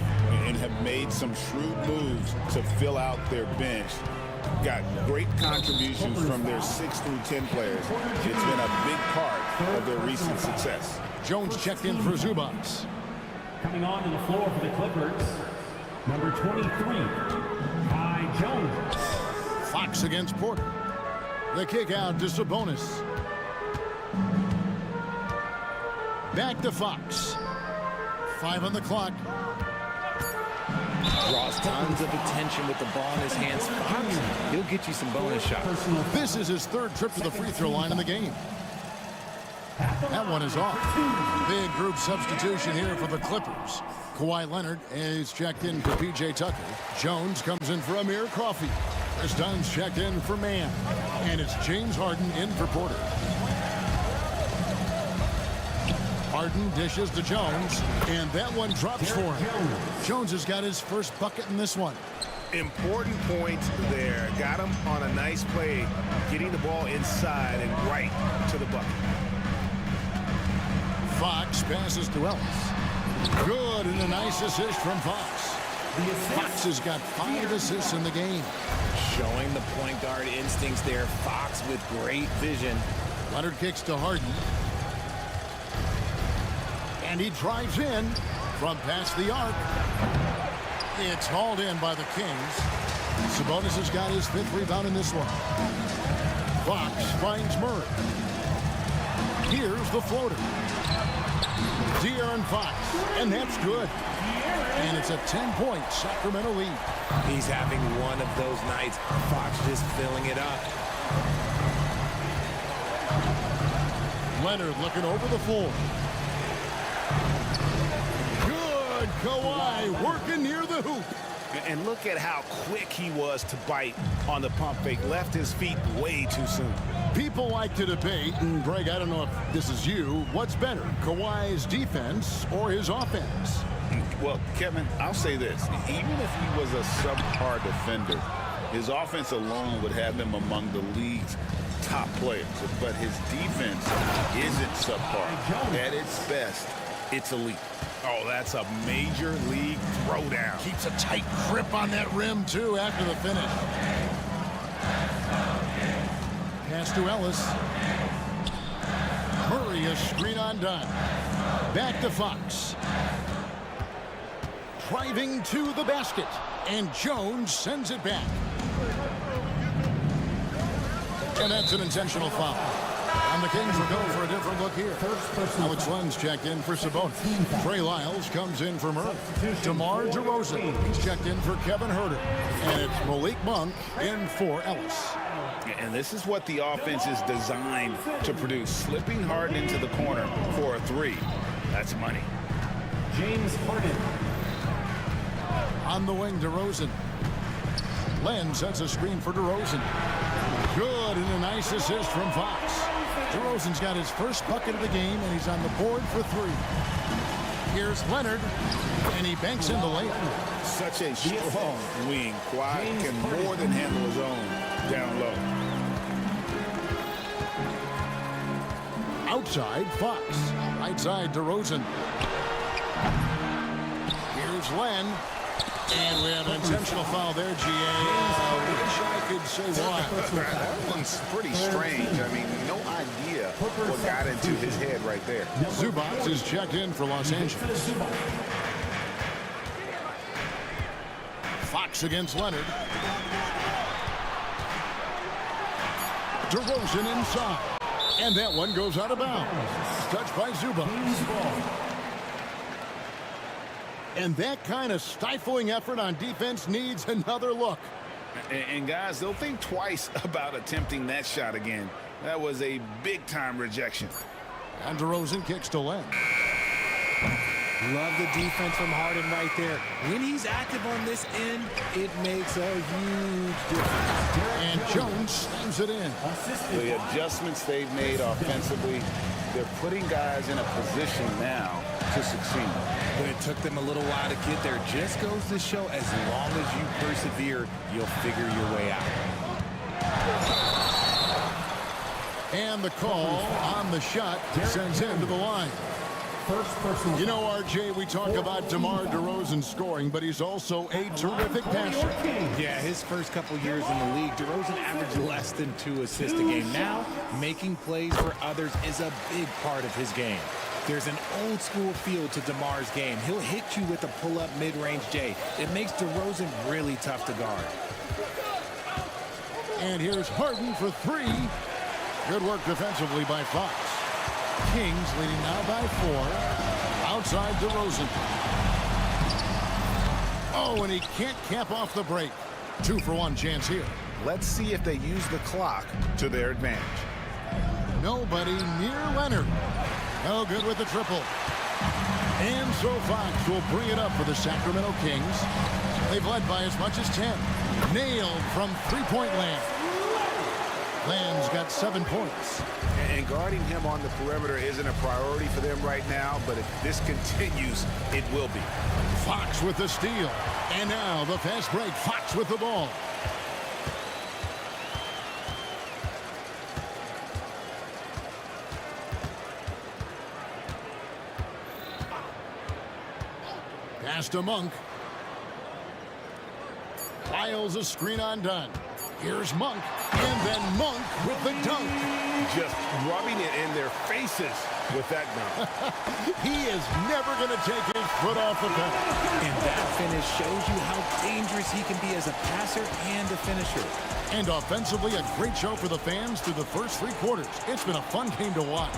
And have made some shrewd moves to fill out their bench. Got great contributions from their 6 through 10 players. It's been a big part of their recent success. Jones checked in for Zubac. Coming onto the floor for the Clippers, number 23, Kai Jones. Fox against Porter. The kick out to Sabonis. Back to Fox. 5 on the clock. Draws tons of attention with the ball in his hands. Fox, he'll get you some bonus shots. This is his 3rd trip to the free throw line in the game. That one is off. Big group substitution here for the Clippers. Kawhi Leonard is checked in for P.J. Tucker. Jones comes in for Amir Coffey. Chris Dunn's checked in for Mann. And it's James Harden in for Porter. Harden dishes to Jones, and that one drops for him. Jones has got his first bucket in this one. Important point there. Got him on a nice play, getting the ball inside and right to the bucket. Fox passes to Ellis. Good, and a nice assist from Fox. Fox has got 5 assists in the game. Showing the point guard instincts there. Fox with great vision. Leonard kicks to Harden. And he drives in from past the arc. It's hauled in by the Kings. Sabonis has got his 5th rebound in this one. Fox finds Murray. Here's the floater. De'Aaron Fox, and that's good. And it's a 10-point Sacramento lead. He's having one of those nights. Fox just filling it up. Leonard looking over the floor. Good. Kawhi working near the hoop. And look at how quick he was to bite on the pump fake. Left his feet way too soon. People like to debate, and Greg, I don't know if this is you, what's better, Kawhi's defense or his offense? Well, Kevin, I'll say this. Even if he was a subpar defender, his offense alone would have him among the league's top players. But his defense isn't subpar. At its best, it's elite. Oh, that's a major league throwdown. Keeps a tight grip on that rim, too, after the finish. Pass to Ellis. Murray, a screen on done. Back to Fox. Driving to the basket. And Jones sends it back. And that's an intentional foul. And the Kings will go for a different look here. Alex Len's checked in for Sabonis. Trey Lyles comes in for Murray. DeMar DeRozan, he's checked in for Kevin Huerter. And it's Malik Monk in for Ellis. And this is what the offense is designed to produce. Slipping Harden into the corner for a three. That's money. James Harden. On the wing, DeRozan. Len sets a screen for DeRozan. Good, and a nice assist from Fox. DeRozan's got his first bucket of the game, and he's on the board for three. Here's Leonard, and he banks in the layup. Such a strong wing. Kawhi can more than handle his own down low. Outside, Fox. Right side, DeRozan. Here's Len. And we have an intentional foul there, G.A. I wish I could say why. That one's pretty strange. I mean, no idea what got into his head right there. Zubac is checked in for Los Angeles. Fox against Leonard. DeRozan inside. And that one goes out of bounds. Touched by Zubac. And that kind of stifling effort on defense needs another look. And guys, they'll think twice about attempting that shot again. That was a big-time rejection. And DeRozan kicks to Len. Love the defense from Harden right there. When he's active on this end, it makes a huge difference. And Jones slams it in. The adjustments they've made offensively, they're putting guys in a position now to succeed. But it took them a little while to get there. Just goes to show, as long as you persevere, you'll figure your way out. And the call on the shot sends him to the line. You know, RJ, we talk about DeMar DeRozan scoring, but he's also a terrific passer. Yeah, his first couple years in the league, DeRozan averaged less than 2 assists a game. Now, making plays for others is a big part of his game. There's an old school feel to DeMar's game. He'll hit you with a pull-up mid-range J. It makes DeRozan really tough to guard. And here's Harden for three. Good work defensively by Fox. Kings leading now by 4. Outside DeRozan. Oh, and he can't cap off the break. 2-for-1 chance here. Let's see if they use the clock to their advantage. Nobody near Leonard. No good with the triple. And so Fox will bring it up for the Sacramento Kings. They've led by as much as 10. Nailed from three-point land. Land's got 7 points. And guarding him on the perimeter isn't a priority for them right now, but if this continues, it will be. Fox with the steal. And now the fast break. Fox with the ball. Pass to Monk. Lyles a screen on done. Here's Monk. And then Monk with the dunk. Just rubbing it in their faces with that dunk. He is never going to take his foot off the pedal. And that finish shows you how dangerous he can be as a passer and a finisher. And offensively, a great show for the fans through the first 3 quarters. It's been a fun game to watch.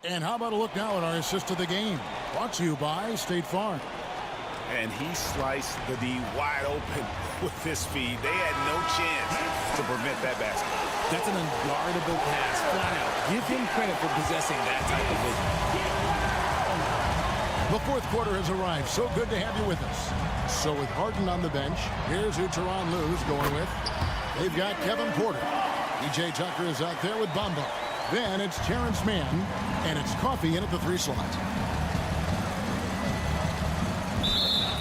And how about a look now at our assist of the game? Brought to you by State Farm. And he sliced the D wide open with his speed. They had no chance to prevent that basket. That's an unguardable pass, flat out. Give him credit for possessing that type of vision. The fourth quarter has arrived. So good to have you with us. So with Harden on the bench, here's who Tyronn Lue's going with. They've got Kevin Porter. E.J. Tucker is out there with Bamba. Then it's Terrence Mann, and it's Coffee in at the 3 slot.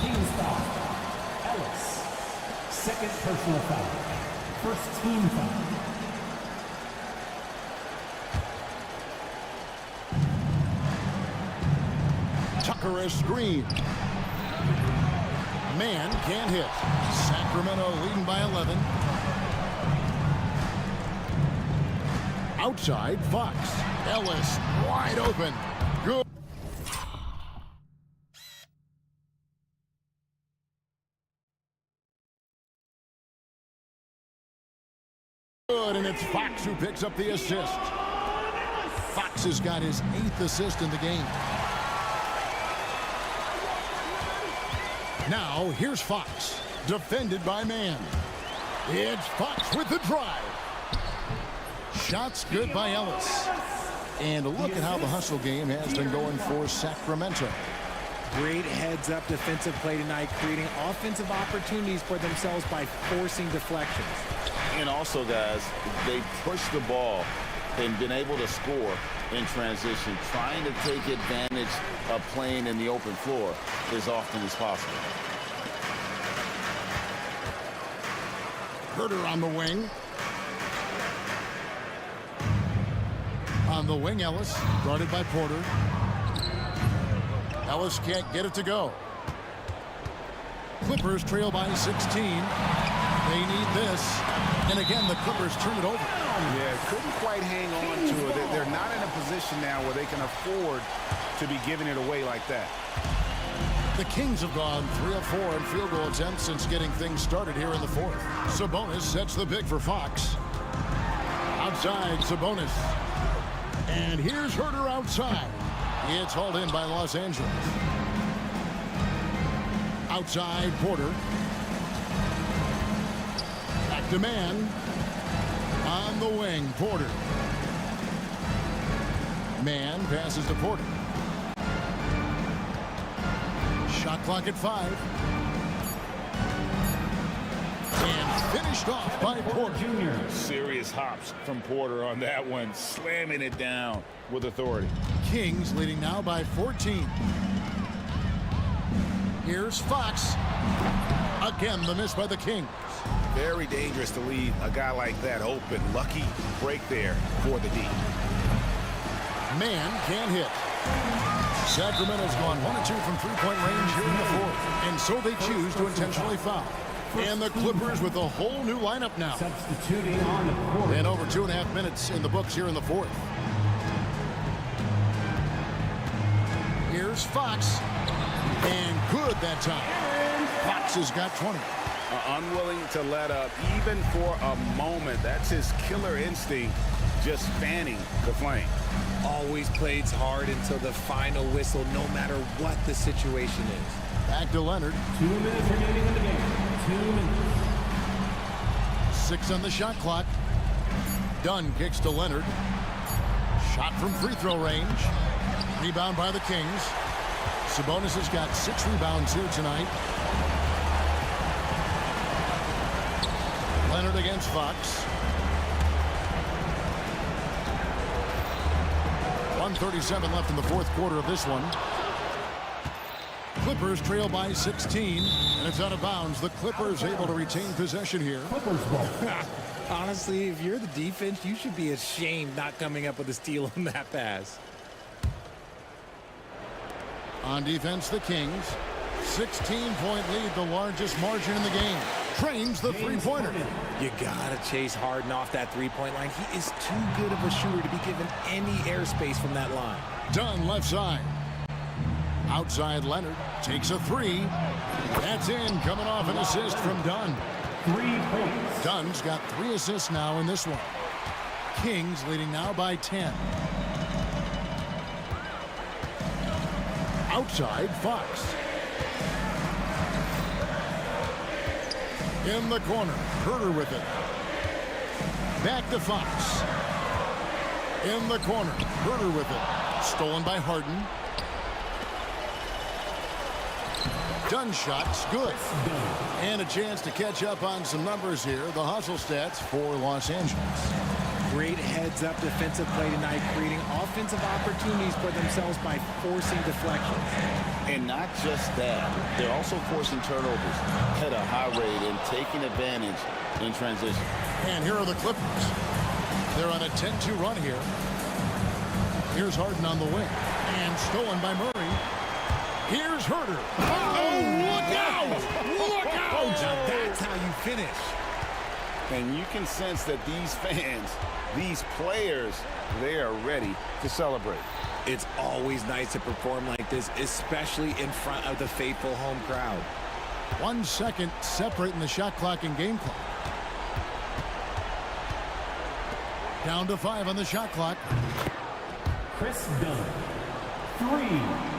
Team foul. Ellis. Second personal foul. First team foul. Tucker is screen. Man can't hit. Sacramento leading by 11. Outside, Fox. Ellis wide open. Good. Good, and it's Fox who picks up the assist. Fox has got his 8th assist in the game. Now, here's Fox, defended by Man. It's Fox with the drive. Shots good by Ellis. And look at how the hustle game has been going for Sacramento. Great heads-up defensive play tonight, creating offensive opportunities for themselves by forcing deflections. And also, guys, they pushed the ball and been able to score in transition, trying to take advantage of playing in the open floor as often as possible. Herter on the wing. On the wing, Ellis, guarded by Porter. Ellis can't get it to go. Clippers trail by 16. They need this. And again, the Clippers turn it over. Yeah, couldn't quite hang on to it. They're not in a position now where they can afford to be giving it away like that. The Kings have gone 3 of 4 in field goal attempts since getting things started here in the fourth. Sabonis sets the pick for Fox. Outside, Sabonis. And here's Herter outside. It's hauled in by Los Angeles. Outside, Porter. Back to Man. On the wing, Porter. Man passes to Porter. Shot clock at 5. And finished off by Porter. Jr. Serious hops from Porter on that one, slamming it down with authority. Kings leading now by 14. Here's Fox. Again, the miss by the Kings. Very dangerous to leave a guy like that open. Lucky break there for the D. Man can't hit. Sacramento's gone 1 of 2 from three-point range here in the fourth. And so they choose to intentionally foul. And the Clippers with a whole new lineup now. Substituting on the court. And over 2.5 minutes in the books here in the fourth. Here's Fox. And good that time. Fox has got 20. Unwilling to let up even for a moment. That's his killer instinct, just fanning the flame. Always plays hard until the final whistle, no matter what the situation is. Back to Leonard. 2 minutes remaining in the game. 2 minutes. 6 on the shot clock. Dunn kicks to Leonard. Shot from free throw range. Rebound by the Kings. Sabonis has got 6 rebounds here tonight. Leonard against Fox. 1:37 left in the fourth quarter of this one. Clippers trail by 16, and it's out of bounds. The Clippers able to retain possession here. Clippers ball. Honestly, if you're the defense, you should be ashamed not coming up with a steal on that pass. On defense, the Kings. 16-point lead, the largest margin in the game. Trains the three-pointer. You gotta chase Harden off that three-point line. He is too good of a shooter to be given any airspace from that line. Dunn left side. Outside, Leonard takes a 3. That's in, coming off an assist from Dunn. 3 points. Dunn's got 3 assists now in this one. Kings leading now by 10. Outside, Fox. In the corner, Herder with it. Back to Fox. In the corner, Herder with it. Stolen by Harden. Done shot's good. And a chance to catch up on some numbers here. The hustle stats for Los Angeles. Great heads-up defensive play tonight, creating offensive opportunities for themselves by forcing deflections. And not just that, they're also forcing turnovers at a high rate and taking advantage in transition. And here are the Clippers. They're on a 10-2 run here. Here's Harden on the wing. And stolen by Murray. Here's Herder. Oh, look out! Look out! Now that's how you finish. And you can sense that these fans, these players, they are ready to celebrate. It's always nice to perform like this, especially in front of the faithful home crowd. 1 second separating the shot clock and game clock. Down to 5 on the shot clock. Chris Dunn, 3.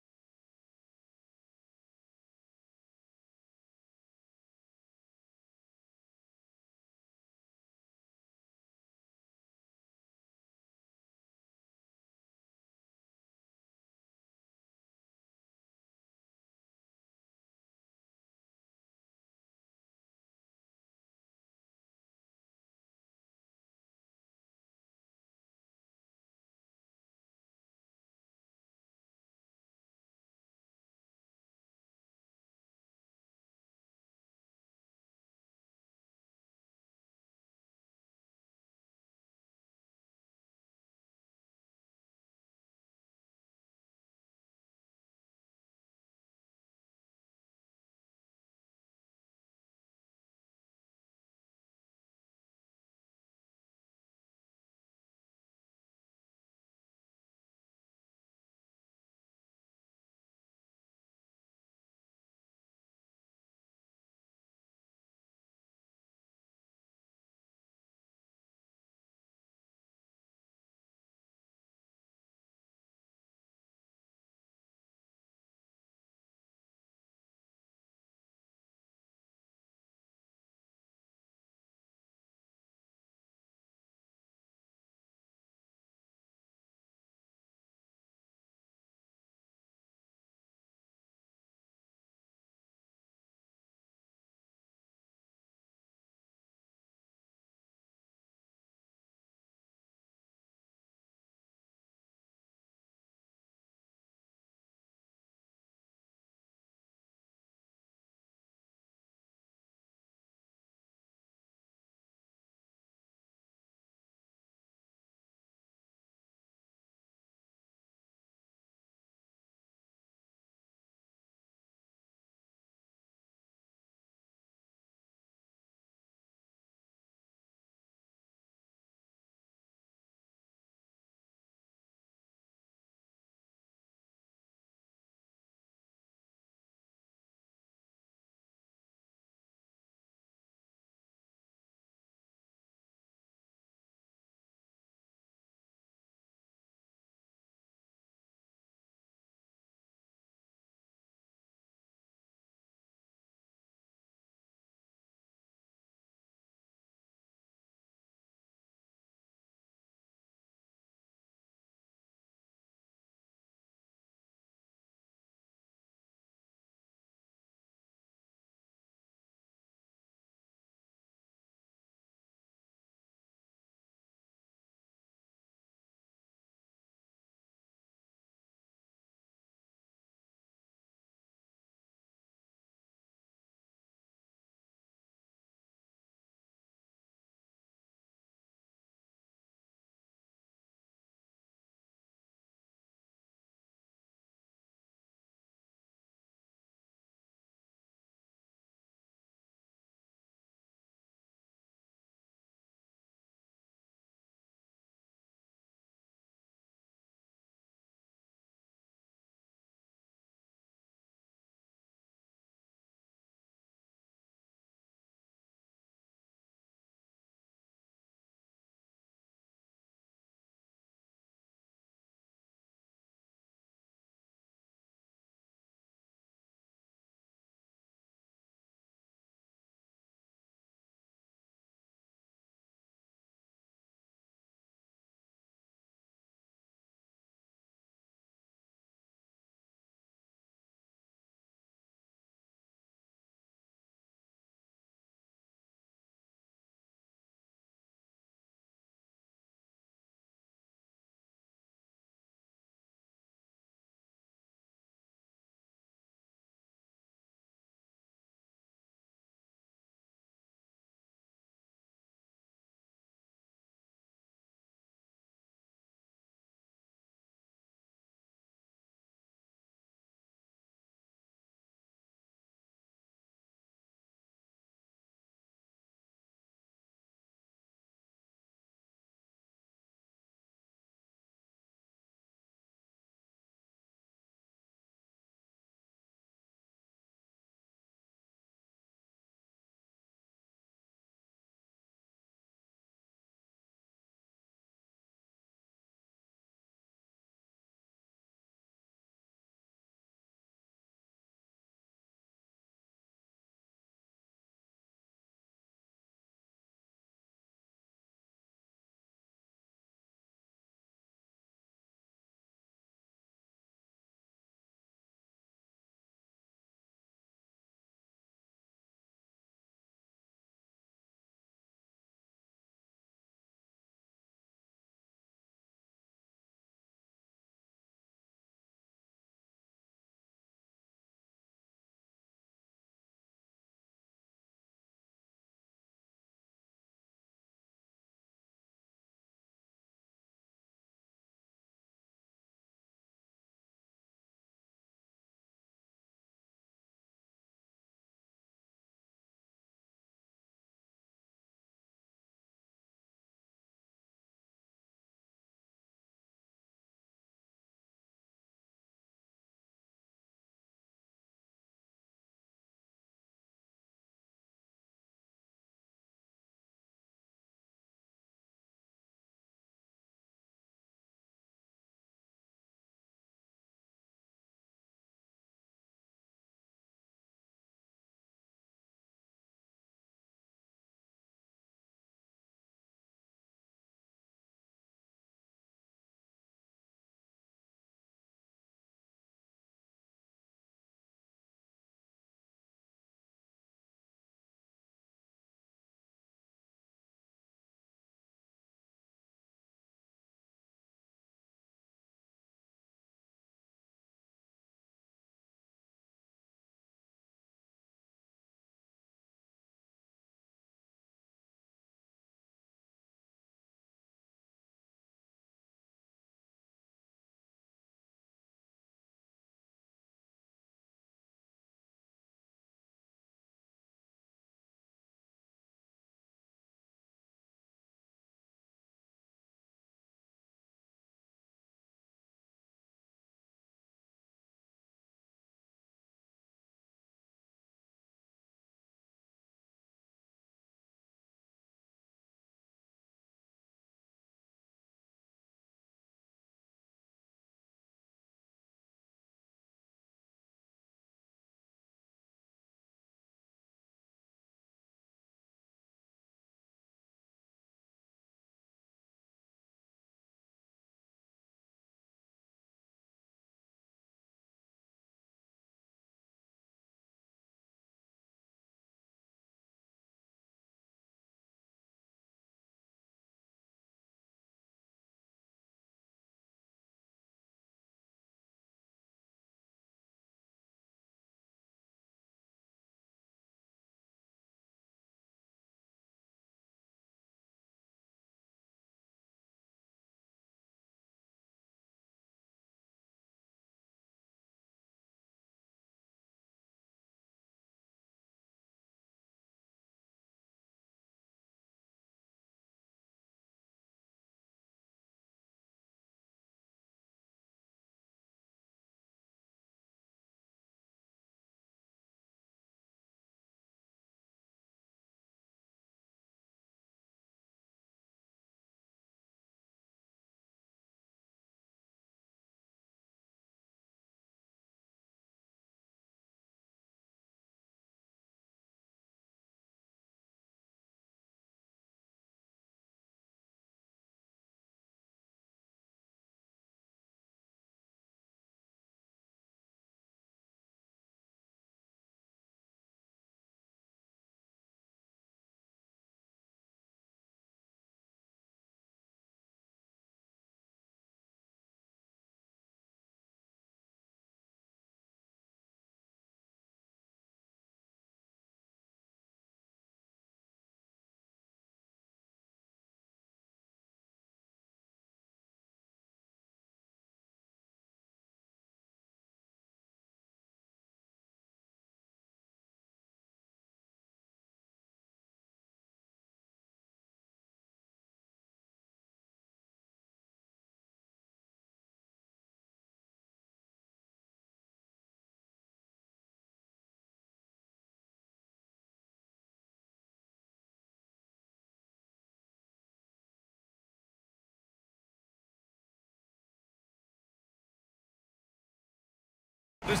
Face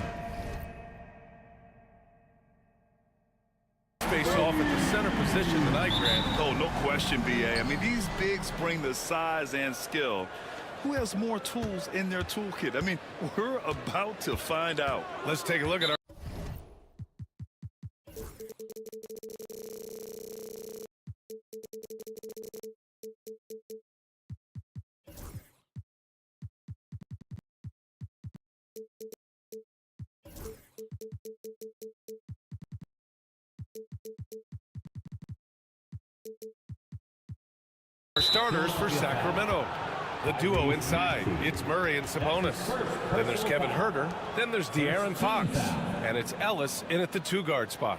off at the center position tonight, Grant. Oh, no question, BA. I mean, these bigs bring the size and skill. Who has more tools in their toolkit? I mean, we're about to find out. Let's take a look at our... starters for Sacramento. The duo inside, it's Murray and Sabonis. Then there's Kevin Huerter. Then there's De'Aaron Fox. And it's Ellis in at the two-guard spot.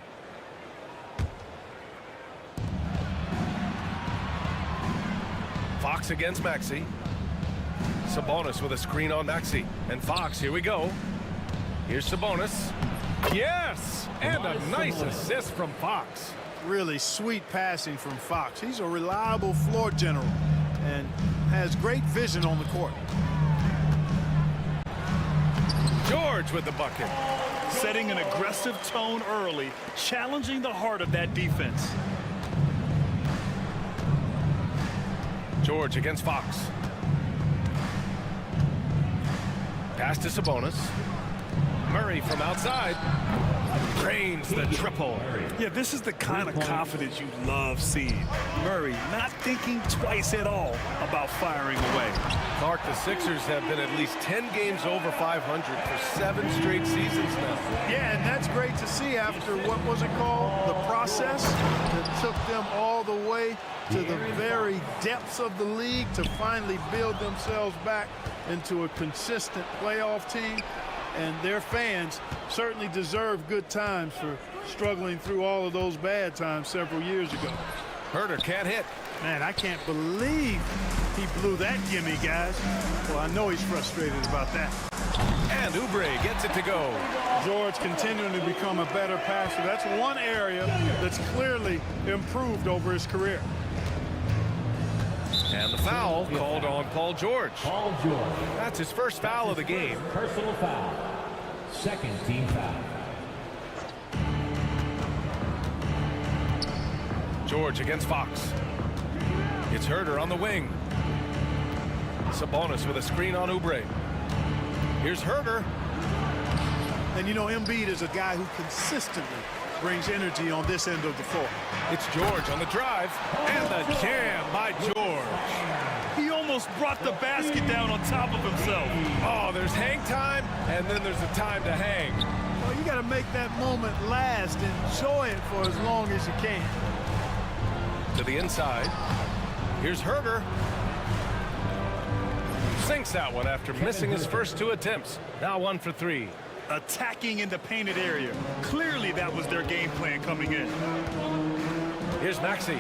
Fox against Maxey. Sabonis with a screen on Maxey. And Fox, here we go. Here's Sabonis. Yes! And a nice assist from Fox. Really sweet passing from Fox. He's a reliable floor general and has great vision on the court. George with the bucket. Setting an aggressive tone early, challenging the heart of that defense. George against Fox. Pass to Sabonis. Murray from outside. Drains the triple. Yeah, this is the kind of confidence you love seeing. Murray not thinking twice at all about firing away. Clark, the Sixers have been at least 10 games over 500 for 7 straight seasons now. Yeah, and that's great to see after, what was it called? The process that took them all the way to the very depths of the league to finally build themselves back into a consistent playoff team. And their fans certainly deserve good times for struggling through all of those bad times several years ago. Huerter can't hit. Man, I can't believe he blew that gimme, guys. Well, I know he's frustrated about that. And Oubre gets it to go. George continuing to become a better passer. That's one area that's clearly improved over his career. And the foul called on Paul George. Paul George. That's his first foul of the game. Personal foul. Second team foul. George against Fox. It's Huerter on the wing. Sabonis with a screen on Oubre. Here's Huerter. And you know, Embiid is a guy who consistently brings energy on this end of the floor. It's George on the drive. And the jam by George. He almost brought the basket down on top of himself. Oh, there's hang time, and then there's a time to hang. Well, you got to make that moment last. Enjoy it for as long as you can. To the inside. Here's Huerter. Sinks that one after missing his first 2 attempts. Now 1 for 3. Attacking in the painted area. Clearly that was their game plan coming in. Here's Maxey.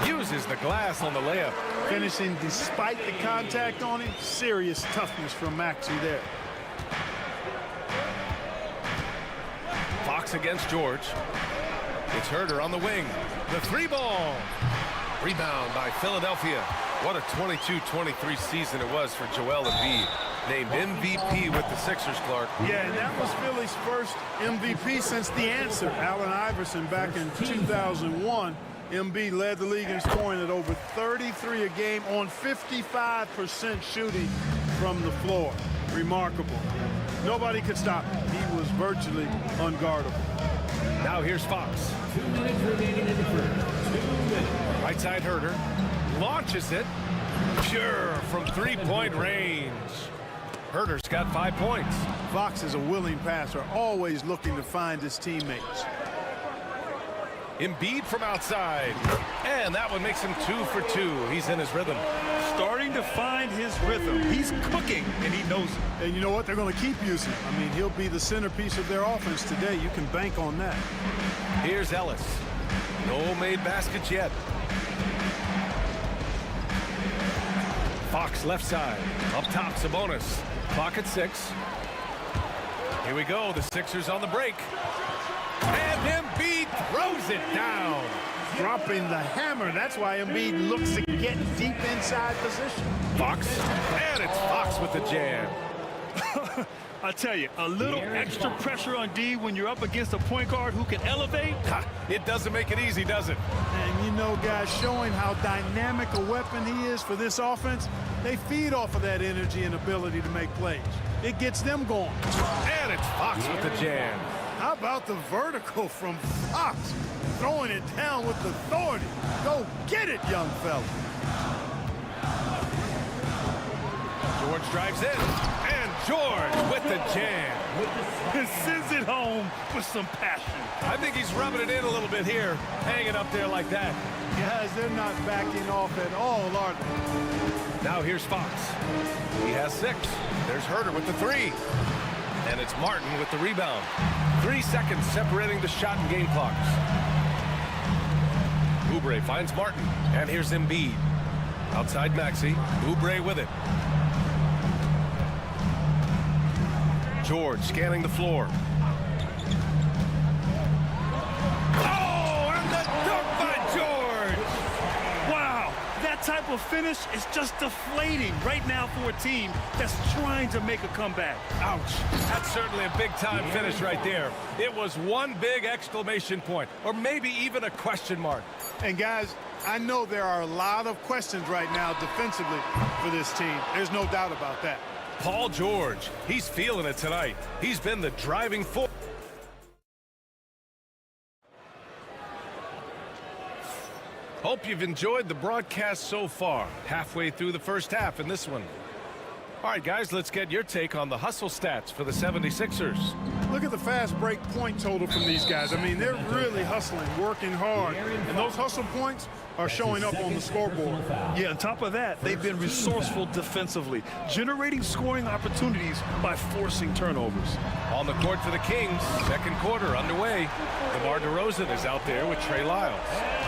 Uses the glass on the layup. Finishing despite the contact on him. Serious toughness from Maxey there. Fox against George. It's Huerter on the wing. The 3-ball. Rebound by Philadelphia. What a 22-23 season it was for Joel Embiid. Named MVP with the Sixers, Clark. Yeah, and that was Philly's first MVP since the answer. Allen Iverson back in 2001. Embiid led the league in scoring at over 33 a game on 55% shooting from the floor. Remarkable. Nobody could stop him. He was virtually unguardable. Now here's Fox. 2 minutes remaining in the first. 2 minutes. Right side Huerter. Launches it. Pure from 3-point range. Huerter's got 5 points. Fox is a willing passer, always looking to find his teammates. Embiid from outside. And that one makes him 2 for 2. He's in his rhythm. Starting to find his rhythm. He's cooking, and he knows it. And you know what? They're going to keep using him. I mean, he'll be the centerpiece of their offense today. You can bank on that. Here's Ellis. No made baskets yet. Fox left side. Up top, Sabonis. Clock at 6. Here we go. The Sixers on the break. And Embiid throws it down. Dropping the hammer. That's why Embiid looks to get deep inside position. Fox. And it's Fox with the jam. I tell you, a little extra pressure on D when you're up against a point guard who can elevate. It doesn't make it easy, does it? And you know, guys, showing how dynamic a weapon he is for this offense, they feed off of that energy and ability to make plays. It gets them going. And it's Fox with the jam. How about the vertical from Fox? Throwing it down with authority. Go get it, young fella. George drives in, and George with the jam. And sends it home with some passion. I think he's rubbing it in a little bit here, hanging up there like that. Guys, they're not backing off at all, are they? Now here's Fox. He has 6. There's Herter with the 3. And it's Martin with the rebound. 3 seconds separating the shot and game clocks. Oubre finds Martin, and here's Embiid. Outside Maxey, Oubre with it. George scanning the floor. Oh, and the dunk by George! Wow, that type of finish is just deflating right now for a team that's trying to make a comeback. Ouch. That's certainly a big-time finish right there. It was one big exclamation point, or maybe even a question mark. And guys, I know there are a lot of questions right now defensively for this team. There's no doubt about that. Paul George, he's feeling it tonight. He's been the driving force. Hope you've enjoyed the broadcast so far. Halfway through the first half in this one. All right, guys, let's get your take on the hustle stats for the 76ers. Look at the fast break point total from these guys. I mean, they're really hustling, working hard. And those hustle points are showing up on the scoreboard. Yeah, on top of that, they've been resourceful defensively, generating scoring opportunities by forcing turnovers. On the court for the Kings, second quarter underway. DeMar DeRozan is out there with Trey Lyles.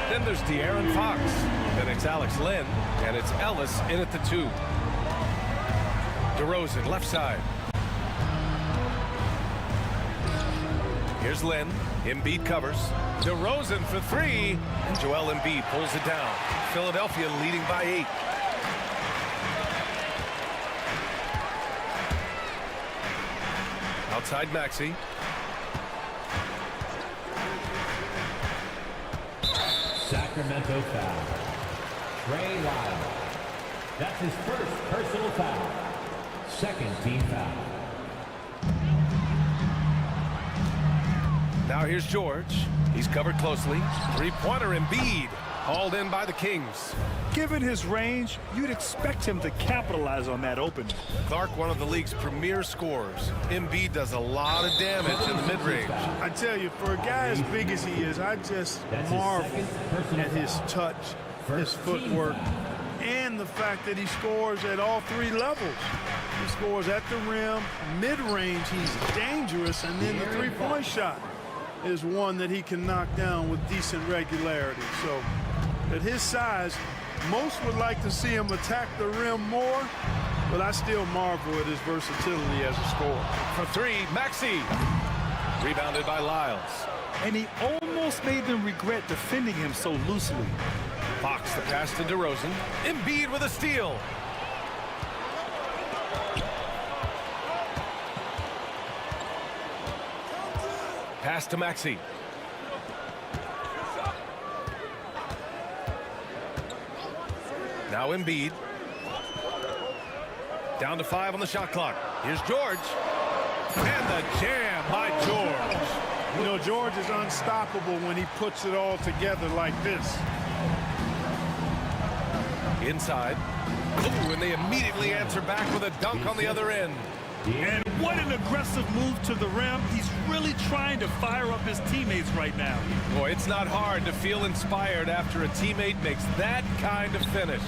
Then there's De'Aaron Fox. Then it's Alex Len, and it's Ellis in at the 2. DeRozan, left side. Here's Len. Embiid covers. DeRozan for 3. And Joel Embiid pulls it down. Philadelphia leading by 8. Outside Maxey. Sacramento foul. Trey Lyles. That's his first personal foul. Second team foul. Now here's George. He's covered closely. Three-pointer Embiid. Hauled in by the Kings. Given his range, you'd expect him to capitalize on that opening. Clark, one of the league's premier scorers. Embiid does a lot of damage in the mid-range. I tell you, for a guy as big as he is, I just marvel at his touch, his footwork, and the fact that he scores at all 3 levels. He scores at the rim, mid-range, he's dangerous, and then the three-point shot is one that he can knock down with decent regularity. So at his size, most would like to see him attack the rim more, but I still marvel at his versatility as a scorer. For 3, Maxey. Rebounded by Lyles. And he almost made them regret defending him so loosely. Fox the pass to DeRozan. Embiid with a steal. Pass to Maxey. Now Embiid. Down to 5 on the shot clock. Here's George. And the jam by George. You know, George is unstoppable when he puts it all together like this. Inside. Ooh, and they immediately answer back with a dunk on the other end. And what an aggressive move to the rim. He's really trying to fire up his teammates right now. Boy, it's not hard to feel inspired after a teammate makes that kind of finish.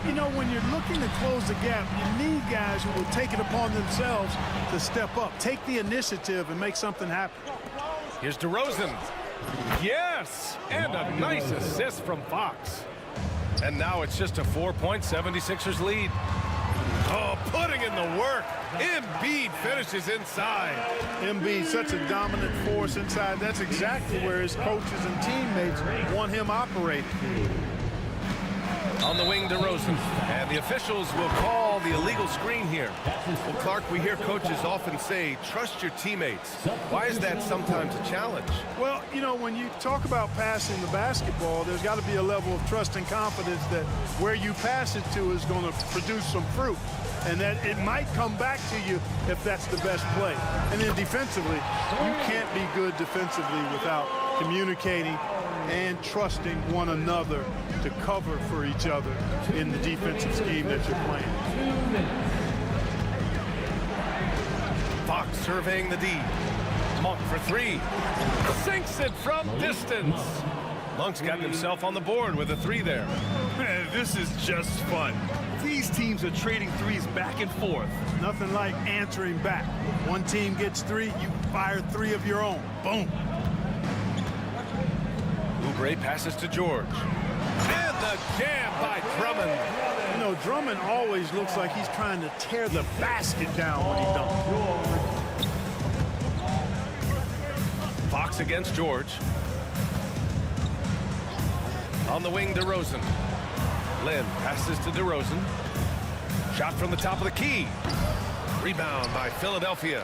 You know, when you're looking to close the gap, you need guys who will take it upon themselves to step up, take the initiative, and make something happen. Here's DeRozan. Yes! And a nice assist from Fox. And now it's just a 4-point 76ers lead. Oh, putting in the work. Embiid finishes inside. Embiid, such a dominant force inside. That's exactly where his coaches and teammates want him operating. On the wing, DeRozan. And the officials will call called the illegal screen here. Well, Clark, we hear coaches often say, trust your teammates. Why is that sometimes a challenge? Well, you know, when you talk about passing the basketball, there's got to be a level of trust and confidence that where you pass it to is going to produce some fruit. And that it might come back to you if that's the best play. And then defensively, you can't be good defensively without communicating and trusting one another to cover for each other in the defensive scheme that you're playing. Fox surveying the D. Monk for three. Sinks it from distance. Monk's got himself on the board with a three there. Man, this is just fun. These teams are trading threes back and forth. Nothing like answering back. One team gets three, you fire three of your own. Boom. Oubre passes to George. And the jam by Drummond. You know, Drummond always looks like he's trying to tear the basket down when he dunks. Fox against George. On the wing, DeRozan. Lynn passes to DeRozan. Shot from the top of the key. Rebound by Philadelphia.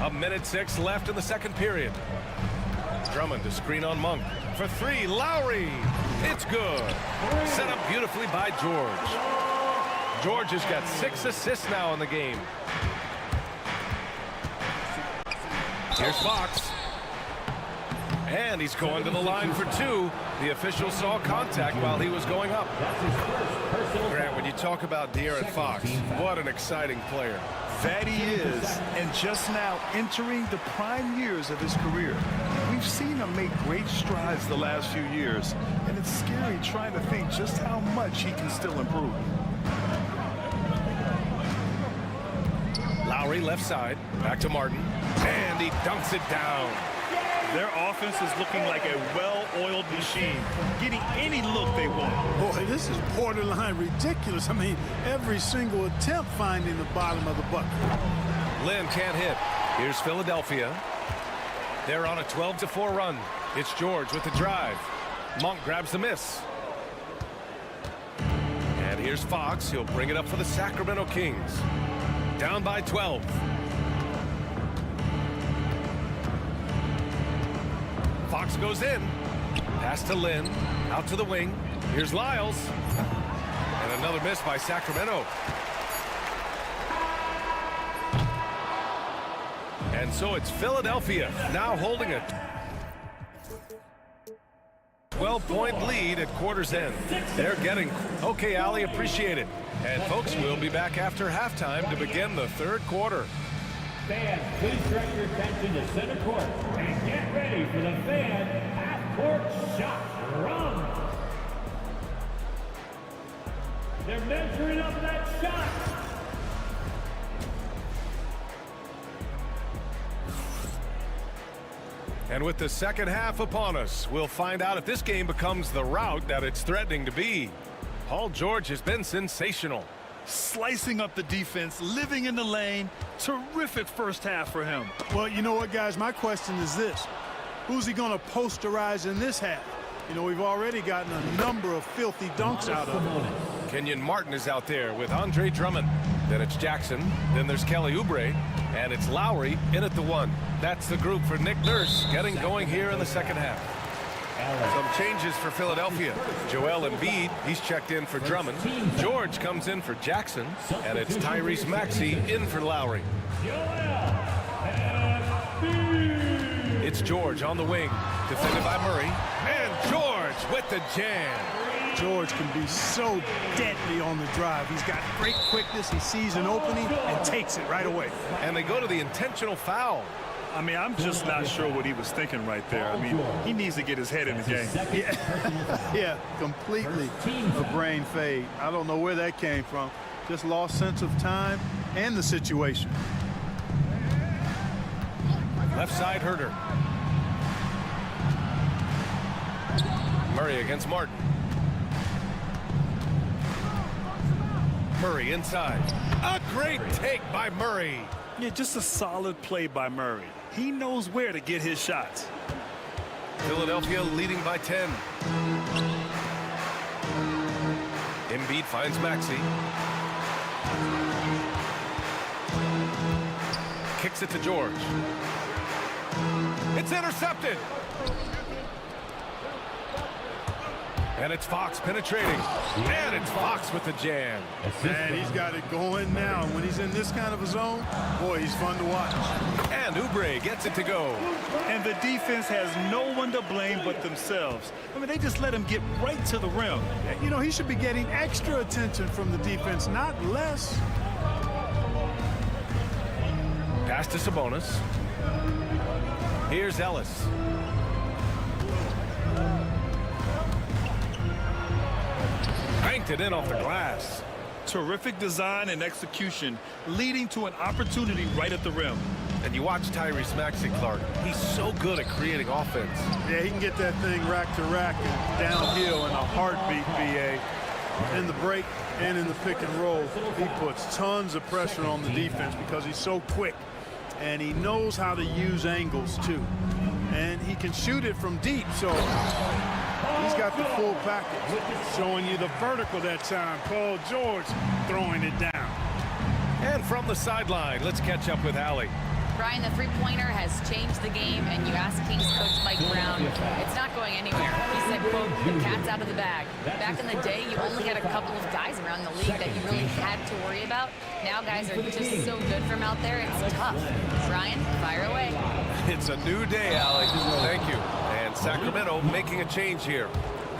A minute 6 left in the second period. Drummond to screen on Monk. For three, Lowry. It's good. Set up beautifully by George. George has got 6 assists now in the game. Here's Fox. And he's going to the line for two. The official saw contact while he was going up. Grant, when you talk about De'Aaron Fox, what an exciting player. That he is, and just now entering the prime years of his career. We've seen him make great strides the last few years, and it's scary trying to think just how much he can still improve. Lowry left side, back to Martin, and he dunks it down. Their offense is looking like a well-oiled machine, getting any look they want. Boy, this is borderline ridiculous. I mean, every single attempt finding the bottom of the bucket. Lynn can't hit. Here's Philadelphia. They're on a 12-4 run. It's George with the drive. Monk grabs the miss. And here's Fox. He'll bring it up for the Sacramento Kings. Down by 12. Fox goes in. Pass to Lynn. Out to the wing. Here's Lyles. And another miss by Sacramento. And so it's Philadelphia now holding it. 12-point lead at quarter's end. They're getting... Okay, Ali, appreciate it. And folks, we'll be back after halftime to begin the third quarter. Fans, please direct your attention to center court and get ready for the fan half-court shot. Run! They're measuring up that shot. And with the second half upon us, we'll find out if this game becomes the rout that it's threatening to be. Paul George has been sensational. Slicing up the defense, living in the lane. Terrific first half for him. Well, you know what, guys? My question is this. Who's he going to posterize in this half? You know, we've already gotten a number of filthy dunks out of him. Kenyon Martin is out there with Andre Drummond. Then it's Jackson. Then there's Kelly Oubre. And it's Lowry in at the one. That's the group for Nick Nurse getting going here in the second half. Some changes for Philadelphia. Joel Embiid, he's checked in for Drummond. George comes in for Jackson. And it's Tyrese Maxey in for Lowry. It's George on the wing, defended by Murray. And George with the jam. George can be so deadly on the drive. He's got great quickness. He sees an opening and takes it right away. And they go to the intentional foul. I mean, I'm just not sure what he was thinking right there. I mean, he needs to get his head in the game. Yeah, completely a brain fade. I don't know where that came from. Just lost sense of time and the situation. Left side, Herter. Murray against Martin. Murray inside. A great take by Murray. Yeah, just a solid play by Murray. He knows where to get his shots. Philadelphia leading by 10. Embiid finds Maxey. Kicks it to George. It's intercepted. And it's Fox penetrating. And it's Fox with the jam. Man, he's got it going now. When he's in this kind of a zone, boy, he's fun to watch. And Oubre gets it to go. And the defense has no one to blame but themselves. I mean, they just let him get right to the rim. You know, he should be getting extra attention from the defense, not less. Pass to Sabonis. Here's Ellis. Banked it in off the glass. Terrific design and execution, leading to an opportunity right at the rim. And you watch Tyrese Maxey, Clark. He's so good at creating offense. Yeah, he can get that thing rack to rack and downhill in a heartbeat, BA. In the break and in the pick and roll, he puts tons of pressure on the defense because he's so quick. And he knows how to use angles, too. And he can shoot it from deep, so he's got the full package. Showing you the vertical that time. Paul George throwing it down. And from the sideline, let's catch up with Allie. Brian, the three-pointer has changed the game, and you ask Kings coach Mike Brown, it's not going anywhere. He said, quote, the cat's out of the bag. Back in the day, you only had a couple of guys around the league that you really had to worry about. Now guys are just so good from out there, it's tough. Brian, fire away. It's a new day, Allie. Thank you. And Sacramento making a change here.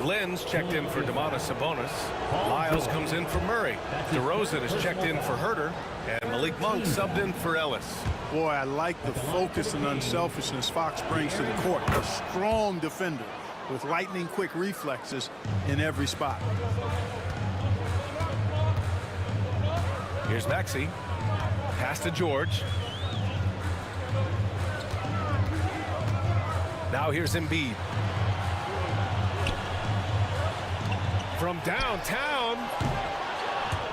Lenz checked in for Domantas Sabonis. Lyles comes in for Murray. DeRozan is checked in for Herter. And Malik Monk subbed in for Ellis. Boy, I like the focus and unselfishness Fox brings to the court. A strong defender with lightning-quick reflexes in every spot. Here's Maxey. Pass to George. Now here's Embiid. From downtown,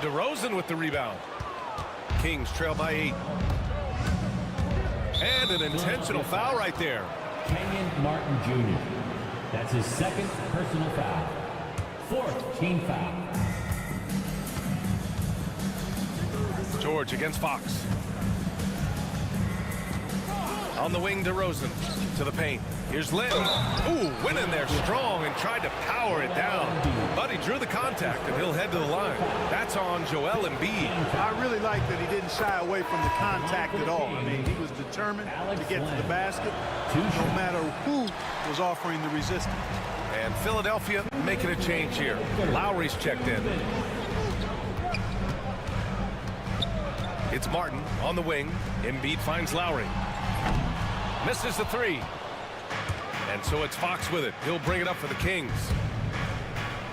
DeRozan with the rebound. Kings trail by 8. And an intentional foul right there. Kenyon Martin Jr. That's his second personal foul. Fourth team foul. George against Fox. On the wing, DeRozan to the paint. Here's Lynn. Ooh, went in there strong and tried to power it down. But he drew the contact, and he'll head to the line. That's on Joel Embiid. I really like that he didn't shy away from the contact at all. I mean, he was determined to get to the basket, no matter who was offering the resistance. And Philadelphia making a change here. Lowry's checked in. It's Martin on the wing. Embiid finds Lowry. Misses the three. And so it's Fox with it. He'll bring it up for the Kings.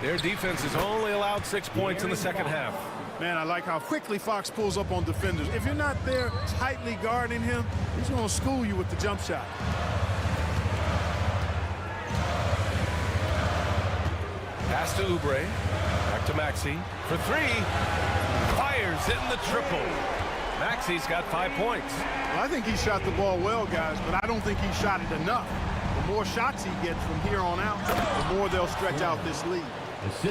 Their defense has only allowed 6 points in the second half. Man, I like how quickly Fox pulls up on defenders. If you're not there tightly guarding him, he's going to school you with the jump shot. Pass to Oubre. Back to Maxey for three. Fires in the triple. Maxey's got 5 points. Well, I think he shot the ball well, guys, but I don't think he shot it enough. The more shots he gets from here on out, the more they'll stretch out this lead.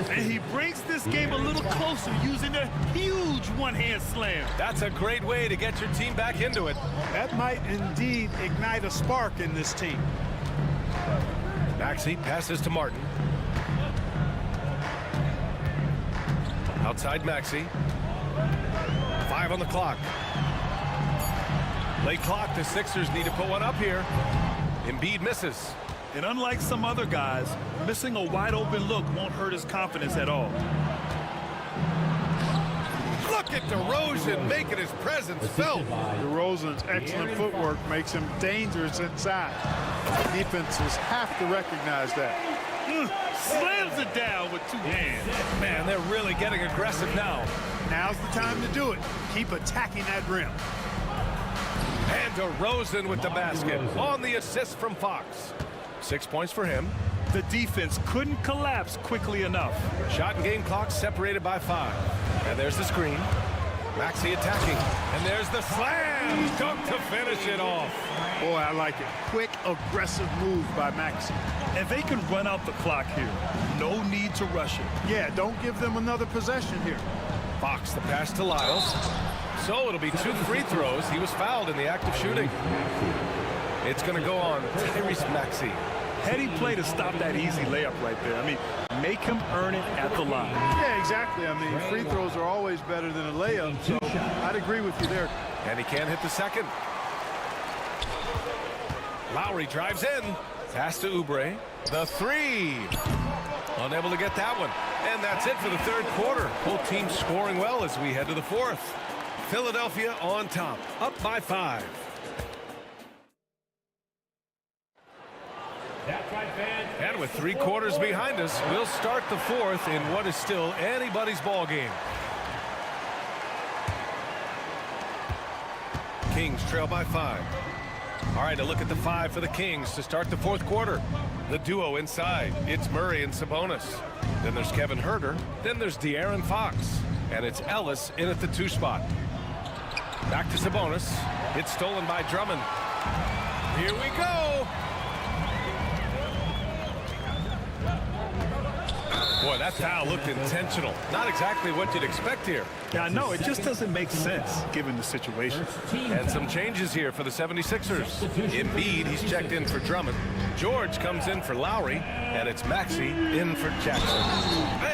And he breaks this game a little closer using a huge one-hand slam. That's a great way to get your team back into it. That might indeed ignite a spark in this team. Maxey passes to Martin. Outside Maxey. 5 on the clock. Late clock, the Sixers need to put one up here. Embiid misses. And unlike some other guys, missing a wide-open look won't hurt his confidence at all. Look at DeRozan making his presence felt. DeRozan's excellent footwork makes him dangerous inside. Defenses have to recognize that. Slams it down with 2 hands. Man, they're really getting aggressive now. Now's the time to do it. Keep attacking that rim. And DeRozan with the basket on the assist from Fox. 6 points for him. The defense couldn't collapse quickly enough. Shot and game clock separated by 5. And there's the screen. Maxey attacking. And there's the slam. Dunk to finish it off. Boy, I like it. Quick, aggressive move by Maxey. And they can run out the clock here. No need to rush it. Yeah, don't give them another possession here. Fox, the pass to Lyles. So it'll be 2 free throws. He was fouled in the act of shooting. It's going to go on Tyrese Maxey. Heady play to stop that easy layup right there. I mean, make him earn it at the line. Yeah, exactly. I mean, free throws are always better than a layup, so I'd agree with you there. And he can't hit the second. Lowry drives in. Pass to Oubre. The 3. Unable to get that one. And that's it for the third quarter. Both teams scoring well as we head to the fourth. Philadelphia on top, up by 5. And with 3 quarters behind us, we'll start the fourth in what is still anybody's ball game. Kings trail by 5. All right, a look at the 5 for the Kings to start the fourth quarter. The duo inside. It's Murray and Sabonis. Then there's Kevin Huerter. Then there's De'Aaron Fox. And it's Ellis in at the 2 spot. Back to Sabonis. It's stolen by Drummond. Here we go. Boy, that foul looked intentional. Not exactly what you'd expect here. Yeah, I know. It just doesn't make sense given the situation. And some changes here for the 76ers. Embiid, he's checked in for Drummond. George comes in for Lowry. And it's Maxey in for Jackson.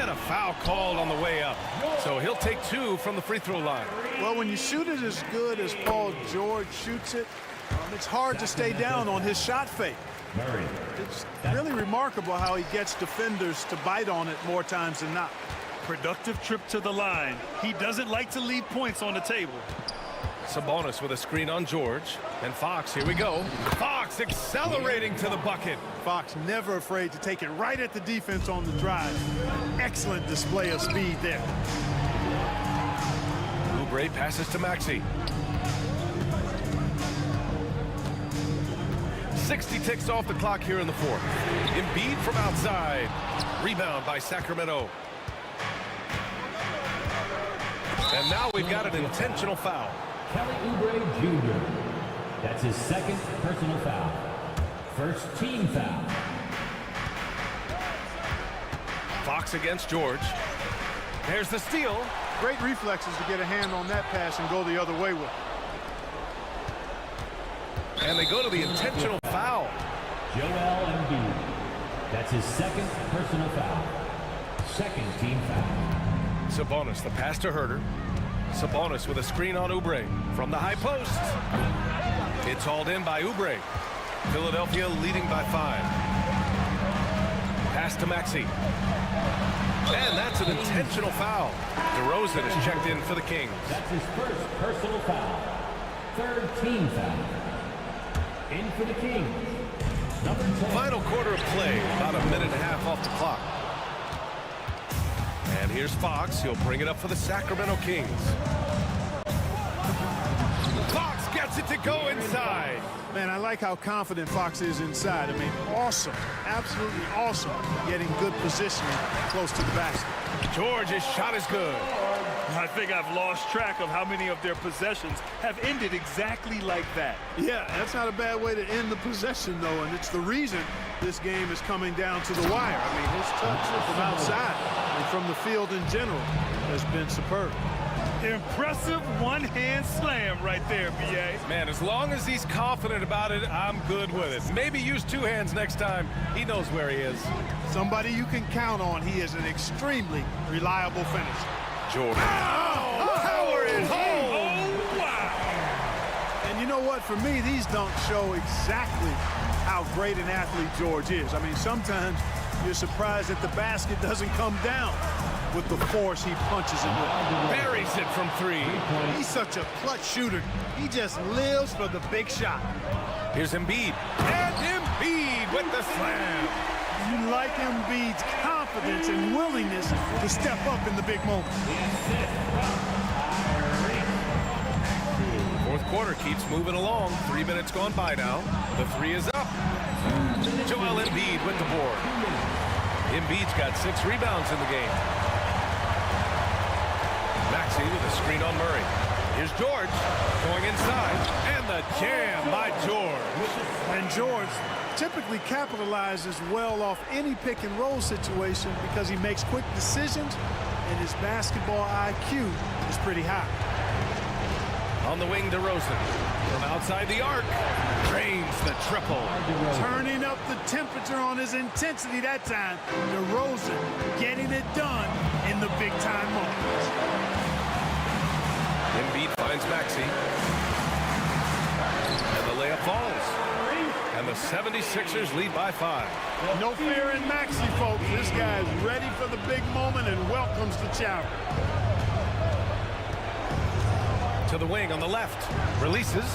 And a foul called on the way up. So he'll take 2 from the free throw line. Well, when you shoot it as good as Paul George shoots it, it's hard to stay down on his shot fake. It's really remarkable how he gets defenders to bite on it more times than not. Productive trip to the line. He doesn't like to leave points on the table. Sabonis with a screen on George. And Fox, here we go. Fox accelerating to the bucket. Fox never afraid to take it right at the defense on the drive. Excellent display of speed there. Oubre passes to Maxey. 60 ticks off the clock here in the fourth. Embiid from outside. Rebound by Sacramento. And now we've got an intentional foul. Kelly Oubre Jr. That's his 2nd personal foul. First team foul. Fox against George. There's the steal. Great reflexes to get a hand on that pass and go the other way with it. And they go to the intentional foul. Joel Embiid. That's his 2nd personal foul. 2nd team foul. Sabonis, the pass to Huerter. Sabonis with a screen on Oubre from the high post. It's hauled in by Oubre. Philadelphia leading by 5. Pass to Maxey. And that's an intentional foul. DeRozan is checked in for the Kings. That's his 1st personal foul. 3rd team foul. In for the Kings. Number 10. Final quarter of play, about a minute and a half off the clock. And here's Fox. He'll bring it up for the Sacramento Kings. Fox gets it to go inside. Man, I like how confident Fox is inside. I mean, awesome. Absolutely awesome. Getting good positioning close to the basket. George's shot is good. I think I've lost track of how many of their possessions have ended exactly like that. Yeah, that's not a bad way to end the possession, though, and it's the reason this game is coming down to the wire. I mean, his touch from outside and from the field in general has been superb. Impressive one-hand slam right there, B.A. Man, as long as he's confident about it, I'm good with it. Maybe use 2 hands next time. He knows where he is. Somebody you can count on. He is an extremely reliable finisher. George. Power is home. Oh, wow. And you know what? For me, these dunks show exactly how great an athlete George is. I mean, sometimes you're surprised that the basket doesn't come down with the force he punches it with. Buries it from 3. He's such a clutch shooter. He just lives for the big shot. Here's Embiid. And Embiid with the slam. You like Embiid's confidence and willingness to step up in the big moments. Fourth quarter keeps moving along. 3 minutes gone by now. The 3 is up. Joel Embiid with the board. Embiid's got 6 rebounds in the game. Maxey with a screen on Murray. Here's George going inside, and the jam by George. And George typically capitalizes well off any pick and roll situation because he makes quick decisions and his basketball IQ is pretty high. On the wing, DeRozan from outside the arc drains the triple. Turning up the temperature on his intensity that time. DeRozan getting it done in the big time moments. Embiid finds Maxey. And the layup falls. And the 76ers lead by 5. No fear in Maxey, folks. This guy is ready for the big moment and welcomes the challenge. To the wing on the left. Releases.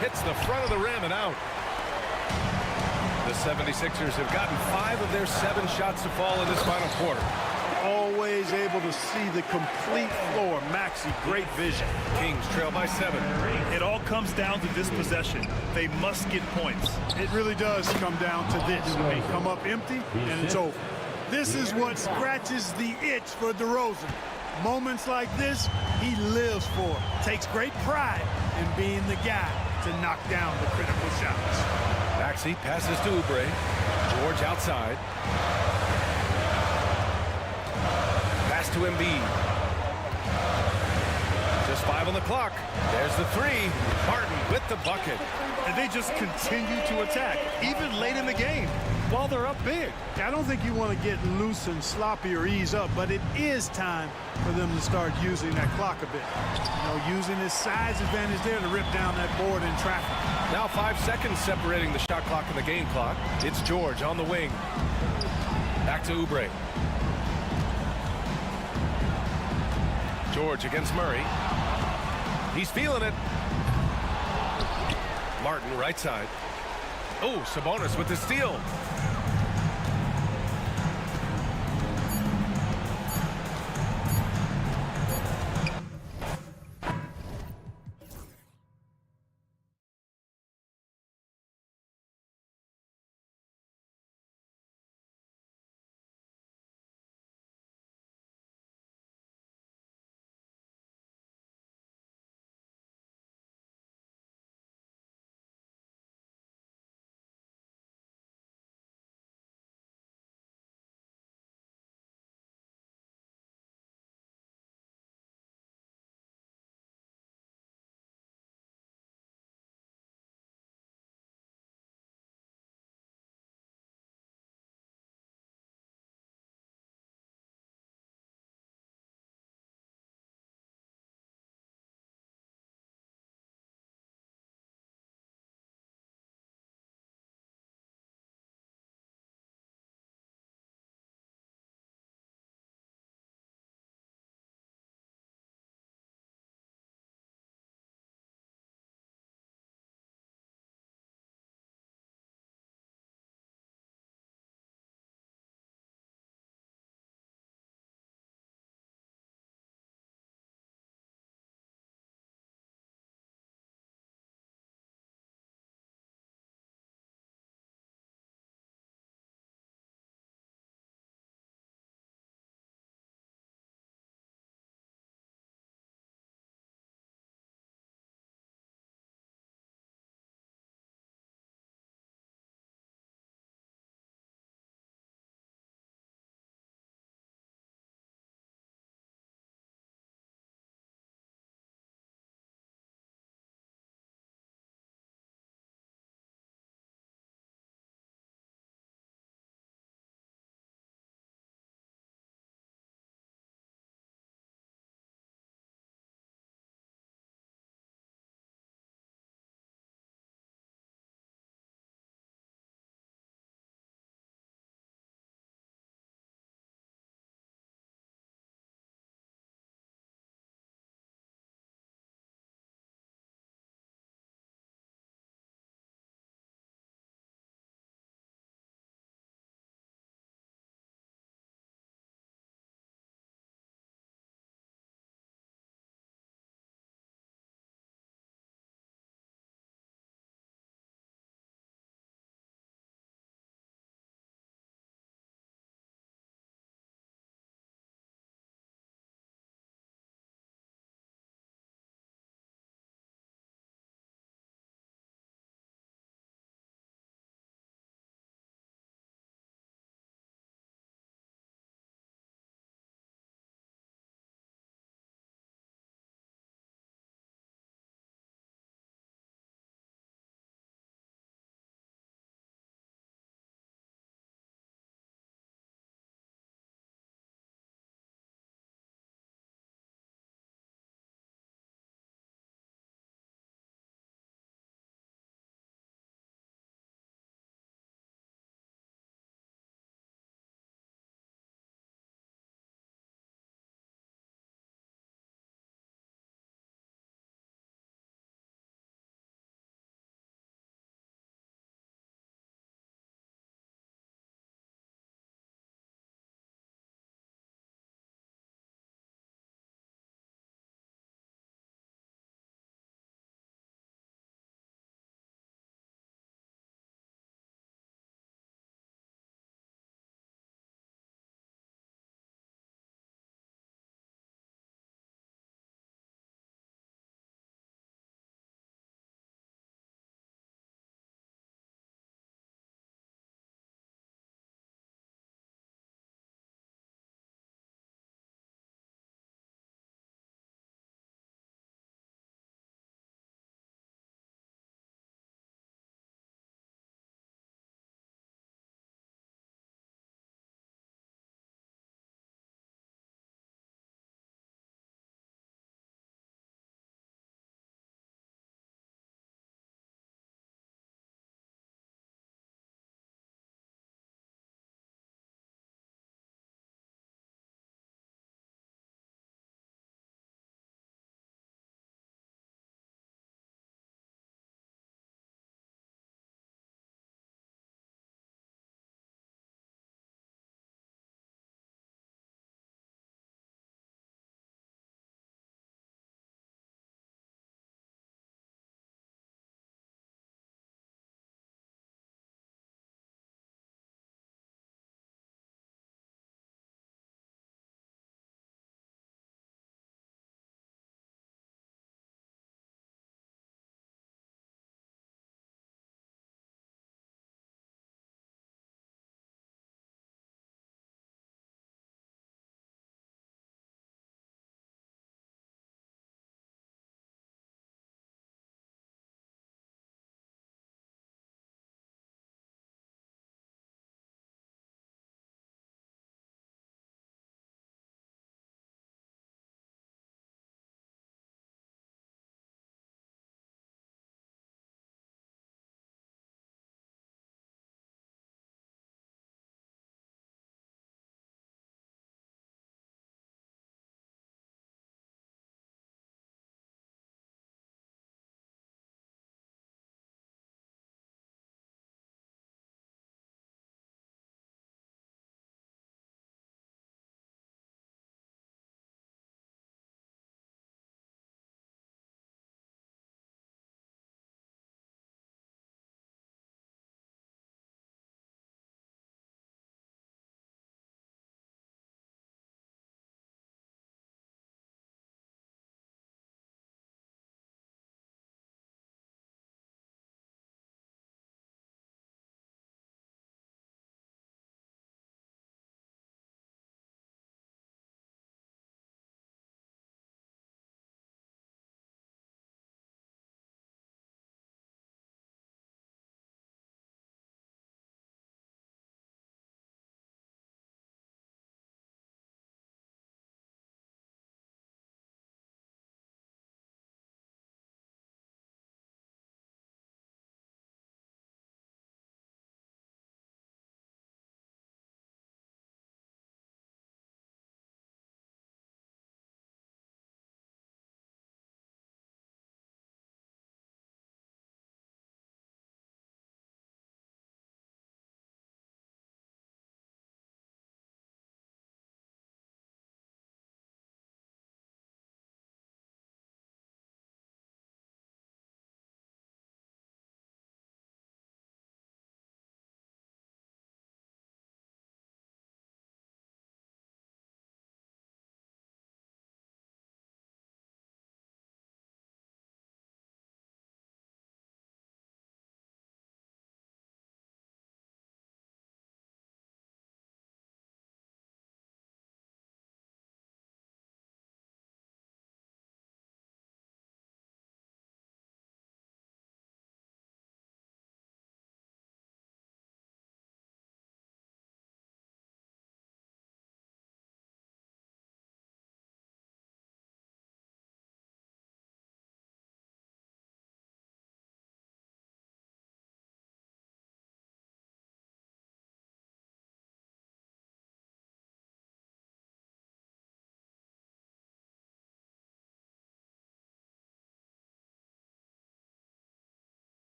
Hits the front of the rim and out. The 76ers have gotten 5 of their 7 shots to fall in this final quarter. Always able to see the complete floor. Maxey, great vision. Kings trail by 7. It all comes down to this possession. They must get points. It really does come down to this. They come up empty, and it's over. This is what scratches the itch for DeRozan. Moments like this, he lives for. Takes great pride in being the guy to knock down the critical shots. Maxey passes to Oubre. George outside. Pass to Embiid. Just 5 on the clock. There's the 3. Martin with the bucket. And they just continue to attack, even late in the game, while they're up big. I don't think you want to get loose and sloppy or ease up, but it is time for them to start using that clock a bit. You know, using his size advantage there to rip down that board in traffic. Now 5 seconds separating the shot clock and the game clock. It's George on the wing. Back to Oubre. George against Murray. He's feeling it. Martin right side. Oh, Sabonis with the steal.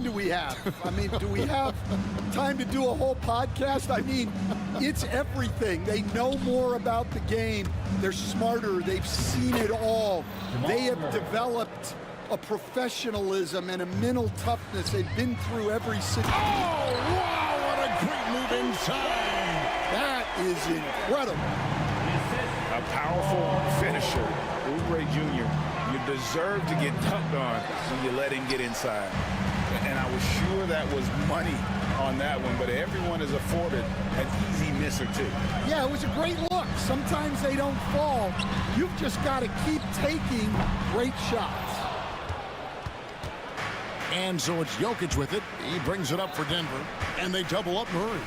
do we have? I mean, do we have time to do a whole podcast? I mean, it's everything. They know more about the game. They're smarter. They've seen it all. They have developed a professionalism and a mental toughness. They've been through every situation. Oh, wow, what a great move inside. That is incredible. A powerful finisher. Oubre Jr., you deserve to get dunked on when you let him get inside. And I was sure that was money on that one, but everyone is afforded an easy miss or two. Yeah, it was a great look. Sometimes they don't fall. You've just got to keep taking great shots. And so it's Jokic with it. He brings it up for Denver, and they double up Murray.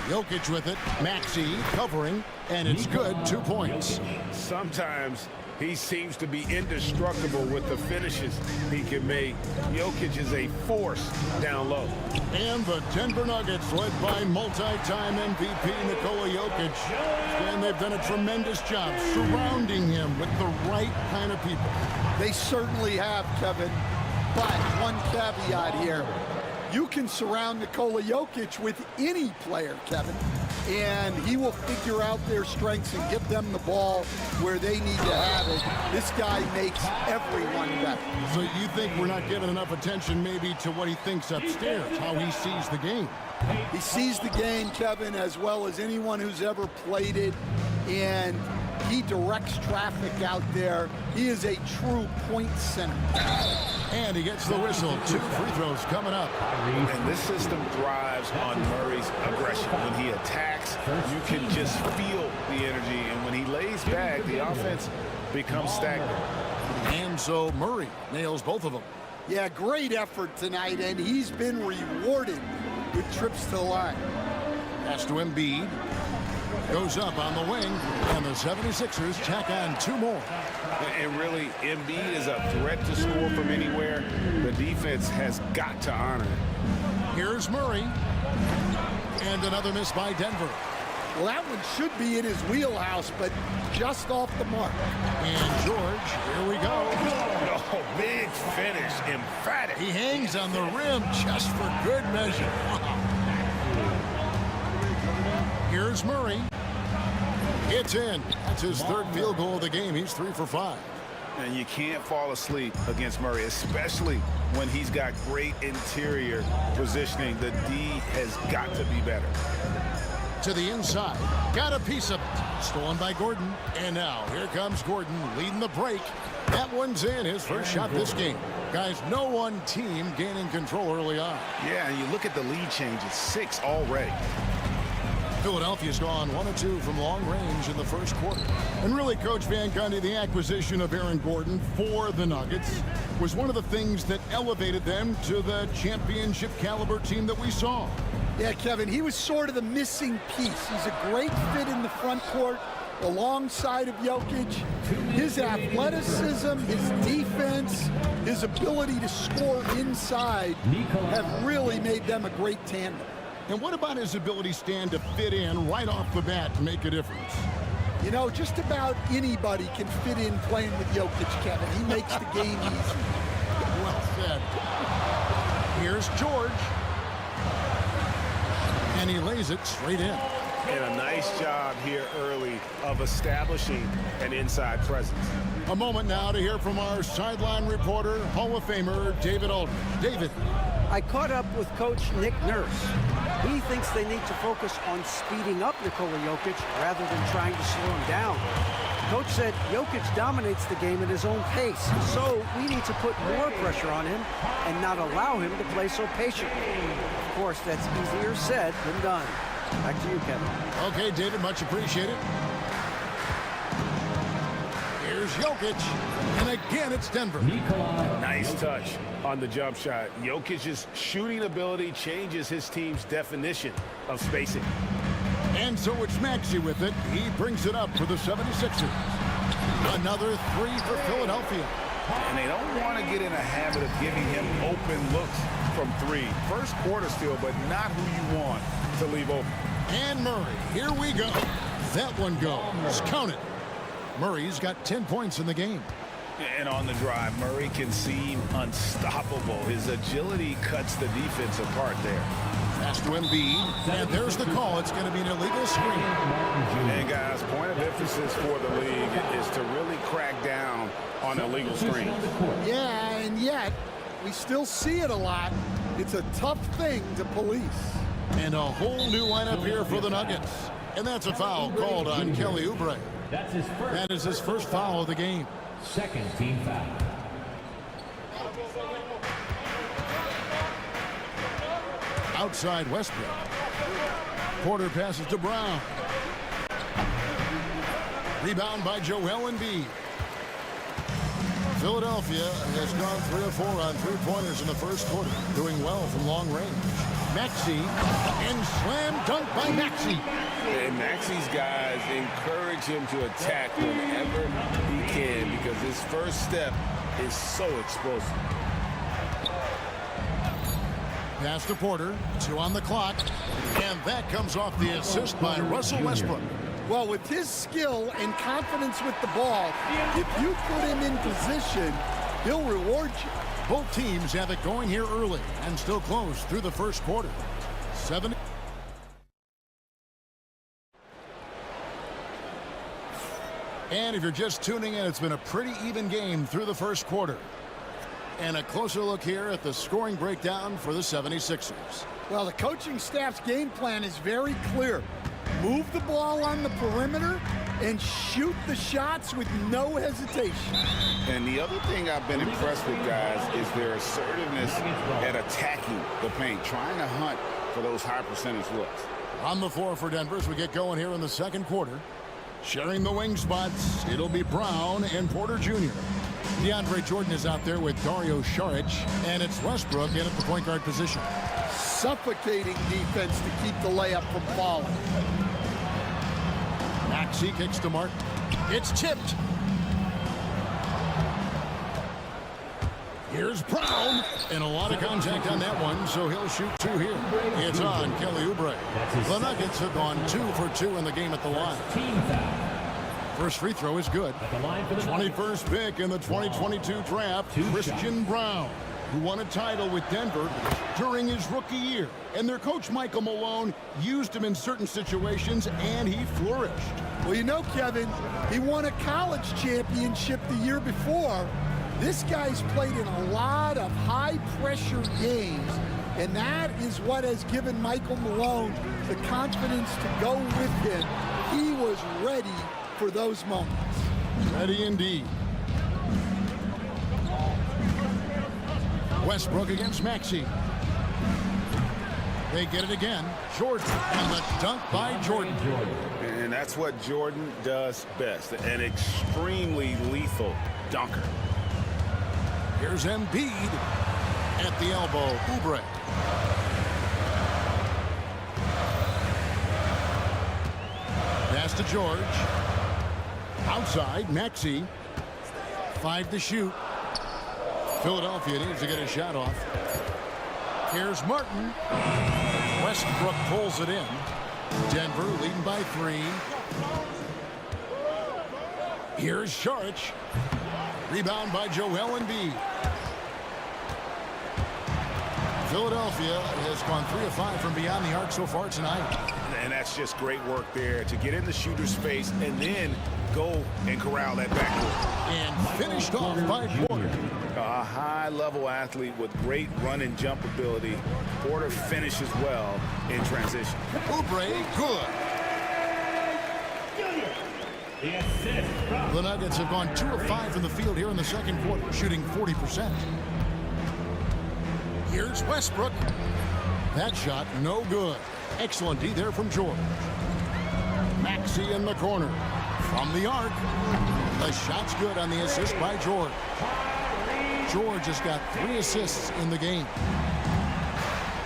Jokic with it. Maxey covering, and it's good. 2 points. Sometimes he seems to be indestructible with the finishes he can make. Jokic is a force down low. And the Denver Nuggets, led by multi-time MVP Nikola Jokic. And they've done a tremendous job surrounding him with the right kind of people. They certainly have, Kevin. But one caveat here. You can surround Nikola Jokic with any player, Kevin, and he will figure out their strengths and get them the ball where they need to have it. This guy makes everyone better. So you think we're not giving enough attention maybe to what he thinks upstairs, how he sees the game? He sees the game, Kevin, as well as anyone who's ever played it, and he directs traffic out there. He is a true point center. And he gets the whistle. 2 free throws coming up. And this system thrives on Murray's aggression. When he attacks, you can just feel the energy. And when he lays back, the offense becomes stagnant. And so Murray nails both of them. Yeah, great effort tonight, and he's been rewarded with trips to the line. Pass to Embiid. Goes up on the wing, and the 76ers tack on 2 more. And really, Embiid is a threat to score from anywhere. The defense has got to honor it. Here's Murray. And another miss by Denver. Well, that one should be in his wheelhouse, but just off the mark. And George, here we go. Oh, big finish, emphatic. He hangs on the rim just for good measure. Here's Murray. It's in. That's his 3rd field goal of the game. He's 3 for 5. And you can't fall asleep against Murray, especially when he's got great interior positioning. The D has got to be better. To the inside. Got a piece of it. Stolen by Gordon. And now here comes Gordon leading the break. That one's in. His first shot this game. Guys, no one team gaining control early on. Yeah, and you look at the lead changes. 6 already. Philadelphia's gone 1 of 2 from long range in the first quarter. And really, Coach Van Gundy, the acquisition of Aaron Gordon for the Nuggets was one of the things that elevated them to the championship caliber team that we saw. Yeah, Kevin, he was sort of the missing piece. He's a great fit in the front court alongside of Jokic. His athleticism, his defense, his ability to score inside have really made them a great tandem. And what about his ability, Stan, to fit in right off the bat to make a difference? You know, just about anybody can fit in playing with Jokic, Kevin. He makes the game easy. Well said. Here's George. And he lays it straight in. And a nice job here early of establishing an inside presence. A moment now to hear from our sideline reporter, Hall of Famer David Aldridge. David. I caught up with Coach Nick Nurse. He thinks they need to focus on speeding up Nikola Jokic rather than trying to slow him down. Coach said Jokic dominates the game at his own pace, so we need to put more pressure on him and not allow him to play so patiently. Of course, that's easier said than done. Back to you, Kevin. Okay, David, much appreciated. Here's Jokic, and again it's Denver. Nice touch on the jump shot. Jokic's shooting ability changes his team's definition of spacing. And so it's Maxey with it. He brings it up for the 76ers. Another 3 for Philadelphia. And they don't want to get in a habit of giving him open looks from 3. First quarter still, but not who you want to leave open. And Murray, here we go. That one goes. Count it. Murray's got 10 points in the game. And on the drive, Murray can seem unstoppable. His agility cuts the defense apart there. Pass to Embiid, and there's the call. It's going to be an illegal screen. And guys, point of emphasis for the league is to really crack down on illegal screens. Yeah, and yet we still see it a lot. It's a tough thing to police. And a whole new lineup here for the Nuggets. And that's a foul called on Kelly Oubre. That's his first. That is his first foul of the game. Second team foul. Outside Westbrook. Porter passes to Brown. Rebound by Joel Embiid. Philadelphia has gone 3 of 4 on three-pointers in the first quarter, doing well from long range. Maxey, and slam dunk by Maxey. And Maxey's guys encourage him to attack whenever he can because his first step is so explosive. Pass to Porter, 2 on the clock, and that comes off the assist by Russell Westbrook. Well, with his skill and confidence with the ball, if you put him in position, he'll reward you. Both teams have it going here early and still close through the first quarter. 7. And if you're just tuning in, it's been a pretty even game through the first quarter. And a closer look here at the scoring breakdown for the 76ers. Well, the coaching staff's game plan is very clear. Move the ball on the perimeter and shoot the shots with no hesitation. And the other thing I've been impressed with, guys, is their assertiveness at attacking the paint, trying to hunt for those high percentage looks. On the floor for Denver as we get going here in the second quarter. Sharing the wing spots, it'll be Brown and Porter Jr. DeAndre Jordan is out there with Dario Saric, and it's Westbrook in at the point guard position. Suffocating defense to keep the layup from falling. Maxey kicks to Martin. It's tipped. Here's Brown, and a lot of contact on that one, so he'll shoot 2 here. It's on Kelly Oubre. The Nuggets have gone 2 for 2 in the game at the line. First free throw is good. 21st pick in the 2022 draft, Christian Brown, who won a title with Denver during his rookie year. And their coach, Michael Malone, used him in certain situations, and he flourished. Well, you know, Kevin, he won a college championship the year before. This guy's played in a lot of high-pressure games, and that is what has given Michael Malone the confidence to go with him. He was ready for those moments. Ready indeed. Westbrook against Maxey. They get it again. Jordan, and the dunk by Jordan. And that's what Jordan does best, an extremely lethal dunker. Here's Embiid at the elbow. Oubre. Pass to George. Outside, Maxey. 5 to shoot. Philadelphia needs to get a shot off. Here's Martin. Westbrook pulls it in. Denver leading by 3. Here's Saric. Rebound by Joel Embiid. Philadelphia has gone 3 of 5 from beyond the arc so far tonight. And that's just great work there to get in the shooter's face and then go and corral that backcourt. And finished off by Porter. A high-level athlete with great run and jump ability. Porter finishes well in transition. Oubre, good. The Nuggets have gone 2 of 5 from the field here in the second quarter, shooting 40%. Here's Westbrook. That shot, no good. Excellent D there from George. Maxey in the corner. From the arc. The shot's good on the assist by George. George has got 3 assists in the game.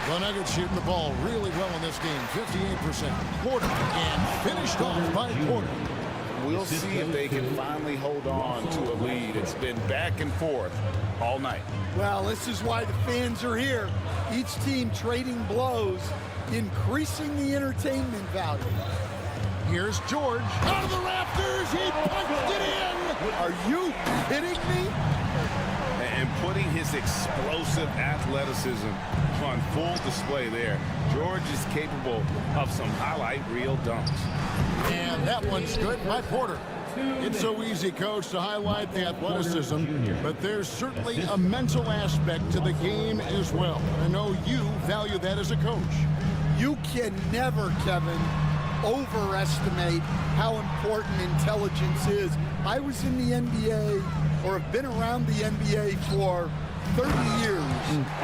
The Nuggets shooting the ball really well in this game, 58%. Porter, and finished off by Porter. We'll see if they can finally hold on to a lead. It's been back and forth all night. Well, this is why the fans are here. Each team trading blows, increasing the entertainment value. Here's George. Out of the rafters. He punched it in. Are you kidding me? And putting his explosive athleticism on full display there. George is capable of some highlight reel dunks. And that one's good by Porter. It's so easy, Coach, to highlight the athleticism, but there's certainly a mental aspect to the game as well. I know you value that as a coach. You can never, Kevin, overestimate how important intelligence is. I was in the NBA, or have been around the NBA for 30 years,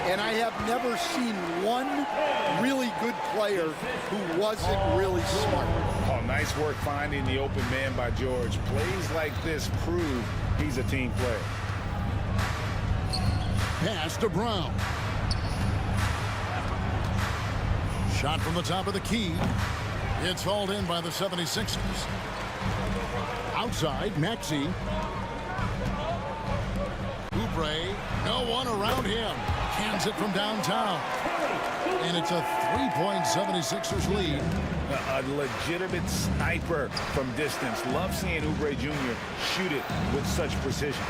and I have never seen one really good player who wasn't really smart. Oh, nice work finding the open man by George. Plays like this prove he's a team player. Pass to Brown. Shot from the top of the key. It's hauled in by the 76ers. Outside, Maxey. Oubre, no one around him. Cans it from downtown. And it's a 3-point 76ers lead. A legitimate sniper from distance. Love seeing Oubre Jr. shoot it with such precision.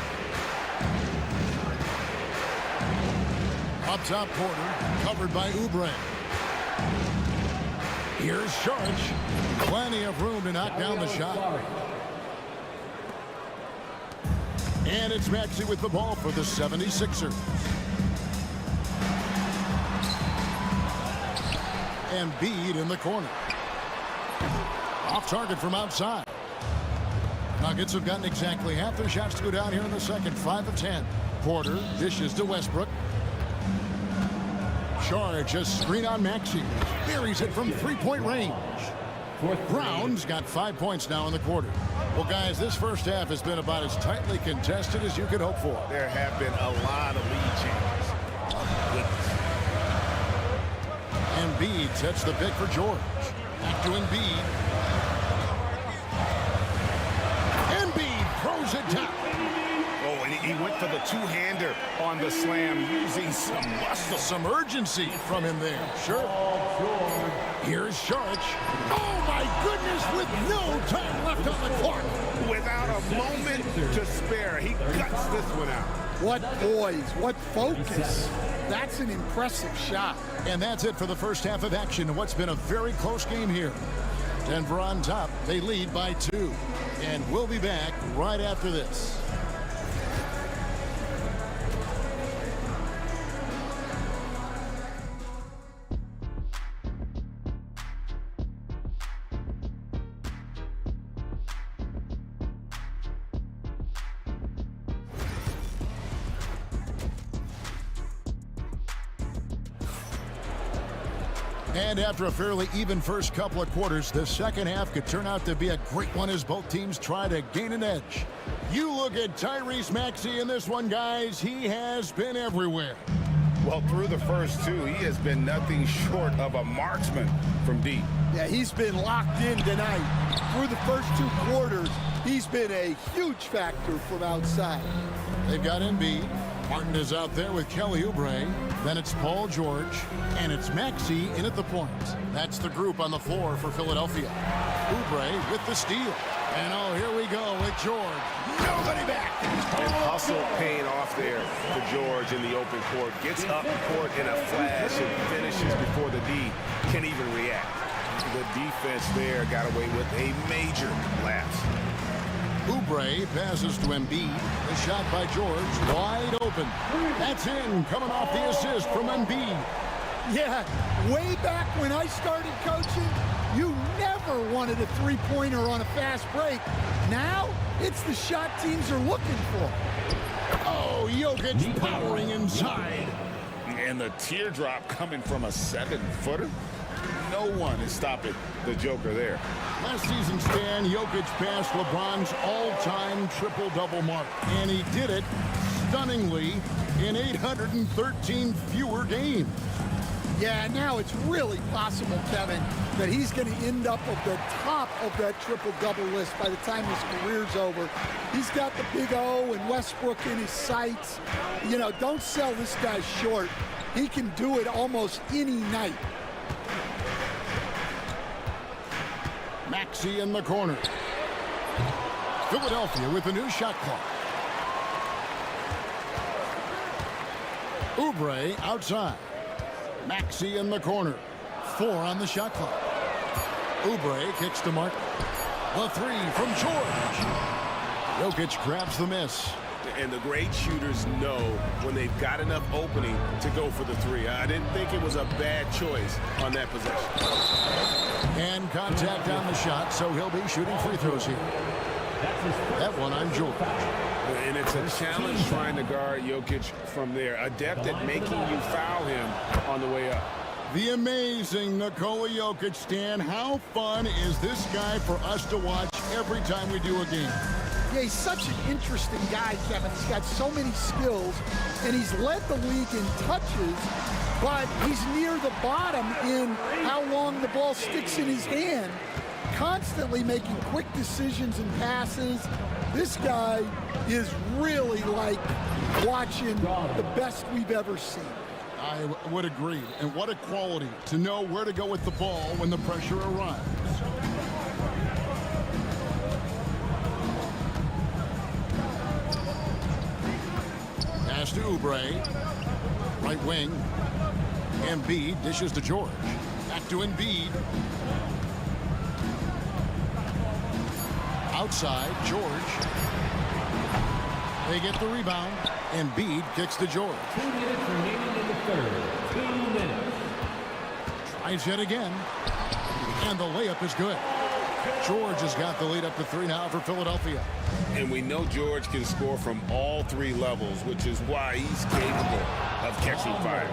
Up top corner, covered by Oubre. Here's Sharch. Plenty of room to knock down the shot. And it's Maxey with the ball for the 76ers. And Embiid in the corner. Off target from outside. Nuggets have gotten exactly half their shots to go down here in the second. 5 of 10. Porter dishes to Westbrook. Charge a screen on Maxey. Buries it from three-point range. Brown's got 5 points now in the quarter. Well, guys, this first half has been about as tightly contested as you could hope for. There have been a lot of lead changes. Embiid sets the pick for George. Back to Embiid. Embiid throws it down. Oh, and he went for the two-hander on the slam, using some muscle. Some urgency from him there. Sure. Here's Sharch. Oh, my goodness, with no time left on the clock. Without a moment to spare, he guts this one out. What poise, what focus. That's an impressive shot. And that's it for the first half of action in what's been a very close game here. Denver on top. They lead by 2. And we'll be back right after this. And after a fairly even first couple of quarters, the second half could turn out to be a great one as both teams try to gain an edge. You look at Tyrese Maxey in this one, guys. He has been everywhere. Well, through the first two, he has been nothing short of a marksman from deep. Yeah, he's been locked in tonight. Through the first 2 quarters, he's been a huge factor from outside. They've got Embiid. Martin is out there with Kelly Oubre. Then it's Paul George. And it's Maxey in at the point. That's the group on the floor for Philadelphia. Oubre with the steal. And oh, here we go with George. Nobody back. And hustle paying off there for George in the open court. Gets up court in a flash and finishes before the D can even react. The defense there got away with a major lapse. Oubre passes to Embiid. The shot by George, wide open. That's in, coming off the assist from Embiid. Yeah, way back when I started coaching, you never wanted a three-pointer on a fast break. Now, it's the shot teams are looking for. Oh, Jokic powering inside. And the teardrop coming from a 7-footer. No one is stopping the Joker there. Last season's span, Jokic passed LeBron's all-time triple-double mark. And he did it stunningly in 813 fewer games. Yeah, now it's really possible, Kevin, that he's going to end up at the top of that triple-double list by the time his career's over. He's got the big O and Westbrook in his sights. You know, don't sell this guy short. He can do it almost any night. Maxey in the corner. Philadelphia with a new shot clock. Oubre outside. Maxey in the corner. 4 on the shot clock. Oubre kicks to Martin. The 3 from George. Jokic grabs the miss. And the great shooters know when they've got enough opening to go for the 3. I didn't think it was a bad choice on that possession. And contact on the shot, so he'll be shooting free throws here. That one on George. And it's a challenge trying to guard Jokic from there. Adept at making you foul him on the way up. The amazing Nikola Jokic, Stan. How fun is this guy for us to watch every time we do a game? Yeah, he's such an interesting guy, Kevin. He's got so many skills, and he's led the league in touches, but he's near the bottom in how long the ball sticks in his hand, constantly making quick decisions and passes. This guy is really like watching the best we've ever seen. I would agree. And what a quality to know where to go with the ball when the pressure arrives. Pass to Oubre. Right wing. Embiid dishes to George. Back to Embiid. Outside, George. They get the rebound. Embiid kicks to George. 2 minutes remaining in the third. 2 minutes. Tries yet again. And the layup is good. George has got the lead up to 3 now for Philadelphia. And we know George can score from all 3 levels, which is why he's capable of catching fire.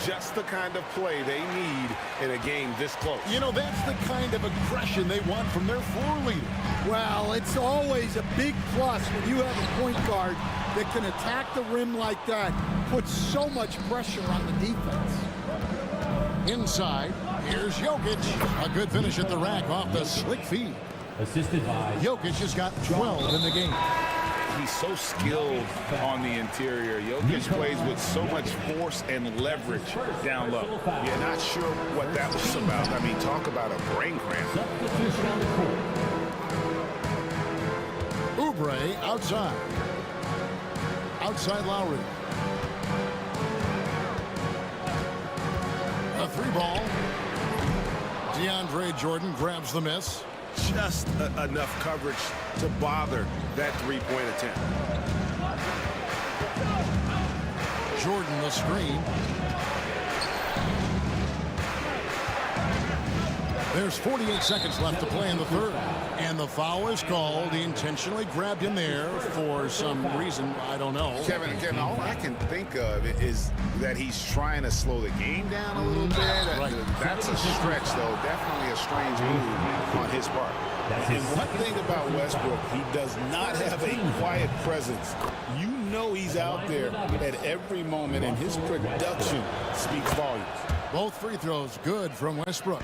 Just the kind of play they need in a game this close. You know, that's the kind of aggression they want from their floor leader. Well, it's always a big plus when you have a point guard that can attack the rim like that, puts so much pressure on the defense. Inside, here's Jokic. A good finish at the rack off the slick feed. Assisted by Jokic has got 12 in the game. He's so skilled on the interior. Jokic plays with so much force and leverage down low. You're not sure what that was about. I mean, talk about a brain cramp. substitution on the court. Oubre outside. Outside Lowry. A 3 ball. DeAndre Jordan grabs the miss. Just enough coverage to bother that 3-point attempt. Jordan the screen. There's 48 seconds left to play in the third. And the foul is called. He intentionally grabbed him there for some reason. I don't know. Kevin, all I can think of is that he's trying to slow the game down a little bit. Right. That's a stretch, though. Definitely a strange move on his part. And one thing about Westbrook, he does not have a quiet presence. You know he's out there at every moment, and his production speaks volumes. Both free throws good from Westbrook.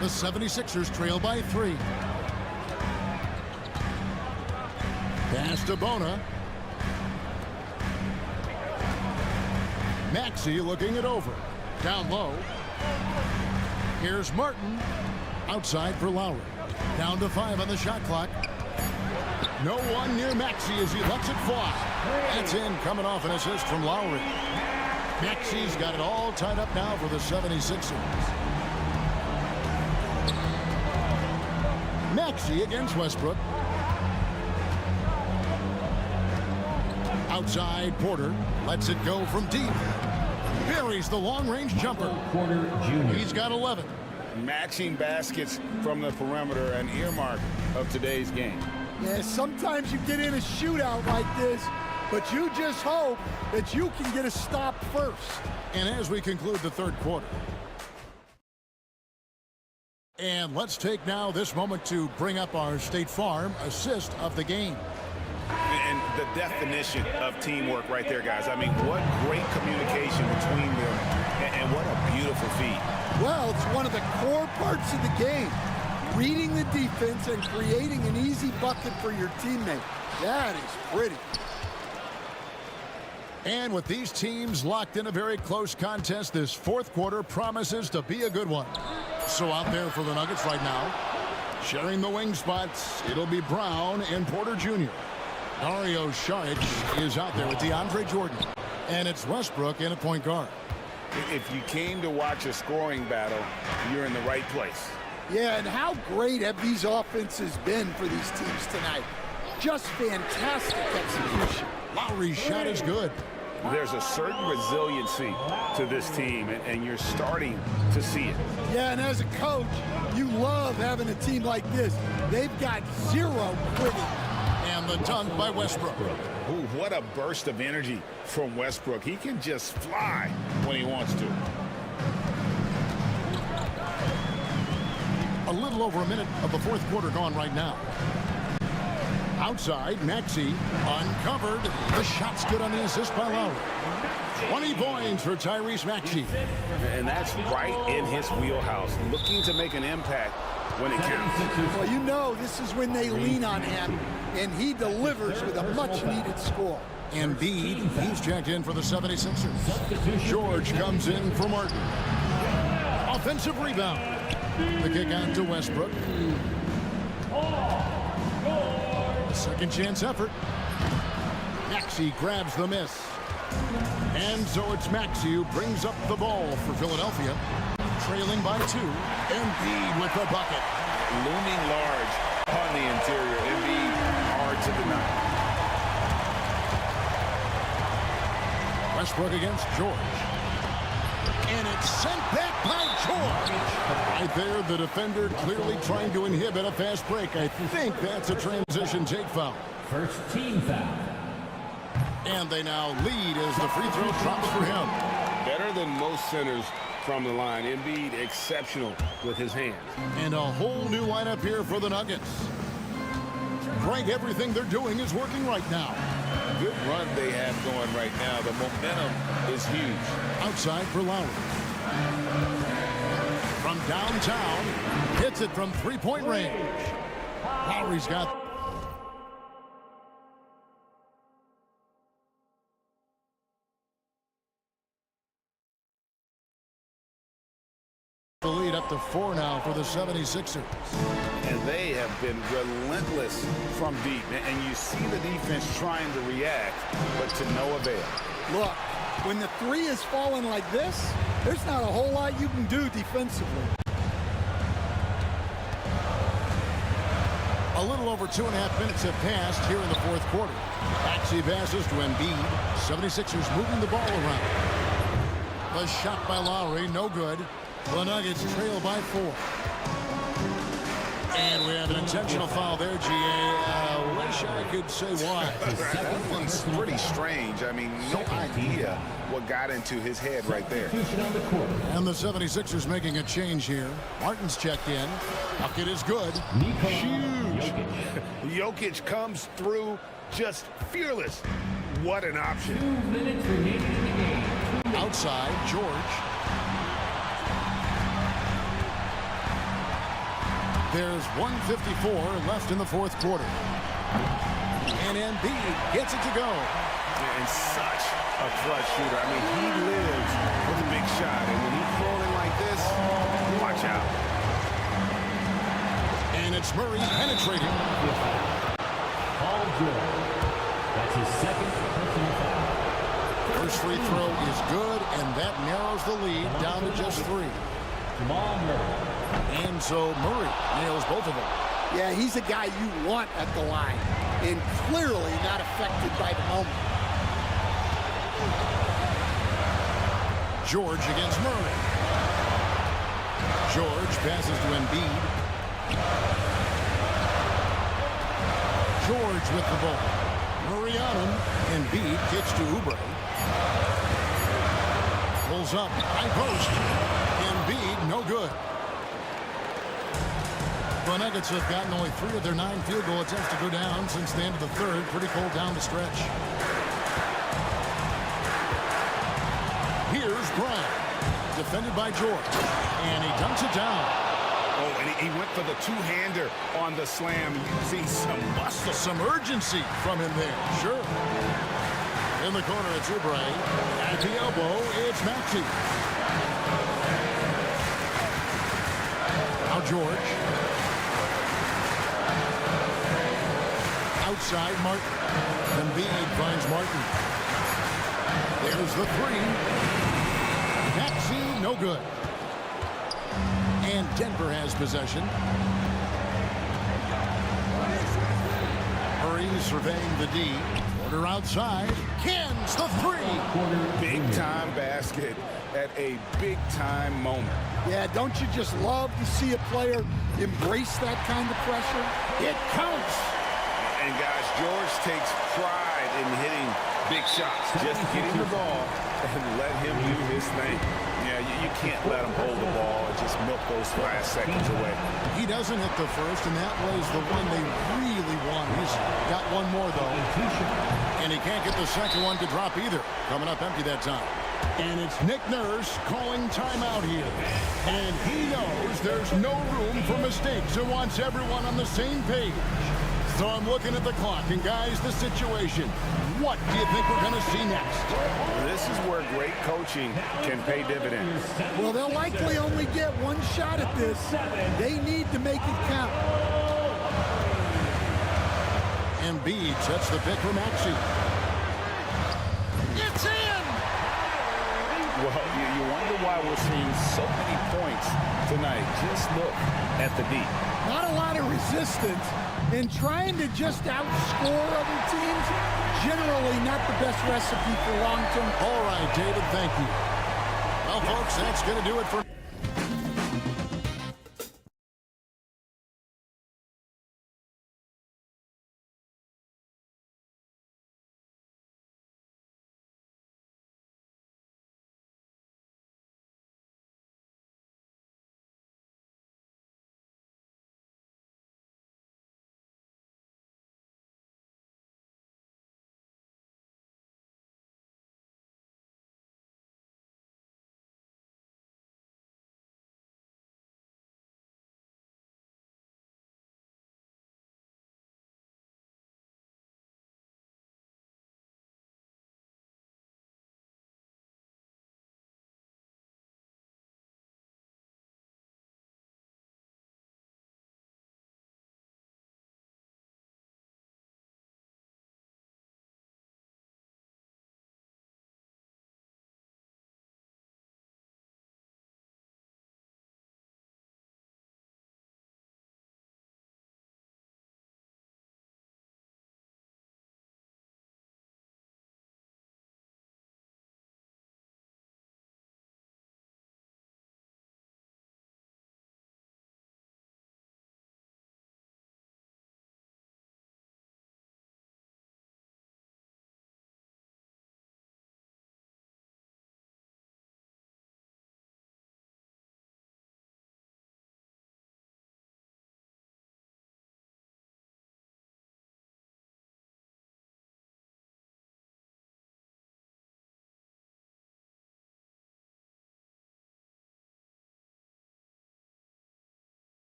The 76ers trail by 3. Pass to Bona. Maxey looking it over. Down low. Here's Martin. Outside for Lowry. Down to 5 on the shot clock. No one near Maxey as he lets it fly. That's in, coming off an assist from Lowry. Maxey's got it all tied up now for the 76ers. Maxey against Westbrook. Outside, Porter lets it go from deep. Buries the long-range jumper. Porter Jr. He's got 11. Matching baskets from the perimeter, an earmark of today's game. Yeah, sometimes you get in a shootout like this, but you just hope that you can get a stop first. And as we conclude the third quarter. And let's take now this moment to bring up our State Farm assist of the game. And the definition of teamwork right there, guys. I mean, what great communication between them, and what a beautiful feed. Well, it's one of the core parts of the game. Reading the defense and creating an easy bucket for your teammate. That is pretty. And with these teams locked in a very close contest, this fourth quarter promises to be a good one. So out there for the Nuggets right now, Sharing the wing spots, it'll be Brown and Porter Jr. Dario Saric is out there with DeAndre Jordan. And it's Westbrook in at point guard. If you came to watch a scoring battle, you're in the right place. Yeah, and how great have these offenses been for these teams tonight? Just fantastic execution. Lowry's shot is good. There's a certain resiliency to this team, and you're starting to see it. Yeah, and as a coach, you love having a team like this. They've got zero quitting. And the dunk by Westbrook. Ooh, what a burst of energy from Westbrook. He can just fly when he wants to. A little over a minute of the fourth quarter gone right now. Outside, Maxey uncovered. The shot's good on the assist by Lowry. 20 points for Tyrese Maxey. And that's right in his wheelhouse, looking to make an impact when it counts. Well, you know this is when they lean on him, and he delivers with a much-needed score. Embiid, he's checked in for the 76ers. George comes in for Martin. Offensive rebound. The kick out to Westbrook. Second chance effort. Maxey grabs the miss. And so it's Maxey who brings up the ball for Philadelphia. Trailing by 2. Embiid with the bucket. Looming large on the interior. Embiid hard to deny. Westbrook against George. And it's sent back by George. Right there, the defender clearly trying to inhibit a fast break. I think that's a transition take foul. First team foul. And they now lead as the free throw drops for him. Better than most centers from the line. Embiid exceptional with his hands. And a whole new lineup here for the Nuggets. Greg, everything they're doing is working right now. Good run they have going right now. The momentum is huge. Outside for Lowry. From downtown, hits it from three-point range. Lowry's got the lead up to 4 now for the 76ers. And they have been relentless from deep. And you see the defense trying to react, but to no avail. Look, when the three is falling like this, there's not a whole lot you can do defensively. A little over 2.5 minutes have passed here in the fourth quarter. Maxey passes to Embiid. 76ers moving the ball around. The shot by Lowry, no good. The Nuggets trail by 4. And we have an intentional foul there, G.A. Wish I could say why. That one's pretty strange. I mean, no idea what got into his head right there. And the 76ers making a change here. Martin's checked in. Bucket is good. Huge. Jokic comes through just fearless. What an option. 2 minutes remaining in the game. Outside, George. There's 1:54 left in the fourth quarter. And Embiid gets it to go. And such a clutch shooter. I mean, he lives with a big shot. And when he's throwing like this, watch out. And it's Murray penetrating. Paul George. That's his second personal foul. First free throw is good, and that narrows the lead down to just 3. Jamal Murray. And so Murray nails both of them. Yeah, he's a guy you want at the line, and clearly not affected by the moment. George against Murray. George passes to Embiid. George with the ball. Murray on him. Embiid kicks to Oubre. Pulls up. High post. Embiid, no good. The Nuggets have gotten only 3 of their 9 field goal attempts to go down since the end of the third. Pretty cold down the stretch. Here's Brown. Defended by George. And he dunks it down. Oh, and he went for the two-hander on the slam. You see some muscle. Some urgency from him there. Sure. In the corner, it's Oubre. At the elbow, it's Maxey. Now George. outside Martin. Embiid finds Martin. There's the three. Maxey, no good. And Denver has possession. Murray surveying the D. Porter outside. Cans the three. Big-time basket at a big-time moment. Yeah, don't you just love to see a player embrace that kind of pressure? It counts. And guys, George takes pride in hitting big shots. Just getting the ball and let him do his thing. Yeah, you can't let him hold the ball and just milk those last seconds away. He doesn't hit the first, and that was the one they really won. He's got one more, though. And he can't get the second one to drop either. Coming up empty that time. And it's Nick Nurse calling timeout here. And he knows there's no room for mistakes and wants everyone on the same page. So I'm looking at the clock, and guys, the situation. What do you think we're going to see next? This is where great coaching can pay dividends. Well, they'll likely only get one shot at this. They need to make it count. Embiid sets the pick for Maxey. It's in! Well, you wonder why we're seeing so many points tonight. Just look at the D. Not a lot of resistance, and trying to just outscore other teams, generally not the best recipe for long-term. All right, David, thank you. Well, folks, that's going to do it for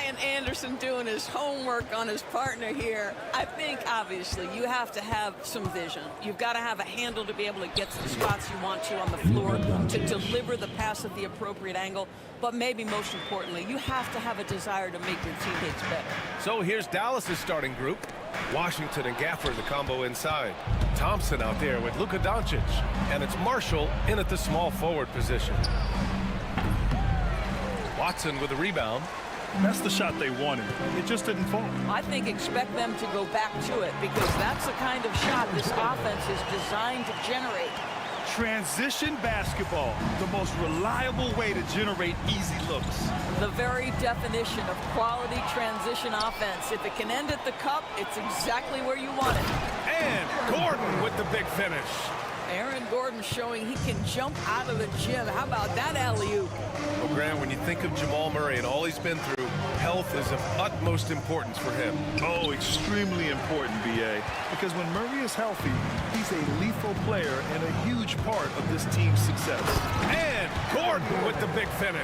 Ryan Anderson doing his homework on his partner here. I think, obviously, you have to have some vision. You've got to have a handle to be able to get to the spots you want to on the floor, to deliver the pass at the appropriate angle. But maybe most importantly, you have to have a desire to make your teammates better. So here's Dallas's starting group. Washington and Gafford, the combo inside. Thompson out there with Luka Doncic. And it's Marshall in at the small forward position. Watson with the rebound. That's the shot they wanted. It just didn't fall. I think expect them to go back to it because that's the kind of shot this offense is designed to generate. Transition basketball, the most reliable way to generate easy looks. The very definition of quality transition offense. If it can end at the cup, it's exactly where you want it. And Gordon with the big finish. Aaron Gordon showing he can jump out of the gym. How about that alley-oop? Well, Grant, when you think of Jamal Murray and all he's been through, health is of utmost importance for him. Oh, extremely important, B.A. Because when Murray is healthy, he's a lethal player and a huge part of this team's success. And Gordon with the big finish.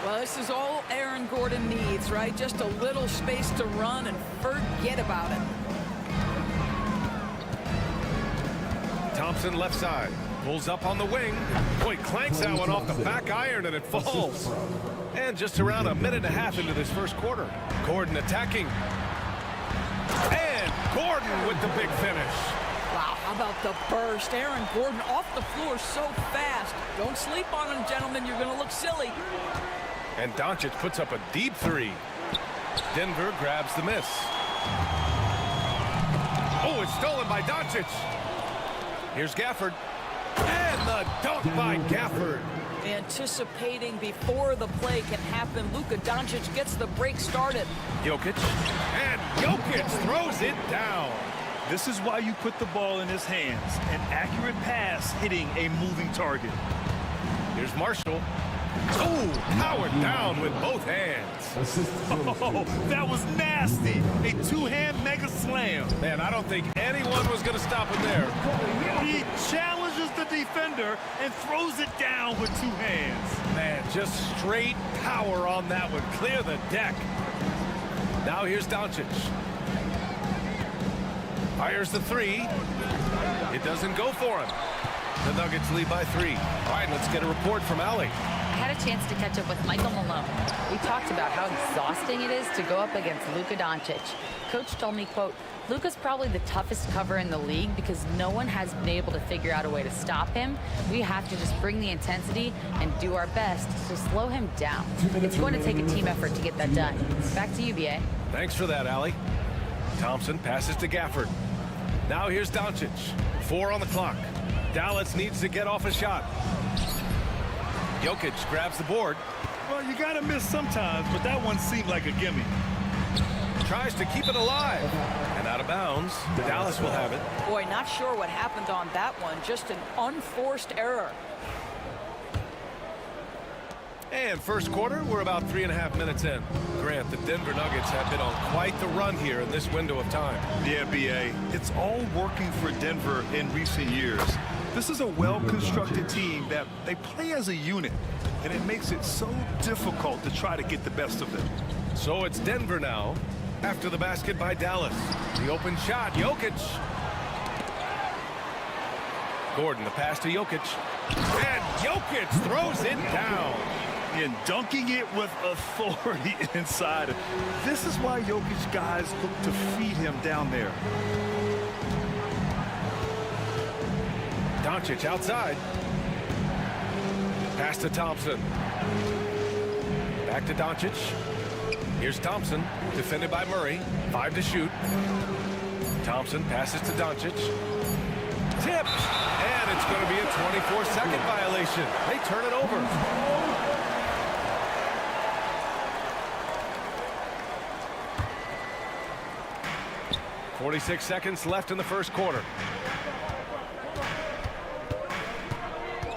Well, this is all Aaron Gordon needs, right? Just a little space to run and forget about it. Thompson left side, pulls up on the wing. Boy, clanks that one off the back iron and it falls. And just around a minute and a half into this first quarter. Gordon attacking. And Gordon with the big finish. Wow, how about the burst? Aaron Gordon off the floor so fast. Don't sleep on him, gentlemen. You're going to look silly. And Doncic puts up a deep three. Denver grabs the miss. Oh, it's stolen by Doncic. Here's Gafford. And the dunk by Gafford. Anticipating before the play can happen. Luka Doncic gets the break started. Jokic. And Jokic throws it down. This is why you put the ball in his hands. An accurate pass hitting a moving target. Here's Marshall. Oh, powered down with both hands. Oh, that was nasty. A two-hand mega slam. Man, I don't think anyone was going to stop him there. He challenges the defender and throws it down with two hands. Man, just straight power on that one. Clear the deck. Now here's Doncic. Fires the three. It doesn't go for him. The Nuggets lead by 3. All right, let's get a report from Allie. I had a chance to catch up with Michael Malone. We talked about how exhausting it is to go up against Luka Doncic. Coach told me, quote, Luka's probably the toughest cover in the league because no one has been able to figure out a way to stop him. We have to just bring the intensity and do our best to slow him down. It's going to take a team effort to get that done. Back to you, B.A. Thanks for that, Allie. Thompson passes to Gafford. Now here's Doncic. 4 on the clock. Dallas needs to get off a shot. Jokic grabs the board. Well, you got to miss sometimes, but that one seemed like a gimme. Tries to keep it alive. And out of bounds. Dallas will have it. Boy, not sure what happened on that one. Just an unforced error. And first quarter, we're about 3.5 minutes in. Grant, the Denver Nuggets have been on quite the run here in this window of time. Yeah, B.A. It's all working for Denver in recent years. This is a well-constructed team that they play as a unit, and it makes it so difficult to try to get the best of them. So it's Denver now, after the basket by Dallas. The open shot, Jokic. Gordon, the pass to Jokic. And Jokic throws it down. And dunking it with authority inside. This is why Jokic guys look to feed him down there. Doncic outside. Pass to Thompson. Back to Doncic. Here's Thompson, defended by Murray. 5 to shoot. Thompson passes to Doncic. Tipped. And it's going to be a 24-second violation. They turn it over. 46 seconds left in the first quarter.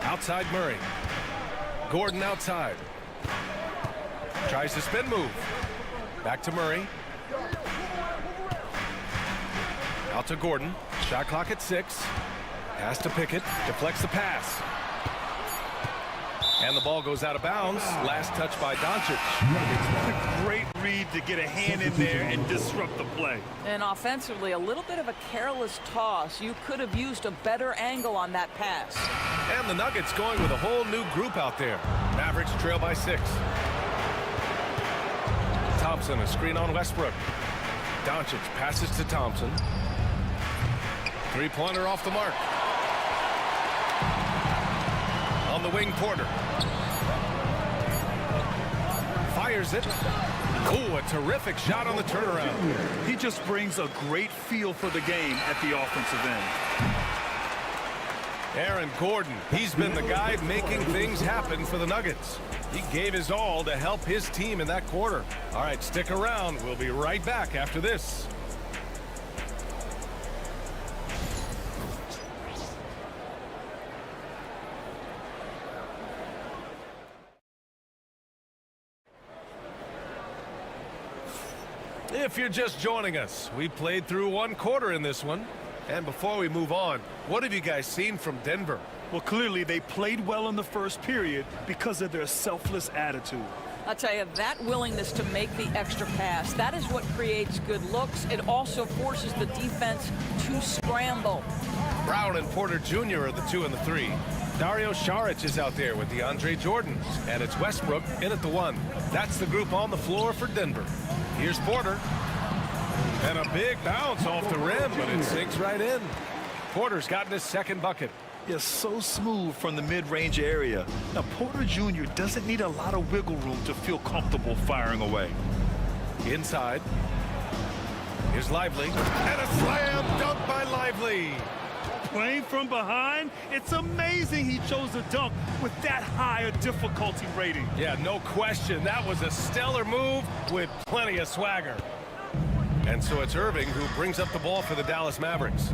Outside Murray. Gordon outside. Tries to spin move. Back to Murray. Out to Gordon. Shot clock at 6. Pass to Pickett. Deflects the pass. And the ball goes out of bounds. Last touch by Doncic. Great read to get a hand in there and disrupt the play. And offensively, a little bit of a careless toss. You could have used a better angle on that pass. And the Nuggets going with a whole new group out there. Mavericks trail by 6. Thompson, a screen on Westbrook. Doncic passes to Thompson. Three-pointer off the mark. On the wing, Porter. Fires it. Ooh, a terrific shot on the turnaround. He just brings a great feel for the game at the offensive end. Aaron Gordon, he's been the guy making things happen for the Nuggets. He gave his all to help his team in that quarter. All right, stick around. We'll be right back after this. If you're just joining us, we played through one quarter in this one. And before we move on, what have you guys seen from Denver? Well, clearly they played well in the first period because of their selfless attitude. I'll tell you, that willingness to make the extra pass, that is what creates good looks. It also forces the defense to scramble. Brown and Porter Jr. are the 2 and the 3. Dario Saric is out there with DeAndre Jordan. And it's Westbrook in at the 1. That's the group on the floor for Denver. Here's Porter. And a big bounce off the rim, but it sinks right in. Porter's gotten his second bucket. Is so smooth from the mid-range area. Now, Porter Jr. doesn't need a lot of wiggle room to feel comfortable firing away. Inside. Here's Lively. And a slam dunk by Lively. Playing from behind, it's amazing he chose to dunk with that high a difficulty rating. Yeah, no question. That was a stellar move with plenty of swagger. And so it's Irving who brings up the ball for the Dallas Mavericks.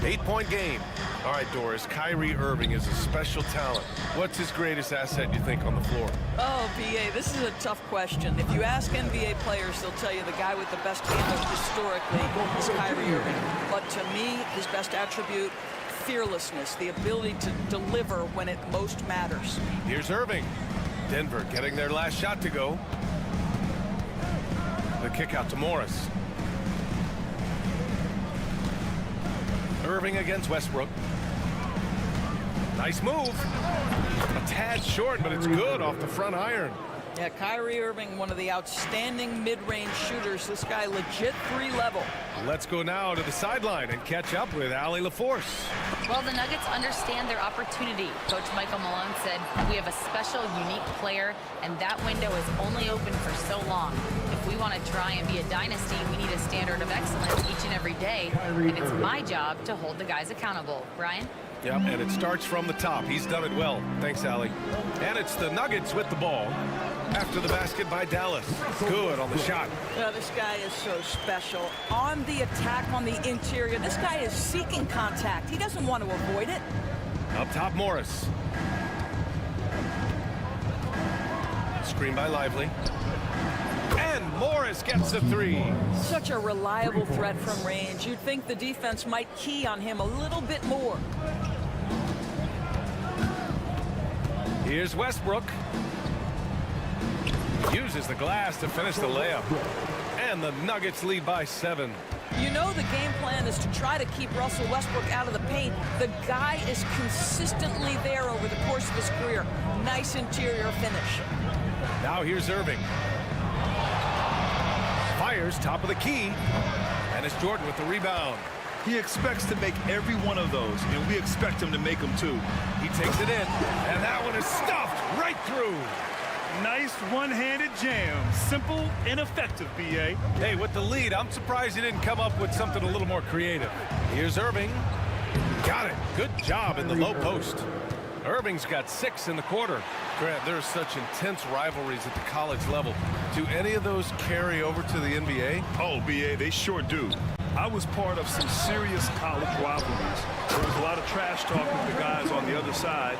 8-point game. All right, Doris, Kyrie Irving is a special talent. What's his greatest asset, you think, on the floor? Oh, B.A., this is a tough question. If you ask NBA players, they'll tell you the guy with the best handle historically is Kyrie Irving. But to me, his best attribute, fearlessness, the ability to deliver when it most matters. Here's Irving. Denver getting their last shot to go. The kick out to Morris. Irving against Westbrook. Nice move. A tad short, but it's good off the front iron. Yeah, Kyrie Irving, one of the outstanding mid-range shooters. This guy legit 3-level. Let's go now to the sideline and catch up with Allie LaForce. Well, the Nuggets understand their opportunity. Coach Michael Malone said, we have a special, unique player, and that window is only open for so long. If we want to try and be a dynasty, we need a standard of excellence each and every day, and it's my job to hold the guys accountable. Brian? Yep, and it starts from the top. He's done it well. Thanks, Allie. And it's the Nuggets with the ball after the basket by Dallas. Good on the shot. Yeah, this guy is so special. On the attack on the interior, this guy is seeking contact. He doesn't want to avoid it. Up top, Morris. Screen by Lively. And Morris gets the 3. Such a reliable threat from range. You'd think the defense might key on him a little bit more. Here's Westbrook. Uses the glass to finish the layup. And the Nuggets lead by 7. You know the game plan is to try to keep Russell Westbrook out of the paint. The guy is consistently there over the course of his career. Nice interior finish. Now here's Irving. Fires top of the key. And it's Jordan with the rebound. He expects to make every one of those, and we expect him to make them too. He takes it in, and that one is stuffed right through. Nice one-handed jam. Simple and effective, B.A. Hey, with the lead, I'm surprised he didn't come up with something a little more creative. Here's Irving. Got it. Good job in the low post. Irving's got 6 in the quarter. Grant, there's such intense rivalries at the college level. Do any of those carry over to the NBA? Oh, B.A., they sure do. I was part of some serious college rivalries. There was a lot of trash talk with the guys on the other side.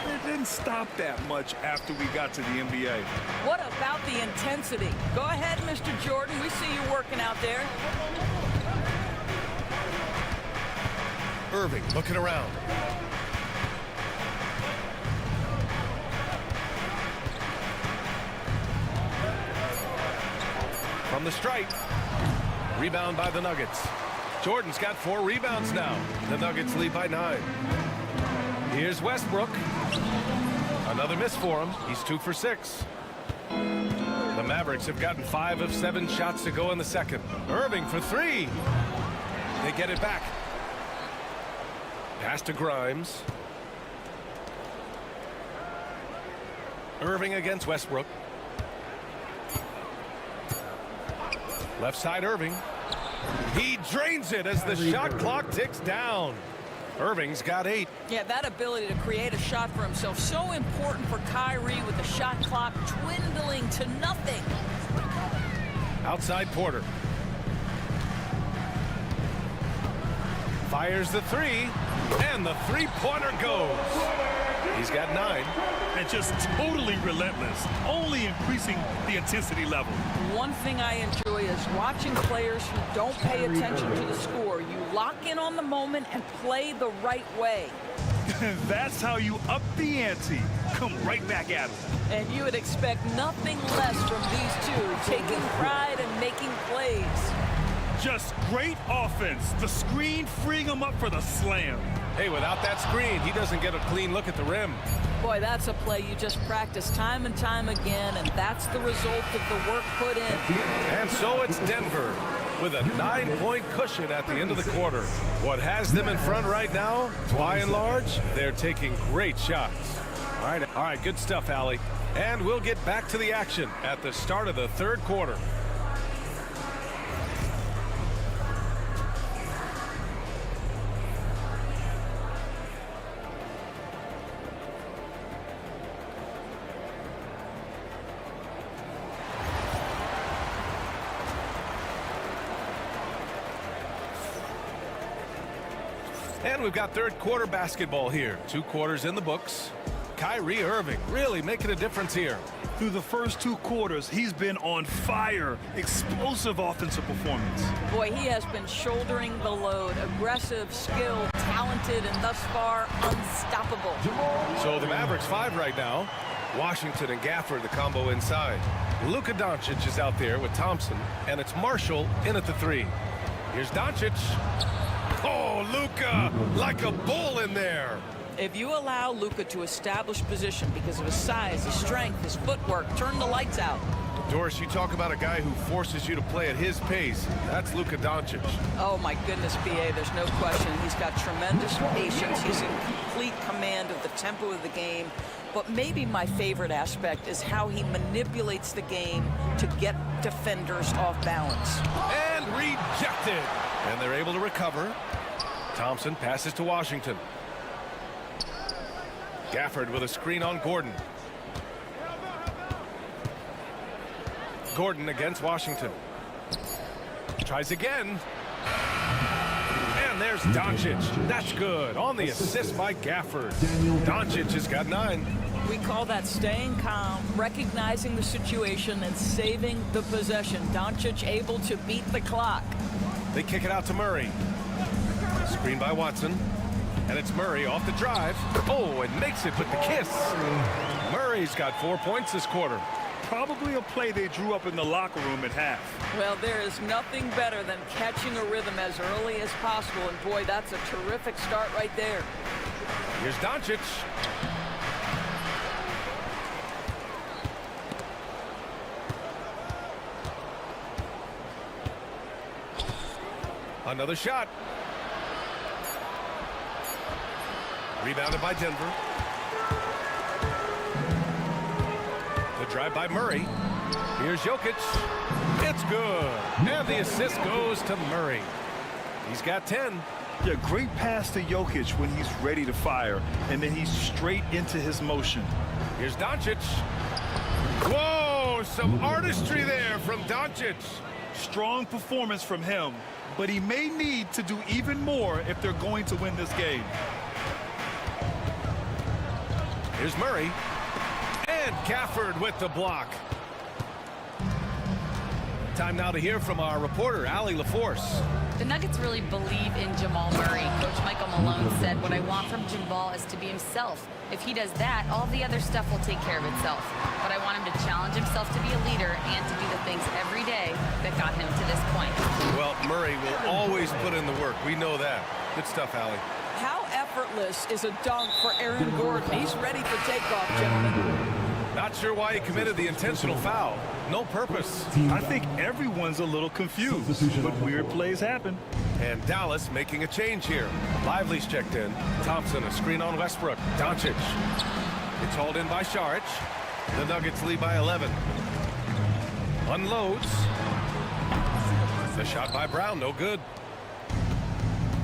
It didn't stop that much after we got to the NBA. What about the intensity? Go ahead, Mr. Jordan. We see you working out there. Irving looking around. From the stripe. Rebound by the Nuggets. Jordan's got 4 rebounds now. The Nuggets lead by 9. Here's Westbrook. Another miss for him. He's 2 for 6. The Mavericks have gotten 5 of 7 shots to go in the second. Irving for 3. They get it back. Pass to Grimes. Irving against Westbrook. Left side Irving. He drains it as the shot clock ticks down. Irving's got 8. Yeah, that ability to create a shot for himself, so important for Kyrie with the shot clock dwindling to nothing. Outside Porter. Fires the 3, and the three-pointer goes. He's got 9. And just totally relentless, only increasing the intensity level. One thing I enjoy is watching players who don't pay attention to the score. You lock in on the moment and play the right way. That's how you up the ante. Come right back at them. And you would expect nothing less from these two, taking pride and making plays. Just great offense. The screen freeing him up for the slam. Hey, without that screen, he doesn't get a clean look at the rim. Boy, that's a play you just practice time and time again, and that's the result of the work put in. And so it's Denver with a 9-point cushion at the end of the quarter. What has them in front right now, by and large, they're taking great shots. All right, good stuff, Allie. And we'll get back to the action at the start of the third quarter. And we've got third quarter basketball here. 2 quarters in the books. Kyrie Irving really making a difference here. Through the first 2 quarters, he's been on fire. Explosive offensive performance. Boy, he has been shouldering the load. Aggressive, skilled, talented, and thus far, unstoppable. So the Mavericks 5 right now. Washington and Gafford, the combo inside. Luka Doncic is out there with Thompson, and it's Marshall in at the 3. Here's Doncic. Oh, Luka, like a bull in there. If you allow Luka to establish position because of his size, his strength, his footwork, turn the lights out. Doris, you talk about a guy who forces you to play at his pace. That's Luka Doncic. Oh, my goodness, BA, there's no question. He's got tremendous patience. He's in complete command of the tempo of the game. But maybe my favorite aspect is how he manipulates the game to get defenders off balance. And rejected. And they're able to recover. Thompson passes to Washington. Gafford with a screen on Gordon. Gordon against Washington. Tries again. And there's Doncic. That's good. On the assist by Gafford. Doncic has got 9. We call that staying calm, recognizing the situation, and saving the possession. Doncic able to beat the clock. They kick it out to Murray. Screen by Watson. And it's Murray off the drive. Oh, and makes it with the kiss. Murray's got 4 points this quarter. Probably a play they drew up in the locker room at half. Well, there is nothing better than catching a rhythm as early as possible. And boy, that's a terrific start right there. Here's Doncic. Another shot. Rebounded by Denver. The drive by Murray. Here's Jokic. It's good. And the assist goes to Murray. He's got 10. Yeah, great pass to Jokic when he's ready to fire. And then he's straight into his motion. Here's Doncic. Whoa, some artistry there from Doncic. Strong performance from him. But he may need to do even more if they're going to win this game. Here's Murray. And Gafford with the block. Time now to hear from our reporter, Allie LaForce. The Nuggets really believe in Jamal Murray. Coach Michael Malone said said, what I want from Jim Ball is to be himself. If he does that, all the other stuff will take care of itself. But I want him to challenge himself to be a leader and to do the things every day that got him to this point. Well, Murray will always put in the work. We know that. Good stuff, Allie. How effortless is a dunk for Aaron Gordon? He's ready for takeoff, gentlemen. Not sure why he committed the intentional foul. No purpose. I think everyone's a little confused, but weird plays happen. And Dallas making a change here. Lively's checked in. Thompson, a screen on Westbrook. Doncic. It's hauled in by Šarić. The Nuggets lead by 11. Unloads. The shot by Brown, no good.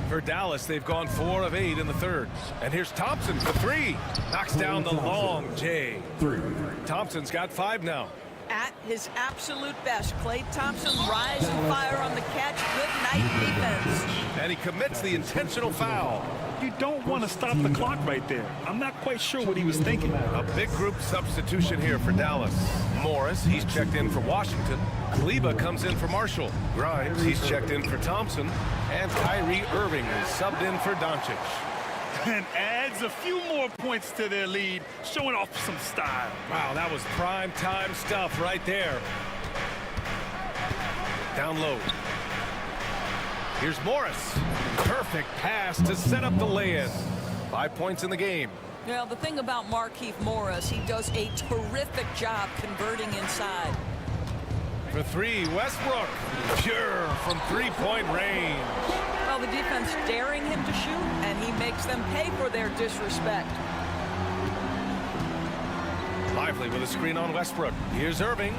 For Dallas, they've gone 4 of 8 in the third. And here's Thompson for 3. Knocks down the long J. Thompson's got 5 now. At his absolute best, Klay Thompson rise and fire on the catch. Good night defense. And he commits the intentional foul. You don't want to stop the clock right there. I'm not quite sure what he was thinking. A big group substitution here for Dallas. Morris, he's checked in for Washington. Kleber comes in for Marshall. Grimes, he's checked in for Thompson. And Kyrie Irving is subbed in for Doncic. And adds a few more points to their lead, showing off some style. Wow, that was prime time stuff right there. Down low. Here's Morris. Perfect pass to set up the lay-in. 5 points in the game. Well, the thing about Markieff Morris, he does a terrific job converting inside. For 3, Westbrook. Pure from three-point range. Well, the defense daring him to shoot, and he makes them pay for their disrespect. Lively with a screen on Westbrook. Here's Irving.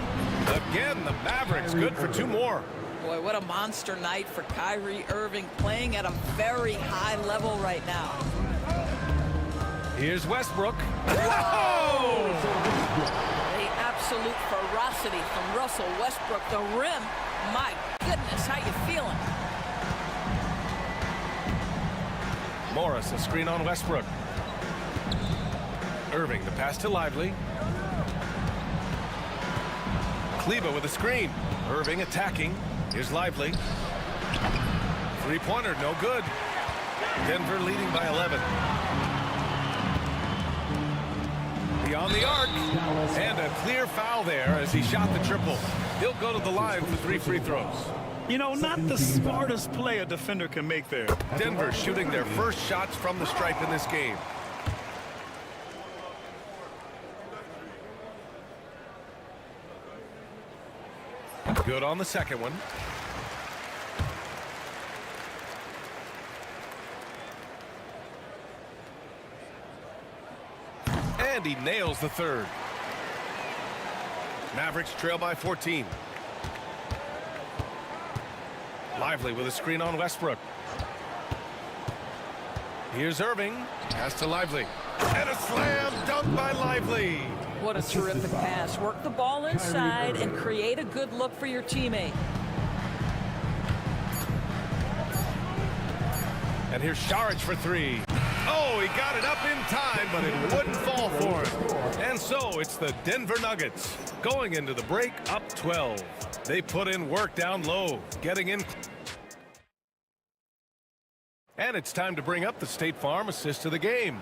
Again, the Mavericks good for 2 more. Boy, what a monster night for Kyrie Irving, playing at a very high level right now. Here's Westbrook. Whoa! The absolute ferocity from Russell Westbrook. The rim, my goodness, how you feeling? Morris, a screen on Westbrook. Irving, the pass to Lively. Kleber with a screen. Irving attacking. Here's Lively. Three-pointer, no good. Denver leading by 11. Beyond the arc. And a clear foul there as he shot the triple. He'll go to the line for 3 free throws. You know, not the smartest play a defender can make there. Denver shooting their first shots from the stripe in this game. Good on the second one. And he nails the third. Mavericks trail by 14. Lively with a screen on Westbrook. Here's Irving. Pass to Lively. And a slam dunk by Lively. What a terrific pass. Work the ball inside and create a good look for your teammate. And here's Šarić for 3. Oh, he got it up in time, but it wouldn't fall for him. And so it's the Denver Nuggets going into the break up 12. They put in work down low, getting in. And it's time to bring up the State Farm assist of the game.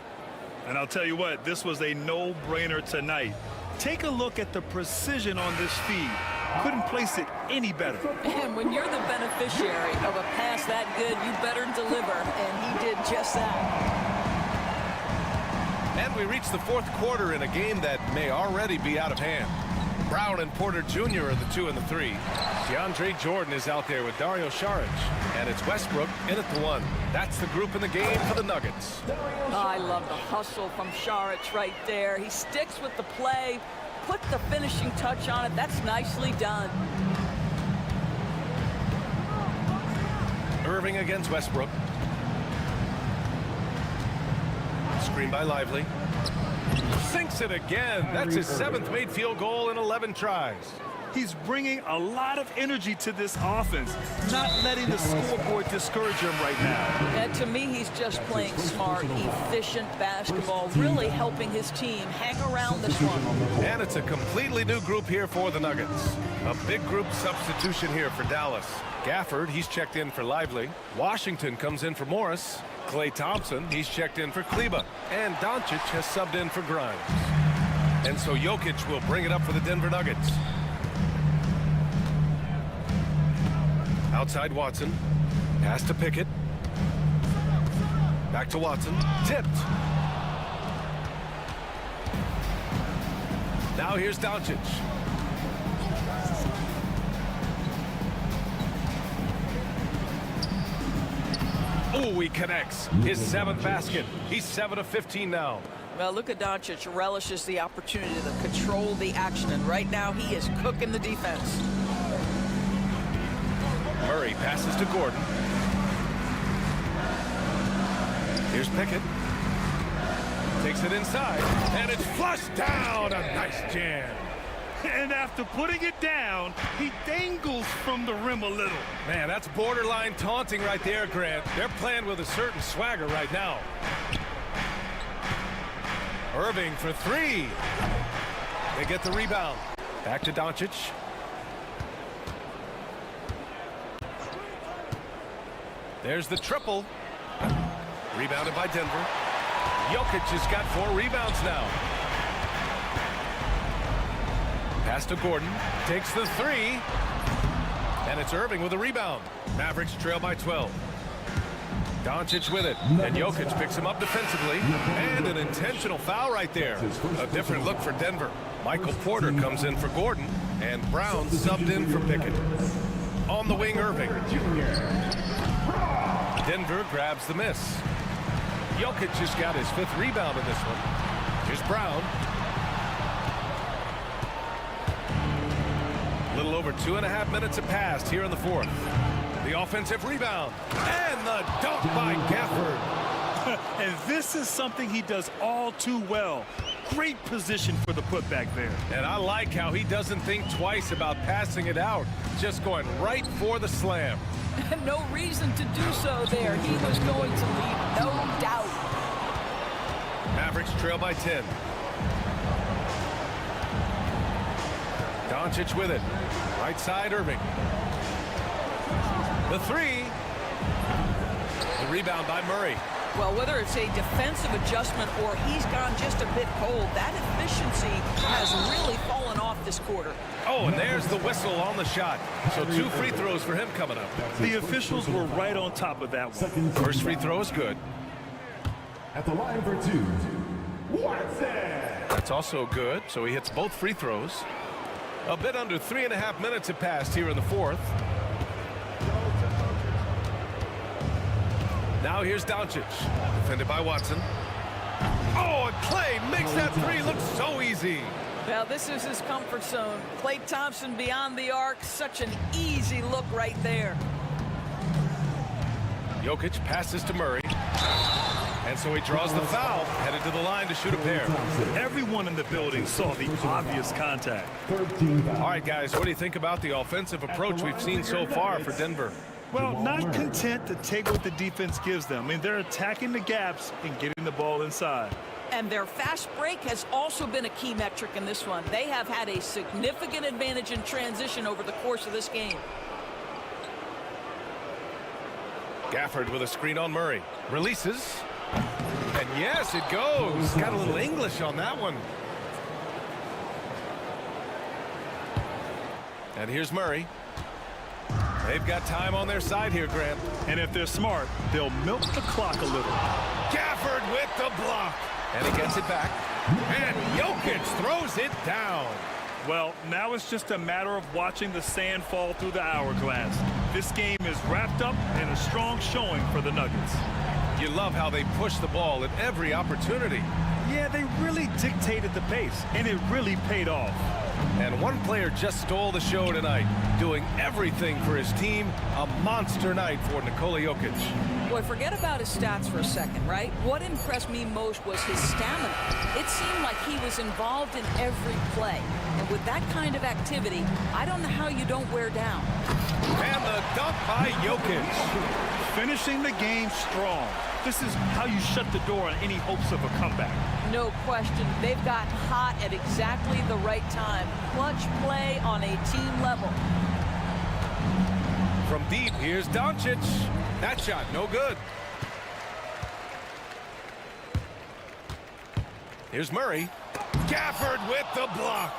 And I'll tell you what, this was a no-brainer tonight. Take a look at the precision on this feed. Couldn't place it any better. And when you're the beneficiary of a pass that good, you better deliver, and he did just that. And we reach the fourth quarter in a game that may already be out of hand. Brown and Porter Jr. are the 2 and the 3. DeAndre Jordan is out there with Dario Šarić. And it's Westbrook in at the 1. That's the group in the game for the Nuggets. Oh, I love the hustle from Šarić right there. He sticks with the play, put the finishing touch on it. That's nicely done. Irving against Westbrook. Screen by Lively. Sinks it again. That's his 7th made field goal in 11 tries. He's bringing a lot of energy to this offense, not letting the scoreboard discourage him right now. And to me, he's just playing smart, efficient basketball, really helping his team hang around this one. And it's a completely new group here for the Nuggets. A big group substitution here for Dallas. Gafford, he's checked in for Lively. Washington comes in for Morris. Klay Thompson, he's checked in for Kleba. And Doncic has subbed in for Grimes. And so Jokic will bring it up for the Denver Nuggets. Outside Watson. Pass to Pickett. Back to Watson. Tipped. Now here's Doncic. Oh, he connects. His 7th basket. He's 7 of 15 now. Well, look at Doncic relishes the opportunity to control the action, and right now he is cooking the defense. Murray passes to Gordon. Here's Pickett. Takes it inside, and it's flushed down. A nice jam. And after putting it down, he dangles from the rim a little. Man, that's borderline taunting right there, Grant. They're playing with a certain swagger right now. Irving for 3. They get the rebound. Back to Doncic. There's the triple. Rebounded by Denver. Jokic has got 4 rebounds now. Pass to Gordon. Takes the 3. And it's Irving with a rebound. Mavericks trail by 12. Doncic with it. And Jokic picks him up defensively. And an intentional foul right there. A different look for Denver. Michael Porter comes in for Gordon. And Brown subbed in for Pickett. On the wing, Irving. Denver grabs the miss. Jokic just got his 5th rebound in this one. Here's Brown. A little over 2.5 minutes have passed here in the 4th. The offensive rebound. And the dunk by Gafford. And this is something he does all too well. Great position for the putback there. And I like how he doesn't think twice about passing it out. Just going right for the slam. No reason to do so there. He was going to lead, no doubt. Mavericks trail by 10. Doncic with it. Right side, Irving. The 3. The rebound by Murray. Well, whether it's a defensive adjustment or he's gone just a bit cold, that efficiency has really fallen off this quarter. Oh, and there's the whistle on the shot. So 2 free throws for him coming up. The officials were right on top of that one. First free throw is good. At the line for 2, Watson. That's also good, so he hits both free throws. A bit under 3.5 minutes have passed here in the 4th. Now here's Doncic, defended by Watson. Oh, and Klay makes that 3 look so easy. Now this is his comfort zone. Klay Thompson beyond the arc, such an easy look right there. Jokic passes to Murray. And so he draws the foul, headed to the line to shoot a pair. Everyone in the building saw the obvious contact. All right, guys, what do you think about the offensive approach we've seen so far for Denver? Well, not content to take what the defense gives them. I mean, they're attacking the gaps and getting the ball inside. And their fast break has also been a key metric in this one. They have had a significant advantage in transition over the course of this game. Gafford with a screen on Murray. Releases. And yes, it goes. Got a little English on that one. And here's Murray. They've got time on their side here, Grant. And if they're smart, they'll milk the clock a little. Gafford with the block. And he gets it back. And Jokic throws it down. Well, now it's just a matter of watching the sand fall through the hourglass. This game is wrapped up in a strong showing for the Nuggets. You love how they push the ball at every opportunity. Yeah, they really dictated the pace, and it really paid off. And one player just stole the show tonight, doing everything for his team. A monster night for Nikola Jokic. Boy, forget about his stats for a second, right? What impressed me most was his stamina. It seemed like he was involved in every play. And with that kind of activity, I don't know how you don't wear down. And the dunk by Jokic. Finishing the game strong. This is how you shut the door on any hopes of a comeback. No question. They've gotten hot at exactly the right time. Clutch play on a team level. From deep, here's Doncic. That shot, no good. Here's Murray. Gafford with the block.